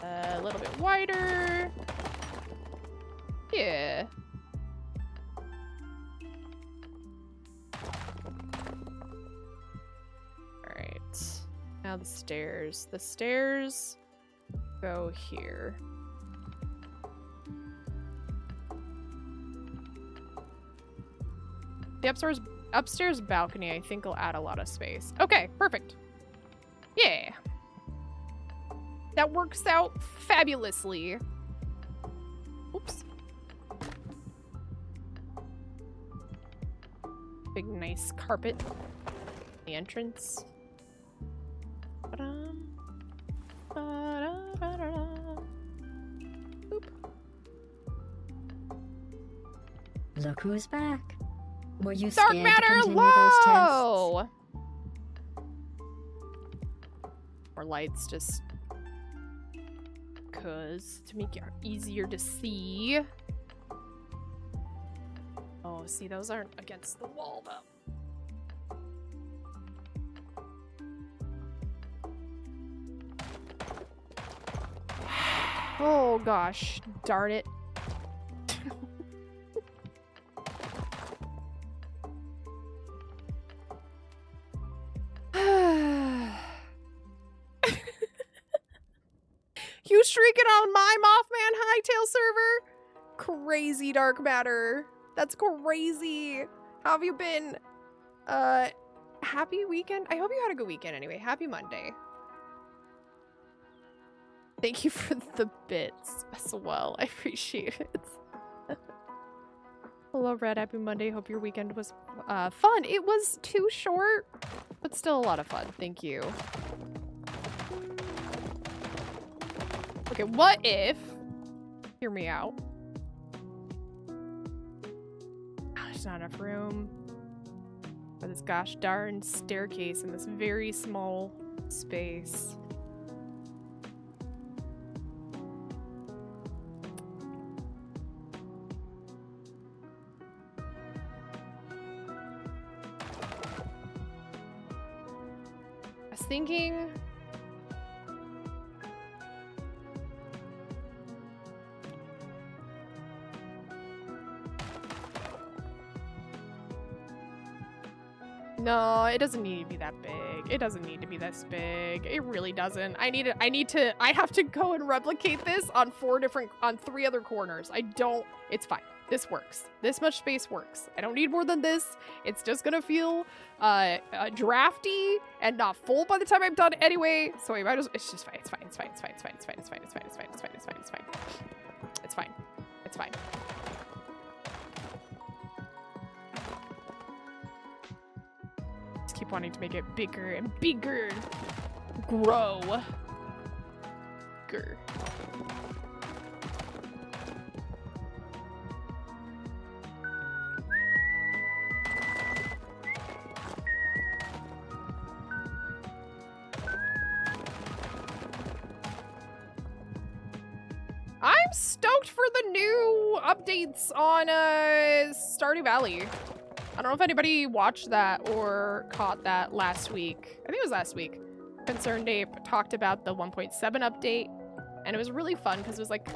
A little bit wider. Yeah. All right. Now the stairs. The stairs go here. The upstairs balcony, I think, will add a lot of space. Okay, perfect. Yeah. That works out fabulously. Oops. Big nice carpet. The entrance. Ba-dum. Ba-da-ba-da-da. Boop. Look who's back. Were you Dark scared matter to continue those tests? low. More lights just cause to make it easier to see. Oh, see, those aren't against the wall though. Oh gosh, darn it. You streaking on my Mothman Hytale server? Crazy dark matter. That's crazy. How have you been? Happy weekend? I hope you had a good weekend anyway. Happy Monday. Thank you for the bits as well. I appreciate it. Hello, Red. Happy Monday. Hope your weekend was fun. It was too short, but still a lot of fun. Thank you. Okay, what if... Hear me out. There's not enough room for this gosh darn staircase in this very small space. I was thinking... No, it doesn't need to be that big. It doesn't need to be this big. It really doesn't. I have to go and replicate this on 3 other corners. It's fine. This works. This much space works. I don't need more than this. It's just gonna feel drafty and not full by the time I'm done anyway. So I might as well, it's just fine. It's fine. It's fine. It's fine. It's fine. It's fine. It's fine. It's fine. It's fine. It's fine. It's fine. It's fine. It's fine. It's fine. Keep wanting to make it bigger and bigger. Grow. Grr. I'm stoked for the new updates on Stardew Valley. I don't know if anybody watched that or caught that last week. I think it was last week. Concerned Ape talked about the 1.7 update, and it was really fun because it was like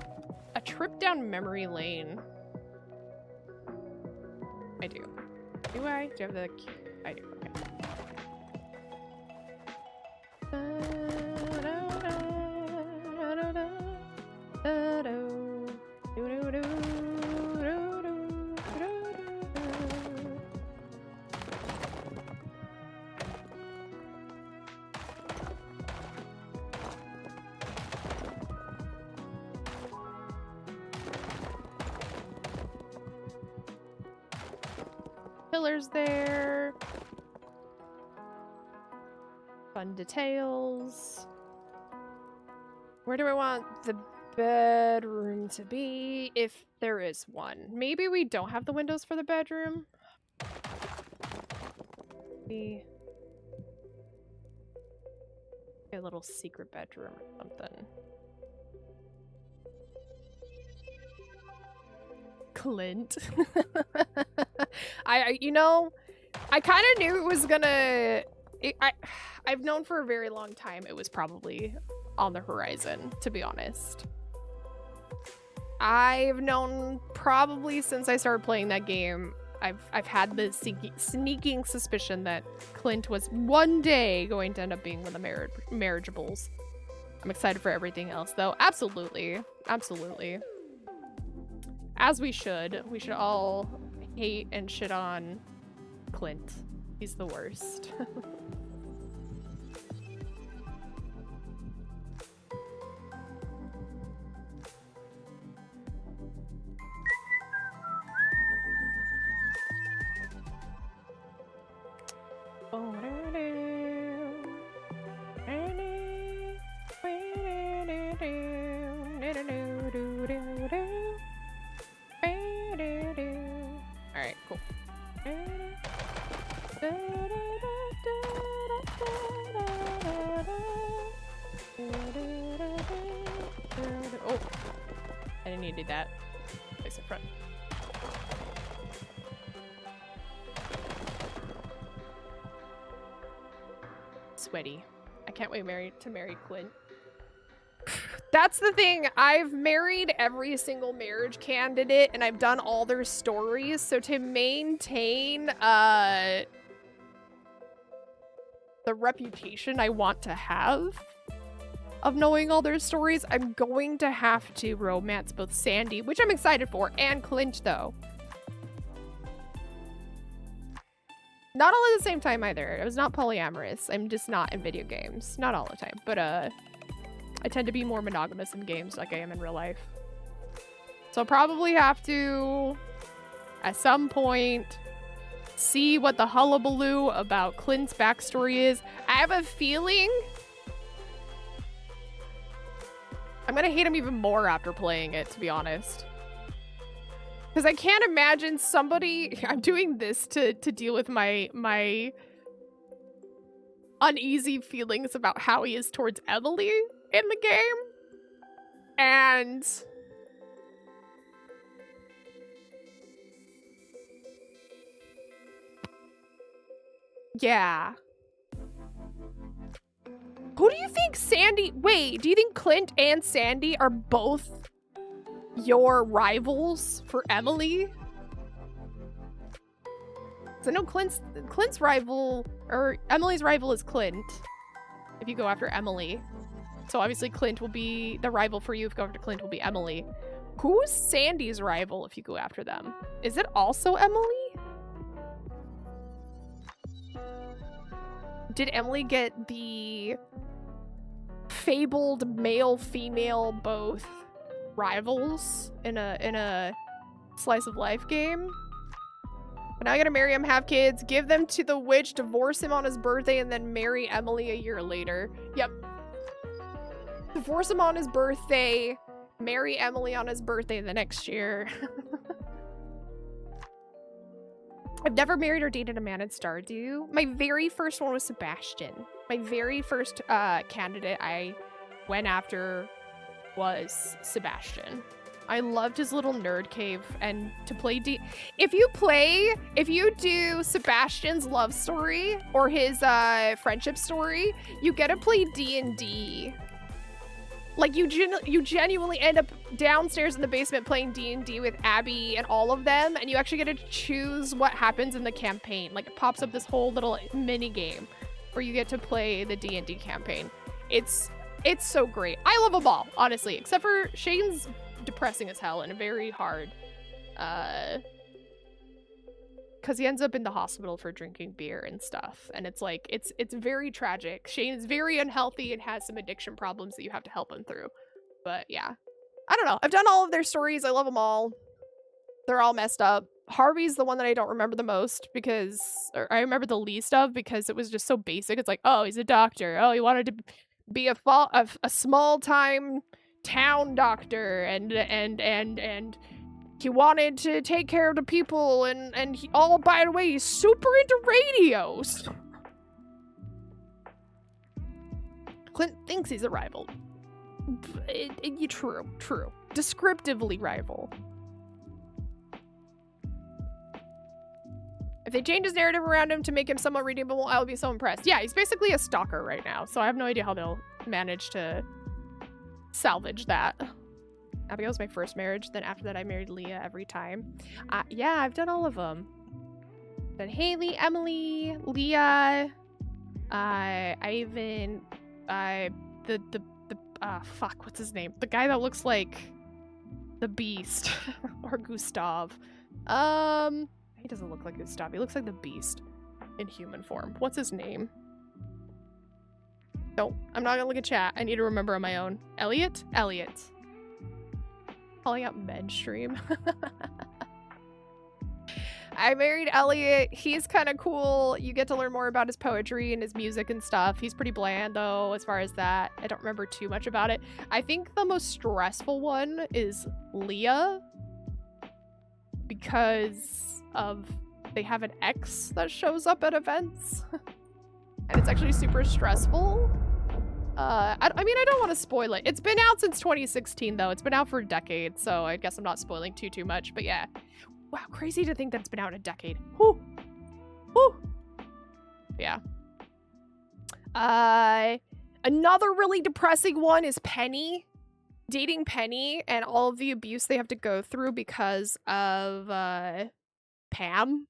a trip down memory lane. I do. Do I? Do you have the... I do. Okay. Pillars there. Fun details. Where do I want the bedroom to be? If there is one. Maybe we don't have the windows for the bedroom. Maybe a little secret bedroom or something. Clint. I kind of knew it was gonna... I've known for a very long time it was probably on the horizon, to be honest. I've known probably since I started playing that game, I've had the sneaking suspicion that Clint was one day going to end up being one of the marriageables. I'm excited for everything else, though. Absolutely. Absolutely. As we should. We should all hate and shit on Clint. He's the worst. did that. Place in front. Sweaty. I can't wait to marry Clint. That's the thing. I've married every single marriage candidate and I've done all their stories. So to maintain the reputation I want to have of knowing all their stories, I'm going to have to romance both Sandy, which I'm excited for, and Clint though. Not all at the same time either. I was not polyamorous. I'm just not in video games. Not all the time, but I tend to be more monogamous in games like I am in real life. So I'll probably have to, at some point, see what the hullabaloo about Clint's backstory is. I have a feeling I'm gonna hate him even more after playing it, to be honest. Because I can't imagine somebody... I'm doing this to deal with my uneasy feelings about how he is towards Emily in the game. And... yeah. Who do you think Sandy... Wait, do you think Clint and Sandy are both your rivals for Emily? So I know Clint's rival, or Emily's rival is Clint, if you go after Emily. So obviously Clint will be the rival for you if you go after Clint will be Emily. Who's Sandy's rival if you go after them? Is it also Emily? Did Emily get the fabled male-female both rivals in a slice of life game? But now I gotta marry him, have kids, give them to the witch, divorce him on his birthday, and then marry Emily a year later. Yep. Divorce him on his birthday, marry Emily on his birthday the next year. I've never married or dated a man in Stardew. My very first one was Sebastian. My very first candidate I went after was Sebastian. I loved his little nerd cave, and to play if you do Sebastian's love story or his friendship story, you get to play D&D. Like you genuinely end up downstairs in the basement playing D&D with Abby and all of them, and you actually get to choose what happens in the campaign. Like it pops up this whole little mini game where you get to play the D&D campaign. It's so great. I love them all, honestly, except for Shane's depressing as hell and very hard. Because he ends up in the hospital for drinking beer and stuff, and it's like it's very tragic. Shane is very unhealthy and has some addiction problems that you have to help him through. But yeah, I don't know. I've done all of their stories. I love them all. They're all messed up. Harvey's the one that I don't remember the most because, or I remember the least of because it was just so basic. It's like, oh, he's a doctor. Oh, he wanted to be a small time town doctor, and he wanted to take care of the people, and he, oh, by the way, he's super into radios. Clint thinks he's a rival. True. Descriptively rival. If they change his narrative around him to make him somewhat redeemable, I'll be so impressed. Yeah, he's basically a stalker right now, so I have no idea how they'll manage to salvage that. Abigail was my first marriage, then after that I married Leah every time. Yeah, I've done all of them. Then Haley, Emily, Leah, Ivan, fuck, what's his name? The guy that looks like the Beast, or Gustav. He doesn't look like Gustav, he looks like the Beast in human form. What's his name? No, I'm not gonna look at chat. I need to remember on my own. Elliot? Elliot. Calling out Medstream. I married Elliot. He's kind of cool. You get to learn more about his poetry and his music and stuff. He's pretty bland though, as far as that. I don't remember too much about it. I think the most stressful one is Leah, because of they have an ex that shows up at events. And it's actually super stressful. I mean, I don't want to spoil it. It's been out since 2016, though. It's been out for a decade, so I guess I'm not spoiling too much. But yeah. Wow, crazy to think that it's been out a decade. Whew. Whew. Yeah. Another really depressing one is Penny. Dating Penny and all of the abuse they have to go through because of, Pam.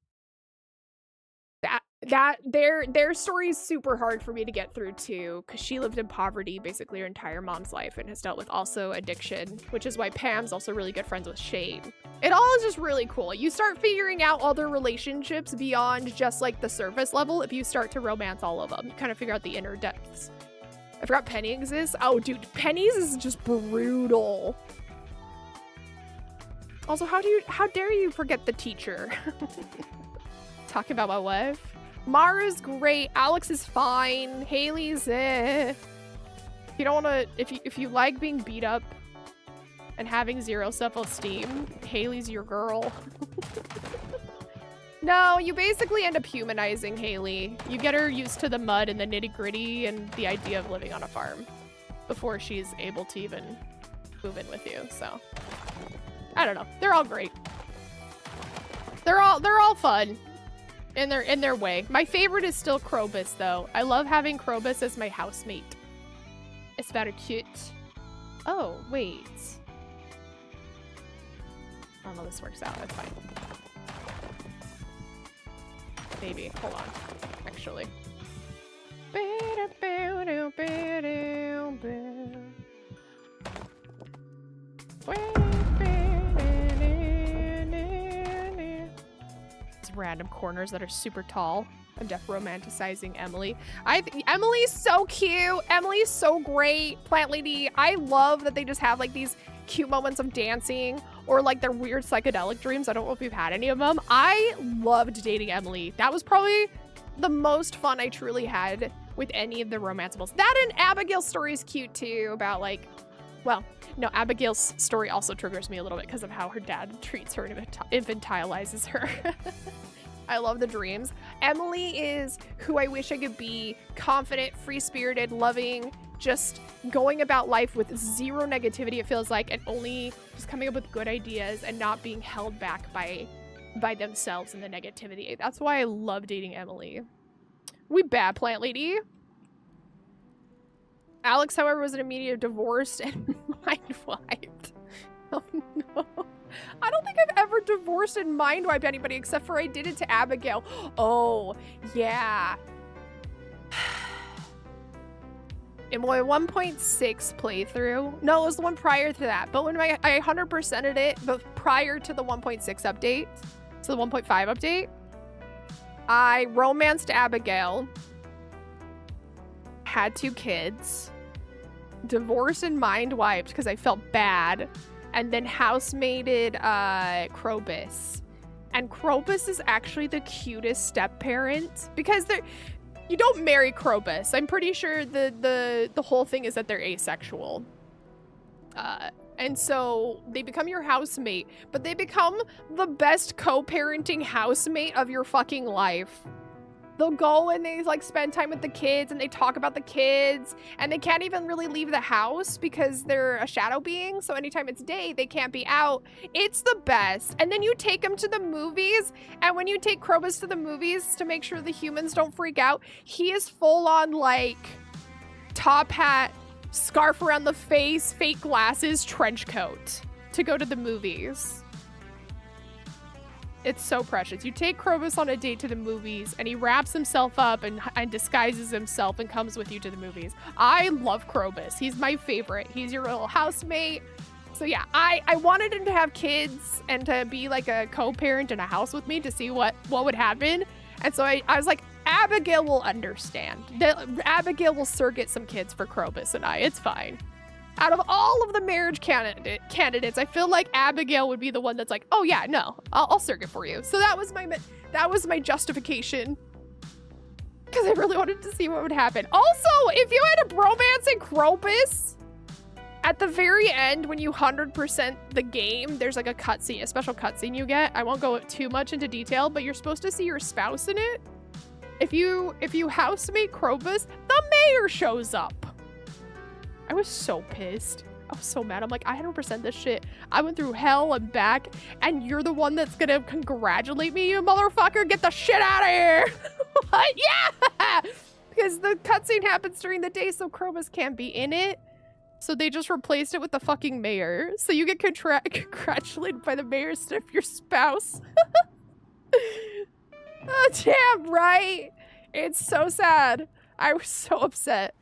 Their story is super hard for me to get through too, because she lived in poverty basically her entire mom's life and has dealt with also addiction, which is why Pam's also really good friends with Shane. It all is just really cool. You start figuring out all their relationships beyond just like the surface level if you start to romance all of them. You kind of figure out the inner depths. I forgot Penny exists. Oh dude, Penny's is just brutal. Also, how dare you forget the teacher? Talking about my wife. Mara's great. Alex is fine. Haley's If you don't want to, if you like being beat up and having zero self-esteem, Haley's your girl. No, you basically end up humanizing Haley. You get her used to the mud and the nitty-gritty and the idea of living on a farm before she's able to even move in with you. So I don't know. They're all great. They're all fun. In their way. My favorite is still Krobus, though. I love having Krobus as my housemate. It's very cute. Oh, wait. Oh no, this works out. That's fine. Maybe. Hold on. Actually. Random corners that are super tall. I'm definitely romanticizing Emily. Emily's so cute. Emily's so great. Plant Lady, I love that they just have like these cute moments of dancing or like their weird psychedelic dreams. I don't know if we've had any of them. I loved dating Emily. That was probably the most fun I truly had with any of the romanceables. That and Abigail's story is cute too, about like, well, no, Abigail's story also triggers me a little bit because of how her dad treats her and infantilizes her. I love the dreams. Emily is who I wish I could be. Confident, free-spirited, loving, just going about life with zero negativity, it feels like, and only just coming up with good ideas and not being held back by themselves and the negativity. That's why I love dating Emily. We bad, Plant Lady. Alex, however, was an immediate divorced and mind-wiped. Oh no. I don't think I've ever divorced and mind-wiped anybody except for I did it to Abigail. Oh, yeah. In my 1.6 playthrough, no, it was the one prior to that, but when I 100%ed it, but prior to the 1.6 update, so the 1.5 update, I romanced Abigail, had 2 kids, divorced and mind-wiped because I felt bad, and then housemated Krobus. And Krobus is actually the cutest step-parent because you don't marry Krobus. I'm pretty sure the whole thing is that they're asexual. And so they become your housemate, but they become the best co-parenting housemate of your fucking life. They'll go and they like spend time with the kids and they talk about the kids and they can't even really leave the house because they're a shadow being. So anytime it's day, they can't be out. It's the best. And then you take them to the movies. And when you take Krobus to the movies to make sure the humans don't freak out, he is full on like top hat, scarf around the face, fake glasses, trench coat to go to the movies. It's so precious. You take Krobus on a date to the movies and he wraps himself up and disguises himself and comes with you to the movies. I love Krobus. He's my favorite. He's your little housemate. So yeah, I wanted him to have kids and to be like a co-parent in a house with me to see what would happen. And so I was like, Abigail will understand. Abigail will surrogate some kids for Krobus and I. It's fine. Out of all of the marriage candidates, I feel like Abigail would be the one that's like, oh yeah, no, I'll surrogate for you. So that was my justification because I really wanted to see what would happen. Also, if you had a bromance in Krobus, at the very end, when you 100% the game, there's like a cutscene, a special cutscene you get. I won't go too much into detail, but you're supposed to see your spouse in it. If you housemate Krobus, the mayor shows up. I was so pissed. I was so mad. I'm like, I 100% this shit. I went through hell and back, and you're the one that's gonna congratulate me, you motherfucker. Get the shit out of here. What? Yeah! Because the cutscene happens during the day, so Chromas can't be in it. So they just replaced it with the fucking mayor. So you get congratulated by the mayor instead of your spouse. Oh, damn, right? It's so sad. I was so upset.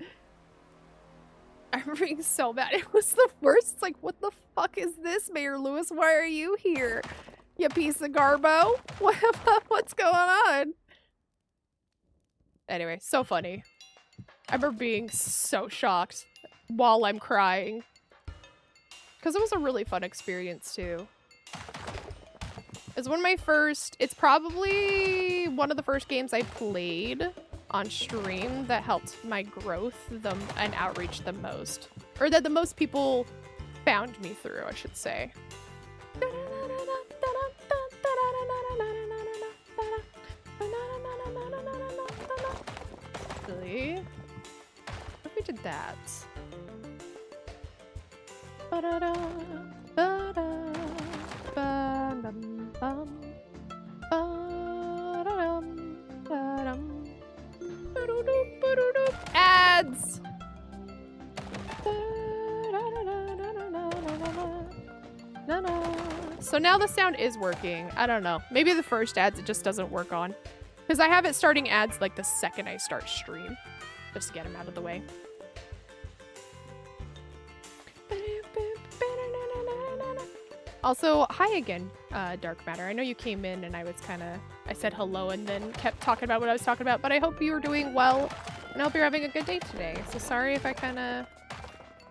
I'm being so mad. It was the worst. It's like, what the fuck is this, Mayor Lewis? Why are you here? You piece of garbo? What's going on? Anyway, so funny. I remember being so shocked while I'm crying. Because it was a really fun experience, too. It's one of my first... It's probably one of the first games I played on stream that helped my growth and outreach the most. Or that the most people found me through, I should say. Really? What if we did that? Ads! So now the sound is working. I don't know. Maybe the first ads it just doesn't work on. Because I have it starting ads like the second I start stream. Just to get them out of the way. Also, hi again, Dark Matter. I know you came in and I said hello and then kept talking about what I was talking about, but I hope you are doing well and I hope you're having a good day today. So sorry if I kind of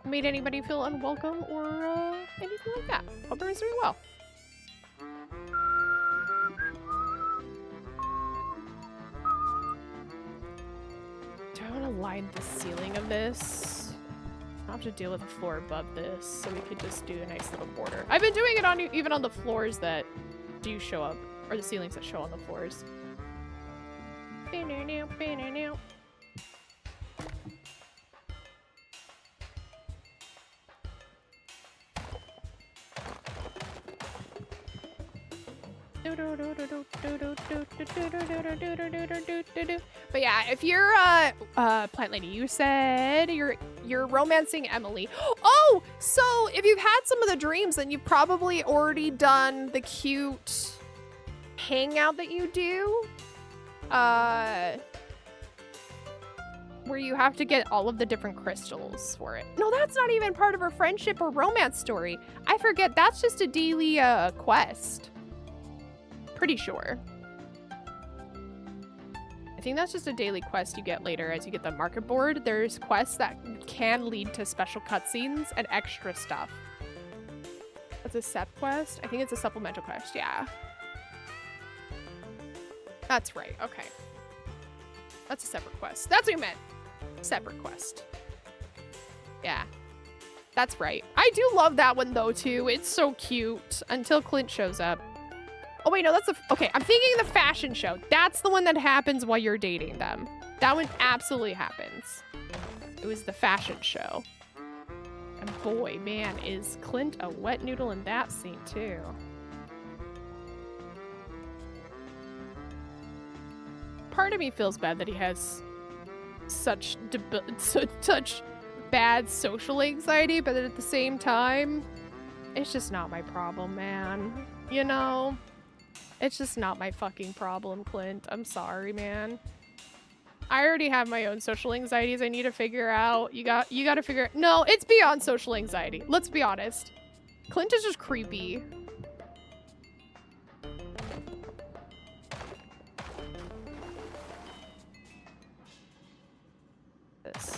made anybody feel unwelcome or anything like that. Hope everyone's doing well. Do I want to line the ceiling of this? I'll have to deal with the floor above this, so we could just do a nice little border. I've been doing it even on the floors that do show up, or the ceilings that show on the floors. But yeah, if you're Plant Lady, you said you're romancing Emily. Oh, so if you've had some of the dreams, then you've probably already done the cute hangout that you do. Where you have to get all of the different crystals for it. No, that's not even part of her friendship or romance story. I forget, that's just a daily quest. Pretty sure. I think that's just a daily quest you get later as you get the market board. There's quests that can lead to special cutscenes and extra stuff. That's a SEP quest? I think it's a supplemental quest, yeah. That's right, okay. That's a separate quest. That's what you meant. Separate quest. Yeah. That's right. I do love that one though too. It's so cute until Clint shows up. Oh wait, no, okay, I'm thinking the fashion show. That's the one that happens while you're dating them. That one absolutely happens. It was the fashion show. And boy, man, is Clint a wet noodle in that scene too. Part of me feels bad that he has such bad social anxiety, but at the same time, it's just not my problem, man. You know? It's just not my fucking problem, Clint. I'm sorry, man. I already have my own social anxieties I need to figure out. You got to figure... No, it's beyond social anxiety. Let's be honest. Clint is just creepy. This.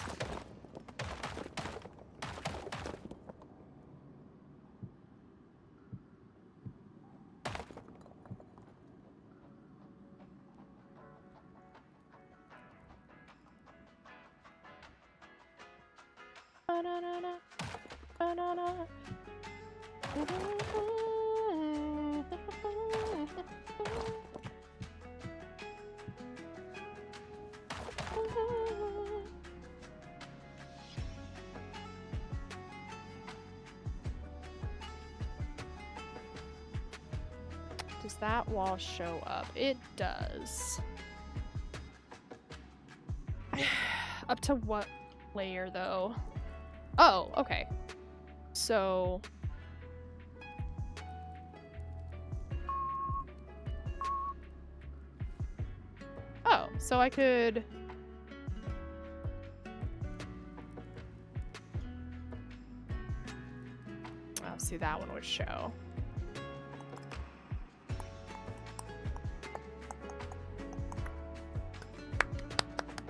Banana, banana. Does that wall show up? It does. Up to what layer, though? Oh, okay. So... Oh, so I could... Oh, see, that one would show.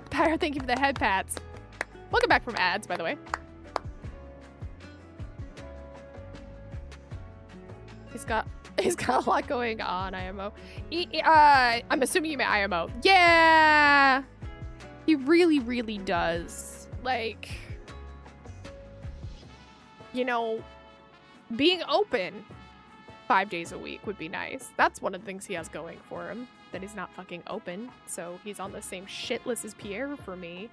Pyro, thank you for the head pats. Welcome back from ads, by the way. He's got a lot going on, IMO. I'm assuming you meant IMO. Yeah! He really, really does. Like, you know, being open 5 days a week would be nice. That's one of the things he has going for him. That he's not fucking open. So he's on the same shit list as Pierre for me.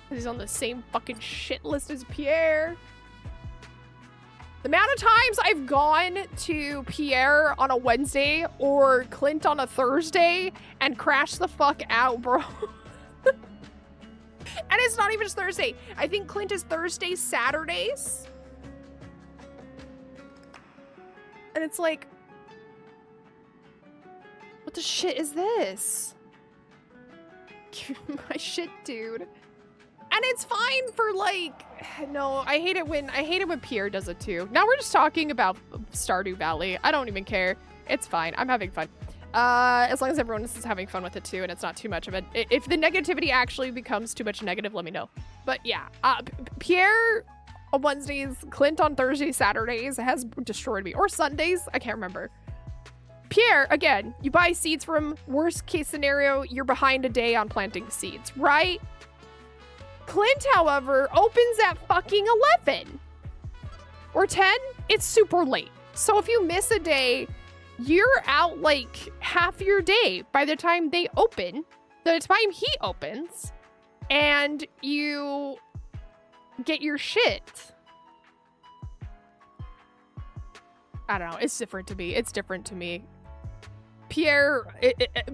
He's on the same fucking shit list as Pierre. The amount of times I've gone to Pierre on a Wednesday or Clint on a Thursday and crashed the fuck out, bro. And it's not even just Thursday. I think Clint is Thursdays, Saturdays. And it's like, what the shit is this? My shit, dude. And it's fine for like, no, I hate it when Pierre does it too. Now we're just talking about Stardew Valley. I don't even care. It's fine. I'm having fun. As long as everyone is having fun with it too, and it's not too much of it. If the negativity actually becomes too much negative, let me know. But yeah, Pierre on Wednesdays, Clint on Thursdays, Saturdays has destroyed me. Or Sundays, I can't remember. Pierre, again, you buy seeds from, worst case scenario, you're behind a day on planting seeds, right? Clint, however, opens at fucking 11. Or 10, it's super late. So if you miss a day, you're out like half your day by the time they open, the time he opens, and you get your shit. I don't know. It's different to me. It's different to me. Pierre,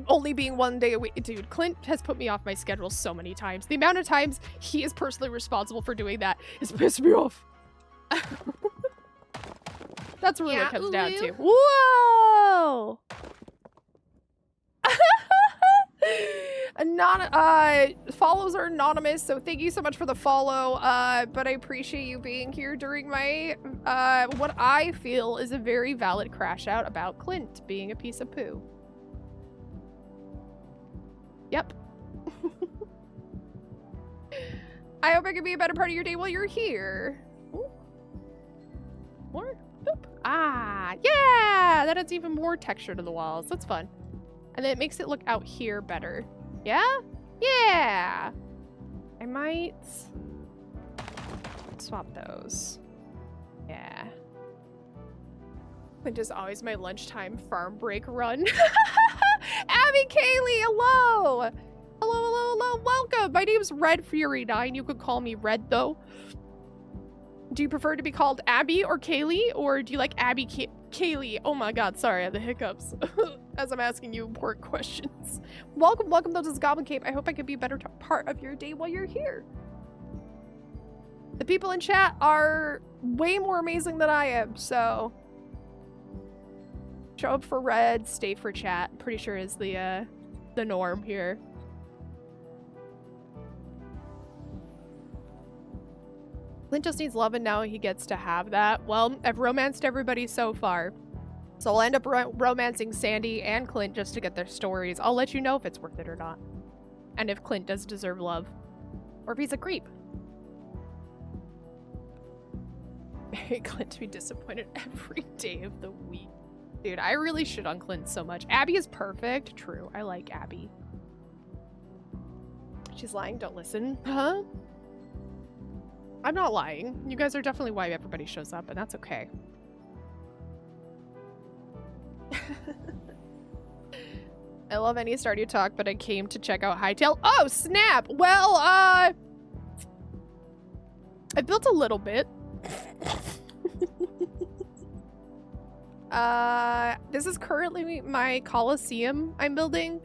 only being 1 day a week. Dude, Clint has put me off my schedule so many times. The amount of times he is personally responsible for doing that is pissed me off. That's really what it comes down to. Whoa! Follows are anonymous, so thank you so much for the follow. But I appreciate you being here during my what I feel is a very valid crash out about Clint being a piece of poo. Yep. I hope I can be a better part of your day while you're here. Ooh. More? Boop. Ah, yeah! That adds even more texture to the walls. That's fun. And then it makes it look out here better. Yeah? Yeah! I might swap those. Yeah. Which is always my lunchtime farm break run. Abby Kaylee, hello! Hello, hello, hello, welcome! My name's Red Fury 9. You could call me Red, though. Do you prefer to be called Abby or Kaylee? Or do you like Abby Kaylee? Oh my god, sorry, I have the hiccups. As I'm asking you important questions. Welcome, welcome though to this Goblin Cape. I hope I could be a better part of your day while you're here. The people in chat are way more amazing than I am, so... Show up for Red, stay for chat. I'm pretty sure is the norm here. Clint just needs love and now he gets to have that. Well, I've romanced everybody so far. So I'll end up romancing Sandy and Clint just to get their stories. I'll let you know if it's worth it or not. And if Clint does deserve love. Or if he's a creep. Clint to be disappointed every day of the week. Dude, I really shit on Clint so much. Abby is perfect. True, I like Abby. She's lying, don't listen. Huh? I'm not lying. You guys are definitely why everybody shows up, and that's okay. I love any Stardew talk, but I came to check out Hytale. Oh, snap! Well, I built a little bit. This is currently my Colosseum I'm building.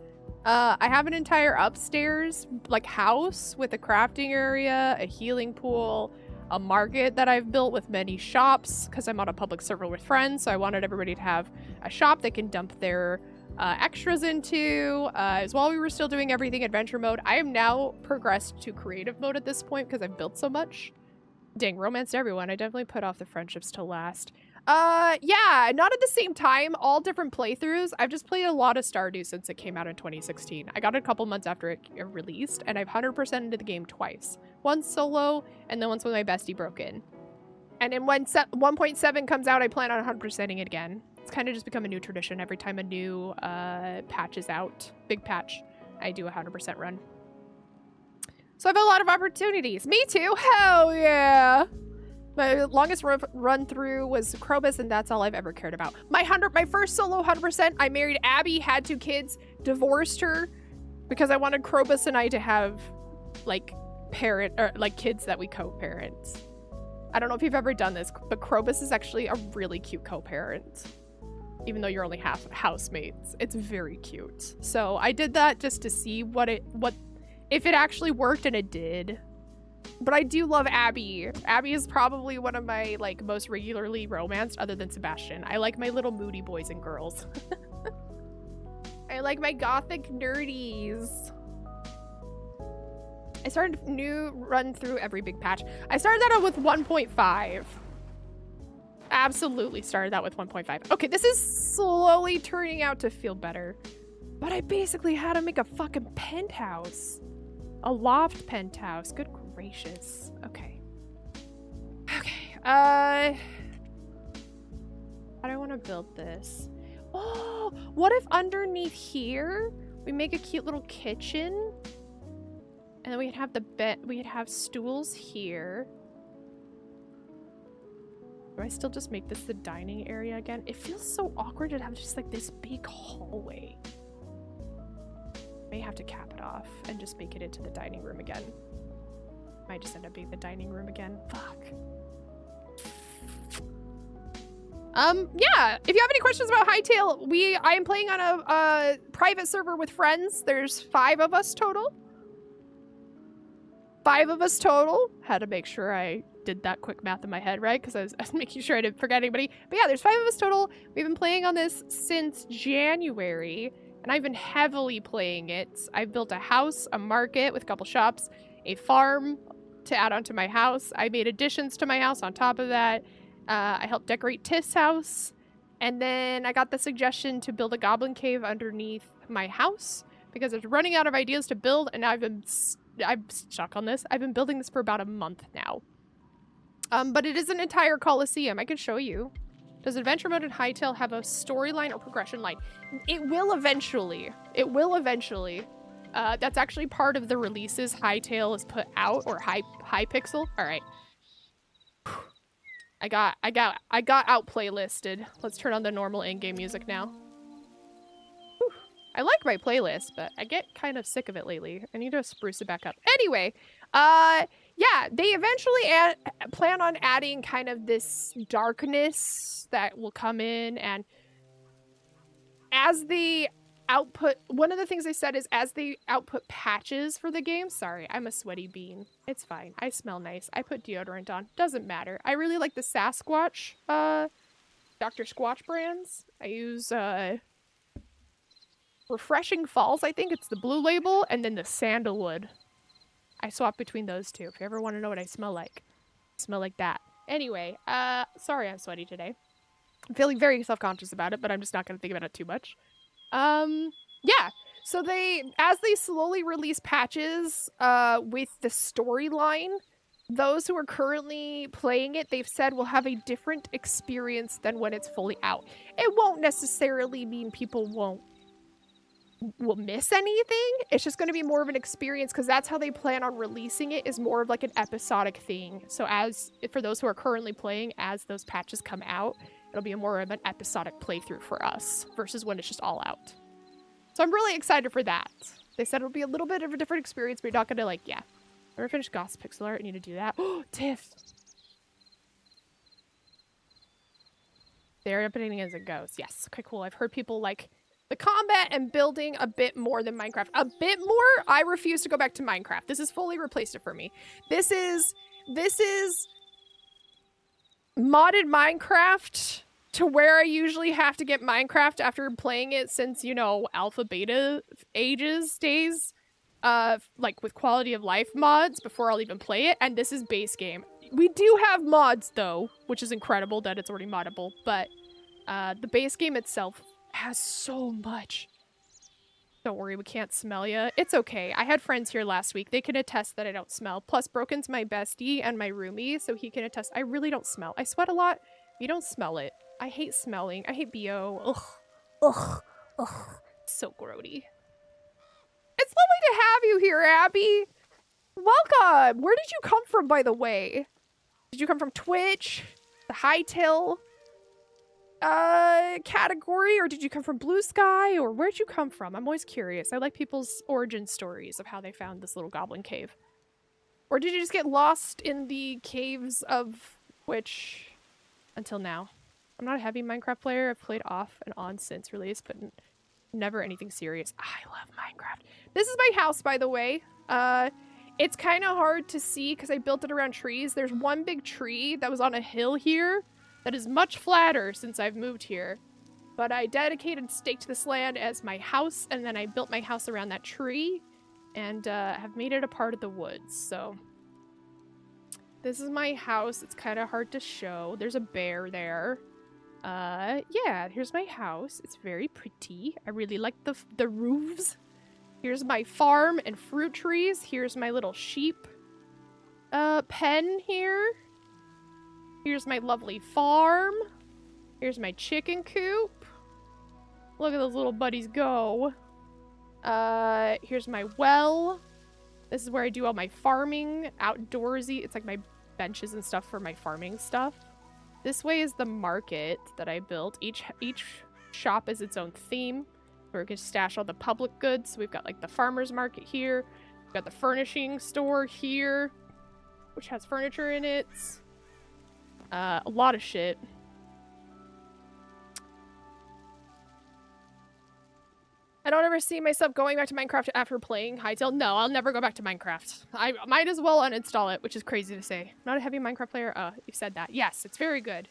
I have an entire upstairs like house with a crafting area, a healing pool, a market that I've built with many shops because I'm on a public server with friends, so I wanted everybody to have a shop they can dump their extras into. As while we were still doing everything adventure mode, I am now progressed to creative mode at this point because I've built so much. Dang, romanced everyone. I definitely put off the friendships till last. Yeah, not at the same time, all different playthroughs. I've just played a lot of Stardew since it came out in 2016. I got it a couple months after it released, and I've 100% into the game twice. Once solo, and then once with my bestie Broken. And then when 1.7 comes out, I plan on 100%ing it again. It's kind of just become a new tradition. Every time a new patch is out, big patch, I do a 100% run. So I have a lot of opportunities. Me too, hell yeah! My longest run through was Krobus, and that's all I've ever cared about. My first solo 100%, I married Abby, had 2 kids, divorced her because I wanted Krobus and I to have like kids that we co-parent. I don't know if you've ever done this, but Krobus is actually a really cute co-parent, even though you're only half housemates. It's very cute. So I did that just to see if it actually worked, and it did. But I do love Abby. Abby is probably one of my like most regularly romanced other than Sebastian. I like my little moody boys and girls. I like my gothic nerdies. I started a new run through every big patch. I started that out with 1.5. Absolutely started that with 1.5. Okay, this is slowly turning out to feel better. But I basically had to make a fucking penthouse. A loft penthouse. Good gracious. Okay. Okay. How do I want to build this? Oh, what if underneath here we make a cute little kitchen? And then we'd have the bed, we'd have stools here. Do I still just make this the dining area again? It feels so awkward to have just like this big hallway. May have to cap it off and just make it into the dining room again. Might just end up being the dining room again. Fuck. Yeah, if you have any questions about Hytale, I am playing on a private server with friends. There's 5 of us total. 5 of us total. Had to make sure I did that quick math in my head, right? Because I was making sure I didn't forget anybody. But yeah, there's 5 of us total. We've been playing on this since January, and I've been heavily playing it. I've built a house, a market with a couple shops, a farm to add onto my house. I made additions to my house on top of that. I helped decorate Tiff's house, and then I got the suggestion to build a goblin cave underneath my house because I was running out of ideas to build, and I'm stuck on this. I've been building this for about a month now. But it is an entire Colosseum. I can show you. Does Adventure Mode in Hytale have a storyline or progression line? It will eventually. It will eventually. That's actually part of the releases Hytale is put out, or Hypixel. All right. I got out playlisted. Let's turn on the normal in-game music now. Whew. I like my playlist, but I get kind of sick of it lately. I need to spruce it back up. Anyway, yeah, they eventually plan on adding kind of this darkness that will come in, and as the output, one of the things they said is as they output patches for the game. Sorry, I'm a sweaty bean. It's fine. I smell nice. I put deodorant on. Doesn't matter. I really like the Sasquatch, Dr. Squatch brands. I use, Refreshing Falls, I think it's the blue label, and then the Sandalwood. I swap between those two. If you ever want to know what I smell like that. Anyway, sorry I'm sweaty today. I'm feeling very self-conscious about it, but I'm just not going to think about it too much. Yeah, so as they slowly release patches with the storyline, those who are currently playing it, they've said will have a different experience than when it's fully out. It won't necessarily mean people will miss anything. It's just going to be more of an experience because that's how they plan on releasing it, is more of like an episodic thing. So for those who are currently playing, as those patches come out, it'll be more of an episodic playthrough for us versus when it's just all out. So I'm really excited for that. They said it'll be a little bit of a different experience, but you're not gonna like, yeah. Never finished Goss Pixel Art. I need to do that. Oh, Tiff. They're updating as it goes. Yes. Okay, cool. I've heard people like the combat and building a bit more than Minecraft. A bit more? I refuse to go back to Minecraft. This has fully replaced it for me. This is modded Minecraft to where I usually have to get Minecraft after playing it since, you know, alpha beta days, like with quality of life mods before I'll even play it, and this is base game. We do have mods though, which is incredible that it's already moddable, but the base game itself has so much. Don't worry, we can't smell ya. It's okay. I had friends here last week. They can attest that I don't smell. Plus, Broken's my bestie and my roomie, so he can attest. I really don't smell. I sweat a lot. You don't smell it. I hate smelling. I hate BO. Ugh. Ugh. Ugh. So grody. It's lovely to have you here, Abby. Welcome. Where did you come from, by the way? Did you come from Twitch? The Hytale category? Or did you come from Blue Sky? Or where'd you come from? I'm always curious. I like people's origin stories of how they found this little goblin cave. Or did you just get lost in the caves of Twitch until now? I'm not a heavy Minecraft player. I've played off and on since release, but never anything serious. I love Minecraft. This is my house, by the way. It's kind of hard to see because I built it around trees. There's one big tree that was on a hill here that is much flatter since I've moved here. But I dedicated, staked this land as my house, and then I built my house around that tree and have made it a part of the woods. So this is my house. It's kind of hard to show. There's a bear there. Yeah, here's my house. It's very pretty. I really like the roofs. Here's my farm and fruit trees. Here's my little sheep pen here. Here's my lovely farm. Here's my chicken coop. Look at those little buddies go. Here's my well. This is where I do all my farming, outdoorsy. It's like my benches and stuff for my farming stuff. This way is the market that I built. Each shop is its own theme, where we can stash all the public goods. So we've got like the farmer's market here. We've got the furnishing store here, which has furniture in it. A lot of shit. I don't ever see myself going back to Minecraft after playing Hytale. No, I'll never go back to Minecraft. I might as well uninstall it, which is crazy to say. Not a heavy Minecraft player. You said that. Yes, it's very good.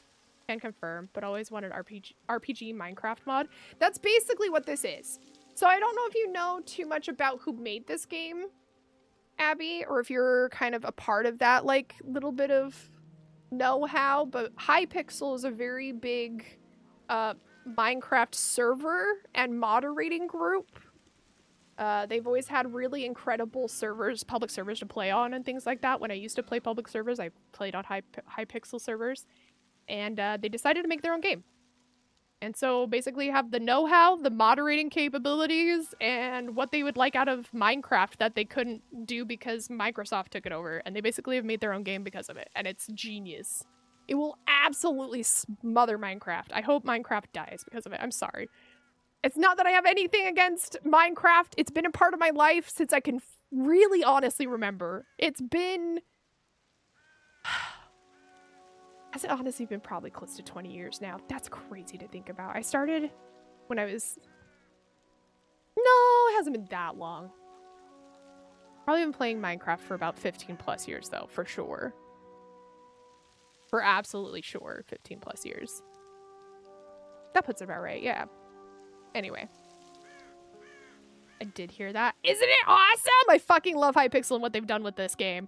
Can confirm, but always wanted RPG Minecraft mod. That's basically what this is. So I don't know if you know too much about who made this game, Abby, or if you're kind of a part of that, like, little bit of know-how, but Hypixel is a very big Minecraft server and moderating group. They've always had really incredible servers, public servers to play on and things like that. When I used to play public servers, I played on Hypixel servers, and they decided to make their own game. And so basically have the know-how, the moderating capabilities, and what they would like out of Minecraft that they couldn't do because Microsoft took it over. And they basically have made their own game because of it. And it's genius. It will absolutely smother Minecraft. I hope Minecraft dies because of it. I'm sorry. It's not that I have anything against Minecraft. It's been a part of my life since I can really honestly remember. It's been... Has it honestly been probably close to 20 years now? That's crazy to think about. I started when I was... No, it hasn't been that long. Probably been playing Minecraft for about 15 plus years though, for sure. For absolutely sure, 15 plus years. That puts it about right, yeah. Anyway. I did hear that. Isn't it awesome? I fucking love Hypixel and what they've done with this game.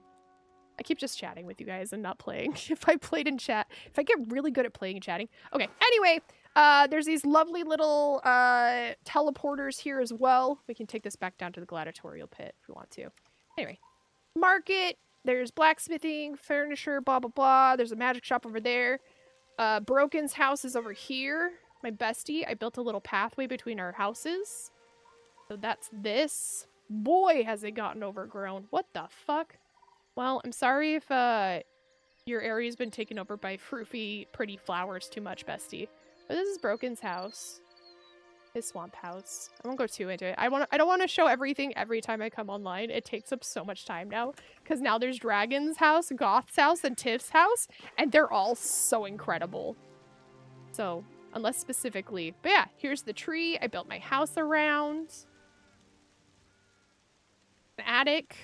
I keep just chatting with you guys and not playing. If I played in chat, if I get really good at playing and chatting. Okay, anyway, there's these lovely little teleporters here as well. We can take this back down to the gladiatorial pit if we want to. Anyway, market. There's blacksmithing, furniture, blah, blah, blah. There's a magic shop over there. Broken's house is over here. My bestie. I built a little pathway between our houses. So that's this. Boy, has it gotten overgrown. What the fuck? Well, I'm sorry if your area's been taken over by froofy, pretty flowers too much, bestie. But this is Broken's house. His swamp house. I won't go too into it. I don't want to show everything every time I come online. It takes up so much time now. Because now there's Dragon's house, Goth's house, and Tiff's house. And they're all so incredible. So, Unless specifically. But yeah, here's the tree I built my house around. An attic.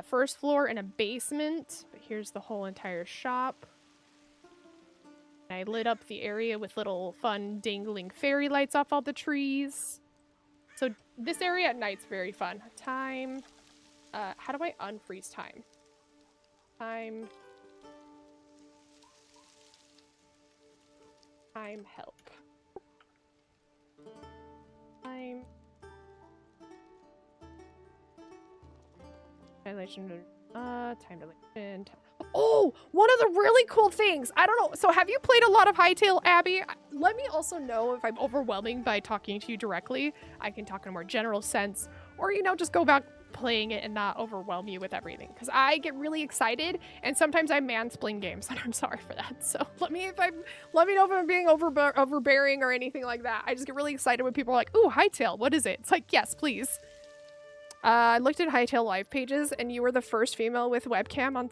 First floor and a basement. But here's the whole entire shop. I lit up the area with little fun dangling fairy lights off all the trees. So this area at night's very fun. Time. How do I unfreeze time? Time help. Time. Dilation. Time dilation. Oh, one of the really cool things. I don't know. So have you played a lot of Hytale, Abby? Let me also know if I'm overwhelming by talking to you directly. I can talk in a more general sense, or, you know, just go back playing it and not overwhelm you with everything. Because I get really excited, and sometimes I mansplain games, and I'm sorry for that. So let me know if I'm being overbearing or anything like that. I just get really excited when people are like, "Ooh, Hytale, what is it?" It's like, yes, please. I looked at Hytale live pages, and you were the first female with webcam on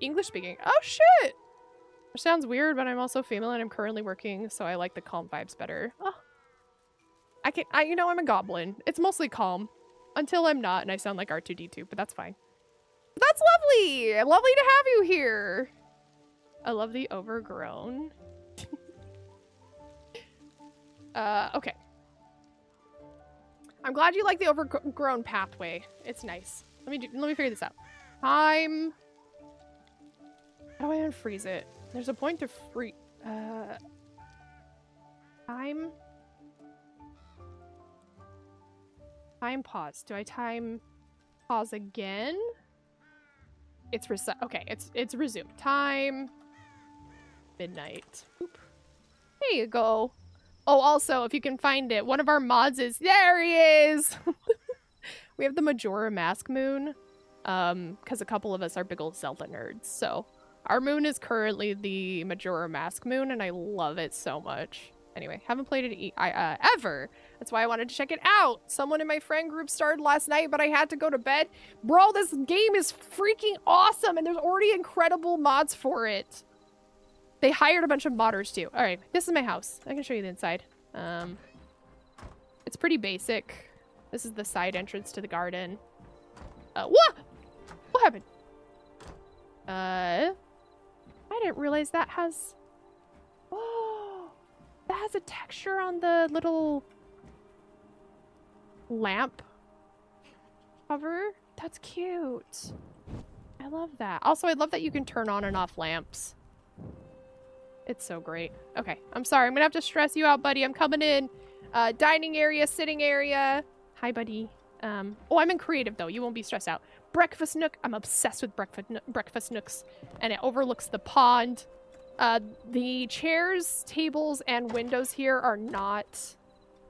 English speaking. Oh shit! Which sounds weird, but I'm also female, and I'm currently working, so I like the calm vibes better. Oh, you know, I'm a goblin. It's mostly calm until I'm not, and I sound like R2-D2, but that's fine. That's lovely. Lovely to have you here. I love the overgrown. Okay. I'm glad you like the overgrown pathway. It's nice. Let me figure this out. Time. How do I unfreeze it? There's a point to free. Time. Time pause. Do I time pause again? It's reset. Okay, it's resumed. Time. Midnight. Oop. There you go. Oh, also, if you can find it, one of our mods is... There he is! We have the Majora Mask Moon, because a couple of us are big old Zelda nerds, so... Our moon is currently the Majora Mask Moon, and I love it so much. Anyway, haven't played it ever. That's why I wanted to check it out. Someone in my friend group started last night, but I had to go to bed. Bro, this game is freaking awesome, and there's already incredible mods for it. They hired a bunch of modders too. All right, this is my house. I can show you the inside. It's pretty basic. This is the side entrance to the garden. What? What happened? I didn't realize that has... Oh, that has a texture on the little lamp cover. That's cute. I love that. Also, I love that you can turn on and off lamps. It's so great. Okay, I'm sorry. I'm gonna have to stress you out, buddy. I'm coming in. Dining area, sitting area. Hi, buddy. Oh, I'm in creative, though. You won't be stressed out. Breakfast nook. I'm obsessed with breakfast nooks. And it overlooks the pond. The chairs, tables, and windows here are not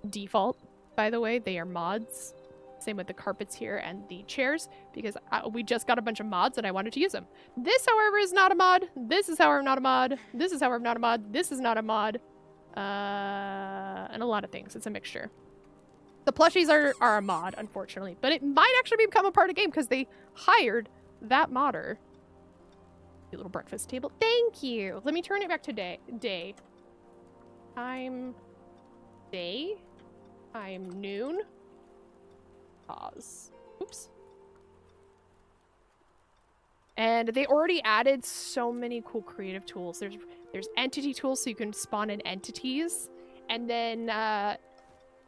default, by the way. They are mods. Same with the carpets here and the chairs, because we just got a bunch of mods and I wanted to use them. This, however, is not a mod. This is, however, not a mod. This is, however, not a mod. This is not a mod. And a lot of things. It's a mixture. The plushies are a mod, unfortunately, but it might actually become a part of the game because they hired that modder. A little breakfast table. Thank you. Let me turn it back to day. Time day. Time noon. Pause. Oops. And they already added so many cool creative tools. There's entity tools, so you can spawn in entities, and then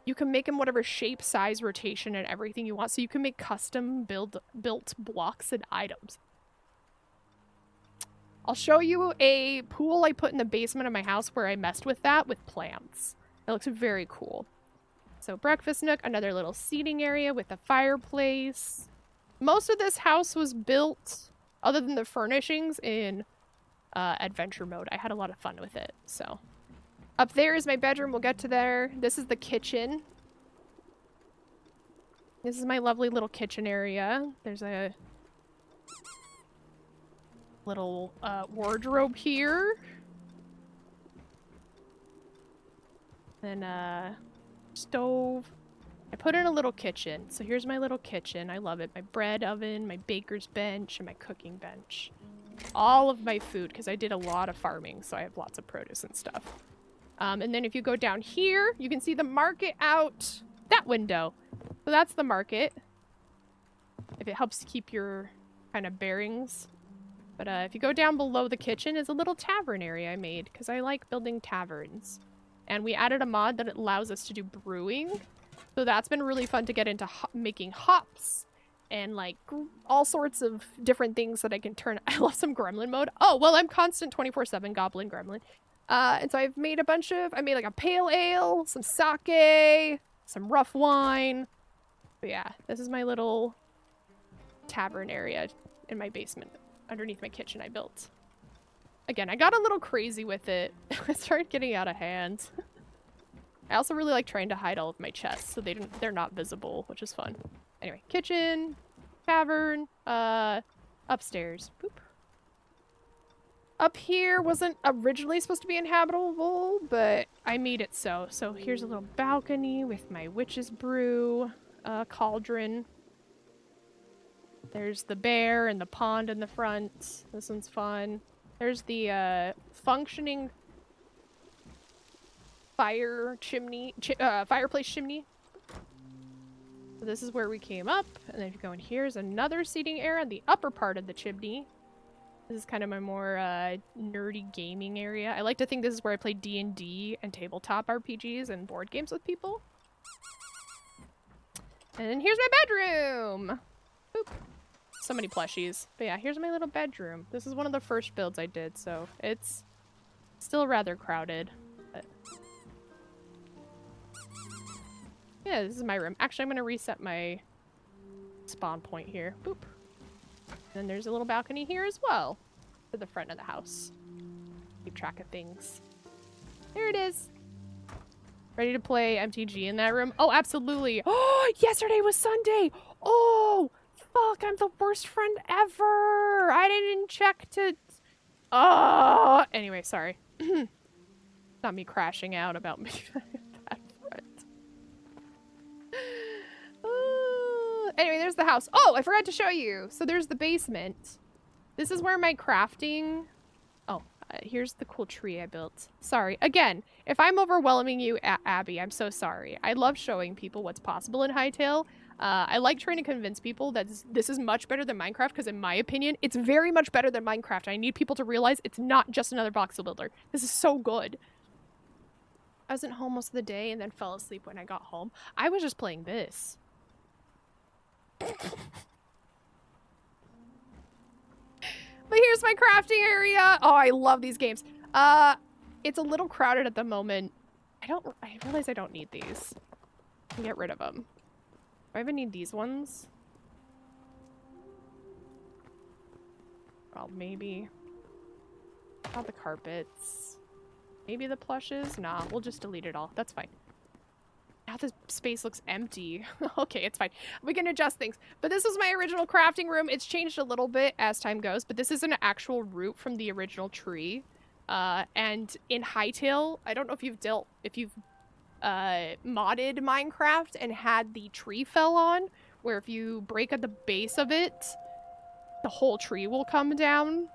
you can make them whatever shape, size, rotation, and everything you want. So you can make custom built blocks and items. I'll show you a pool I put in the basement of my house where I messed with that with plants. It looks very cool. So breakfast nook, another little seating area with a fireplace. Most of this house was built, other than the furnishings, in adventure mode. I had a lot of fun with it, so. Up there is my bedroom. We'll get to there. This is the kitchen. This is my lovely little kitchen area. There's a little wardrobe here. Then stove. I put in a little kitchen. So here's my little kitchen. I love it. My bread oven, my baker's bench, and my cooking bench. All of my food, because I did a lot of farming, so I have lots of produce and stuff. And then if you go down here, you can see the market out that window. So that's the market. If it helps keep your kind of bearings. But if you go down below the kitchen is a little tavern area I made because I like building taverns. And we added a mod that allows us to do brewing. So that's been really fun to get into making hops and like all sorts of different things that I can turn. I love some gremlin mode. Oh, well, I'm constant 24/7 goblin gremlin. And so I've made a bunch of, I made like a pale ale, some sake, some rough wine. But yeah, this is my little tavern area in my basement underneath my kitchen I built. Again, I got a little crazy with it. I started getting out of hand. I also really like trying to hide all of my chests so they're not visible, which is fun. Anyway, kitchen, tavern, upstairs. Boop. Up here wasn't originally supposed to be inhabitable, but I made it so. So here's a little balcony with my witch's brew, cauldron. There's the bear and the pond in the front. This one's fun. There's the functioning fire chimney, fireplace chimney. So this is where we came up, and then if you go in, here's another seating area, the upper part of the chimney. This is kind of my more nerdy gaming area. I like to think this is where I play D&D and tabletop RPGs and board games with people. And then here's my bedroom. Boop. So many plushies. But yeah, here's my little bedroom. This is one of the first builds I did, so it's still rather crowded. But yeah, this is my room. Actually, I'm going to reset my spawn point here. Boop. And then there's a little balcony here as well to the front of the house. Keep track of things. There it is. Ready to play MTG in that room? Oh, absolutely. Oh, yesterday was Sunday. Oh, fuck. I'm the worst friend ever. I didn't check to... Oh, anyway, sorry. Not me crashing out about me. Anyway, there's the house. Oh, I forgot to show you. So there's the basement. This is where my crafting... Oh, here's the cool tree I built. Sorry. Again, if I'm overwhelming you, Abby, I'm so sorry. I love showing people what's possible in Hytale. I like trying to convince people that this is much better than Minecraft because in my opinion, it's very much better than Minecraft. I need people to realize it's not just another voxel builder. This is so good. I wasn't home most of the day and then fell asleep when I got home. I was just playing this. But here's my crafting area. Oh, I love these games. It's a little crowded at the moment. I realize I don't need these. I can get rid of them. Do I even need these ones? Well, maybe. Not the carpets. Maybe the plushes? Nah, we'll just delete it all. That's fine. Now this space looks empty. Okay, it's fine. We can adjust things. But this was my original crafting room. It's changed a little bit as time goes, but this is an actual root from the original tree. And in Hytale, I don't know if you've modded Minecraft and had the tree fell on, where if you break at the base of it, the whole tree will come down.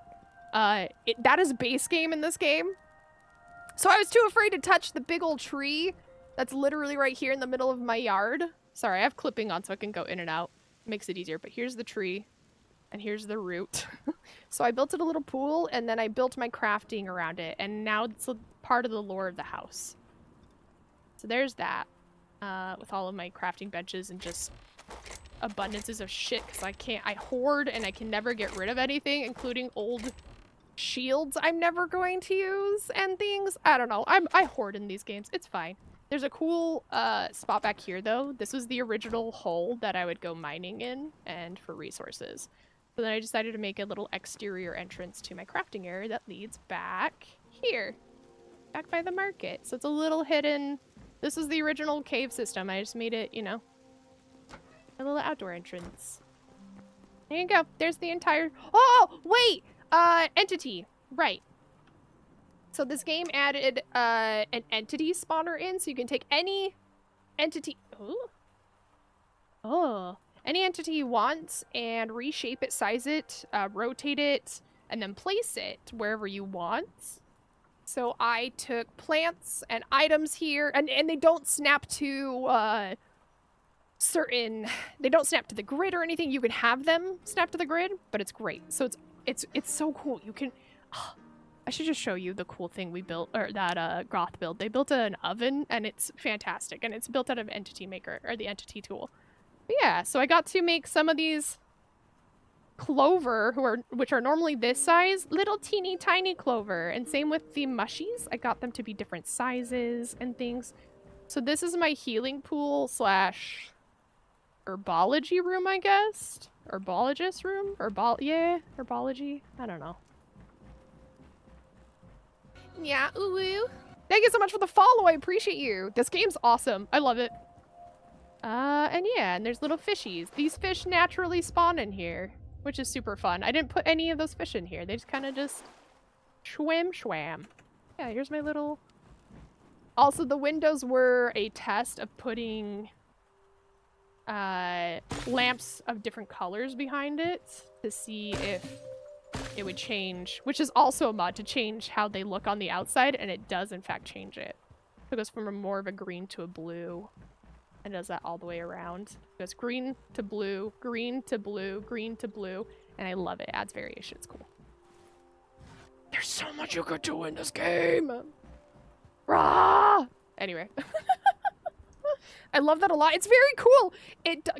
That is base game in this game. So I was too afraid to touch the big old tree that's literally right here in the middle of my yard. Sorry, I have clipping on so I can go in and out. Makes it easier, but here's the tree. And here's the root. So I built it a little pool, and then I built my crafting around it, and now it's a part of the lore of the house. So there's that, with all of my crafting benches and just abundances of shit, because I hoard and I can never get rid of anything, including old shields I'm never going to use and things. I don't know. I hoard in these games. It's fine. There's a cool spot back here, though. This was the original hole that I would go mining in and for resources. So then I decided to make a little exterior entrance to my crafting area that leads back here. Back by the market. So it's a little hidden. This is the original cave system. I just made it, you know, a little outdoor entrance. There you go. There's the entire... Oh, wait! Entity. Right. So this game added an entity spawner in, so you can take any entity... Ooh. Oh. Any entity you want and reshape it, size it, rotate it, and then place it wherever you want. So I took plants and items here, and they don't snap to they don't snap to the grid or anything. You can have them snap to the grid, but it's great. So it's so cool. You can I should just show you the cool thing we built, or that Goth build. They built an oven, and it's fantastic, and it's built out of Entity Maker, or the Entity tool. But yeah, so I got to make some of these clover, which are normally this size, little teeny tiny clover, and same with the mushies. I got them to be different sizes and things. So this is my healing pool slash herbology room, I guess? Herbologist room? Yeah, herbology? I don't know. Yeah, ooh. Thank you so much for the follow. I appreciate you. This game's awesome. I love it. And yeah, and there's little fishies. These fish naturally spawn in here, which is super fun. I didn't put any of those fish in here. They just kind of just swam. Yeah, here's my little... Also, the windows were a test of putting lamps of different colors behind it to see if it would change, which is also a mod to change how they look on the outside, and it does in fact change it. It goes from more of a green to a blue, and does that all the way around. It goes green to blue, green to blue, green to blue, and I love it. It adds variation. It's cool. There's so much you could do in this game. Rah! Anyway. I love that a lot. It's very cool.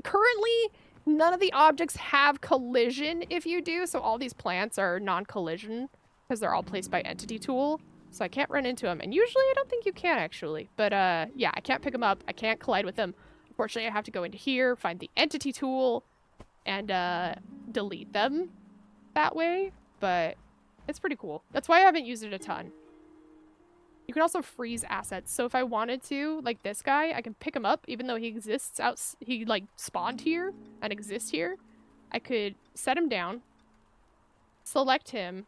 Currently, none of the objects have collision if you do, so all these plants are non-collision because they're all placed by Entity Tool, so I can't run into them. And usually I don't think you can, actually. But yeah, I can't pick them up. I can't collide with them. Unfortunately, I have to go into here, find the Entity Tool, and delete them that way. But it's pretty cool. That's why I haven't used it a ton. You can also freeze assets. So if I wanted to, like this guy, I can pick him up even though he exists he like spawned here and exists here. I could set him down, select him,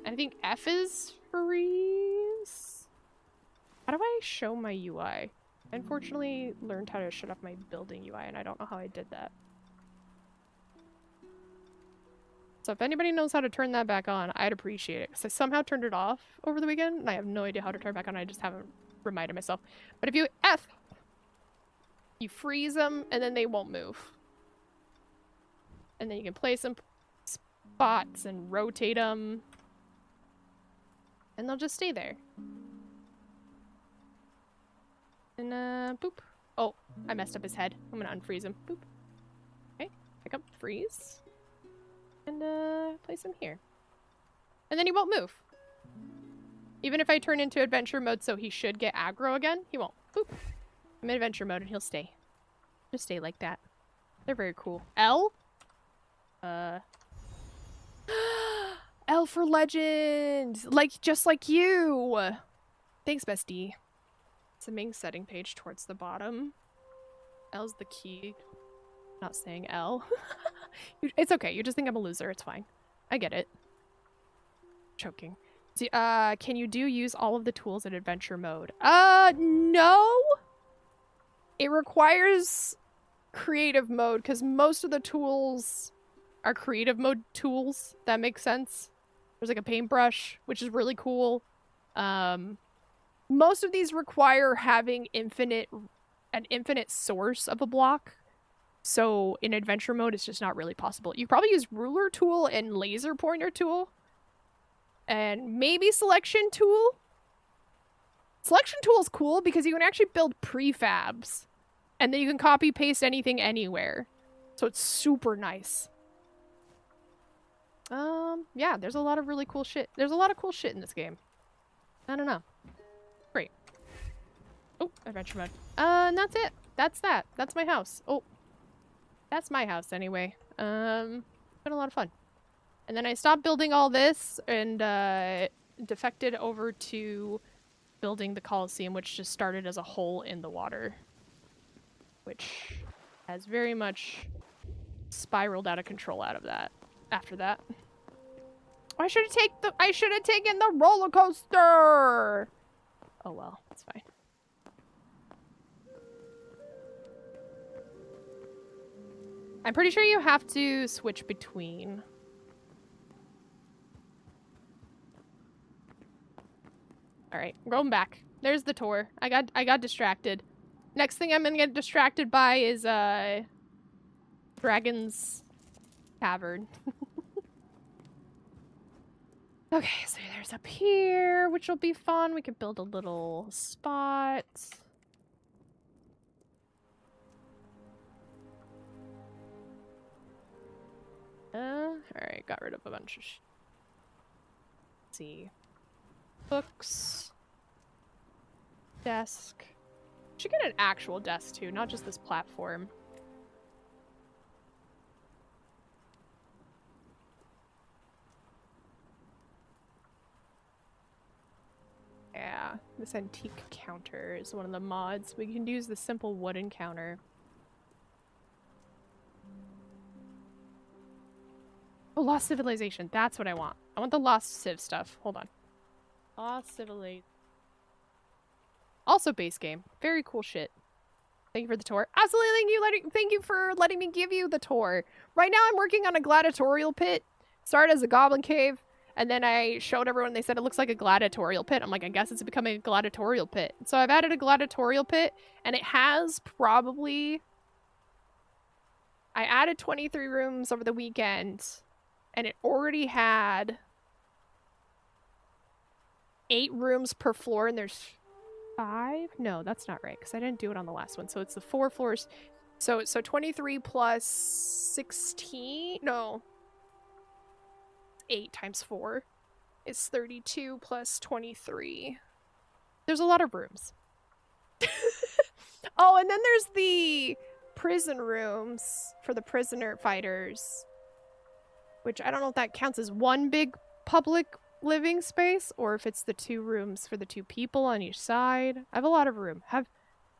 and I think F is freeze. How do I show my UI? I unfortunately learned how to shut off my building UI and I don't know how I did that. So if anybody knows how to turn that back on, I'd appreciate it. Because I somehow turned it off over the weekend, and I have no idea how to turn it back on. I just haven't reminded myself. But if you F, you freeze them, and then they won't move. And then you can place them spots and rotate them. And they'll just stay there. And, boop. Oh, I messed up his head. I'm gonna unfreeze him. Boop. Okay, pick up, freeze. And place him here. And then he won't move. Even if I turn into adventure mode so he should get aggro again, he won't. Boop. I'm in adventure mode and he'll stay. Just stay like that. They're very cool. L? L for legend! Like, just like you! Thanks, bestie. It's the main setting page towards the bottom. L's the key. Not saying L. It's okay. You just think I'm a loser. It's fine. I get it. Choking. Can you use all of the tools in adventure mode? No. It requires creative mode because most of the tools are creative mode tools. That makes sense. There's like a paintbrush, which is really cool. Most of these require having an infinite source of a block. So in adventure mode, it's just not really possible. You probably use ruler tool and laser pointer tool. And maybe selection tool. Selection tool is cool because you can actually build prefabs. And then you can copy paste anything anywhere. So it's super nice. Yeah, there's a lot of really cool shit. There's a lot of cool shit in this game. I don't know. Great. Oh, adventure mode. And that's it. That's that. That's my house. Oh. That's my house anyway. Been a lot of fun. And then I stopped building all this and defected over to building the Colosseum, which just started as a hole in the water. Which has very much spiraled out of control out of that after that. I should have taken the roller coaster. Oh well, it's fine. I'm pretty sure you have to switch between. All right, I'm going back. There's the tour. I got distracted. Next thing I'm gonna get distracted by is Dragon's Tavern. Okay, so there's up here, which will be fun. We could build a little spot. Alright, got rid of a bunch of Let's see. Books. Desk. Should get an actual desk too, not just this platform. Yeah, this antique counter is one of the mods. We can use the simple wooden counter. Oh, Lost Civilization. That's what I want. I want the Lost Civ stuff. Hold on. Lost Civilization. Also base game. Very cool shit. Thank you for the tour. Absolutely, thank you for letting me give you the tour. Right now I'm working on a gladiatorial pit. Started as a goblin cave, and then I showed everyone, they said it looks like a gladiatorial pit. I'm like, I guess it's becoming a gladiatorial pit. So I've added a gladiatorial pit, and it has probably... I added 23 rooms over the weekend, and it already had 8 rooms per floor, and there's 5? No, that's not right, because I didn't do it on the last one. So it's the 4 floors. So 23 plus 16? No. 8 times 4 is 32 plus 23. There's a lot of rooms. Oh, and then there's the prison rooms for the prisoner fighters, which I don't know if that counts as one big public living space or if it's the 2 rooms for the 2 people on each side. I have a lot of room. Have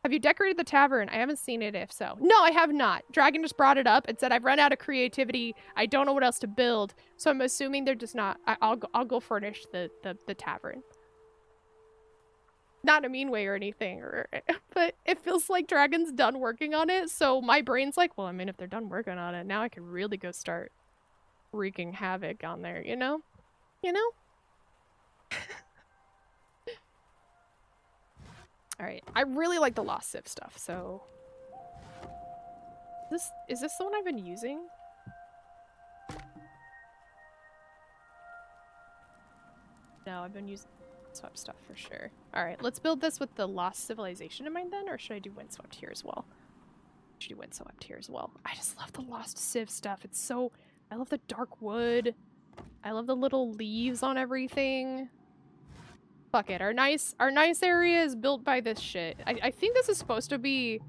you decorated the tavern? I haven't seen it if so. No, I have not. Dragon just brought it up and said I've run out of creativity. I don't know what else to build. So I'm assuming they're just not. I'll go furnish the tavern. Not in a mean way or anything, but it feels like Dragon's done working on it. So my brain's like, well, I mean, if they're done working on it, now I can really go start wreaking havoc on there, you know? You know? Alright, I really like the Lost Civ stuff, so... Is this the one I've been using? No, I've been using Windswept stuff for sure. Alright, let's build this with the Lost Civilization in mind then, or should I do Windswept here as well? I should do Windswept here as well. I just love the Lost Civ stuff. It's so... I love the dark wood. I love the little leaves on everything. Fuck it. Our nice area is built by this shit. I think this is supposed to be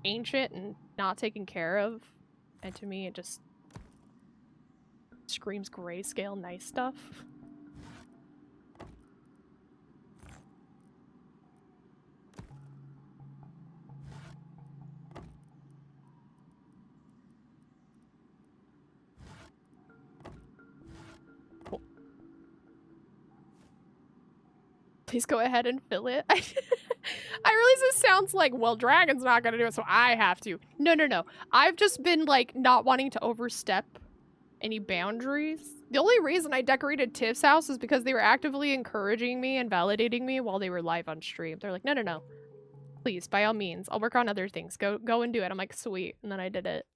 ancient and not taken care of. And to me, it just screams grayscale nice stuff. Please go ahead and fill it. I realize this sounds like, well, Dragon's not gonna do it, so I have to. No, no, no. I've just been, like, not wanting to overstep any boundaries. The only reason I decorated Tiff's house is because they were actively encouraging me and validating me while they were live on stream. They're like, no, no, no. Please, by all means. I'll work on other things. Go and do it. I'm like, sweet. And then I did it.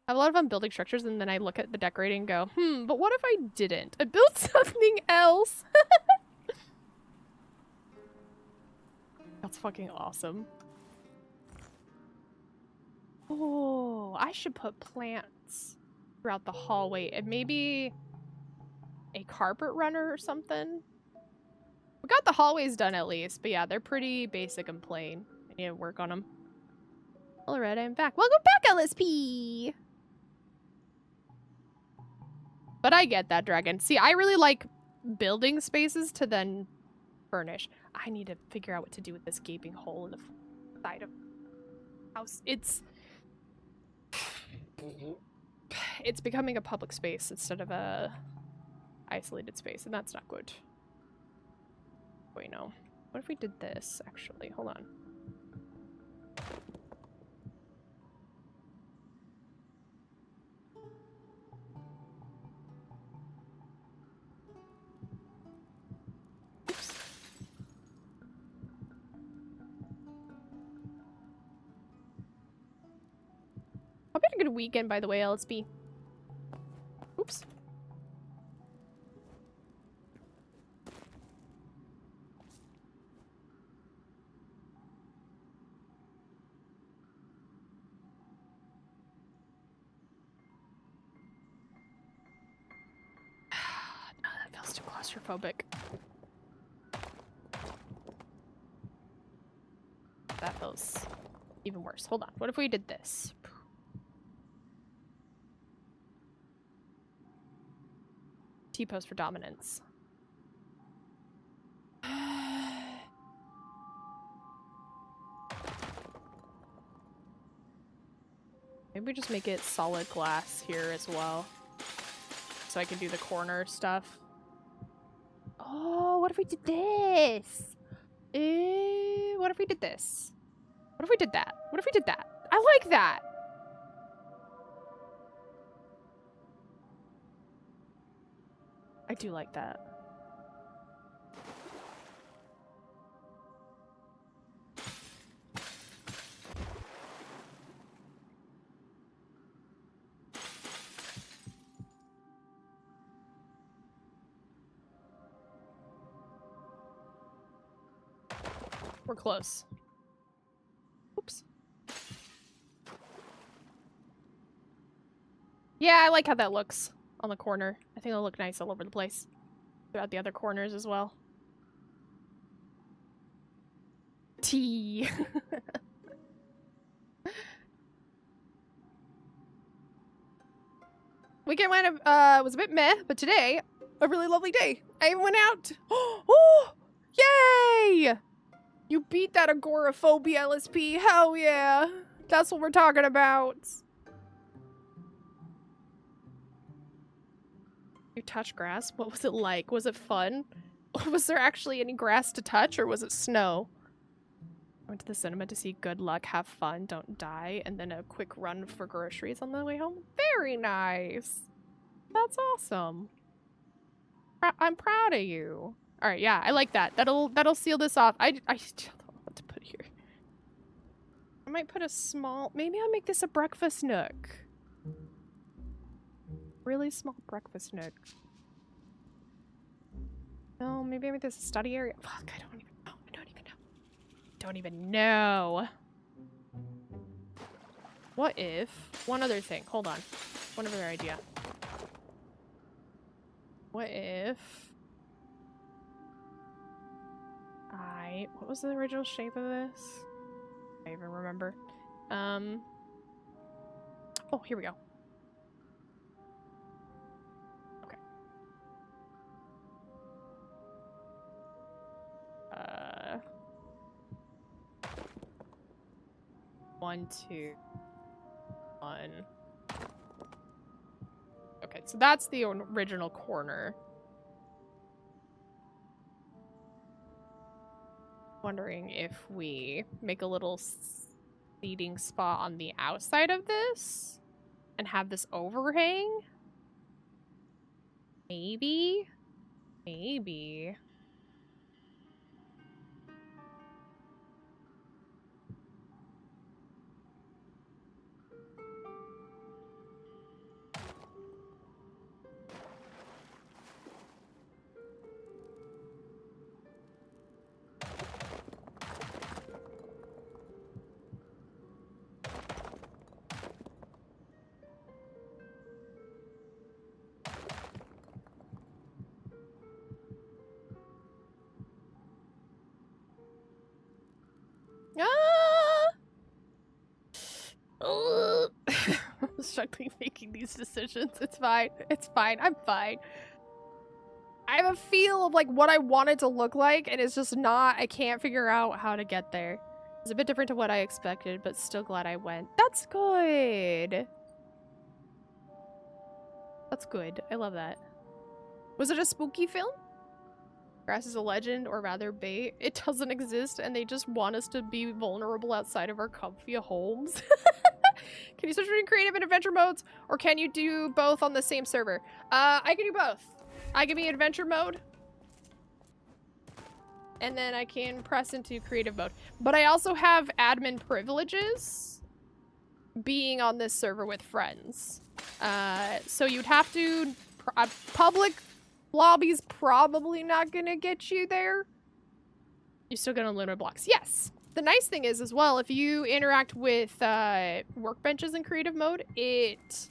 I have a lot of fun building structures, and then I look at the decorating and go, but what if I didn't? I built something else. That's fucking awesome. Oh, I should put plants throughout the hallway and maybe a carpet runner or something. We got the hallways done at least, but yeah, they're pretty basic and plain. I need to work on them. Alright, I'm back. Welcome back, LSP! But I get that, Dragon. See, I really like building spaces to then furnish. I need to figure out what to do with this gaping hole in the side of the house. It's becoming a public space instead of a isolated space, and that's not good. Wait, no. What if we did this, actually? Hold on. had a good weekend, by the way, LSB. Oops. No, that feels too claustrophobic. That feels even worse. Hold on. What if we did this? T-pose for dominance. Maybe we just make it solid glass here as well. So I can do the corner stuff. Oh, what if we did this? What if we did this? What if we did that? What if we did that? I like that! I do like that. We're close. Oops. Yeah, I like how that looks on the corner. I think it'll look nice all over the place. Throughout the other corners as well. Tea. Weekend was a bit meh, but today, a really lovely day. I even went out. Oh, yay! You beat that agoraphobia, LSP. Hell yeah. That's what we're talking about. You touch grass? What was it like? Was it fun? Was there actually any grass to touch, or was it snow? I went to the cinema to see Good Luck, Have Fun, Don't Die, and then a quick run for groceries on the way home. Very nice. That's awesome. I'm proud of you. All right, yeah, I like that. That'll seal this off. I still don't know what to put here. I might put a small. Maybe I'll make this a breakfast nook. Really small breakfast nook. No, maybe I make this a study area. Fuck, I don't even know. I don't even know. Don't even know. What if... One other thing. Hold on. One other idea. What if... What was the original shape of this? I don't even remember. Oh, here we go. Okay. 1, 2, 1. Okay, so that's the original corner. Wondering if we make a little seating spot on the outside of this and have this overhang. Maybe. Maybe. I'm struggling making these decisions. It's fine. It's fine. I'm fine. I have a feel of like what I want it to look like, and it's just not. I can't figure out how to get there. It's a bit different to what I expected, but still glad I went. That's good. That's good. I love that. Was it a spooky film? Grass is a legend, or rather bait. It doesn't exist, and they just want us to be vulnerable outside of our comfy homes. Can you switch between creative and adventure modes, or can you do both on the same server? I can do both. I can be adventure mode, and then I can press into creative mode. But I also have admin privileges, being on this server with friends. So you'd have to... public lobby's probably not gonna get you there. You're still gonna limit blocks. Yes. The nice thing is, as well, if you interact with workbenches in creative mode, it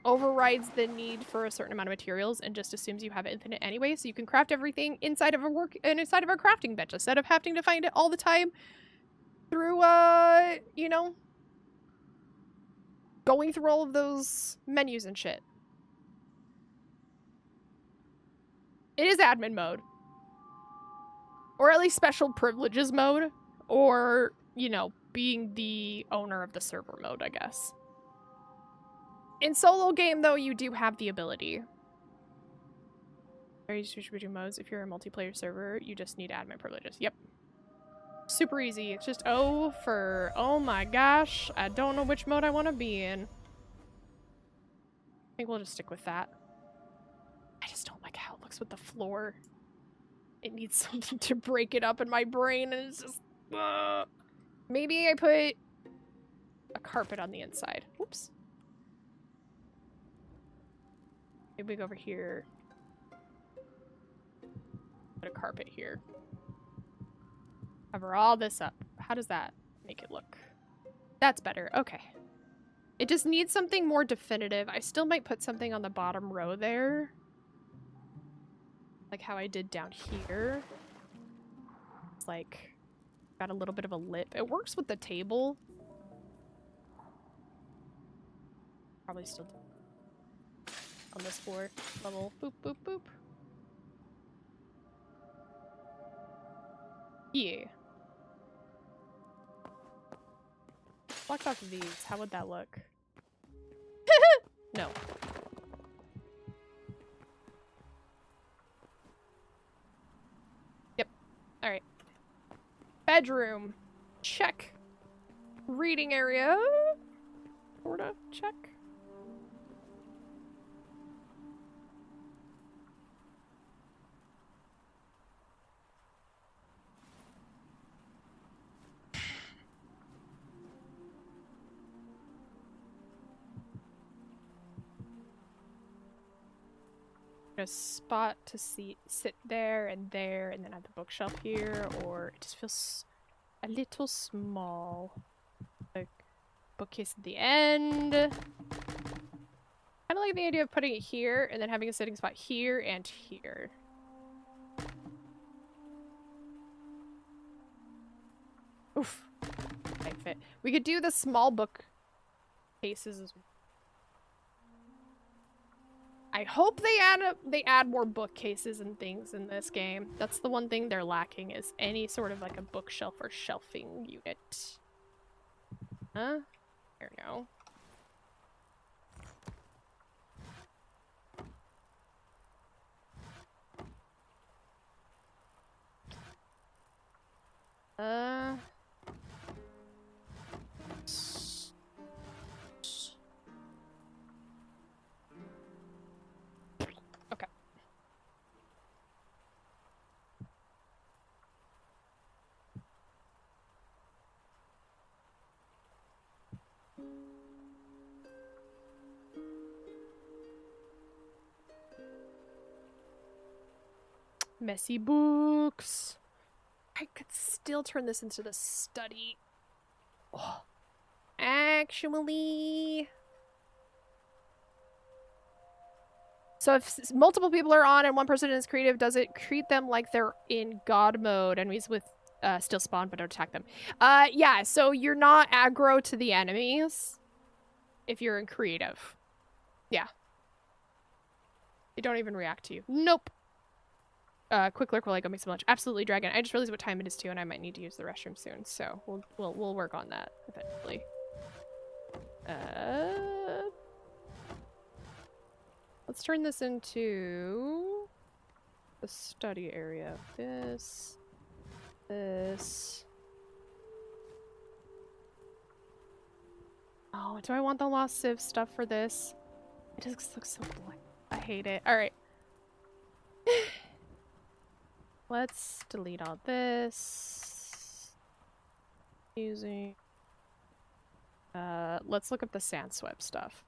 overrides the need for a certain amount of materials and just assumes you have infinite anyway, so you can craft everything inside of a crafting bench instead of having to find it all the time through you know, going through all of those menus and shit. It is admin mode. Or at least special privileges mode. Or, you know, being the owner of the server mode, I guess. In solo game, though, you do have the ability. Are you switch between modes? If you're a multiplayer server, you just need admin privileges. Yep. Super easy. It's just oh my gosh, I don't know which mode I want to be in. I think we'll just stick with that. I just don't like how it looks with the floor. It needs something to break it up in my brain, and it's just... Maybe I put a carpet on the inside. Whoops. Maybe we go over here. Put a carpet here. Cover all this up. How does that make it look? That's better. Okay. It just needs something more definitive. I still might put something on the bottom row there. Like how I did down here. It's like, got a little bit of a lip. It works with the table. Probably still on this floor level. Boop, boop, boop. Yeah. Block off of these. How would that look? No. Yep. Alright. Bedroom. Check. Reading area. Sorta. Check. A spot to sit there, and then have the bookshelf here, or it just feels a little small. The bookcase at the end. Kind of like the idea of putting it here and then having a sitting spot here and here. Oof. Might fit. We could do the small book cases as well. I hope they add more bookcases and things in this game. That's the one thing they're lacking, is any sort of like a bookshelf or shelving unit. Huh? There we go. Okay. Messy books. I could still turn this into the study. Oh. Actually... So if multiple people are on and one person is creative, does it treat them like they're in God mode? Enemies with still spawn but don't attack them. Yeah, so you're not aggro to the enemies if you're in creative. Yeah. They don't even react to you. Nope. Quick lurk will like me so much. Absolutely, Dragon. I just realized what time it is too, and I might need to use the restroom soon, so we'll work on that eventually. Let's turn this into the study area. This. Oh, do I want the Lost Civ stuff for this? It just looks so blank. I hate it. All right. Let's delete all this. Using Let's look up the sand swept stuff.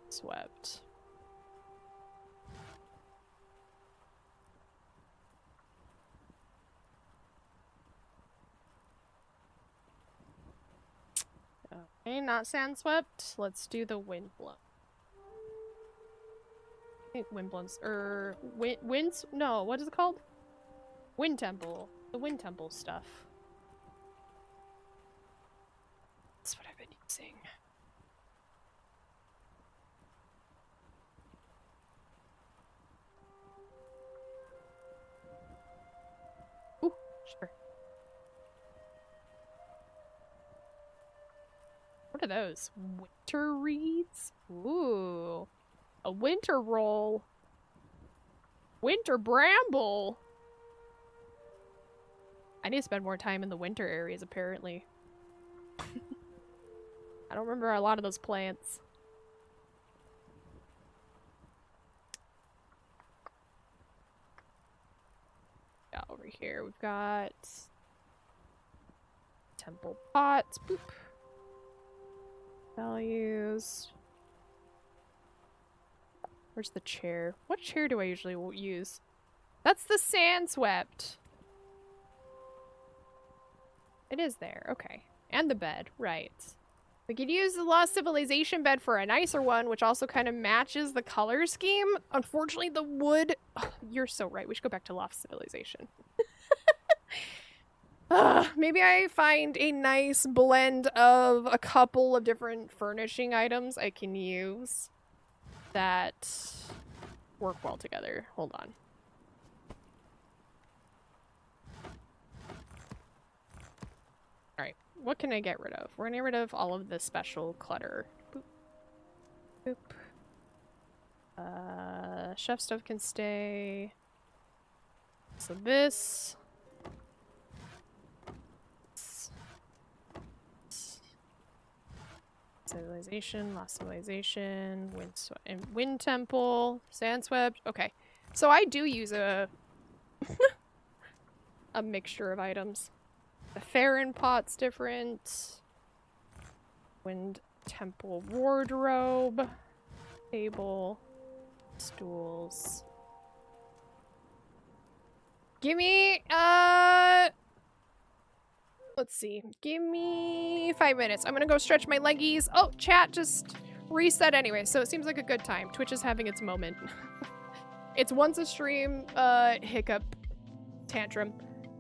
Swept. Okay, not sand swept. Let's do the wind blown. I think wind blowns, winds? No, what is it called? Wind temple. The wind temple stuff. That's what I've been using. Ooh, sure. What are those? Winter reeds? Ooh. A winter roll. Winter bramble. I need to spend more time in the winter areas, apparently. I don't remember a lot of those plants. Yeah, over here we've got temple pots. Boop. Values. Where's the chair? What chair do I usually use? That's the sand swept. It is there. Okay. And the bed. Right. We could use the Lost Civilization bed for a nicer one, which also kind of matches the color scheme. Unfortunately, the wood... Oh, you're so right. We should go back to Lost Civilization. Maybe I find a nice blend of a couple of different furnishing items I can use that work well together. Hold on. Alright, what can I get rid of? We're gonna get rid of all of the special clutter. Boop. Boop. Chef stuff can stay. So this. Civilization, Lost Civilization, Wind Temple, Sand Swept. Okay, so I do use a a mixture of items. The Farron pot's different. Wind Temple wardrobe, table, stools. Give me let's see. Give me 5 minutes. I'm gonna go stretch my leggies. Oh, chat just reset anyway, so it seems like a good time. Twitch is having its moment. It's once a stream, hiccup, tantrum.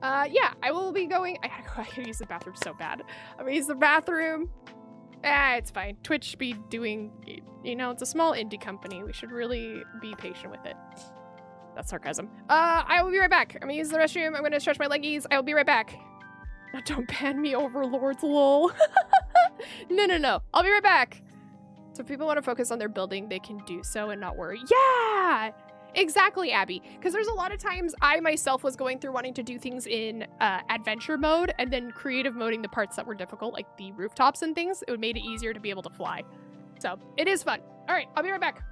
Yeah, I will be going. I gotta use the bathroom so bad. I'm gonna use the bathroom. It's fine. Twitch be doing, you know, it's a small indie company. We should really be patient with it. That's sarcasm. I will be right back. I'm gonna use the restroom. I'm gonna stretch my leggies. I will be right back. No, don't ban me, overlords, lol. No. I'll be right back. So if people want to focus on their building, they can do so and not worry. Yeah! Exactly, Abby. Because there's a lot of times I myself was going through wanting to do things in adventure mode and then creative moding the parts that were difficult, like the rooftops and things. It would made it easier to be able to fly. So it is fun. All right, I'll be right back.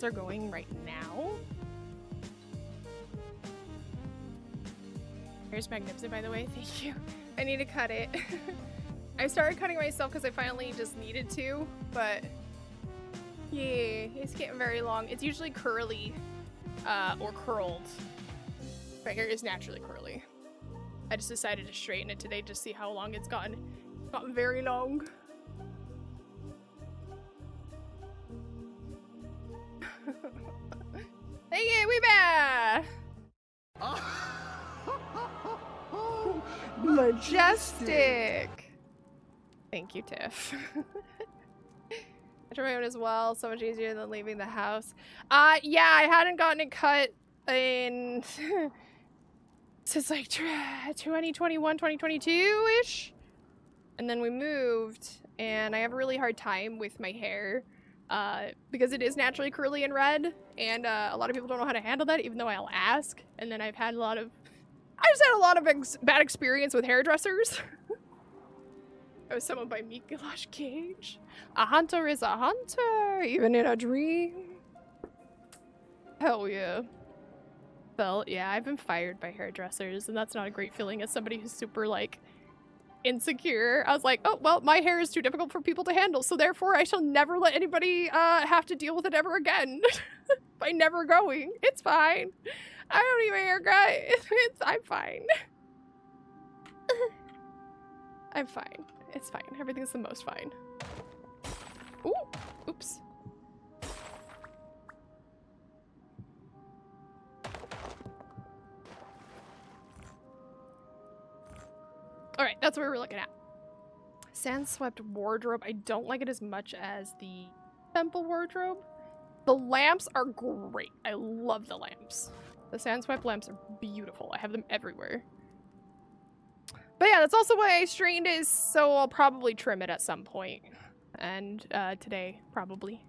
are going right now. Here's magnificent, by the way. Thank you. I need to cut it. I started cutting myself because I finally just needed to, but yeah, it's getting very long. It's usually curly or curled. My hair is naturally curly. I just decided to straighten it today to see how long it's gotten. It's gotten very long. Hey, yeah, we back! Majestic! Thank you, Tiff. I tried my own as well. So much easier than leaving the house. Yeah, I hadn't gotten it cut in since like 2021, 2022-ish. And then we moved, and I have a really hard time with my hair because it is naturally curly and red, and a lot of people don't know how to handle that, even though I'll ask. And then I've had a lot of bad experience with hairdressers. I was summoned by Mikulash Cage. A hunter is a hunter, even in a dream. Hell yeah. Yeah, I've been fired by hairdressers, and that's not a great feeling as somebody who's super, like, insecure. I was like, oh, well, my hair is too difficult for people to handle, so therefore I shall never let anybody have to deal with it ever again. By never going. It's fine. I don't need my haircut. I'm fine. I'm fine. It's fine. Everything's the most fine. Ooh! Oops. Alright, that's what we're looking at. Sand-swept wardrobe. I don't like it as much as the temple wardrobe. The lamps are great. I love the lamps. The sand-swept lamps are beautiful. I have them everywhere. But yeah, that's also why I straightened it, so I'll probably trim it at some point. And today, probably.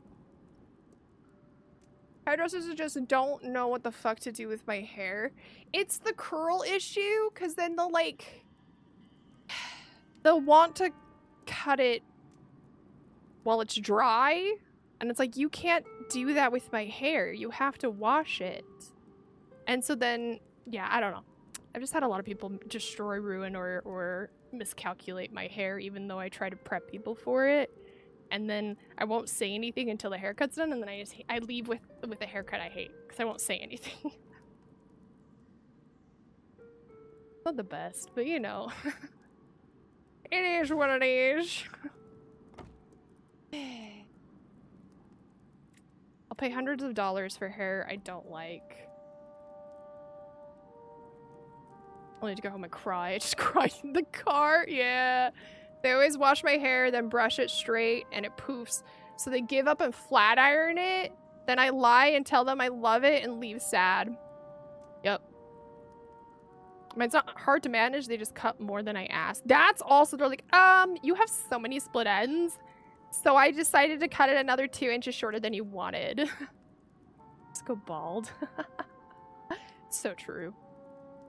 Hairdressers just don't know what the fuck to do with my hair. It's the curl issue, because then they'll, like... they'll want to cut it while it's dry. And it's like, you can't do that with my hair. You have to wash it. And so then, yeah, I don't know. I've just had a lot of people destroy, ruin, or miscalculate my hair, even though I try to prep people for it. And then I won't say anything until the haircut's done, and then I leave with a haircut I hate, because I won't say anything. Not the best, but you know. It is what it is. I'll pay hundreds of dollars for hair I don't like. I'll need to go home and cry. I just cried in the car. Yeah. They always wash my hair, then brush it straight, and it poofs. So they give up and flat iron it. Then I lie and tell them I love it and leave sad. Yep. I mean, it's not hard to manage. They just cut more than I asked. That's also, they're like, you have so many split ends. So I decided to cut it another 2 inches shorter than you wanted. Just go bald. So true.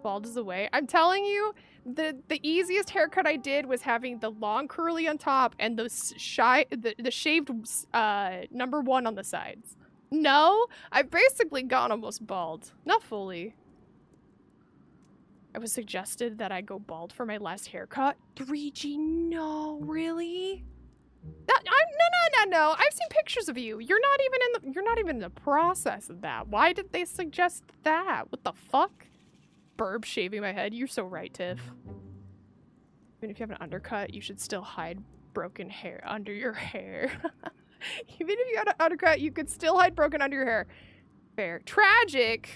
Bald is the way. I'm telling you, the easiest haircut I did was having the long curly on top and the shaved number 1 on the sides. No, I've basically gone almost bald. Not fully. I was suggested that I go bald for my last haircut. 3G, no, really? No. I've seen pictures of you. You're not even in the process of that. Why did they suggest that? What the fuck? Burb shaving my head. You're so right, Tiff. Even if you have an undercut, you should still hide broken hair under your hair. Even if you had an undercut, you could still hide broken under your hair. Fair. Tragic.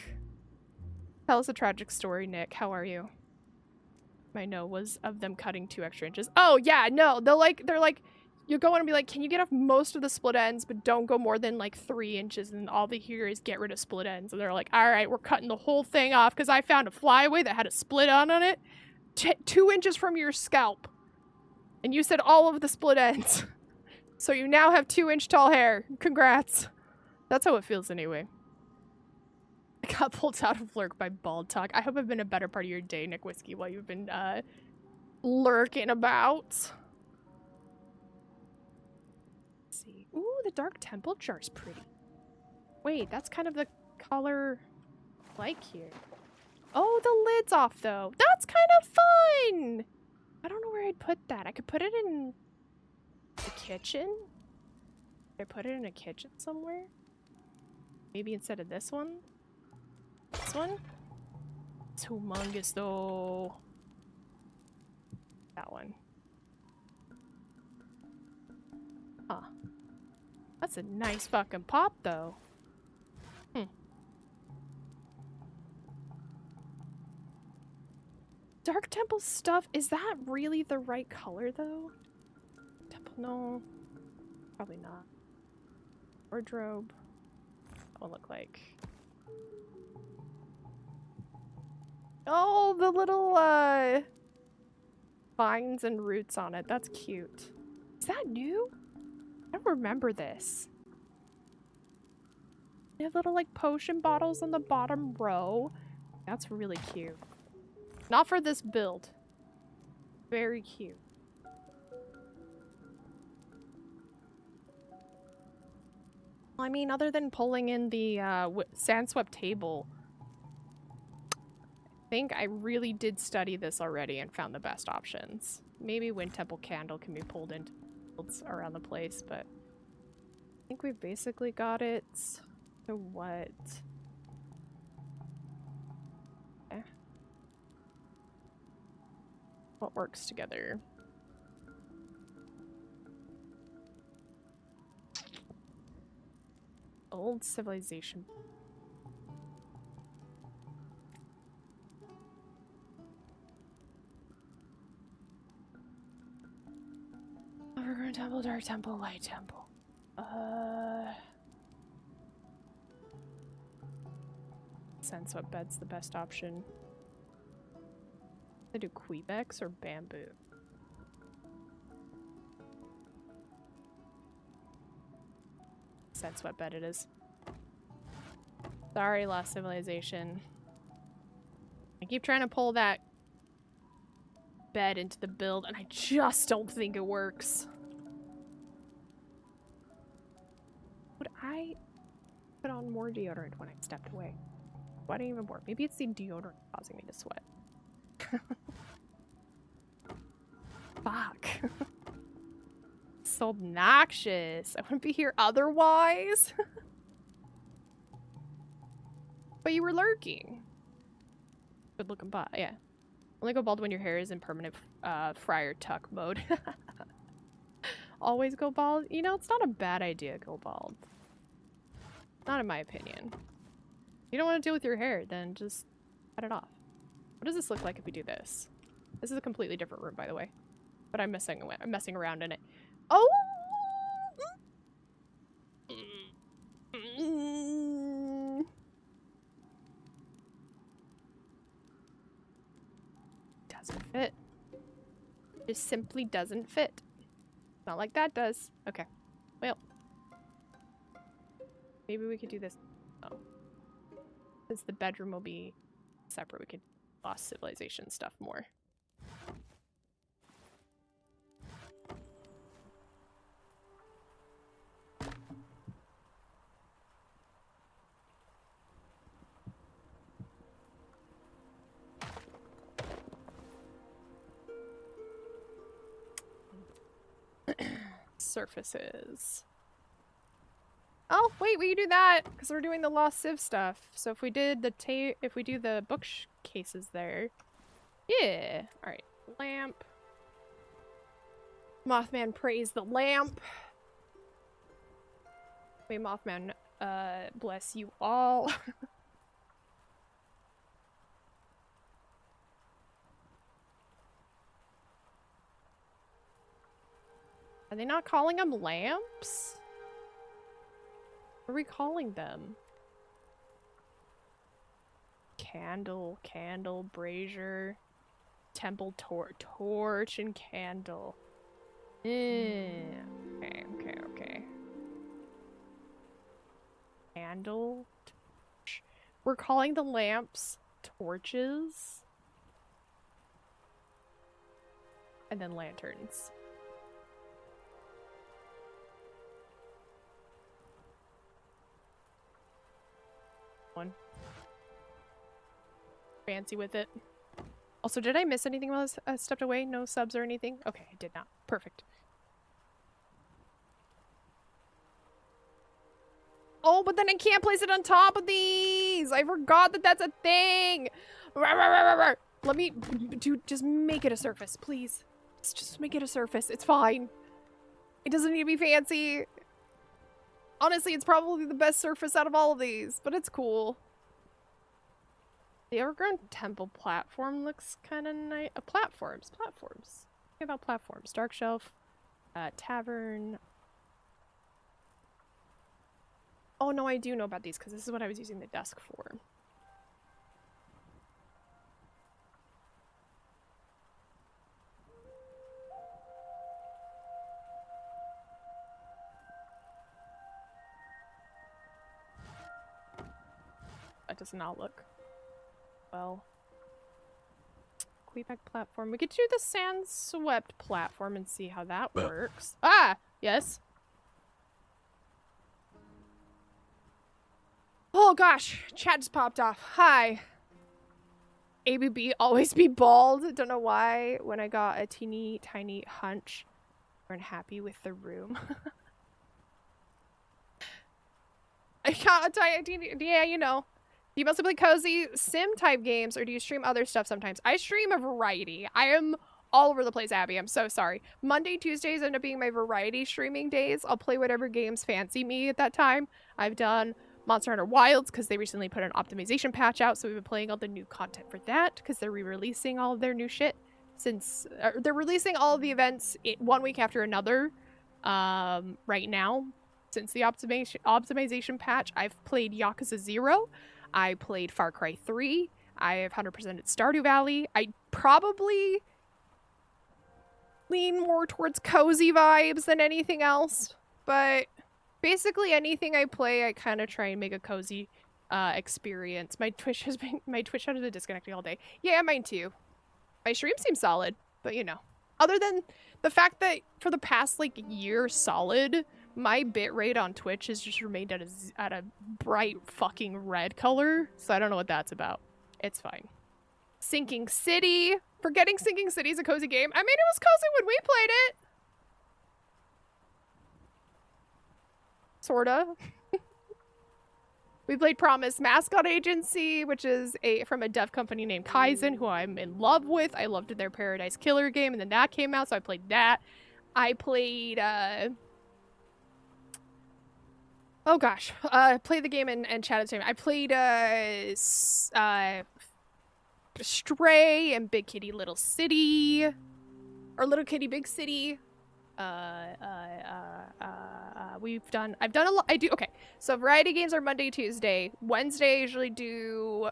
Tell us a tragic story, Nick. How are you? My no was of them cutting 2 extra inches. Oh yeah, no. They're like, you go in and be like, can you get off most of the split ends, but don't go more than like 3 inches, and all they hear is get rid of split ends. And they're like, all right, we're cutting the whole thing off because I found a flyaway that had a split on it 2 inches from your scalp. And you said all of the split ends. So you now have 2-inch tall hair. Congrats. That's how it feels anyway. I got pulled out of lurk by bald talk. I hope I've been a better part of your day, Nick Whiskey, while you've been lurking about. Ooh, the dark temple jar's pretty. Wait, that's kind of the color I like here. Oh, the lid's off though. That's kind of fun! I don't know where I'd put that. I could put it in the kitchen? Could I put it in a kitchen somewhere? Maybe instead of this one? This one? It's humongous though. That one. Huh. That's a nice fucking pop though. Dark Temple stuff, is that really the right color though? Temple, no. Probably not. Wardrobe. What will look like? Oh, the little vines and roots on it. That's cute. Is that new? I don't remember this. They have little like potion bottles on the bottom row. That's really cute. Not for this build. Very cute. I mean, other than pulling in the sand-swept table, I think I really did study this already and found the best options. Maybe Wind Temple Candle can be pulled into builds around the place, but I think we've basically got it. So what? Okay. What works together? Old civilization. Overgrown temple, dark temple, light temple. Sand-swept bed's the best option. I do Quebecs or bamboo. Sand-swept bed it is. Sorry, Lost Civilization. I keep trying to pull that bed into the build, and I just don't think it works. Would I put on more deodorant when I stepped away? Why didn't even work? Maybe it's the deodorant causing me to sweat. Fuck. So obnoxious. I wouldn't be here otherwise. But you were lurking. Good looking bot, yeah. Only go bald when your hair is in permanent friar tuck mode. Always go bald. You know, it's not a bad idea to go bald. Not in my opinion. If you don't want to deal with your hair, then just cut it off. What does this look like if we do this? This is a completely different room, by the way. But I'm messing around in it. Oh! Doesn't fit. Just simply doesn't fit. Not like that does. Okay. Well. Maybe we could do this. Oh. Since the bedroom will be separate, we could Lost Civilization stuff more. Surfaces. Oh, wait, we can do that because we're doing the Lost Civ stuff. So if we did the if we do the bookcases there. Yeah. All right. Lamp. Mothman praise the lamp. May Mothman bless you all. Are they not calling them lamps? What are we calling them? Candle, brazier, temple torch, and candle. Okay. Candle, torch. We're calling the lamps torches. And then lanterns. one. Fancy with it. Also, did I miss anything while I stepped away? No subs or anything? Okay, I did not. Perfect. Oh, but then I can't place it on top of these! I forgot that that's a thing! Let me... Dude, just make it a surface, please. Just make it a surface. It's fine. It doesn't need to be fancy. Honestly, it's probably the best surface out of all of these, but it's cool. The overgrown temple platform looks kind of nice. Platforms. Think about platforms. Dark shelf. Tavern. Oh no, I do know about these because this is what I was using the desk for. That does not look well. Quebec platform. We could do the sand swept platform and see how that works. Ah! Yes. Oh gosh, chat just popped off. Hi. ABB always be bald. Don't know why. When I got a teeny tiny hunch, weren't happy with the room. I got a tiny, yeah, you know. Do you mostly play cozy sim type games or do you stream other stuff sometimes? I stream a variety. I am all over the place, Abby. I'm so sorry. Monday, Tuesdays end up being my variety streaming days. I'll play whatever games fancy me at that time. I've done Monster Hunter Wilds because they recently put an optimization patch out, so we've been playing all the new content for that because they're re-releasing all of their new shit since they're releasing all of the events 1 week after another right now since the optimization patch. I've played Yakuza 0. I played Far Cry 3. I have 100%ed Stardew Valley. I probably lean more towards cozy vibes than anything else, but basically anything I play, I kind of try and make a cozy experience. My Twitch has been disconnecting all day. Yeah, mine too. My stream seems solid, but you know, other than the fact that for the past like year solid, my bitrate on Twitch has just remained at a bright fucking red color, so I don't know what that's about. It's fine. Sinking City. Forgetting Sinking City is a cozy game. I mean, it was cozy when we played it. Sorta. We played Promise Mascot Agency, which is from a dev company named Kaizen, who I'm in love with. I loved their Paradise Killer game, and then that came out, so I played that. I played, oh gosh, played the game and chatted to him. I played, Stray and Big Kitty Little City, or Little Kitty Big City. I've done a lot. Okay. So variety games are Monday, Tuesday. Wednesday, I usually do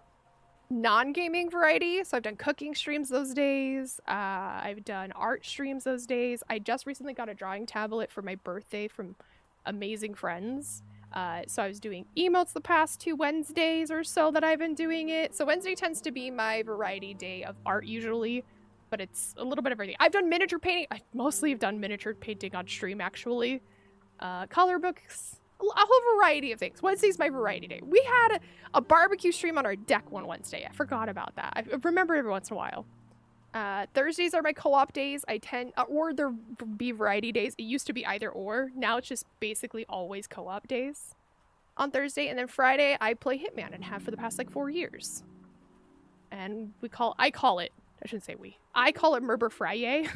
non-gaming variety. So I've done cooking streams those days. I've done art streams those days. I just recently got a drawing tablet for my birthday from amazing friends. So I was doing emotes the past 2 Wednesdays or so that I've been doing it. So Wednesday tends to be my variety day of art usually, but it's a little bit of everything. I've done miniature painting. I mostly have done miniature painting on stream actually. Color books, a whole variety of things. Wednesday's my variety day. We had a barbecue stream on our deck one Wednesday. I forgot about that. I remember every once in a while. Thursdays are my co-op days. I tend, or there be variety days. It used to be either or. Now it's just basically always co-op days on Thursday. And then Friday, I play Hitman and have for the past like 4 years. And I call it Murder Friday.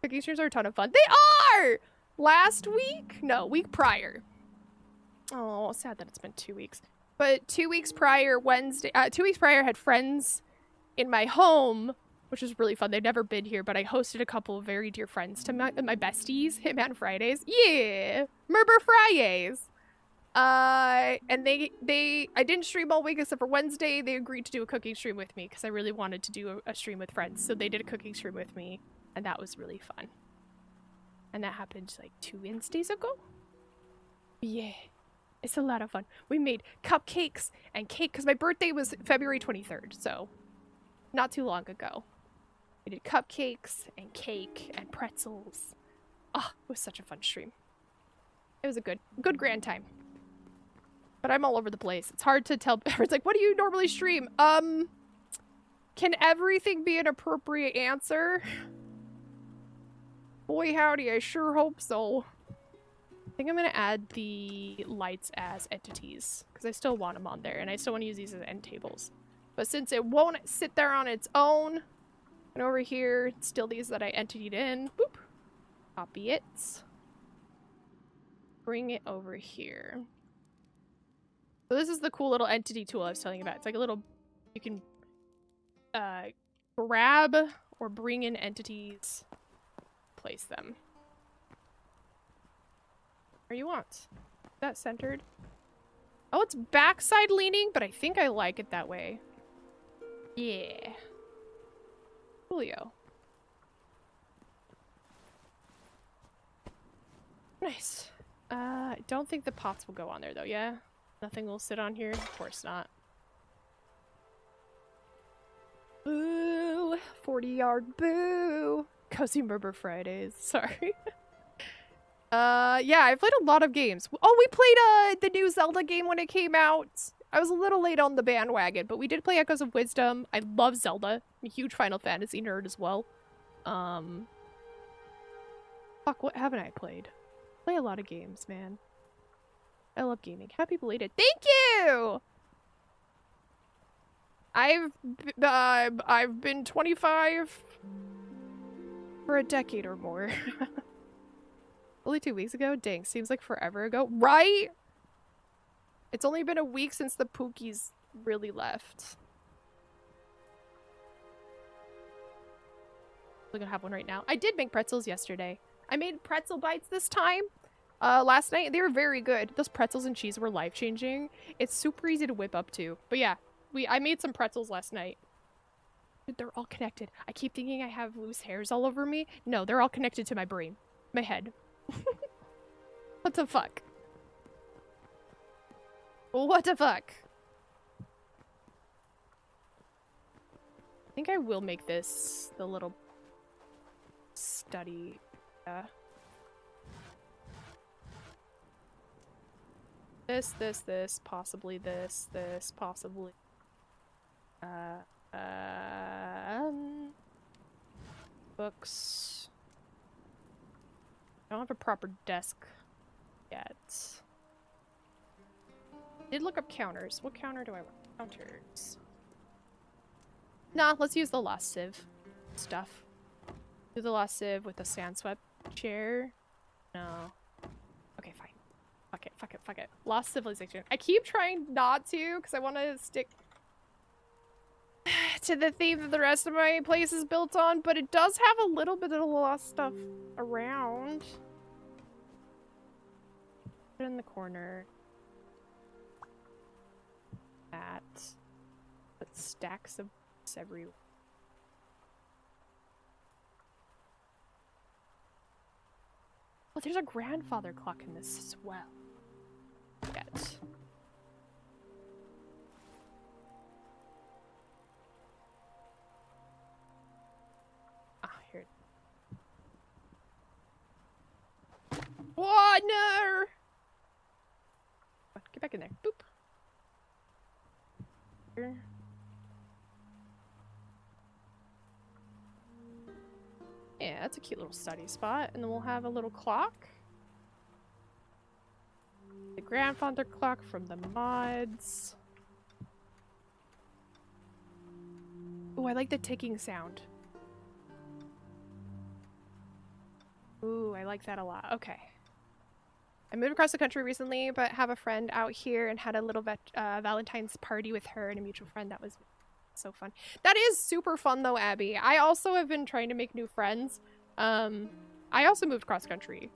Cooking streams are a ton of fun. They are! Last week? No, week prior. Oh, sad that it's been 2 weeks. But 2 weeks prior, Wednesday, 2 weeks prior, I had friends in my home, which was really fun. They'd never been here, but I hosted a couple of very dear friends to my besties, Hitman Fridays. Yeah! Murder Fridays! And I didn't stream all week except for Wednesday. They agreed to do a cooking stream with me because I really wanted to do a stream with friends. So they did a cooking stream with me, and that was really fun. And that happened like 2 Wednesdays ago. Yeah. It's a lot of fun. We made cupcakes and cake because my birthday was February 23rd, so not too long ago. We did cupcakes and cake and pretzels. Ah, it was such a fun stream. It was a good grand time. But I'm all over the place. It's hard to tell. It's like, what do you normally stream? Can everything be an appropriate answer? Boy howdy, I sure hope so. I think I'm gonna add the lights as entities because I still want them on there and I still want to use these as end tables. But since it won't sit there on its own, and over here, it's still these that I entityed in. Boop. Copy it. Bring it over here. So this is the cool little entity tool I was telling you about. It's like a little, you can grab or bring in entities, place them. Where you want. Is that centered? Oh, it's backside leaning, but I think I like it that way. Yeah. Coolio. Nice. I don't think the pots will go on there though, yeah? Nothing will sit on here? Of course not. Boo! 40-yard boo! Cozy Murmur Fridays. Sorry. Yeah, I've played a lot of games. Oh, we played the new Zelda game when it came out. I was a little late on the bandwagon, but we did play Echoes of Wisdom. I love Zelda. I'm a huge Final Fantasy nerd as well. Fuck, what haven't I played? Play a lot of games, man. I love gaming. Happy belated. Thank you! I've been 25 for a decade or more. Only 2 weeks ago? Dang, seems like forever ago. Right? It's only been a week since the Pookies really left. We're gonna have one right now. I did make pretzels yesterday. I made pretzel bites this time. Last night. They were very good. Those pretzels and cheese were life-changing. It's super easy to whip up too. But yeah, I made some pretzels last night. Dude, they're all connected. I keep thinking I have loose hairs all over me. No, they're all connected to my brain. My head. What the fuck? What the fuck? I think I will make this the little study. This, possibly this, possibly. Books. I don't have a proper desk yet. Did look up counters. What counter do I want? Counters. Nah, let's use the Lost Civ stuff. Do the Lost Civ with the Sandswept chair. No. Okay, fine. Fuck it. Lost Civilization. I keep trying not to because I want to stick to the theme that the rest of my place is built on, but it does have a little bit of lost stuff around. Put it in the corner. That. Put stacks of books everywhere. Oh, there's a grandfather clock in this as well. Yet. Ah, here. What? No! Get back in there. Boop. Here. Yeah, that's a cute little study spot. And then we'll have a little clock. The grandfather clock from the mods. Ooh, I like the ticking sound. Ooh, I like that a lot. Okay. I moved across the country recently, but have a friend out here and had a little Valentine's party with her and a mutual friend. That was so fun. That is super fun though, Abby. I also have been trying to make new friends. I also moved cross country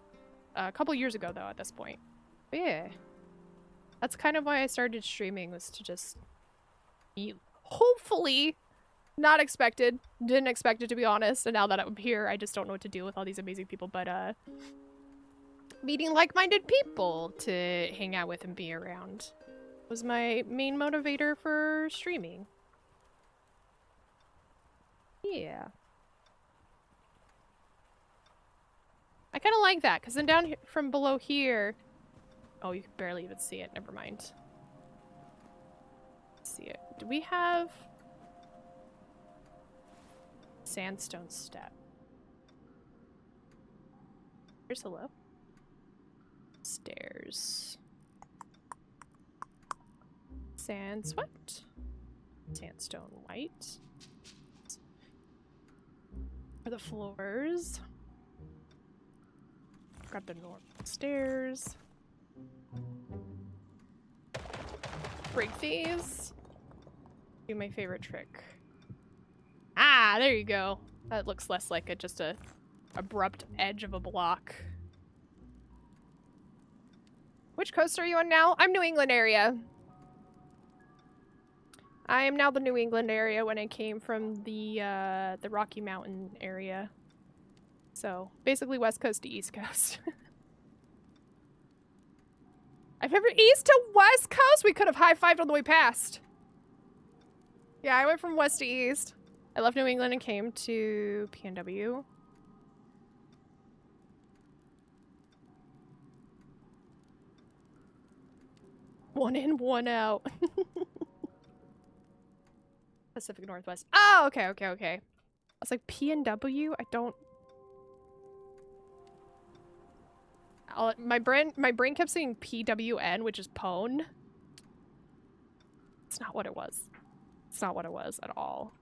a couple years ago though at this point. But yeah. That's kind of why I started streaming, was to just be hopefully not expected. Didn't expect it, to be honest. And now that I'm here, I just don't know what to do with all these amazing people, but meeting like-minded people to hang out with and be around was my main motivator for streaming. Yeah. I kind of like that, because then down here, from below here... Oh, you can barely even see it. Never mind. see it. Do we have sandstone step? Here's hello. Stairs. Sand swept. Sandstone white. For the floors. Got the normal stairs. Break these. Do my favorite trick. Ah, there you go. That looks less like just a abrupt edge of a block. Which coast are you on now? I'm New England area. I am now the New England area when I came from the Rocky Mountain area. So, basically West Coast to East Coast. I've ever East to West Coast? We could have high-fived on the way past. Yeah, I went from West to East. I left New England and came to PNW. One in, one out. Pacific Northwest. Oh, okay. I was like, PNW? I don't... my brain kept saying PWN, which is pwn. It's not what it was. It's not what it was at all.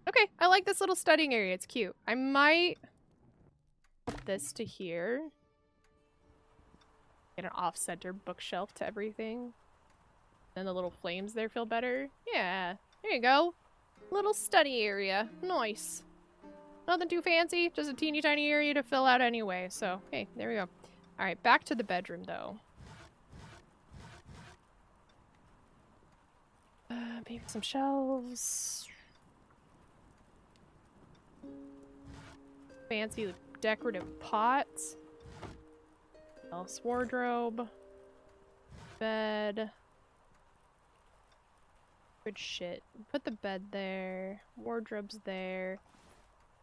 Okay, I like this little studying area. It's cute. I might put this to here. Get an off-center bookshelf to everything. Then the little flames there feel better. Yeah, there you go. Little study area. Nice. Nothing too fancy, just a teeny tiny area to fill out anyway. So, hey, there we go. Alright, back to the bedroom though. Maybe some shelves. Fancy decorative pots. Else wardrobe. Bed. Good shit. Put the bed there. Wardrobe's there.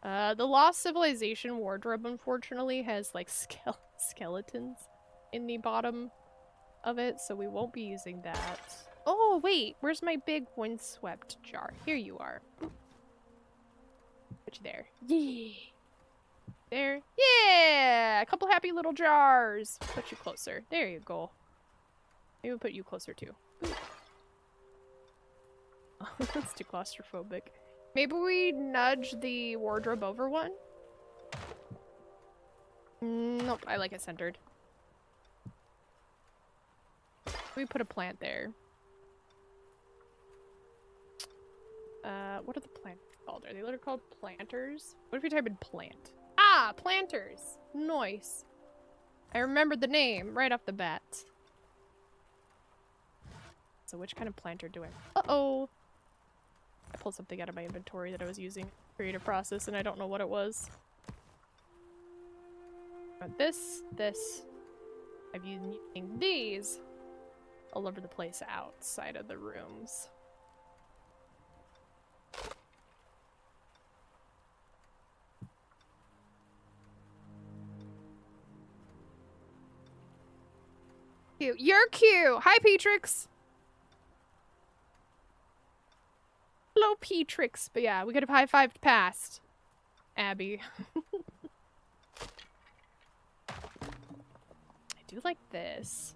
The Lost Civilization wardrobe, unfortunately, has, like, skeletons in the bottom of it, so we won't be using that. Oh, wait! Where's my big windswept jar? Here you are. Put you there. Yeah! There. Yeah! A couple happy little jars! Put you closer. There you go. Maybe we'll put you closer, too. That's too claustrophobic. Maybe we nudge the wardrobe over one? Nope, I like it centered. We put a plant there. What are the plants called? Are they literally called planters? What if we type in plant? Ah, planters! Nice. I remembered the name right off the bat. So which kind of planter do I... Uh-oh! I pulled something out of my inventory that I was using creative process and I don't know what it was. But this. I've been using these all over the place outside of the rooms. Cute. You're cute! Hi, Petrix! Hello, Petrix. But yeah, we could have high-fived past Abby. I do like this.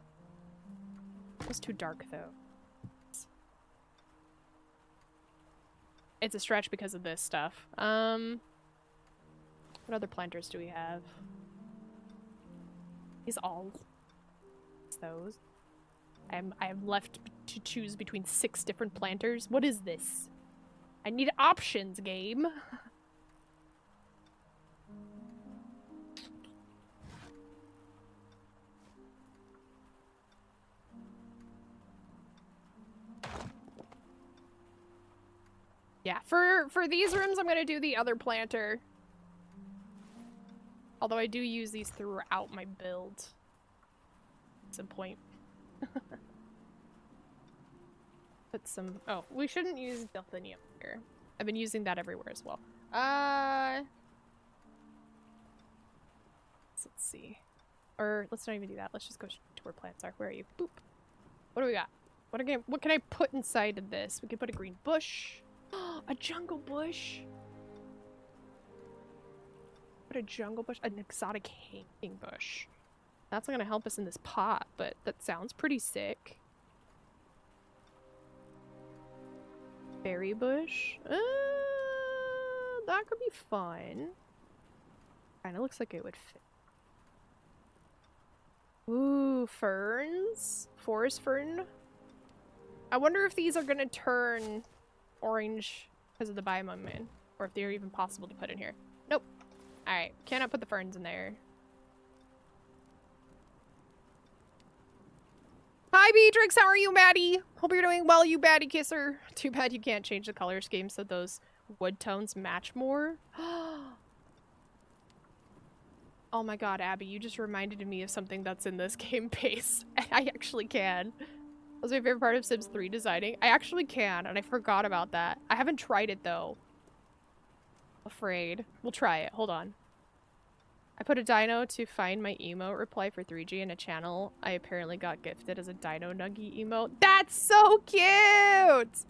It was too dark, though. It's a stretch because of this stuff. What other planters do we have? These all. It's those. I am left to choose between 6 different planters. What is this? I need options, game. Yeah, for these rooms, I'm gonna do the other planter. Although I do use these throughout my build. At some point. Put some... Oh, we shouldn't use delphinium here. I've been using that everywhere as well. Let's see. Or let's not even do that. Let's just go to where plants are. Where are you? Boop. What do we got? What can I put inside of this? We can put a green bush. A jungle bush. Put a jungle bush. An exotic hanging bush. That's not gonna help us in this pot, but that sounds pretty sick. Berry bush. That could be fun. Kinda looks like it would fit. Ooh, ferns? Forest fern? I wonder if these are gonna turn orange because of the biome I'm in. Or if they're even possible to put in here. Nope. Alright, cannot put the ferns in there. Hi Beatrix, how are you, Maddie? Hope you're doing well, you baddie kisser. Too bad you can't change the color scheme so those wood tones match more. Oh my god, Abby, you just reminded me of something that's in this game base. I actually can. That was my favorite part of Sims 3 designing. I actually can, and I forgot about that. I haven't tried it, though. Afraid. We'll try it. Hold on. I put a dino to find my emote reply for 3G in a channel I apparently got gifted as a dino nuggy emote. That's so cute!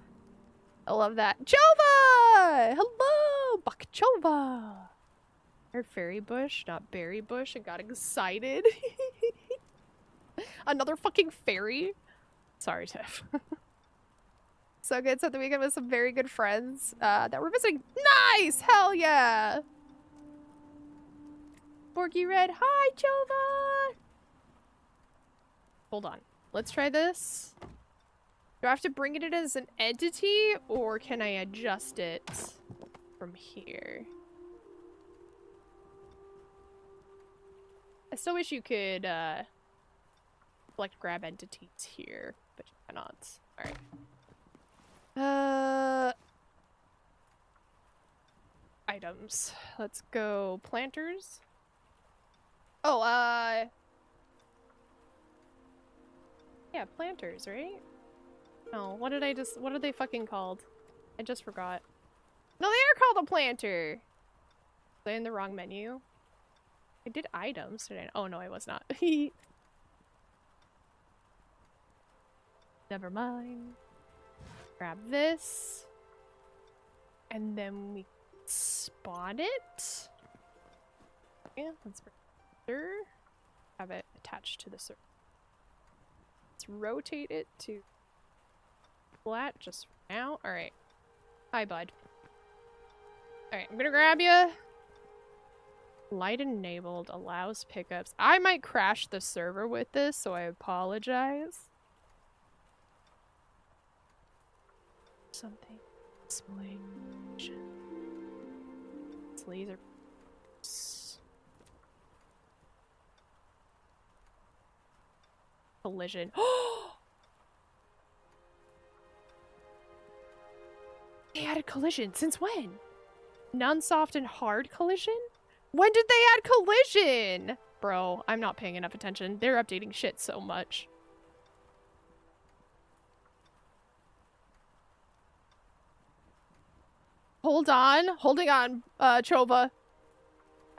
I love that. Chova! Hello! Bakchova! I heard fairy bush, not berry bush, and got excited. Another fucking fairy? Sorry, Tiff. So good. So the weekend with some very good friends that we're visiting. Nice! Hell yeah! Borky Red. Hi, Chova! Hold on. Let's try this. Do I have to bring it in as an entity, or can I adjust it from here? I still wish you could select grab entities here, but you cannot. Alright. Items. Let's go planters. Oh, yeah, planters, right? No, what are they fucking called? I just forgot. No, they are called a planter! Was I in the wrong menu? I did items today. Oh no, I was not. Never mind. Grab this. And then we spawn it. Yeah, let's have it attached to the server. Let's rotate it to flat just for now. Alright. Hi, bud. Alright, I'm gonna grab you. Light enabled allows pickups. I might crash the server with this, so I apologize. Something. Display. It's laser. Collision. They added collision. Since when? Non-soft and hard collision? When did they add collision? Bro, I'm not paying enough attention. They're updating shit so much. Holding on, Chova.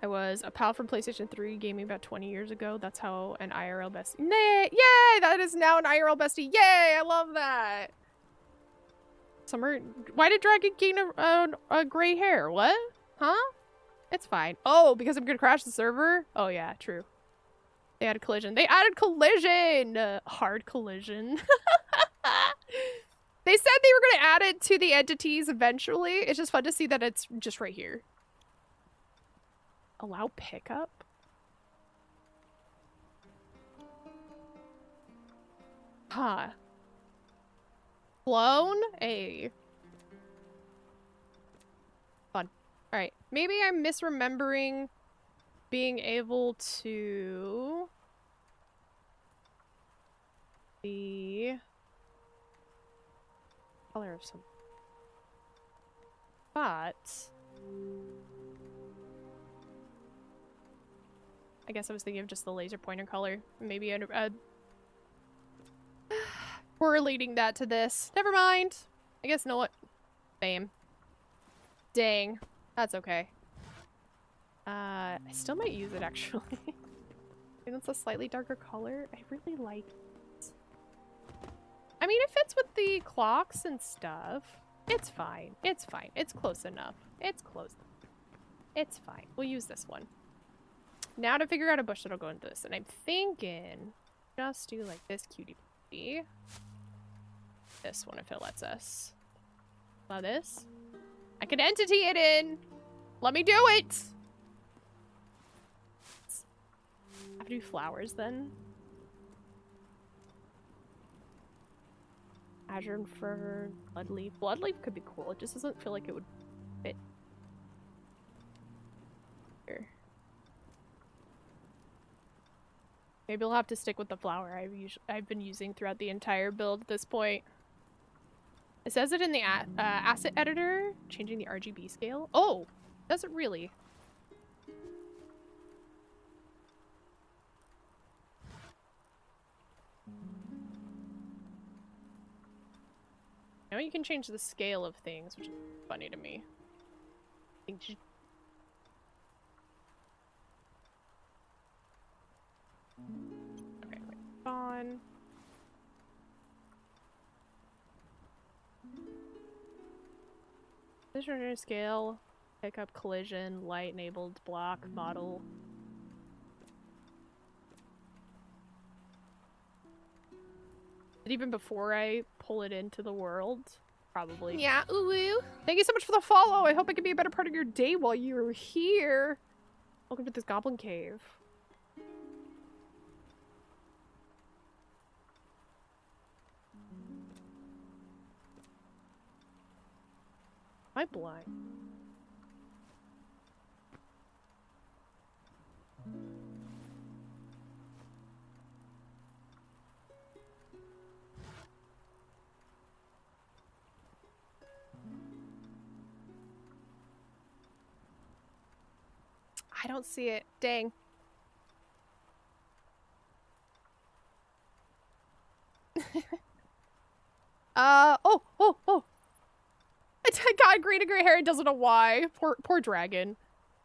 I was a pal from PlayStation 3 gaming about 20 years ago. That's how an IRL bestie. Nay, yay! That is now an IRL bestie. Yay! I love that. Summer. Why did Dragon gain a gray hair? What? Huh? It's fine. Oh, because I'm gonna crash the server? Oh yeah, true. They added collision. They added collision! Hard collision. They said they were gonna add it to the entities eventually. It's just fun to see that it's just right here. Allow pickup? Huh. Clone? Hey. Fun. Alright. Maybe I'm misremembering being able to... the color of some... But... I guess I was thinking of just the laser pointer color. Maybe correlating that to this. Never mind. I guess, you know what? Bam. Dang. That's okay. I still might use it, actually. I think it's a slightly darker color. I really like it. I mean, it the clocks and stuff. It's fine. It's fine. It's close enough. It's close. It's fine. We'll use this one. Now to figure out a bush that'll go into this. And I'm thinking just do like this cutie patootie. This one if it lets us. Allow this. I can entity it in. Let me do it. I have to do flowers then. Azure and Fern, Bloodleaf. Bloodleaf could be cool. It just doesn't feel like it would fit. Here. Maybe I'll have to stick with the flower I've been using throughout the entire build at this point. It says it in the asset editor, changing the RGB scale. Oh, does it really? Now you can change the scale of things, which is funny to me. Okay, wait, on. Collision scale, pick up collision, light enabled block, model. Even before I pull it into the world, probably. Yeah, ooh woo. Thank you so much for the follow. I hope I can be a better part of your day while you're here. Welcome to this goblin cave. Am I blind? I don't see it. Dang. Oh. I got green and gray hair and doesn't know why. Poor dragon.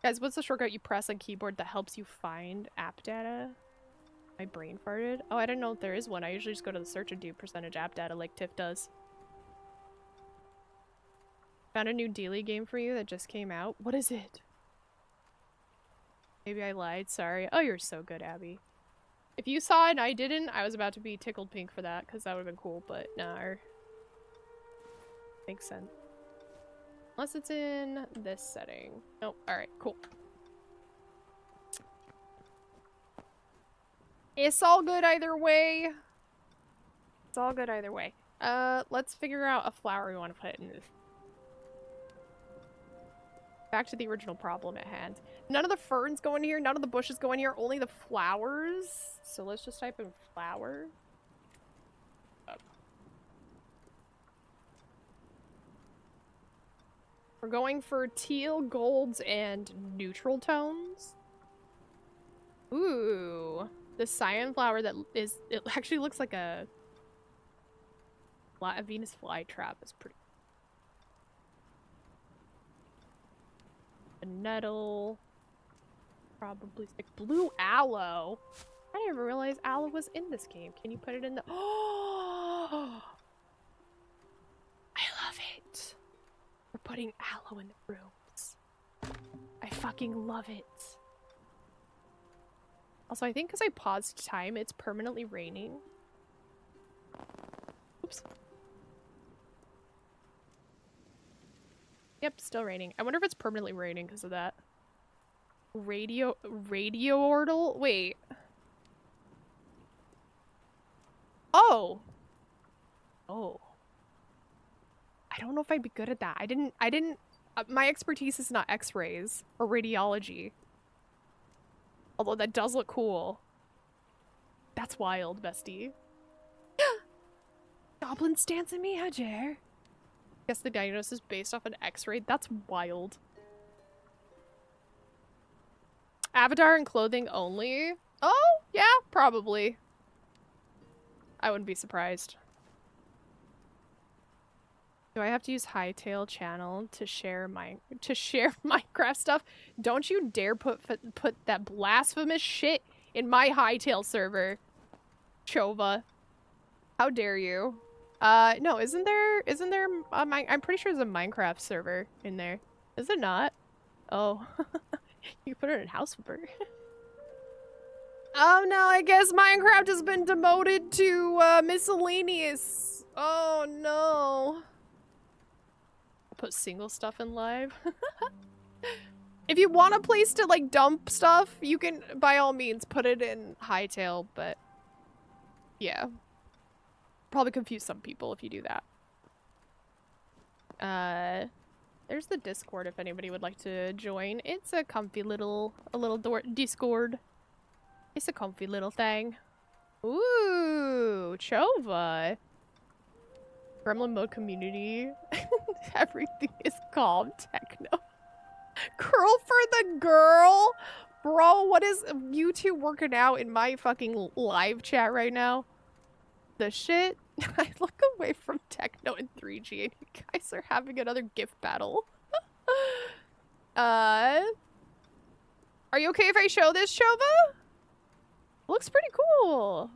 Guys, what's the shortcut you press on keyboard that helps you find app data? My brain farted. Oh, I didn't know if there is one. I usually just go to the search and do percentage app data like Tiff does. Found a new daily game for you that just came out. What is it? Maybe I lied. Sorry. Oh, you're so good, Abby. If you saw it and I didn't, I was about to be tickled pink for that because that would have been cool, but nah. Makes sense. Unless it's in this setting. Nope. Alright, cool. It's all good either way. It's all good either way. Let's figure out a flower we want to put in this. Back to the original problem at hand. None of the ferns go in here, none of the bushes go in here, only the flowers. So let's just type in flower. We're going for teal, golds, and neutral tones. Ooh. The cyan flower that is, it actually looks like a Venus flytrap is pretty. A nettle. Probably stick blue aloe. I didn't even realize aloe was in this game. Can you put it in the... Oh! I love it. We're putting aloe in the rooms. I fucking love it. Also, I think because I paused time, it's permanently raining. Oops. Yep, still raining. I wonder if it's permanently raining because of that. Radio ortal? Wait. Oh. Oh. I don't know if I'd be good at that. I didn't, my expertise is not x-rays or radiology. Although that does look cool. That's wild, bestie. Goblin stance in me, Hajar. Guess the diagnosis is based off an x-ray. That's wild. Avatar and clothing only? Oh, yeah, probably. I wouldn't be surprised. Do I have to use Hytale channel to share Minecraft stuff? Don't you dare put that blasphemous shit in my Hytale server, Chova. How dare you? No, isn't there a I'm pretty sure there's a Minecraft server in there. Is it not? Oh. You put it in House Flipper. Oh no, I guess Minecraft has been demoted to miscellaneous. Oh no. I'll put single stuff in live. If you want a place to like dump stuff, you can by all means put it in Hytale, but yeah. Probably confuse some people if you do that. There's the Discord if anybody would like to join. It's a comfy little Discord. It's a comfy little thing. Ooh, Chova. Gremlin mode community. Everything is calm techno. Curl for the girl? Bro, what is you two working out in my fucking live chat right now? The shit? I look away from techno and 3G and you guys are having another gift battle. Are you okay if I show this, Chova? Looks pretty cool.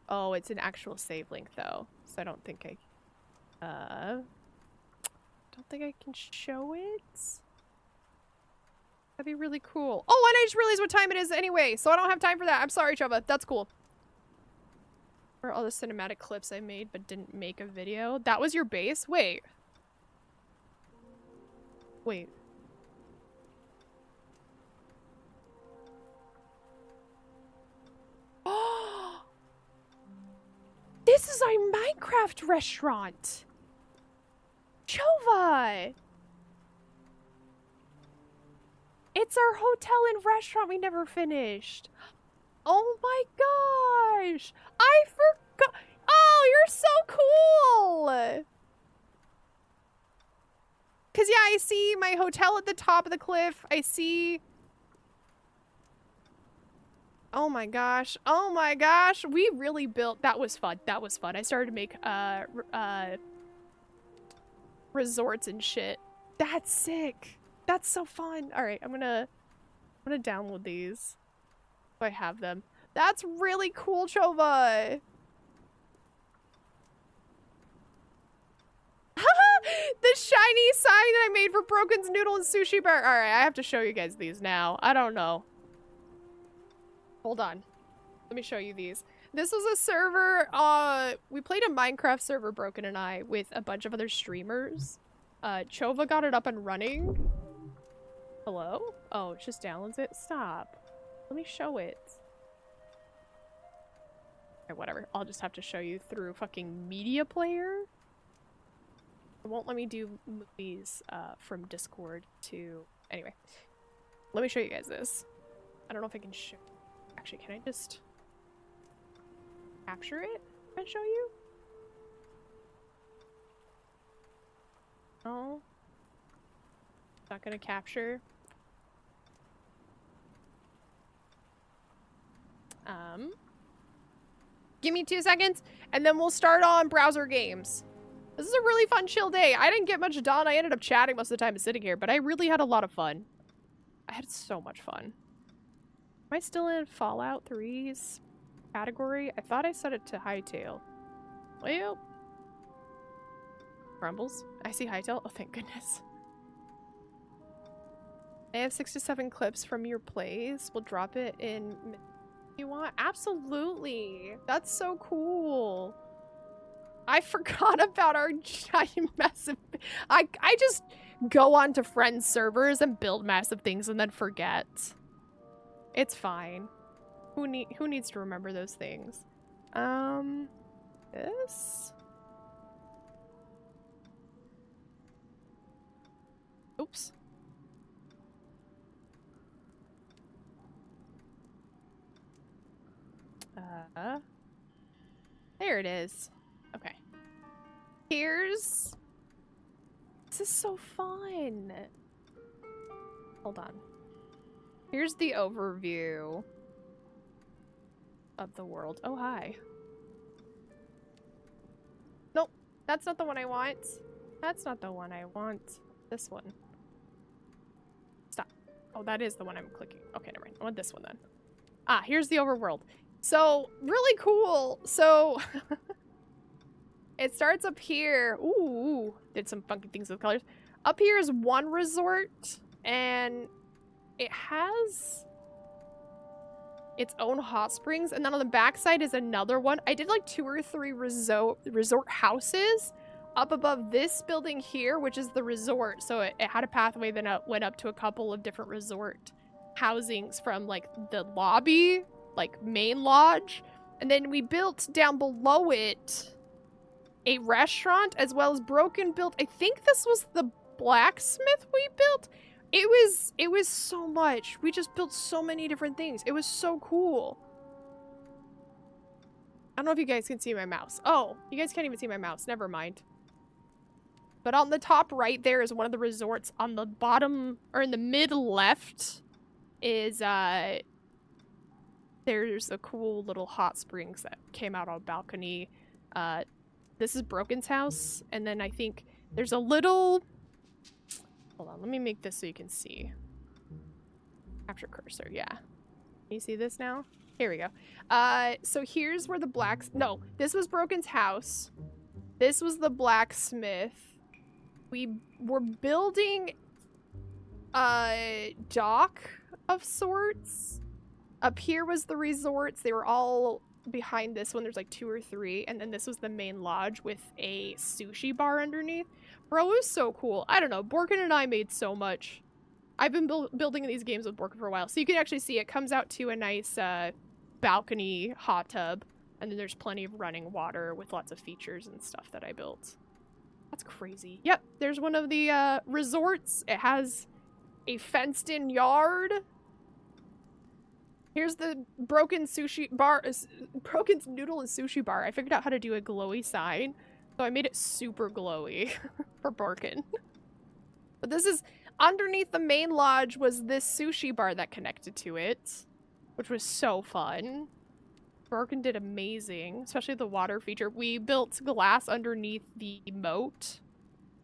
Oh, it's an actual save link though, so I don't think I can show it. That'd be really cool. Oh, and I just realized what time it is anyway, so I don't have time for that. I'm sorry, Chova. That's cool. Or all the cinematic clips I made but didn't make a video. That was your base? Wait. Wait. Oh! This is our Minecraft restaurant! Chova! It's our hotel and restaurant we never finished. Oh my gosh! I forgot. Oh, you're so cool! Cause yeah, I see my hotel at the top of the cliff. I see... Oh my gosh. Oh my gosh. We really built... That was fun. That was fun. I started to make resorts and shit. That's sick. That's so fun. All right, I'm gonna download these. So I have them. That's really cool, Chova. The shiny sign that I made for Broken's Noodle and Sushi Bar. All right, I have to show you guys these now. I don't know. Hold on. Let me show you these. This was a server. We played a Minecraft server, Broken and I, with a bunch of other streamers. Chova got it up and running. Hello? Oh, it just downloads it? Stop. Let me show it. Okay, whatever. I'll just have to show you through fucking media player. It won't let me do movies from Discord to... Anyway. Let me show you guys this. I don't know if I can show... Actually, can I just... capture it and show you? No. Not gonna capture. Give me 2 seconds, and then we'll start on browser games. This is a really fun, chill day. I didn't get much done. I ended up chatting most of the time and sitting here, but I really had a lot of fun. I had so much fun. Am I still in Fallout 3's category? I thought I set it to Hytale. Well, Crumbles. I see Hytale. Oh, thank goodness. I have 6 to 7 clips from your plays. We'll drop it in... You want? Absolutely. That's so cool. I forgot about our giant massive... I just go onto friends' servers and build massive things and then forget. It's fine. Who needs to remember those things? This? Oops. There it is. Okay. Here's... This is so fun. Hold on. Here's the overview of the world. Oh, hi. Nope. That's not the one I want. That's not the one I want. This one. Stop. Oh, that is the one I'm clicking. Okay, never mind. I want this one then. Ah, here's the overworld. So, really cool. So, it starts up here. Ooh, did some funky things with colors. Up here is one resort, and it has its own hot springs, and then on the backside is another one. I did like 2 or 3 resort houses up above this building here, which is the resort. So it had a pathway that went up to a couple of different resort housings from like the lobby, like main lodge, and then we built down below it a restaurant as well as Broken built. I think this was the blacksmith we built. It was so much. We just built so many different things. It was so cool. I don't know if you guys can see my mouse. Oh, you guys can't even see my mouse. Never mind. But on the top right there is one of the resorts. On the bottom, or in the mid left, is there's a cool little hot springs that came out on a balcony. This is Broken's house, and then I think there's a little... Hold on, let me make this so you can see. Capture cursor, yeah. Can you see this now? Here we go. So here's where the no, this was Broken's house. This was the blacksmith. We were building a dock of sorts. Up here was the resorts. They were all behind this one. There's like 2 or 3. And then this was the main lodge with a sushi bar underneath. Bro, it was so cool. I don't know. Borkin and I made so much. I've been building these games with Borkin for a while. So you can actually see it comes out to a nice balcony hot tub. And then there's plenty of running water with lots of features and stuff that I built. That's crazy. Yep, there's one of the resorts. It has a fenced-in yard. Here's the Broken sushi bar, Broken's noodle and sushi bar. I figured out how to do a glowy sign, so I made it super glowy for Borkin. But this is, underneath the main lodge was this sushi bar that connected to it, which was so fun. Borkin did amazing, especially the water feature. We built glass underneath the moat.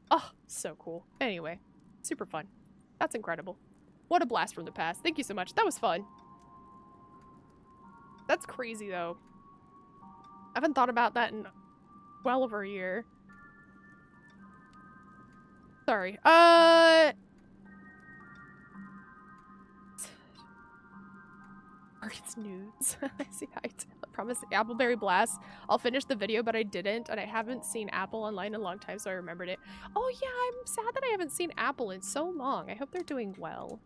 Oh, so cool. Anyway, super fun. That's incredible. What a blast from the past. Thank you so much. That was fun. That's crazy, though. I haven't thought about that in well over a year. Sorry. It's nudes. I see. I promised Appleberry Blast. I'll finish the video, but I didn't, and I haven't seen Apple online in a long time, so I remembered it. Oh yeah, I'm sad that I haven't seen Apple in so long. I hope they're doing well.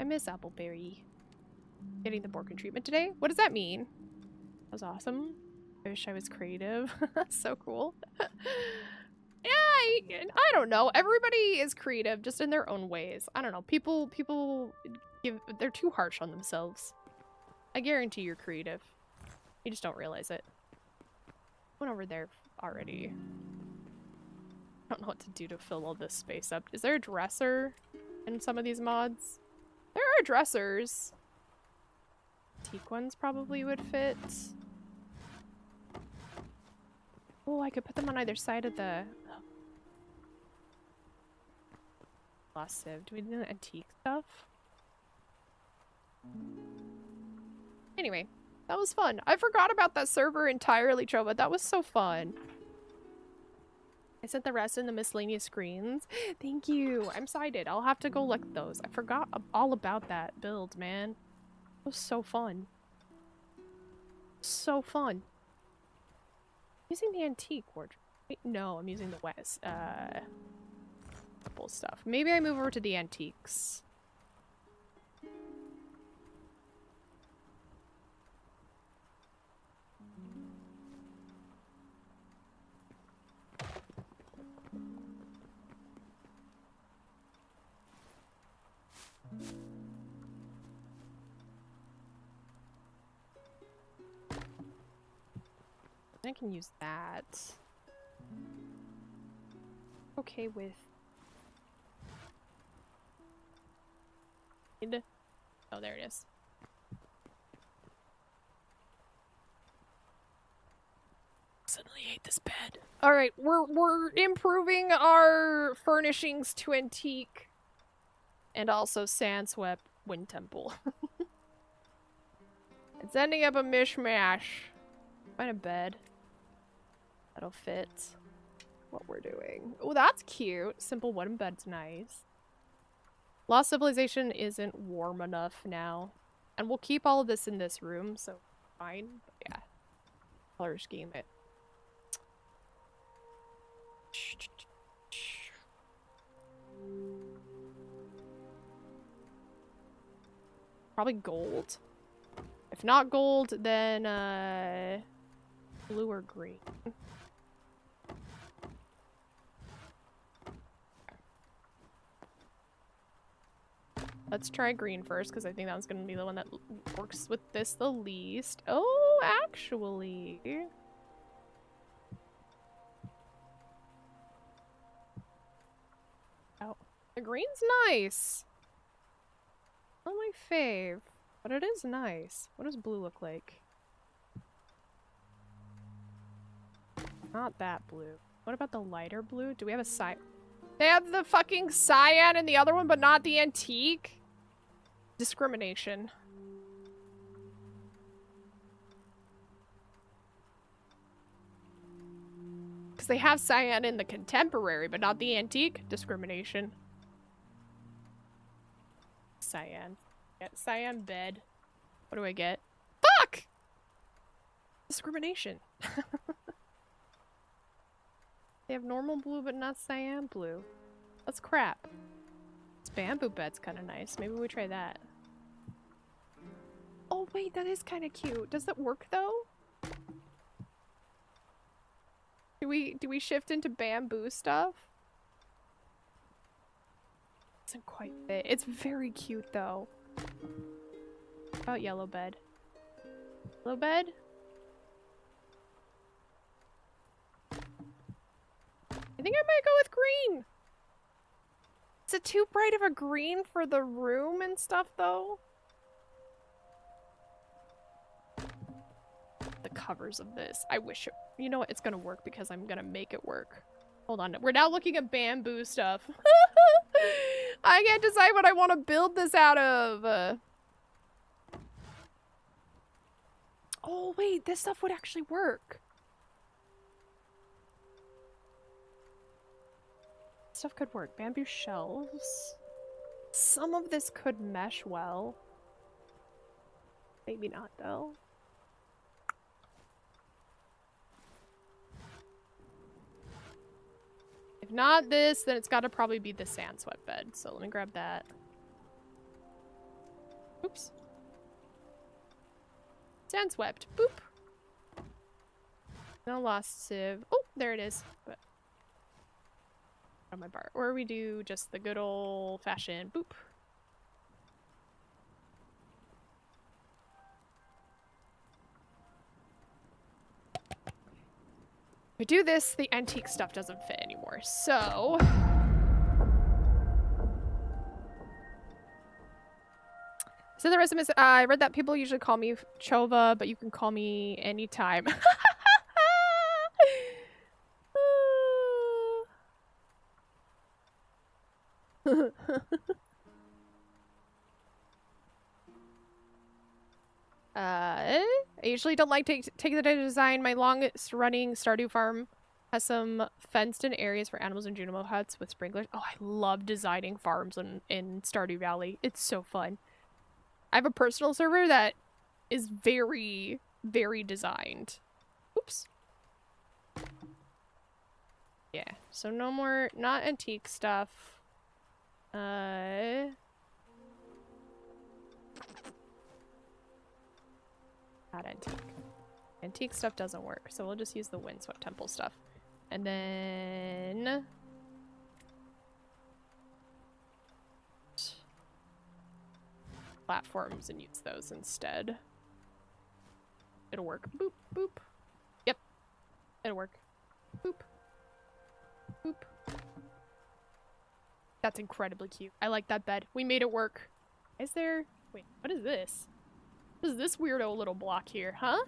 I miss Appleberry. Getting the Borkin treatment today? What does that mean? That was awesome. I wish I was creative. So cool. Yeah, I don't know. Everybody is creative, just in their own ways. I don't know. People they're too harsh on themselves. I guarantee you're creative. You just don't realize it. Went over there already. I don't know what to do to fill all this space up. Is there a dresser in some of these mods? There are dressers. Antique ones probably would fit. Oh, I could put them on either side of the... Lost Civ. Do we do the antique stuff? Anyway, that was fun. I forgot about that server entirely, Trova. That was so fun. I sent the rest in the miscellaneous screens. Thank you. I'm excited. I'll have to go look at those. I forgot all about that build, man. It was so fun. So fun. Using the antique wardrobe. Wait, no, I'm using the West. Purple stuff. Maybe I move over to the antiques. I can use that. Okay with... Oh, there it is. Suddenly hate this bed. Alright, we're improving our furnishings to antique. And also Sandswept Wind Temple. It's ending up a mishmash. Find a bed. That'll fit what we're doing. Oh, that's cute. Simple wooden bed's nice. Lost Civilization isn't warm enough now. And we'll keep all of this in this room, so fine. But yeah. Color scheme it. Probably gold. If not gold, then blue or green. Let's try green first, because I think that's going to be the one that works with this the least. Oh, actually. Oh, the green's nice. Not my fave, but it is nice. What does blue look like? Not that blue. What about the lighter blue? Do we have a cyan? They have the fucking cyan in the other one, but not the antique? Discrimination. Because they have cyan in the contemporary, but not the antique? Discrimination. Cyan. Get cyan bed. What do I get? Fuck! Discrimination. They have normal blue, but not cyan blue. That's crap. This bamboo bed's kind of nice. Maybe we try that. Oh wait, that is kind of cute. Does that work though? Do we shift into bamboo stuff? Doesn't quite fit. It's very cute though. How about yellow bed? Yellow bed? I think I might go with green. Is it too bright of a green for the room and stuff though? The covers of this. I wish it, you know what? It's gonna work because I'm gonna make it work. Hold on. We're now looking at bamboo stuff. I can't decide what I want to build this out of. Oh, wait. This stuff would actually work. Stuff could work. Bamboo shelves. Some of this could mesh well. Maybe not, though. If not this, then it's got to probably be the sand swept bed. So let me grab that. Oops. Sand swept. Boop. No lost sieve. Oh, there it is. But on my bar. Or we do just the good old fashioned boop. If we do this, the antique stuff doesn't fit anymore, so... So the resume is, I read that people usually call me Chova, but you can call me anytime. I usually don't like to take the day to design. My longest running Stardew farm has some fenced in areas for animals and Junimo huts with sprinklers. Oh, I love designing farms in Stardew Valley. It's so fun. I have a personal server that is very, very designed. Oops. Yeah, so no more, not antique stuff. Not antique. Antique stuff doesn't work, so we'll just use the Windswept Temple stuff. And then... platforms and use those instead. It'll work. Boop, boop. Yep. It'll work. Boop. Boop. That's incredibly cute. I like that bed. We made it work. Is there... Wait, what is this? What is this weirdo little block here, huh?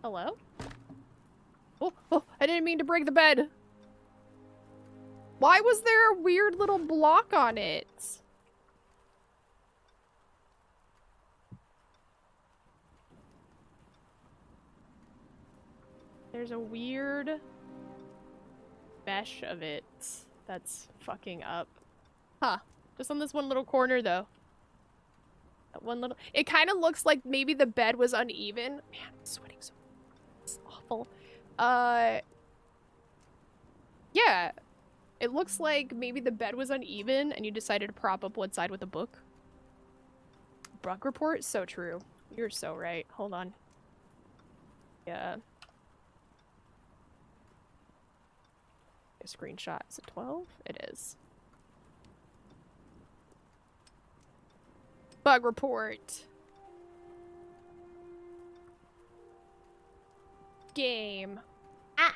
Hello? Oh, oh, I didn't mean to break the bed. Why was there a weird little block on it? There's a weird mesh of it that's fucking up. Huh. Just on this one little corner, though. That one little... It kind of looks like maybe the bed was uneven. Man, I'm sweating so... It's awful. Yeah. It looks like maybe the bed was uneven and you decided to prop up one side with a book. Bug report? So true. You're so right. Hold on. Yeah. A screenshot. Is it 12? It is. Bug report. Game. Ah.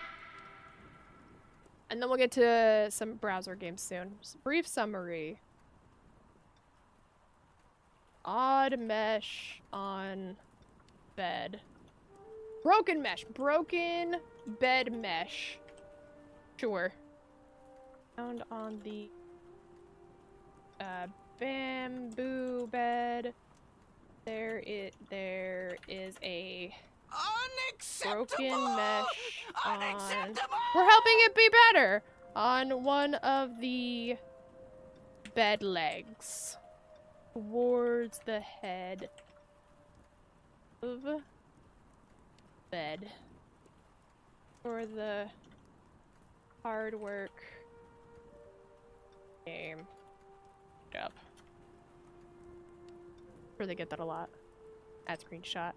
And then we'll get to some browser games soon. Just a brief summary. Odd mesh on bed. Broken mesh. Broken bed mesh. Sure. Found on the bamboo bed. There is a broken mesh on... We're helping it be better! On one of the bed legs. Towards the head of bed. For the hard work game. Yep. Sure they get that a lot. Add screenshot.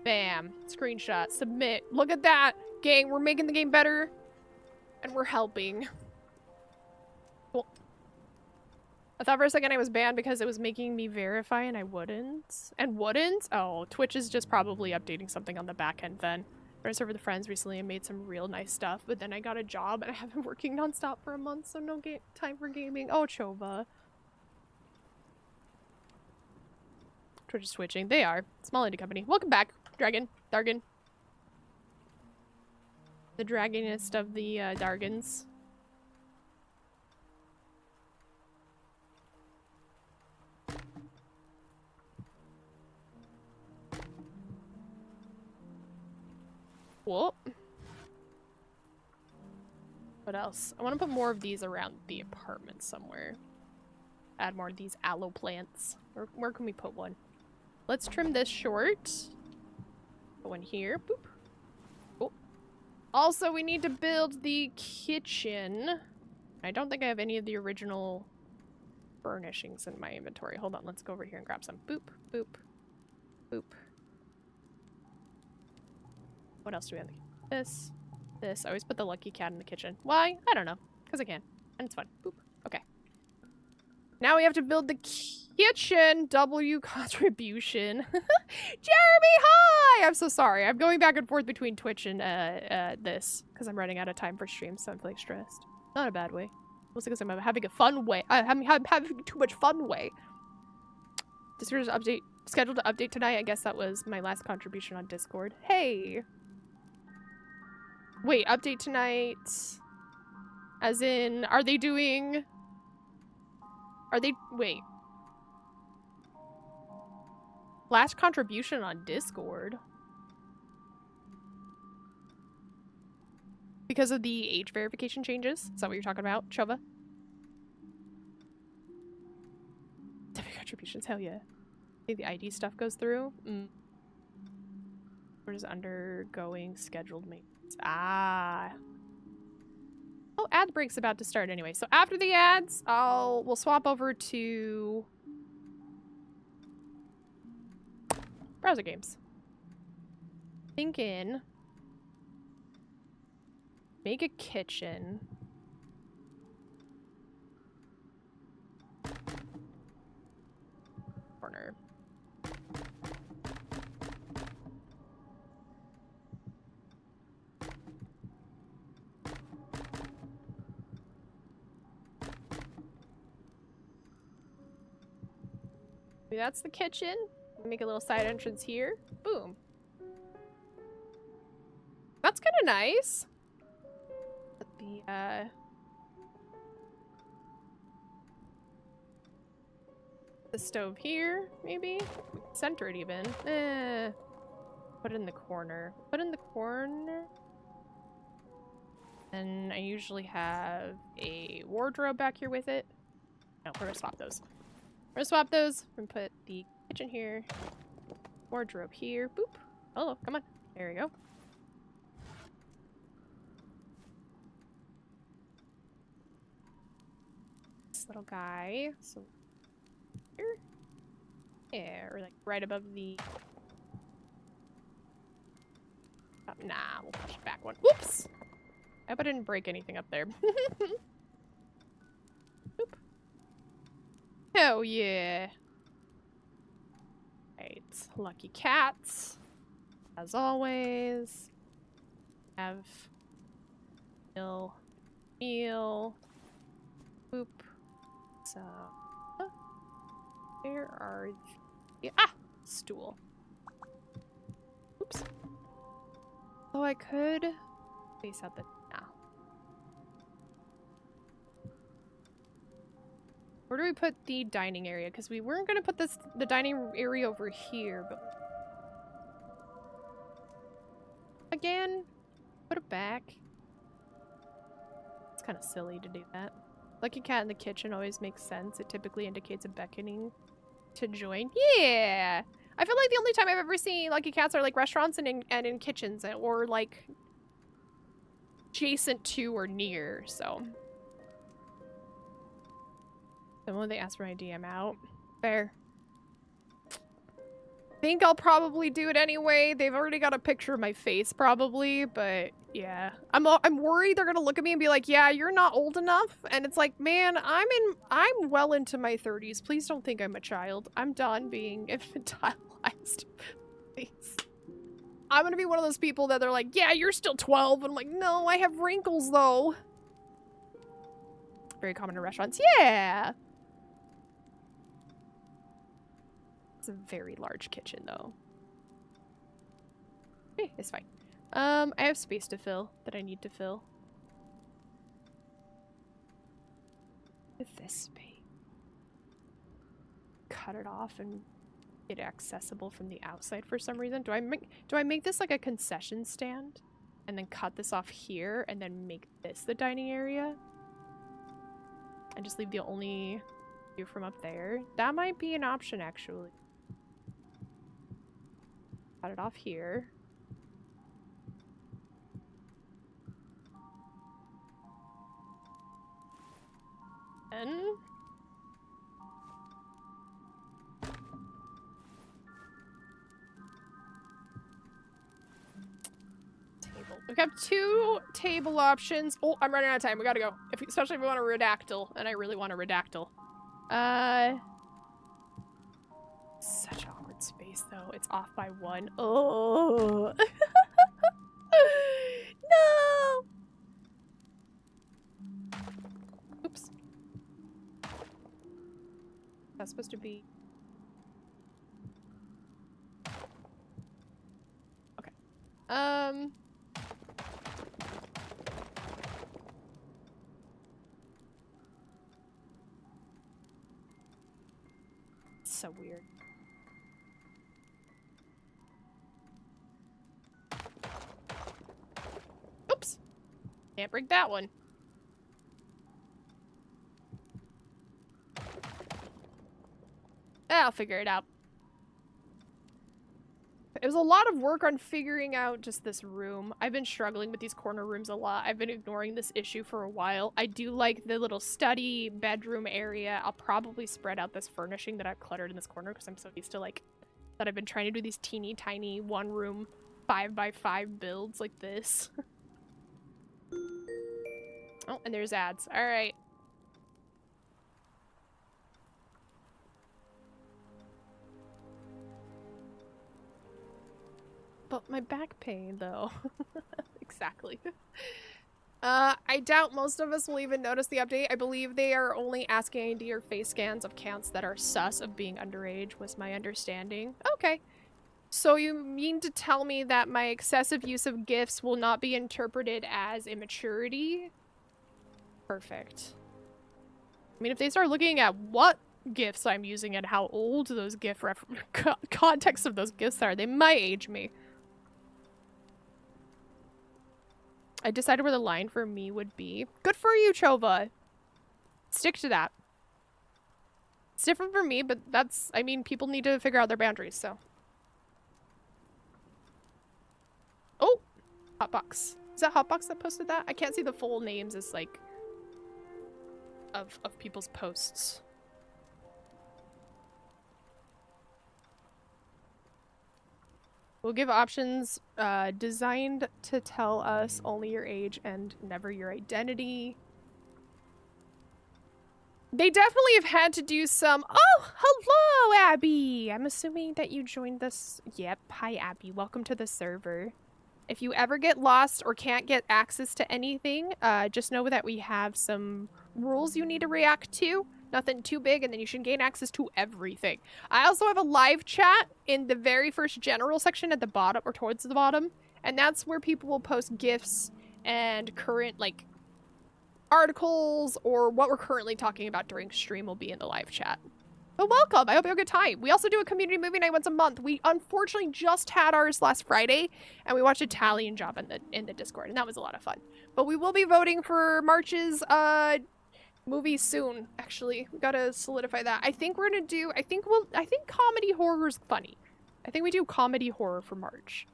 Bam. Screenshot. Submit. Look at that! Gang, we're making the game better. And we're helping. Cool. I thought for a second I was banned because it was making me verify and I wouldn't. And wouldn't? Oh, Twitch is just probably updating something on the back end then. I served with friends recently and made some real nice stuff, but then I got a job and I have been working nonstop for a month, so no time for gaming. Oh, Chova. Twitch is switching. They are. Small indie company. Welcome back, Dragon. Dargan. The dragonist of the Dargans. Whoop. What else? I want to put more of these around the apartment somewhere. Add more of these aloe plants. Where can we put one? Let's trim this short. Put one here. Boop. Oh. Also, we need to build the kitchen. I don't think I have any of the original furnishings in my inventory. Hold on, let's go over here and grab some. Boop, boop, boop. What else do we have? This. I always put the lucky cat in the kitchen. Why? I don't know. Because I can. And it's fun. Boop. Okay. Now we have to build the kitchen. W contribution. Jeremy, hi! I'm so sorry. I'm going back and forth between Twitch and this. Because I'm running out of time for streams, so I'm feeling stressed. Not a bad way. Mostly because I'm having a fun way. I'm having too much fun way. Discord's update. Scheduled to update tonight. I guess that was my last contribution on Discord. Hey! Wait, update tonight. As in, are they doing... Wait. Last contribution on Discord? Because of the age verification changes? Is that what you're talking about, Chova? Contributions, hell yeah. I think the ID stuff goes through. We're just undergoing scheduled maintenance. Ah. Oh, ad break's about to start anyway. So after the ads, we'll swap over to browser games. Thinking make a kitchen. Corner. That's the kitchen. Make a little side entrance here. Boom. That's kind of nice. Put the the stove here, maybe? We can center it even. Put it in the corner. Put it in the corner. And I usually have a wardrobe back here with it. No, we're gonna swap those. We're gonna swap those. We're gonna put the kitchen here. Wardrobe here. Boop. Oh, come on. There we go. This little guy. So here. Yeah, or like right above the... nah, we'll push it back one. Whoops! I hope I didn't break anything up there. Boop. Hell yeah. Right, lucky cats. As always. Have meal. Boop. So where are the stool. Oops. Oh, I could face out the Where do we put the dining area? Because we weren't going to put the dining area over here, but... again, put it back. It's kind of silly to do that. Lucky cat in the kitchen always makes sense. It typically indicates a beckoning to join. Yeah! I feel like the only time I've ever seen lucky cats are like restaurants and in kitchens, or like adjacent to or near, so... And when they ask for my DM out. Fair. Think I'll probably do it anyway. They've already got a picture of my face probably, but yeah. I'm worried they're gonna look at me and be like, yeah, you're not old enough. And it's like, man, I'm well into my 30s. Please don't think I'm a child. I'm done being infantilized. Please. I'm gonna be one of those people that they're like, yeah, you're still 12. And I'm like, no, I have wrinkles though. Very common in restaurants. Yeah. It's a very large kitchen though. Okay, it's fine. I have space to fill that I need to fill. With this space. Cut it off and get it accessible from the outside for some reason. Do I make this like a concession stand? And then cut this off here and then make this the dining area? And just leave the only view from up there? That might be an option actually. Cut it off here. And table. We have 2 table options. Oh, I'm running out of time. We gotta go. Especially if we want a redactyl, and I really want a redactyl. Such an awkward space though. It's off by 1. Oh. No. Oops. That's supposed to be... okay. So weird. Oops. Can't break that one. I'll figure it out. It was a lot of work on figuring out just this room. I've been struggling with these corner rooms a lot. I've been ignoring this issue for a while. I do like the little study bedroom area. I'll probably spread out this furnishing that I've cluttered in this corner because I'm so used to like that I've been trying to do these teeny tiny 1 room 5x5 builds like this. Oh, and there's ads. All right. But my back pain, though. Exactly. I doubt most of us will even notice the update. I believe they are only asking ID or face scans of counts that are sus of being underage, was my understanding. Okay. So you mean to tell me that my excessive use of gifts will not be interpreted as immaturity? Perfect. I mean, if they start looking at what GIFs I'm using and how old those GIF context of those GIFs are, they might age me. I decided where the line for me would be. Good for you, Chova. Stick to that. It's different for me, but that's, I mean, people need to figure out their boundaries, so. Oh! Hotbox. Is that Hotbox that posted that? I can't see the full names as, like, of people's posts. We'll give options designed to tell us only your age and never your identity. They definitely have had to do some... Oh, hello, Abby! I'm assuming that you joined this... Yep, hi, Abby. Welcome to the server. If you ever get lost or can't get access to anything, just know that we have some rules you need to react to. Nothing too big, and then you should gain access to everything. I also have a live chat in the very first general section at the bottom, or towards the bottom, and that's where people will post GIFs and current, like, articles, or what we're currently talking about during stream will be in the live chat. But welcome! I hope you have a good time. We also do a community movie night once a month. We unfortunately just had ours last Friday, and we watched Italian Job in the Discord, and that was a lot of fun. But we will be voting for March's movie soon, actually. We gotta solidify that. I think we're gonna do, I think comedy horror is funny. I think we do comedy horror for March.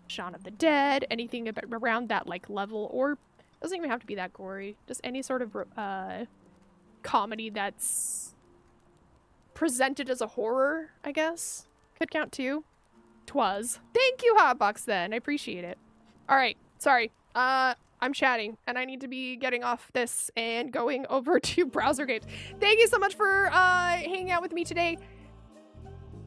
Shaun of the Dead, anything around that, like, level, or doesn't even have to be that gory. Just any sort of comedy that's presented as a horror, I guess. Could count too. Twas. Thank you, Hotbox, then. I appreciate it. Alright, sorry. I'm chatting, and I need to be getting off this and going over to browser games. Thank you so much for hanging out with me today.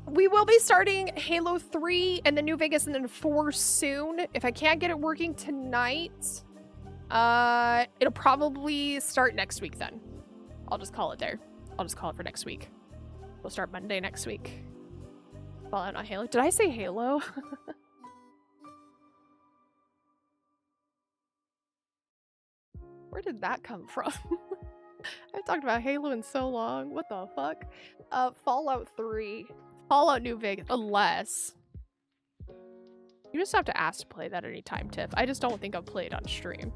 We will be starting Halo 3 and the New Vegas and then 4 soon. If I can't get it working tonight, it'll probably start next week then. I'll just call it there. I'll just call it for next week. We'll start Monday next week. Fallout on Halo. Did I say Halo? Where did that come from? I've talked about Halo in so long. What the fuck? Fallout 3. Fallout New Vegas. Unless... You just have to ask to play that anytime, Tiff. I just don't think I've played on stream.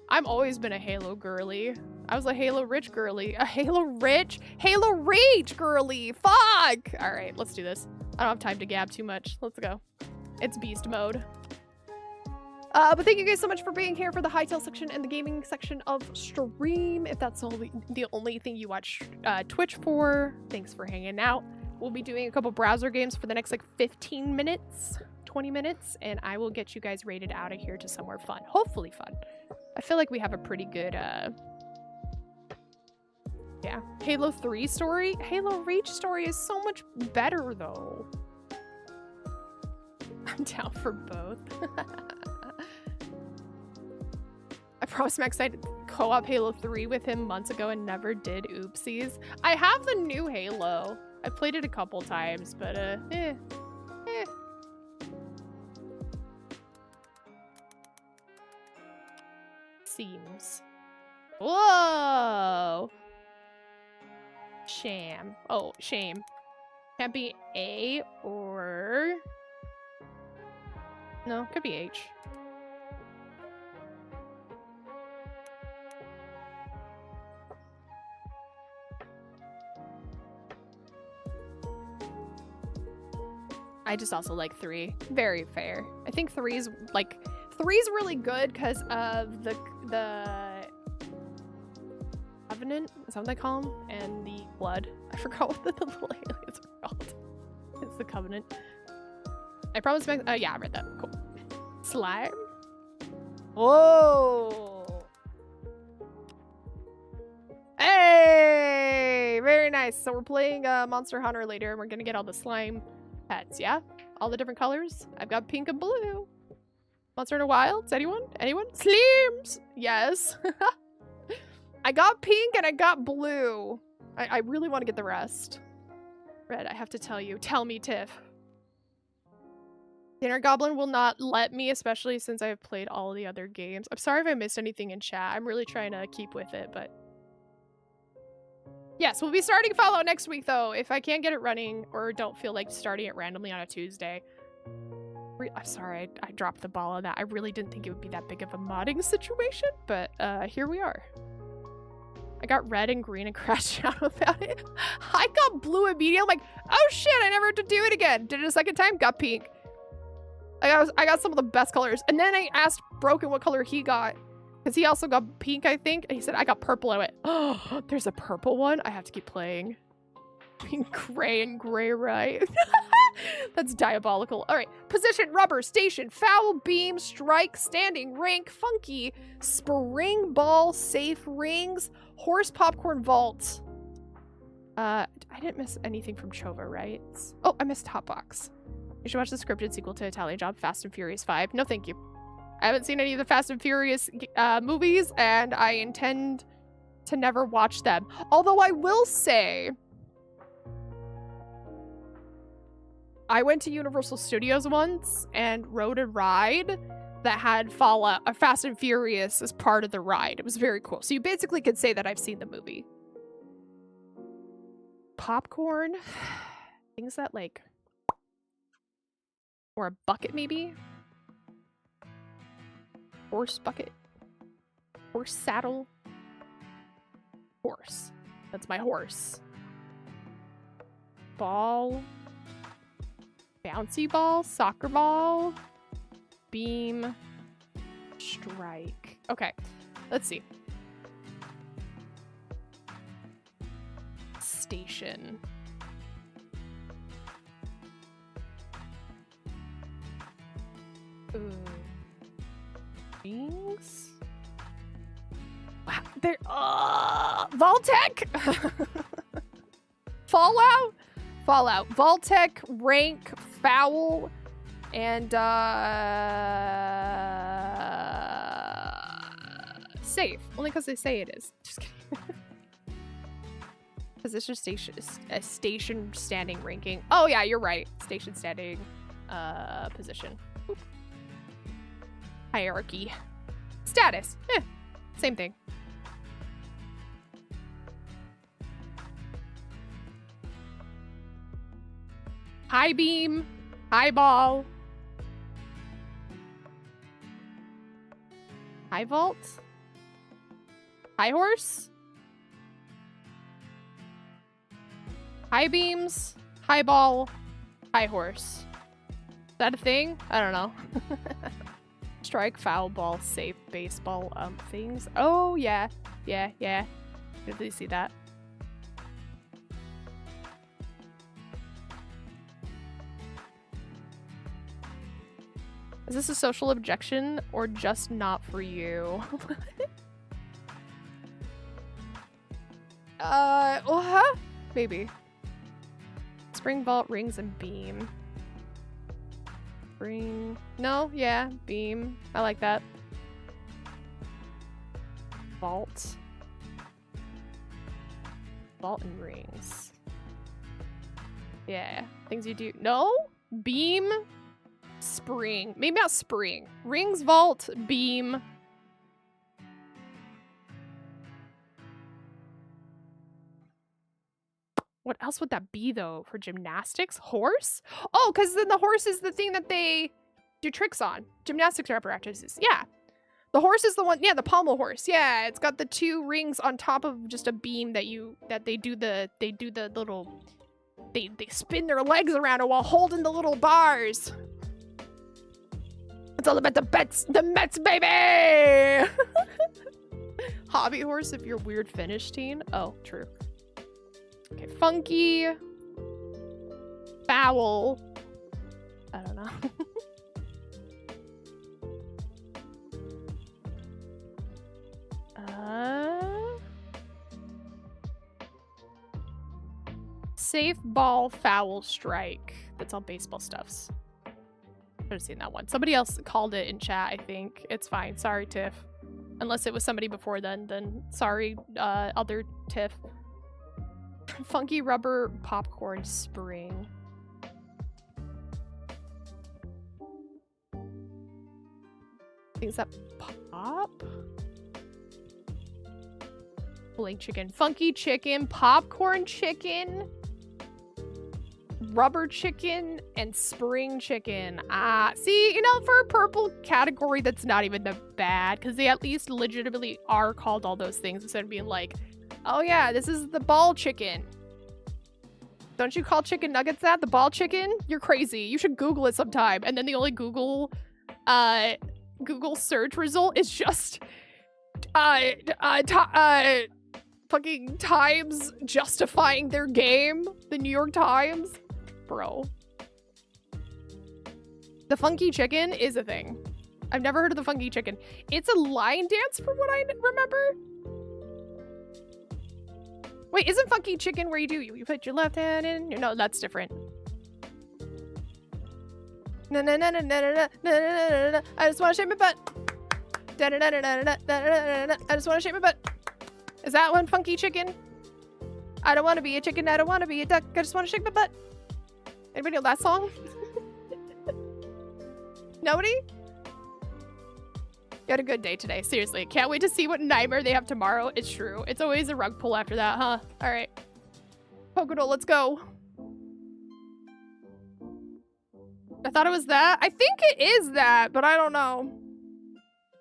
I've always been a Halo girly. I was a Halo Rich girly. A Halo Rich? Halo Reach girly! Fuck! Alright, let's do this. I don't have time to gab too much. Let's go. It's beast mode. But thank you guys so much for being here for the Hytale section and the gaming section of stream. If that's the only thing you watch Twitch for, thanks for hanging out. We'll be doing a couple browser games for the next like 15 minutes, 20 minutes, and I will get you guys rated out of here to somewhere fun. Hopefully fun. I feel like we have a pretty good, yeah. Halo 3 story? Halo Reach story is so much better though. I'm down for both. I promised Max I'd co-op Halo 3 with him months ago and never did. Oopsies. I have the new Halo. I played it a couple times, but Seems. Whoa! Sham. Oh, shame. Can't be A or... No, could be H. I just also like 3. Very fair. I think 3's really good because of the Covenant, is that what they call them? And the Blood. I forgot what the little aliens are called. It's the Covenant. I promised Max. Yeah, I read that. Cool. Slime. Whoa. Hey, very nice. So we're playing Monster Hunter later, and we're gonna get all the slime pets. Yeah, all the different colors. I've got pink and blue. Monster Hunter Wilds. Anyone? Anyone? Slims. Yes. I got pink and I got blue. I really want to get the rest. Red. I have to tell you. Tell me, Tiff. Dinner Goblin will not let me, especially since I have played all the other games. I'm sorry if I missed anything in chat. I'm really trying to keep with it, but... Yes, we'll be starting Fallout next week, though, if I can't get it running or don't feel like starting it randomly on a Tuesday. I'm sorry, I dropped the ball on that. I really didn't think it would be that big of a modding situation, but here we are. I got red and green and crashed out about it. I got blue immediately. I'm like, oh shit, I never have to do it again. Did it a second time, got pink. I got some of the best colors. And then I asked Broken what color he got. Because he also got pink, I think. And he said, I got purple. And I went, oh, there's a purple one? I have to keep playing. Pink, gray, and gray, right? That's diabolical. All right. Position, rubber, station, foul, beam, strike, standing, rank, funky, spring, ball, safe, rings, horse, popcorn, vault. I didn't miss anything from Chova, right? Oh, I missed Hotbox. You should watch the scripted sequel to Italian Job, Fast and Furious 5. No, thank you. I haven't seen any of the Fast and Furious movies, and I intend to never watch them. Although I will say, I went to Universal Studios once and rode a ride that had Fallout, Fast and Furious as part of the ride. It was very cool. So you basically could say that I've seen the movie. Popcorn, things that like, or a bucket maybe? Horse bucket. Horse saddle. Horse. That's my horse. Ball. Bouncy ball. Soccer ball. Beam. Strike. Okay. Let's see. Station. Ooh. Rings? Wow, they're Vaultec! Fallout? Fallout. Vaultec, rank, foul, and safe. Only because they say it is. Just kidding. Position, station standing ranking. Oh yeah, you're right. Station standing position. Oop. Hierarchy. Status. Same thing. High beam. High ball. High vault. High horse. High beams. High ball. High horse. Is that a thing? I don't know. Strike, foul, ball, safe, baseball, things. Oh, yeah. Yeah. Did you see that? Is this a social objection or just not for you? Maybe. Spring, vault, rings, and beam. Spring. No, yeah, beam. I like that. Vault. Vault and rings. Yeah, things you do. No? Beam. Spring. Maybe not spring. Rings, vault, beam. What else would that be, though, for gymnastics? Horse? Oh, because then the horse is the thing that they do tricks on. Gymnastics apparatuses. Yeah. The horse is the one. Yeah, the pommel horse. Yeah, it's got the two rings on top of just a beam that they do the little... They spin their legs around it while holding the little bars. It's all about the Mets, baby! Hobby horse if you're weird Finnish teen. Oh, true. Okay, funky. Foul. I don't know. Safe, ball, foul, strike. That's all baseball stuffs. Should have seen that one. Somebody else called it in chat, I think. It's fine. Sorry, Tiff. Unless it was somebody before then sorry, other Tiff. Funky rubber popcorn spring. Things that pop? Bling chicken. Funky chicken. Popcorn chicken. Rubber chicken. And spring chicken. See, you know, for a purple category, that's not even that bad. Because they at least legitimately are called all those things instead of being like, oh yeah, this is the ball chicken. Don't you call chicken nuggets that? The ball chicken? You're crazy. You should Google it sometime. And then the only Google search result is just fucking Times justifying their game. The New York Times. Bro. The funky chicken is a thing. I've never heard of the funky chicken. It's a line dance from what I remember. Wait, isn't funky chicken where you put your left hand in? No, that's different. Na na na na na na na na na. I just want to shake my butt. Da da da da da da da da. I just want to shake my butt. Is that one funky chicken? I don't want to be a chicken. I don't want to be a duck. I just want to shake my butt. Anybody know that song? Nobody? You had a good day today. Seriously, can't wait to see what nightmare they have tomorrow. It's true. It's always a rug pull after that, huh? All right. Pocono, let's go. I thought it was that. I think it is that, but I don't know.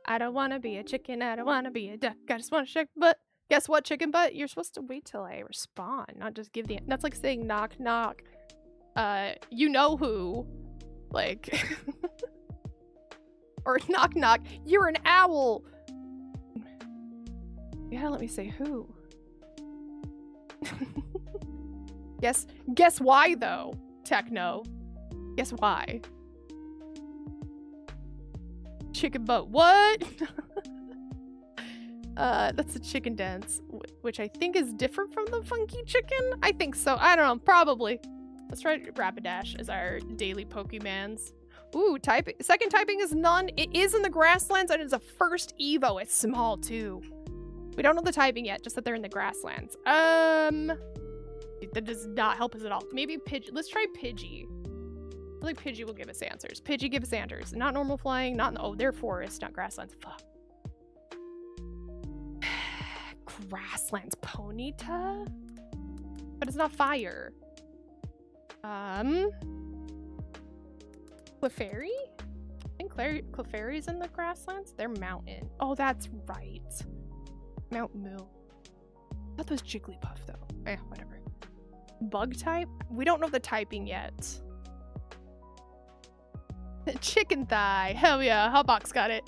I don't want to be a chicken. I don't want to be a duck. I just want to shake butt. Guess what, chicken butt? You're supposed to wait till I respond, not just give the... That's like saying knock, knock. You know who. Like... Or knock knock, you're an owl. You gotta let me say who. Guess why though, Techno? Guess why? Chicken butt, what? That's a chicken dance, which I think is different from the funky chicken. I think so, I don't know, probably. Let's try Rapidash as our daily Pokemans. Ooh, second typing is none. It is in the grasslands and it's a first Evo. It's small too. We don't know the typing yet, just that they're in the grasslands. That does not help us at all. Maybe Pidgey. Let's try Pidgey. I feel like Pidgey will give us answers. Pidgey, give us answers. Not normal flying, not, oh, they're forest, not grasslands. Fuck. Grasslands Ponyta? But it's not fire. Clefairy? I think Clefairy's in the grasslands. They're mountain. Oh, that's right. Mount Moo. I thought that was Jigglypuff, though. Whatever. Bug type? We don't know the typing yet. Chicken thigh. Hell yeah. Hotbox got it.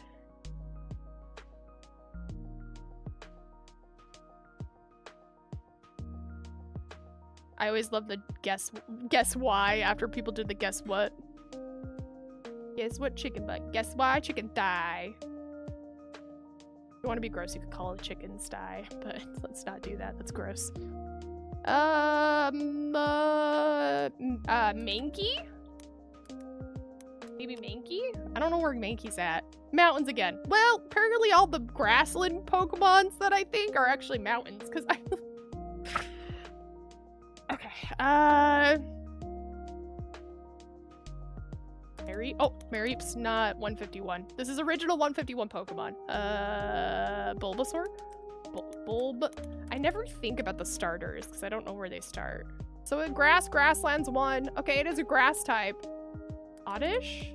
I always love the guess why after people do the guess what. Guess what, chicken butt? Guess why, chicken thigh? If you want to be gross, you could call it chicken thigh, but let's not do that. That's gross. Mankey? Maybe Mankey? I don't know where Mankey's at. Mountains again. Well, apparently all the grassland Pokemons that I think are actually mountains, because I... Okay, Mareep's not 151. This is original 151 Pokemon. Bulbasaur? I never think about the starters because I don't know where they start. So a grasslands 1. Okay, it is a grass type. Oddish?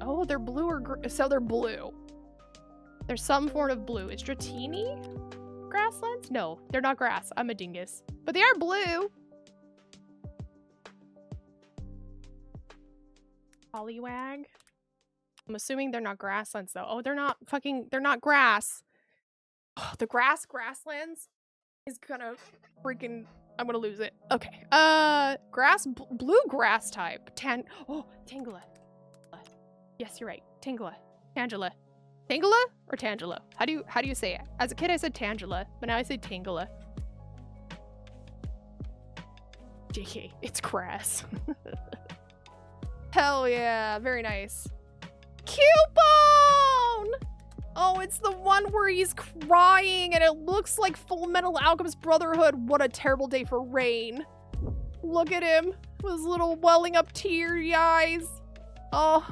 Oh, they're blue or so they're blue. There's some form of blue. Is Dratini grasslands? No, they're not grass. I'm a dingus. But they are blue. Poliwag. I'm assuming they're not grasslands though. Oh, they're not grass. Oh, the grasslands is gonna freaking, I'm gonna lose it. Okay. Blue grass type. Tangela. Yes, you're right. Tangela. Tangela or Tangela? How do you say it? As a kid I said Tangela, but now I say Tangela. JK, it's grass. Hell yeah, very nice. Cubone! Oh, it's the one where he's crying and it looks like Full Metal Alchemist Brotherhood. What a terrible day for Rain. Look at him with his little welling up teary eyes. Oh,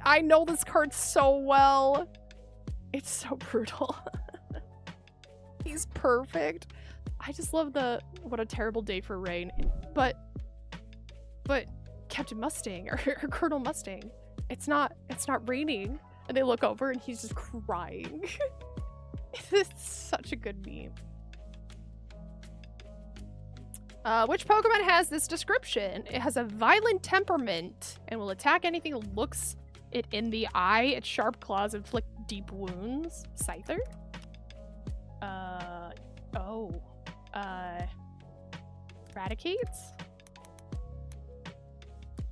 I know this card so well. It's so brutal. He's perfect. I just love what a terrible day for rain. But Captain Mustang or Colonel Mustang, it's not raining. And they look over and he's just crying. It's such a good meme. Which Pokemon has this description? It has a violent temperament and will attack anything that looks it in the eye. Its sharp claws inflict deep wounds. Scyther? Eradicates?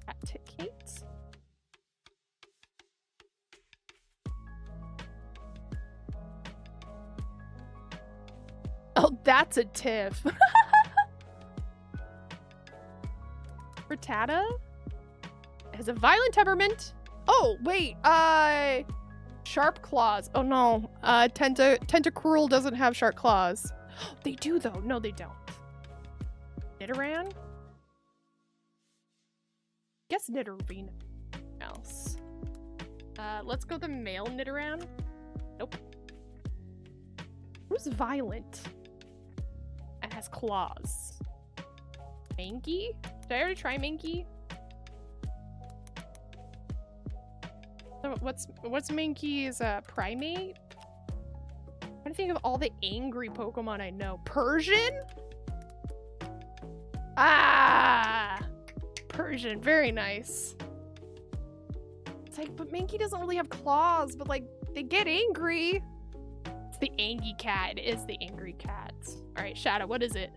Eradicates? Oh, that's a tiff. Rattata has a violent temperament. Oh, wait. Sharp claws. Oh, no. Tentacruel doesn't have sharp claws. They do, though. No, they don't. Nidoran? Guess Nidorino else. Let's go the male Nidoran. Nope. Who's violent and has claws? Mankey? Did I already try Mankey? So what's Mankey's primate? I'm trying to think of all the angry Pokemon I know. Persian? Ah! Persian, very nice. It's like, but Mankey doesn't really have claws, but like, they get angry. It's the Angie cat. It is the angry cat. Alright, Shadow, what is it?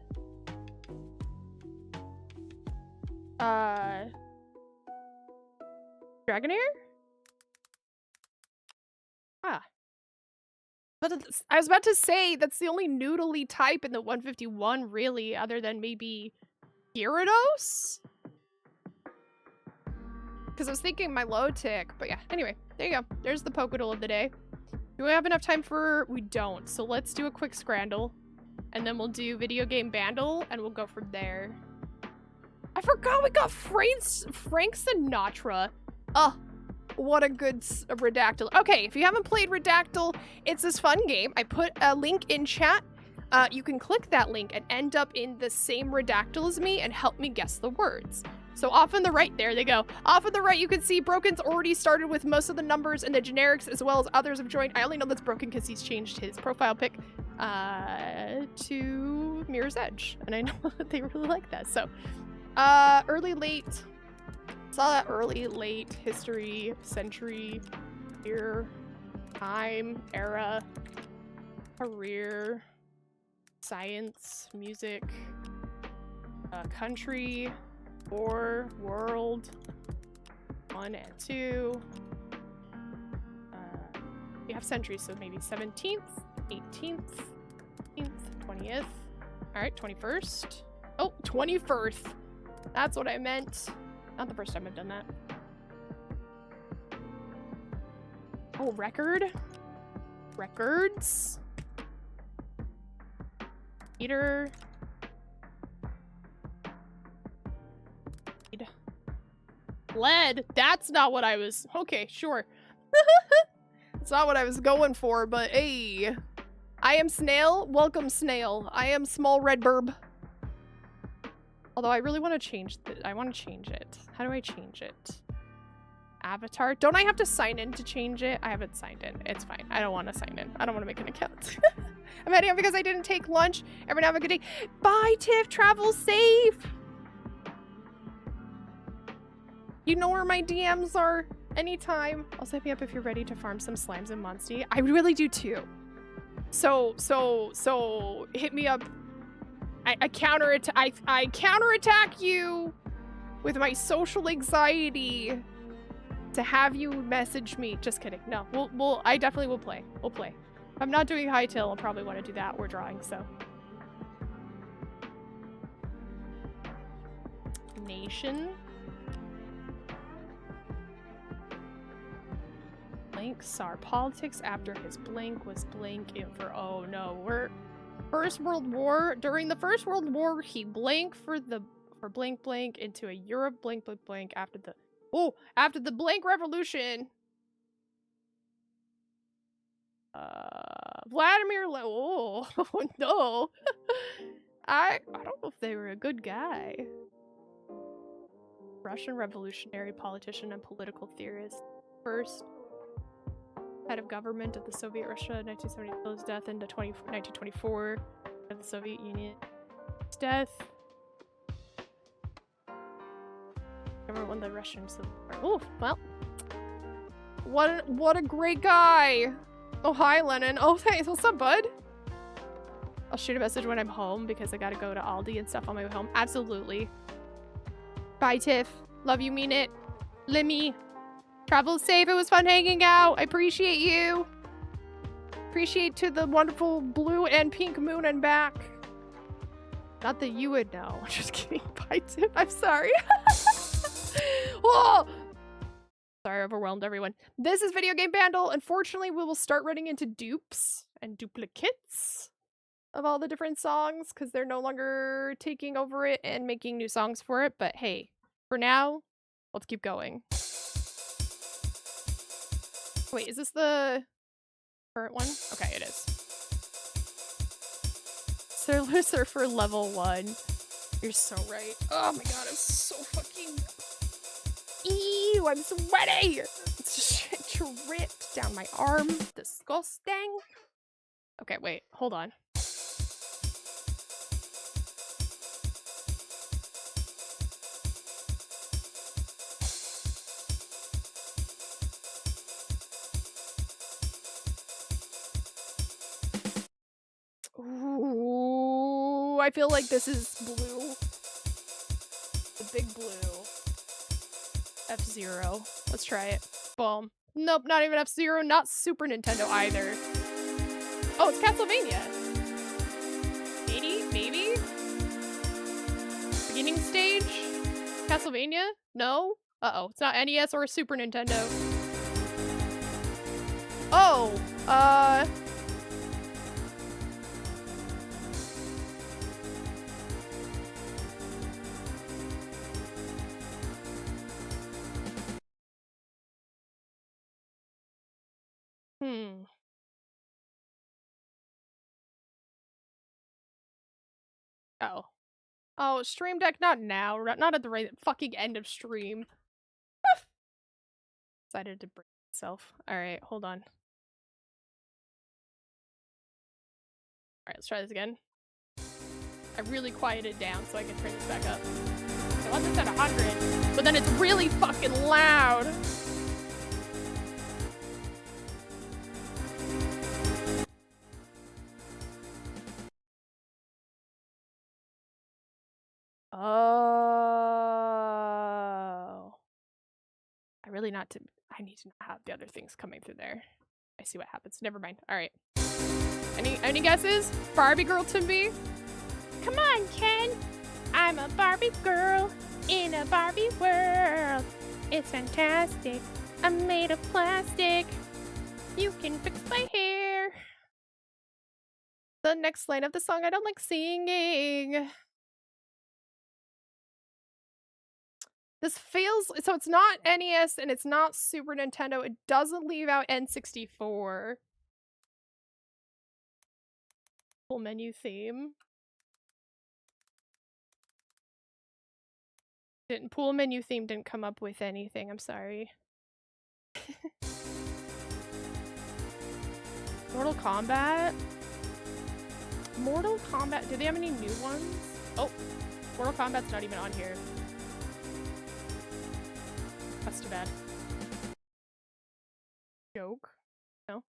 Dragonair? Ah. But I was about to say, that's the only noodly type in the 151, really, other than maybe Gyarados? Because I was thinking Milotic, but yeah. Anyway, there you go. There's the Pokédoll of the day. Do we have enough time for... We don't. So let's do a quick Scrandle. And then we'll do Video Game Bandle, and we'll go from there. I forgot we got Frank Sinatra. Oh, what a good Redactyl. Okay, if you haven't played Redactyl, it's this fun game. I put a link in chat. You can click that link and end up in the same Redactyl as me and help me guess the words. So off on the right, there they go. Off on the right, you can see Broken's already started with most of the numbers and the generics, as well as others have joined. I only know that's Broken because he's changed his profile pic to Mirror's Edge. And I know that they really like that. So, early, late. Saw that early, late, history, century, year, time, era, career, science, music, country, war, world, 1 and 2. We have centuries, so maybe 17th, 18th, 20th. All right, 21st. Oh, 21st. That's what I meant. Not the first time I've done that. Oh, record. Records. Meter. Lead. That's not what I was... Okay, sure. That's not what I was going for, but hey. I am Snail. Welcome, Snail. I am small red burb. Although I really want to change I want to change it. How do I change it? Avatar. Don't I have to sign in to change it? I haven't signed in. It's fine. I don't want to sign in. I don't want to make an account. I'm heading out because I didn't take lunch. Everyone have a good day. Bye, Tiff. Travel safe. You know where my DMs are anytime. Also hit me up if you're ready to farm some slimes in Monsty. I really do too. So hit me up. I counterattack you with my social anxiety to have you message me. Just kidding. No, I definitely will play. We'll play. If I'm not doing Hytale, I'll probably want to do that. We're drawing, so. Nation. Blank SAR politics after his blank was blank in for... Oh no, we're... First World War. During the First World War, he blanked for blank blank into a Europe blank blank blank after the Oh, after the blank revolution. Vladimir oh, oh no. I don't know if they were a good guy. Russian revolutionary politician and political theorist. First head of government of the Soviet Russia, 1970 till his death into 1924 of the Soviet Union. His death. Government won the Russian Civil War. Oh, well. What a great guy. Oh, hi, Lennon. Oh, thanks. What's up, bud? I'll shoot a message when I'm home because I gotta go to Aldi and stuff on my way home. Absolutely. Bye, Tiff. Love you, mean it. Limmy. Travel safe. It was fun hanging out. I appreciate you. Appreciate to the wonderful blue and pink moon and back. Not that you would know. Just kidding. Bye, Tiff. I'm sorry. Oh! Sorry, I overwhelmed everyone. This is Video Game Bandle. Unfortunately, we will start running into dupes and duplicates of all the different songs because they're no longer taking over it and making new songs for it. But hey, for now, let's keep going. Wait, is this the current one? Okay, it is. Sailor Surfer level 1. You're so right. Oh my god, I'm so fucking... Ew, I'm sweaty! It's just dripped down my arm. Disgusting. Okay, wait, hold on. Ooh, I feel like this is blue. The big blue. F-Zero. Let's try it. Boom. Nope, not even F-Zero, not Super Nintendo either. Oh, it's Castlevania. Maybe? Beginning stage? Castlevania? No? Uh-oh, it's not NES or Super Nintendo. Oh, Oh. Oh, Stream Deck, not now. Not at the right fucking end of stream. Decided to break itself. Alright, hold on. Alright, let's try this again. I really quieted down so I can turn this back up. I want this at 100, but then it's really fucking loud. Oh. I need to not have the other things coming through there. I see what happens. Never mind. Alright. Any guesses? Barbie girl to me? Come on, Ken. I'm a Barbie girl in a Barbie world. It's fantastic. I'm made of plastic. You can fix my hair. The next line of the song I don't like singing. This feels, so it's not NES and it's not Super Nintendo. It doesn't leave out N64. Full menu theme. Pool menu theme didn't come up with anything. I'm sorry. Mortal Kombat? Mortal Kombat? Do they have any new ones? Oh, Mortal Kombat's not even on here. That's too bad. Joke? No?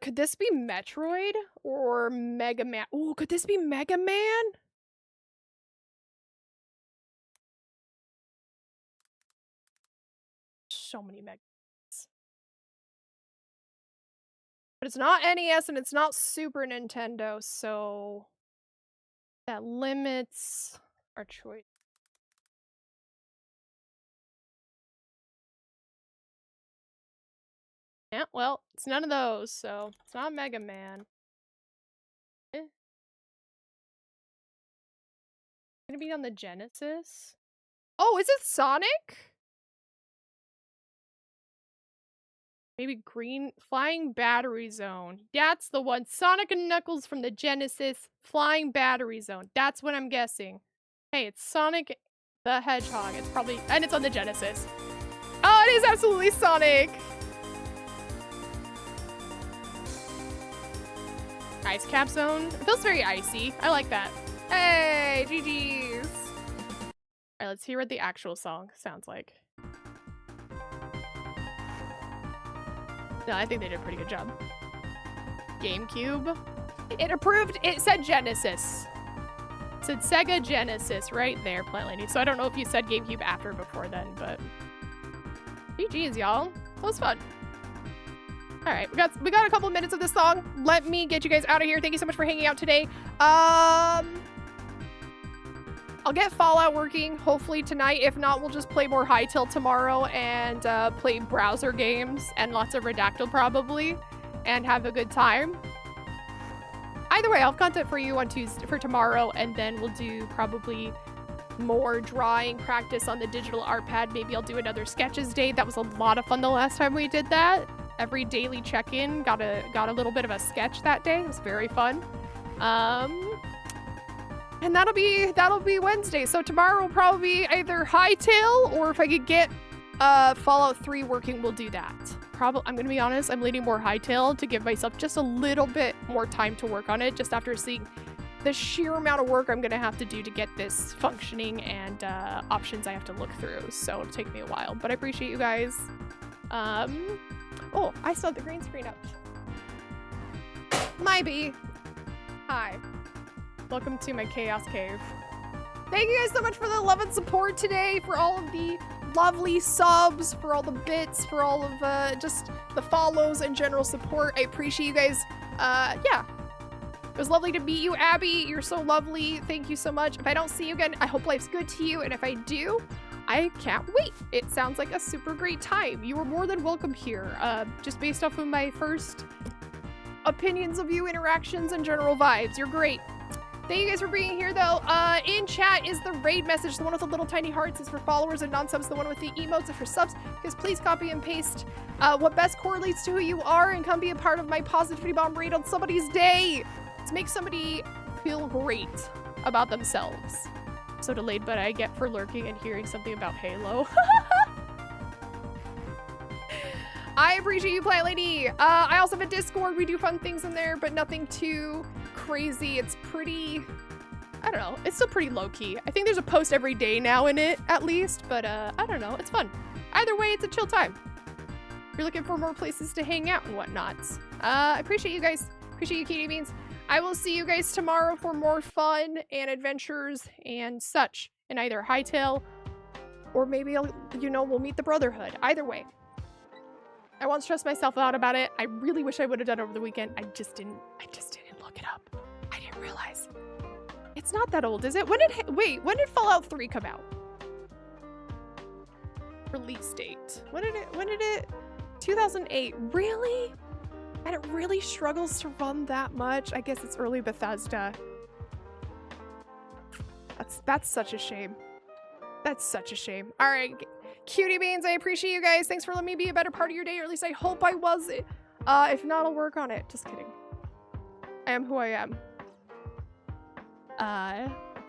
Could this be Metroid or Mega Man? Ooh, could this be Mega Man? So many Mega Mans. But it's not NES and it's not Super Nintendo, so that limits our choice. Yeah, well, it's none of those, so it's not Mega Man. Gonna be on the Genesis. Oh, is it Sonic? Maybe green flying battery zone. That's the one. Sonic and Knuckles from the Genesis flying battery zone. That's what I'm guessing. Hey, it's Sonic the Hedgehog. It's probably, and it's on the Genesis. Oh, it is absolutely Sonic. Ice cap zone. It feels very icy. I like that. Hey, GG's. All right, let's hear what the actual song sounds like. No, I think they did a pretty good job. GameCube. It approved. It said Genesis. It said Sega Genesis right there, Plant Lady. So I don't know if you said GameCube after or before then, but GG's, y'all. That was fun. All right, we got a couple minutes of this song. Let me get you guys out of here. Thank you so much for hanging out today. I'll get Fallout working hopefully tonight. If not, we'll just play more Hytale tomorrow and play browser games and lots of Redactyl probably and have a good time. Either way, I'll have content for you on Tuesday for tomorrow, and then we'll do probably more drawing practice on the digital art pad. Maybe I'll do another sketches day. That was a lot of fun the last time we did that. Every daily check-in got a little bit of a sketch that day. It was very fun. And that'll be Wednesday. So tomorrow will probably be either Hytale, or if I could get Fallout 3 working, we'll do that. I'm gonna be honest, I'm leaning more Hytale to give myself just a little bit more time to work on it, just after seeing the sheer amount of work I'm gonna have to do to get this functioning and options I have to look through. So it'll take me a while, but I appreciate you guys. Oh, I still have the green screen up. My bee. Hi. Welcome to my chaos cave. Thank you guys so much for the love and support today, for all of the lovely subs, for all the bits, for all of just the follows and general support. I appreciate you guys. Yeah. It was lovely to meet you, Abby. You're so lovely. Thank you so much. If I don't see you again, I hope life's good to you. And if I do, I can't wait. It sounds like a super great time. You were more than welcome here. Just based off of my first opinions of you, interactions, and general vibes. You're great. Thank you guys for being here, though. In chat is the raid message. The one with the little tiny hearts is for followers and non-subs. The one with the emotes is for subs. Guys, please copy and paste what best correlates to who you are and come be a part of my positivity bomb raid on somebody's day. Let's make somebody feel great about themselves. So delayed, but I get for lurking and hearing something about Halo. I appreciate you, Plant Lady. I also have a Discord. We do fun things in there, but nothing too crazy. It's pretty, I don't know. It's still pretty low-key. I think there's a post every day now in it, at least, but I don't know. It's fun. Either way, it's a chill time. If you're looking for more places to hang out and whatnot. I appreciate you guys. Appreciate you, Katie Beans. I will see you guys tomorrow for more fun and adventures and such in either Hytale or maybe, we'll meet the Brotherhood. Either way. I won't stress myself out about it. I really wish I would have done it over the weekend. I just didn't look it up. I didn't realize. It's not that old, is it? When did Fallout 3 come out? Release date. When did it 2008. Really? And it really struggles to run that much. I guess it's early Bethesda. That's such a shame. That's such a shame. All right, Cutie Beans, I appreciate you guys. Thanks for letting me be a better part of your day, or at least I hope I was. If not, I'll work on it. Just kidding. I am who I am.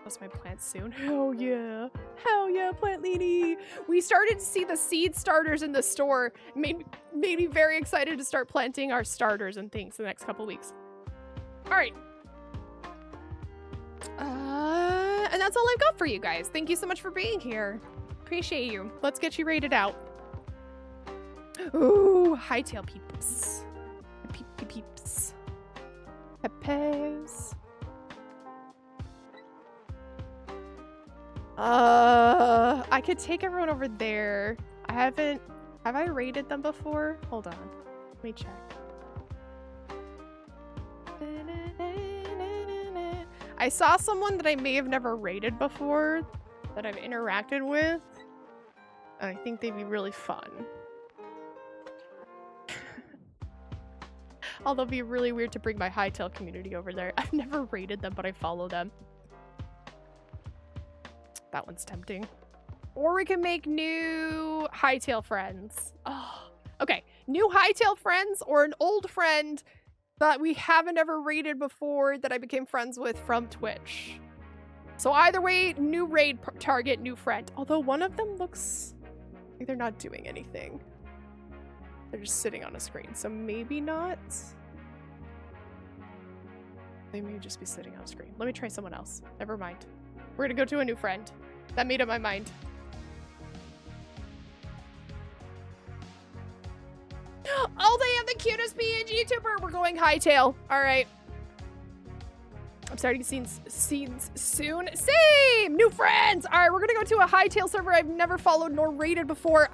Post my plants soon. Hell yeah. Hell yeah, Plant Lady. We started to see the seed starters in the store. Made me very excited to start planting our starters and things in the next couple weeks. All right. And that's all I've got for you guys. Thank you so much for being here. Appreciate you. Let's get you rated out. Ooh, Hytale peeps. Peeps. Pepes. I could take everyone over there. Have I rated them before? Hold on. Let me check. I saw someone that I may have never rated before that I've interacted with. And I think they'd be really fun. Although it'd be really weird to bring my Hytale community over there. I've never rated them, but I follow them. That one's tempting. Or we can make new Hytale friends. Oh, okay. New Hytale friends or an old friend that we haven't ever raided before that I became friends with from Twitch. So either way, new raid target, new friend. Although one of them looks like they're not doing anything. They're just sitting on a screen, so maybe not. They may just be sitting on a screen. Let me try someone else. Never mind. We're gonna go to a new friend. That made up my mind. Oh, they have the cutest PNG YouTuber. We're going Hytale. All right. I'm starting scenes soon. Same! New friends! All right, we're gonna go to a Hytale server I've never followed nor raided before.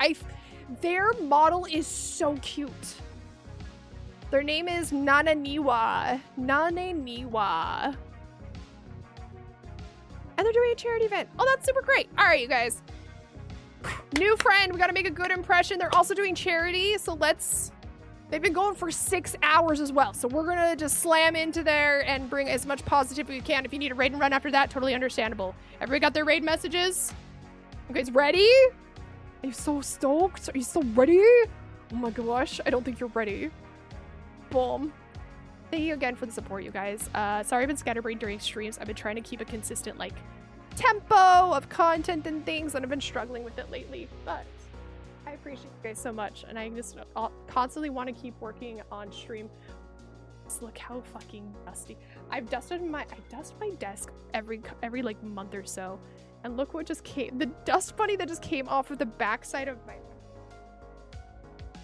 Their model is so cute. Their name is Nananiwa. Nananiwa. And they're doing a charity event. Oh, that's super great. All right, you guys. New friend, we gotta make a good impression. They're also doing charity, so they've been going for 6 hours as well. So we're gonna just slam into there and bring as much positivity we can. If you need a raid and run after that, totally understandable. Everybody got their raid messages? You guys ready? Are you so stoked? Are you so ready? Oh my gosh, I don't think you're ready. Boom. Thank you again for the support, you guys. Sorry I've been scatterbrained during streams. I've been trying to keep a consistent, like, tempo of content and things, and I've been struggling with it lately, but I appreciate you guys so much, and I just constantly want to keep working on stream. Just look how fucking dusty. I dust my desk every like month or so, and look what just came. The dust bunny that just came off of the backside of my.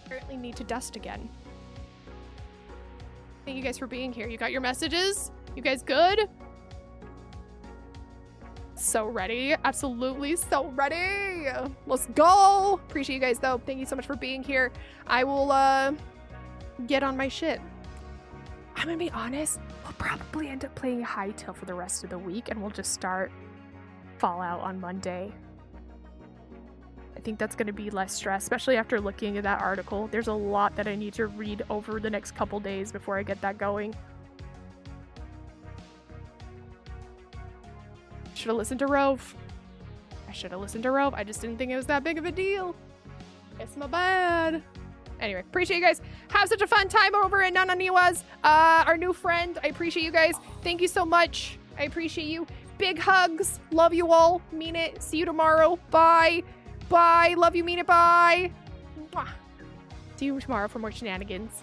Apparently need to dust again. Thank you guys for being here. You got your messages? You guys good? So ready. Absolutely so ready. Let's go. Appreciate you guys though. Thank you so much for being here. I will get on my shit. I'm gonna be honest, we'll probably end up playing Hytale for the rest of the week, and we'll just start Fallout on Monday. I think that's gonna be less stress, especially after looking at that article. There's a lot that I need to read over the next couple days before I get that going. Should have listened to Rove. I should have listened to Rove. I just didn't think it was that big of a deal. It's my bad. Anyway, appreciate you guys. Have such a fun time over at Nananiwa's, our new friend. I appreciate you guys. Thank you so much. I appreciate you. Big hugs. Love you all. Mean it. See you tomorrow. Bye. Bye. Love you. Mean it. Bye. Mwah. See you tomorrow for more shenanigans.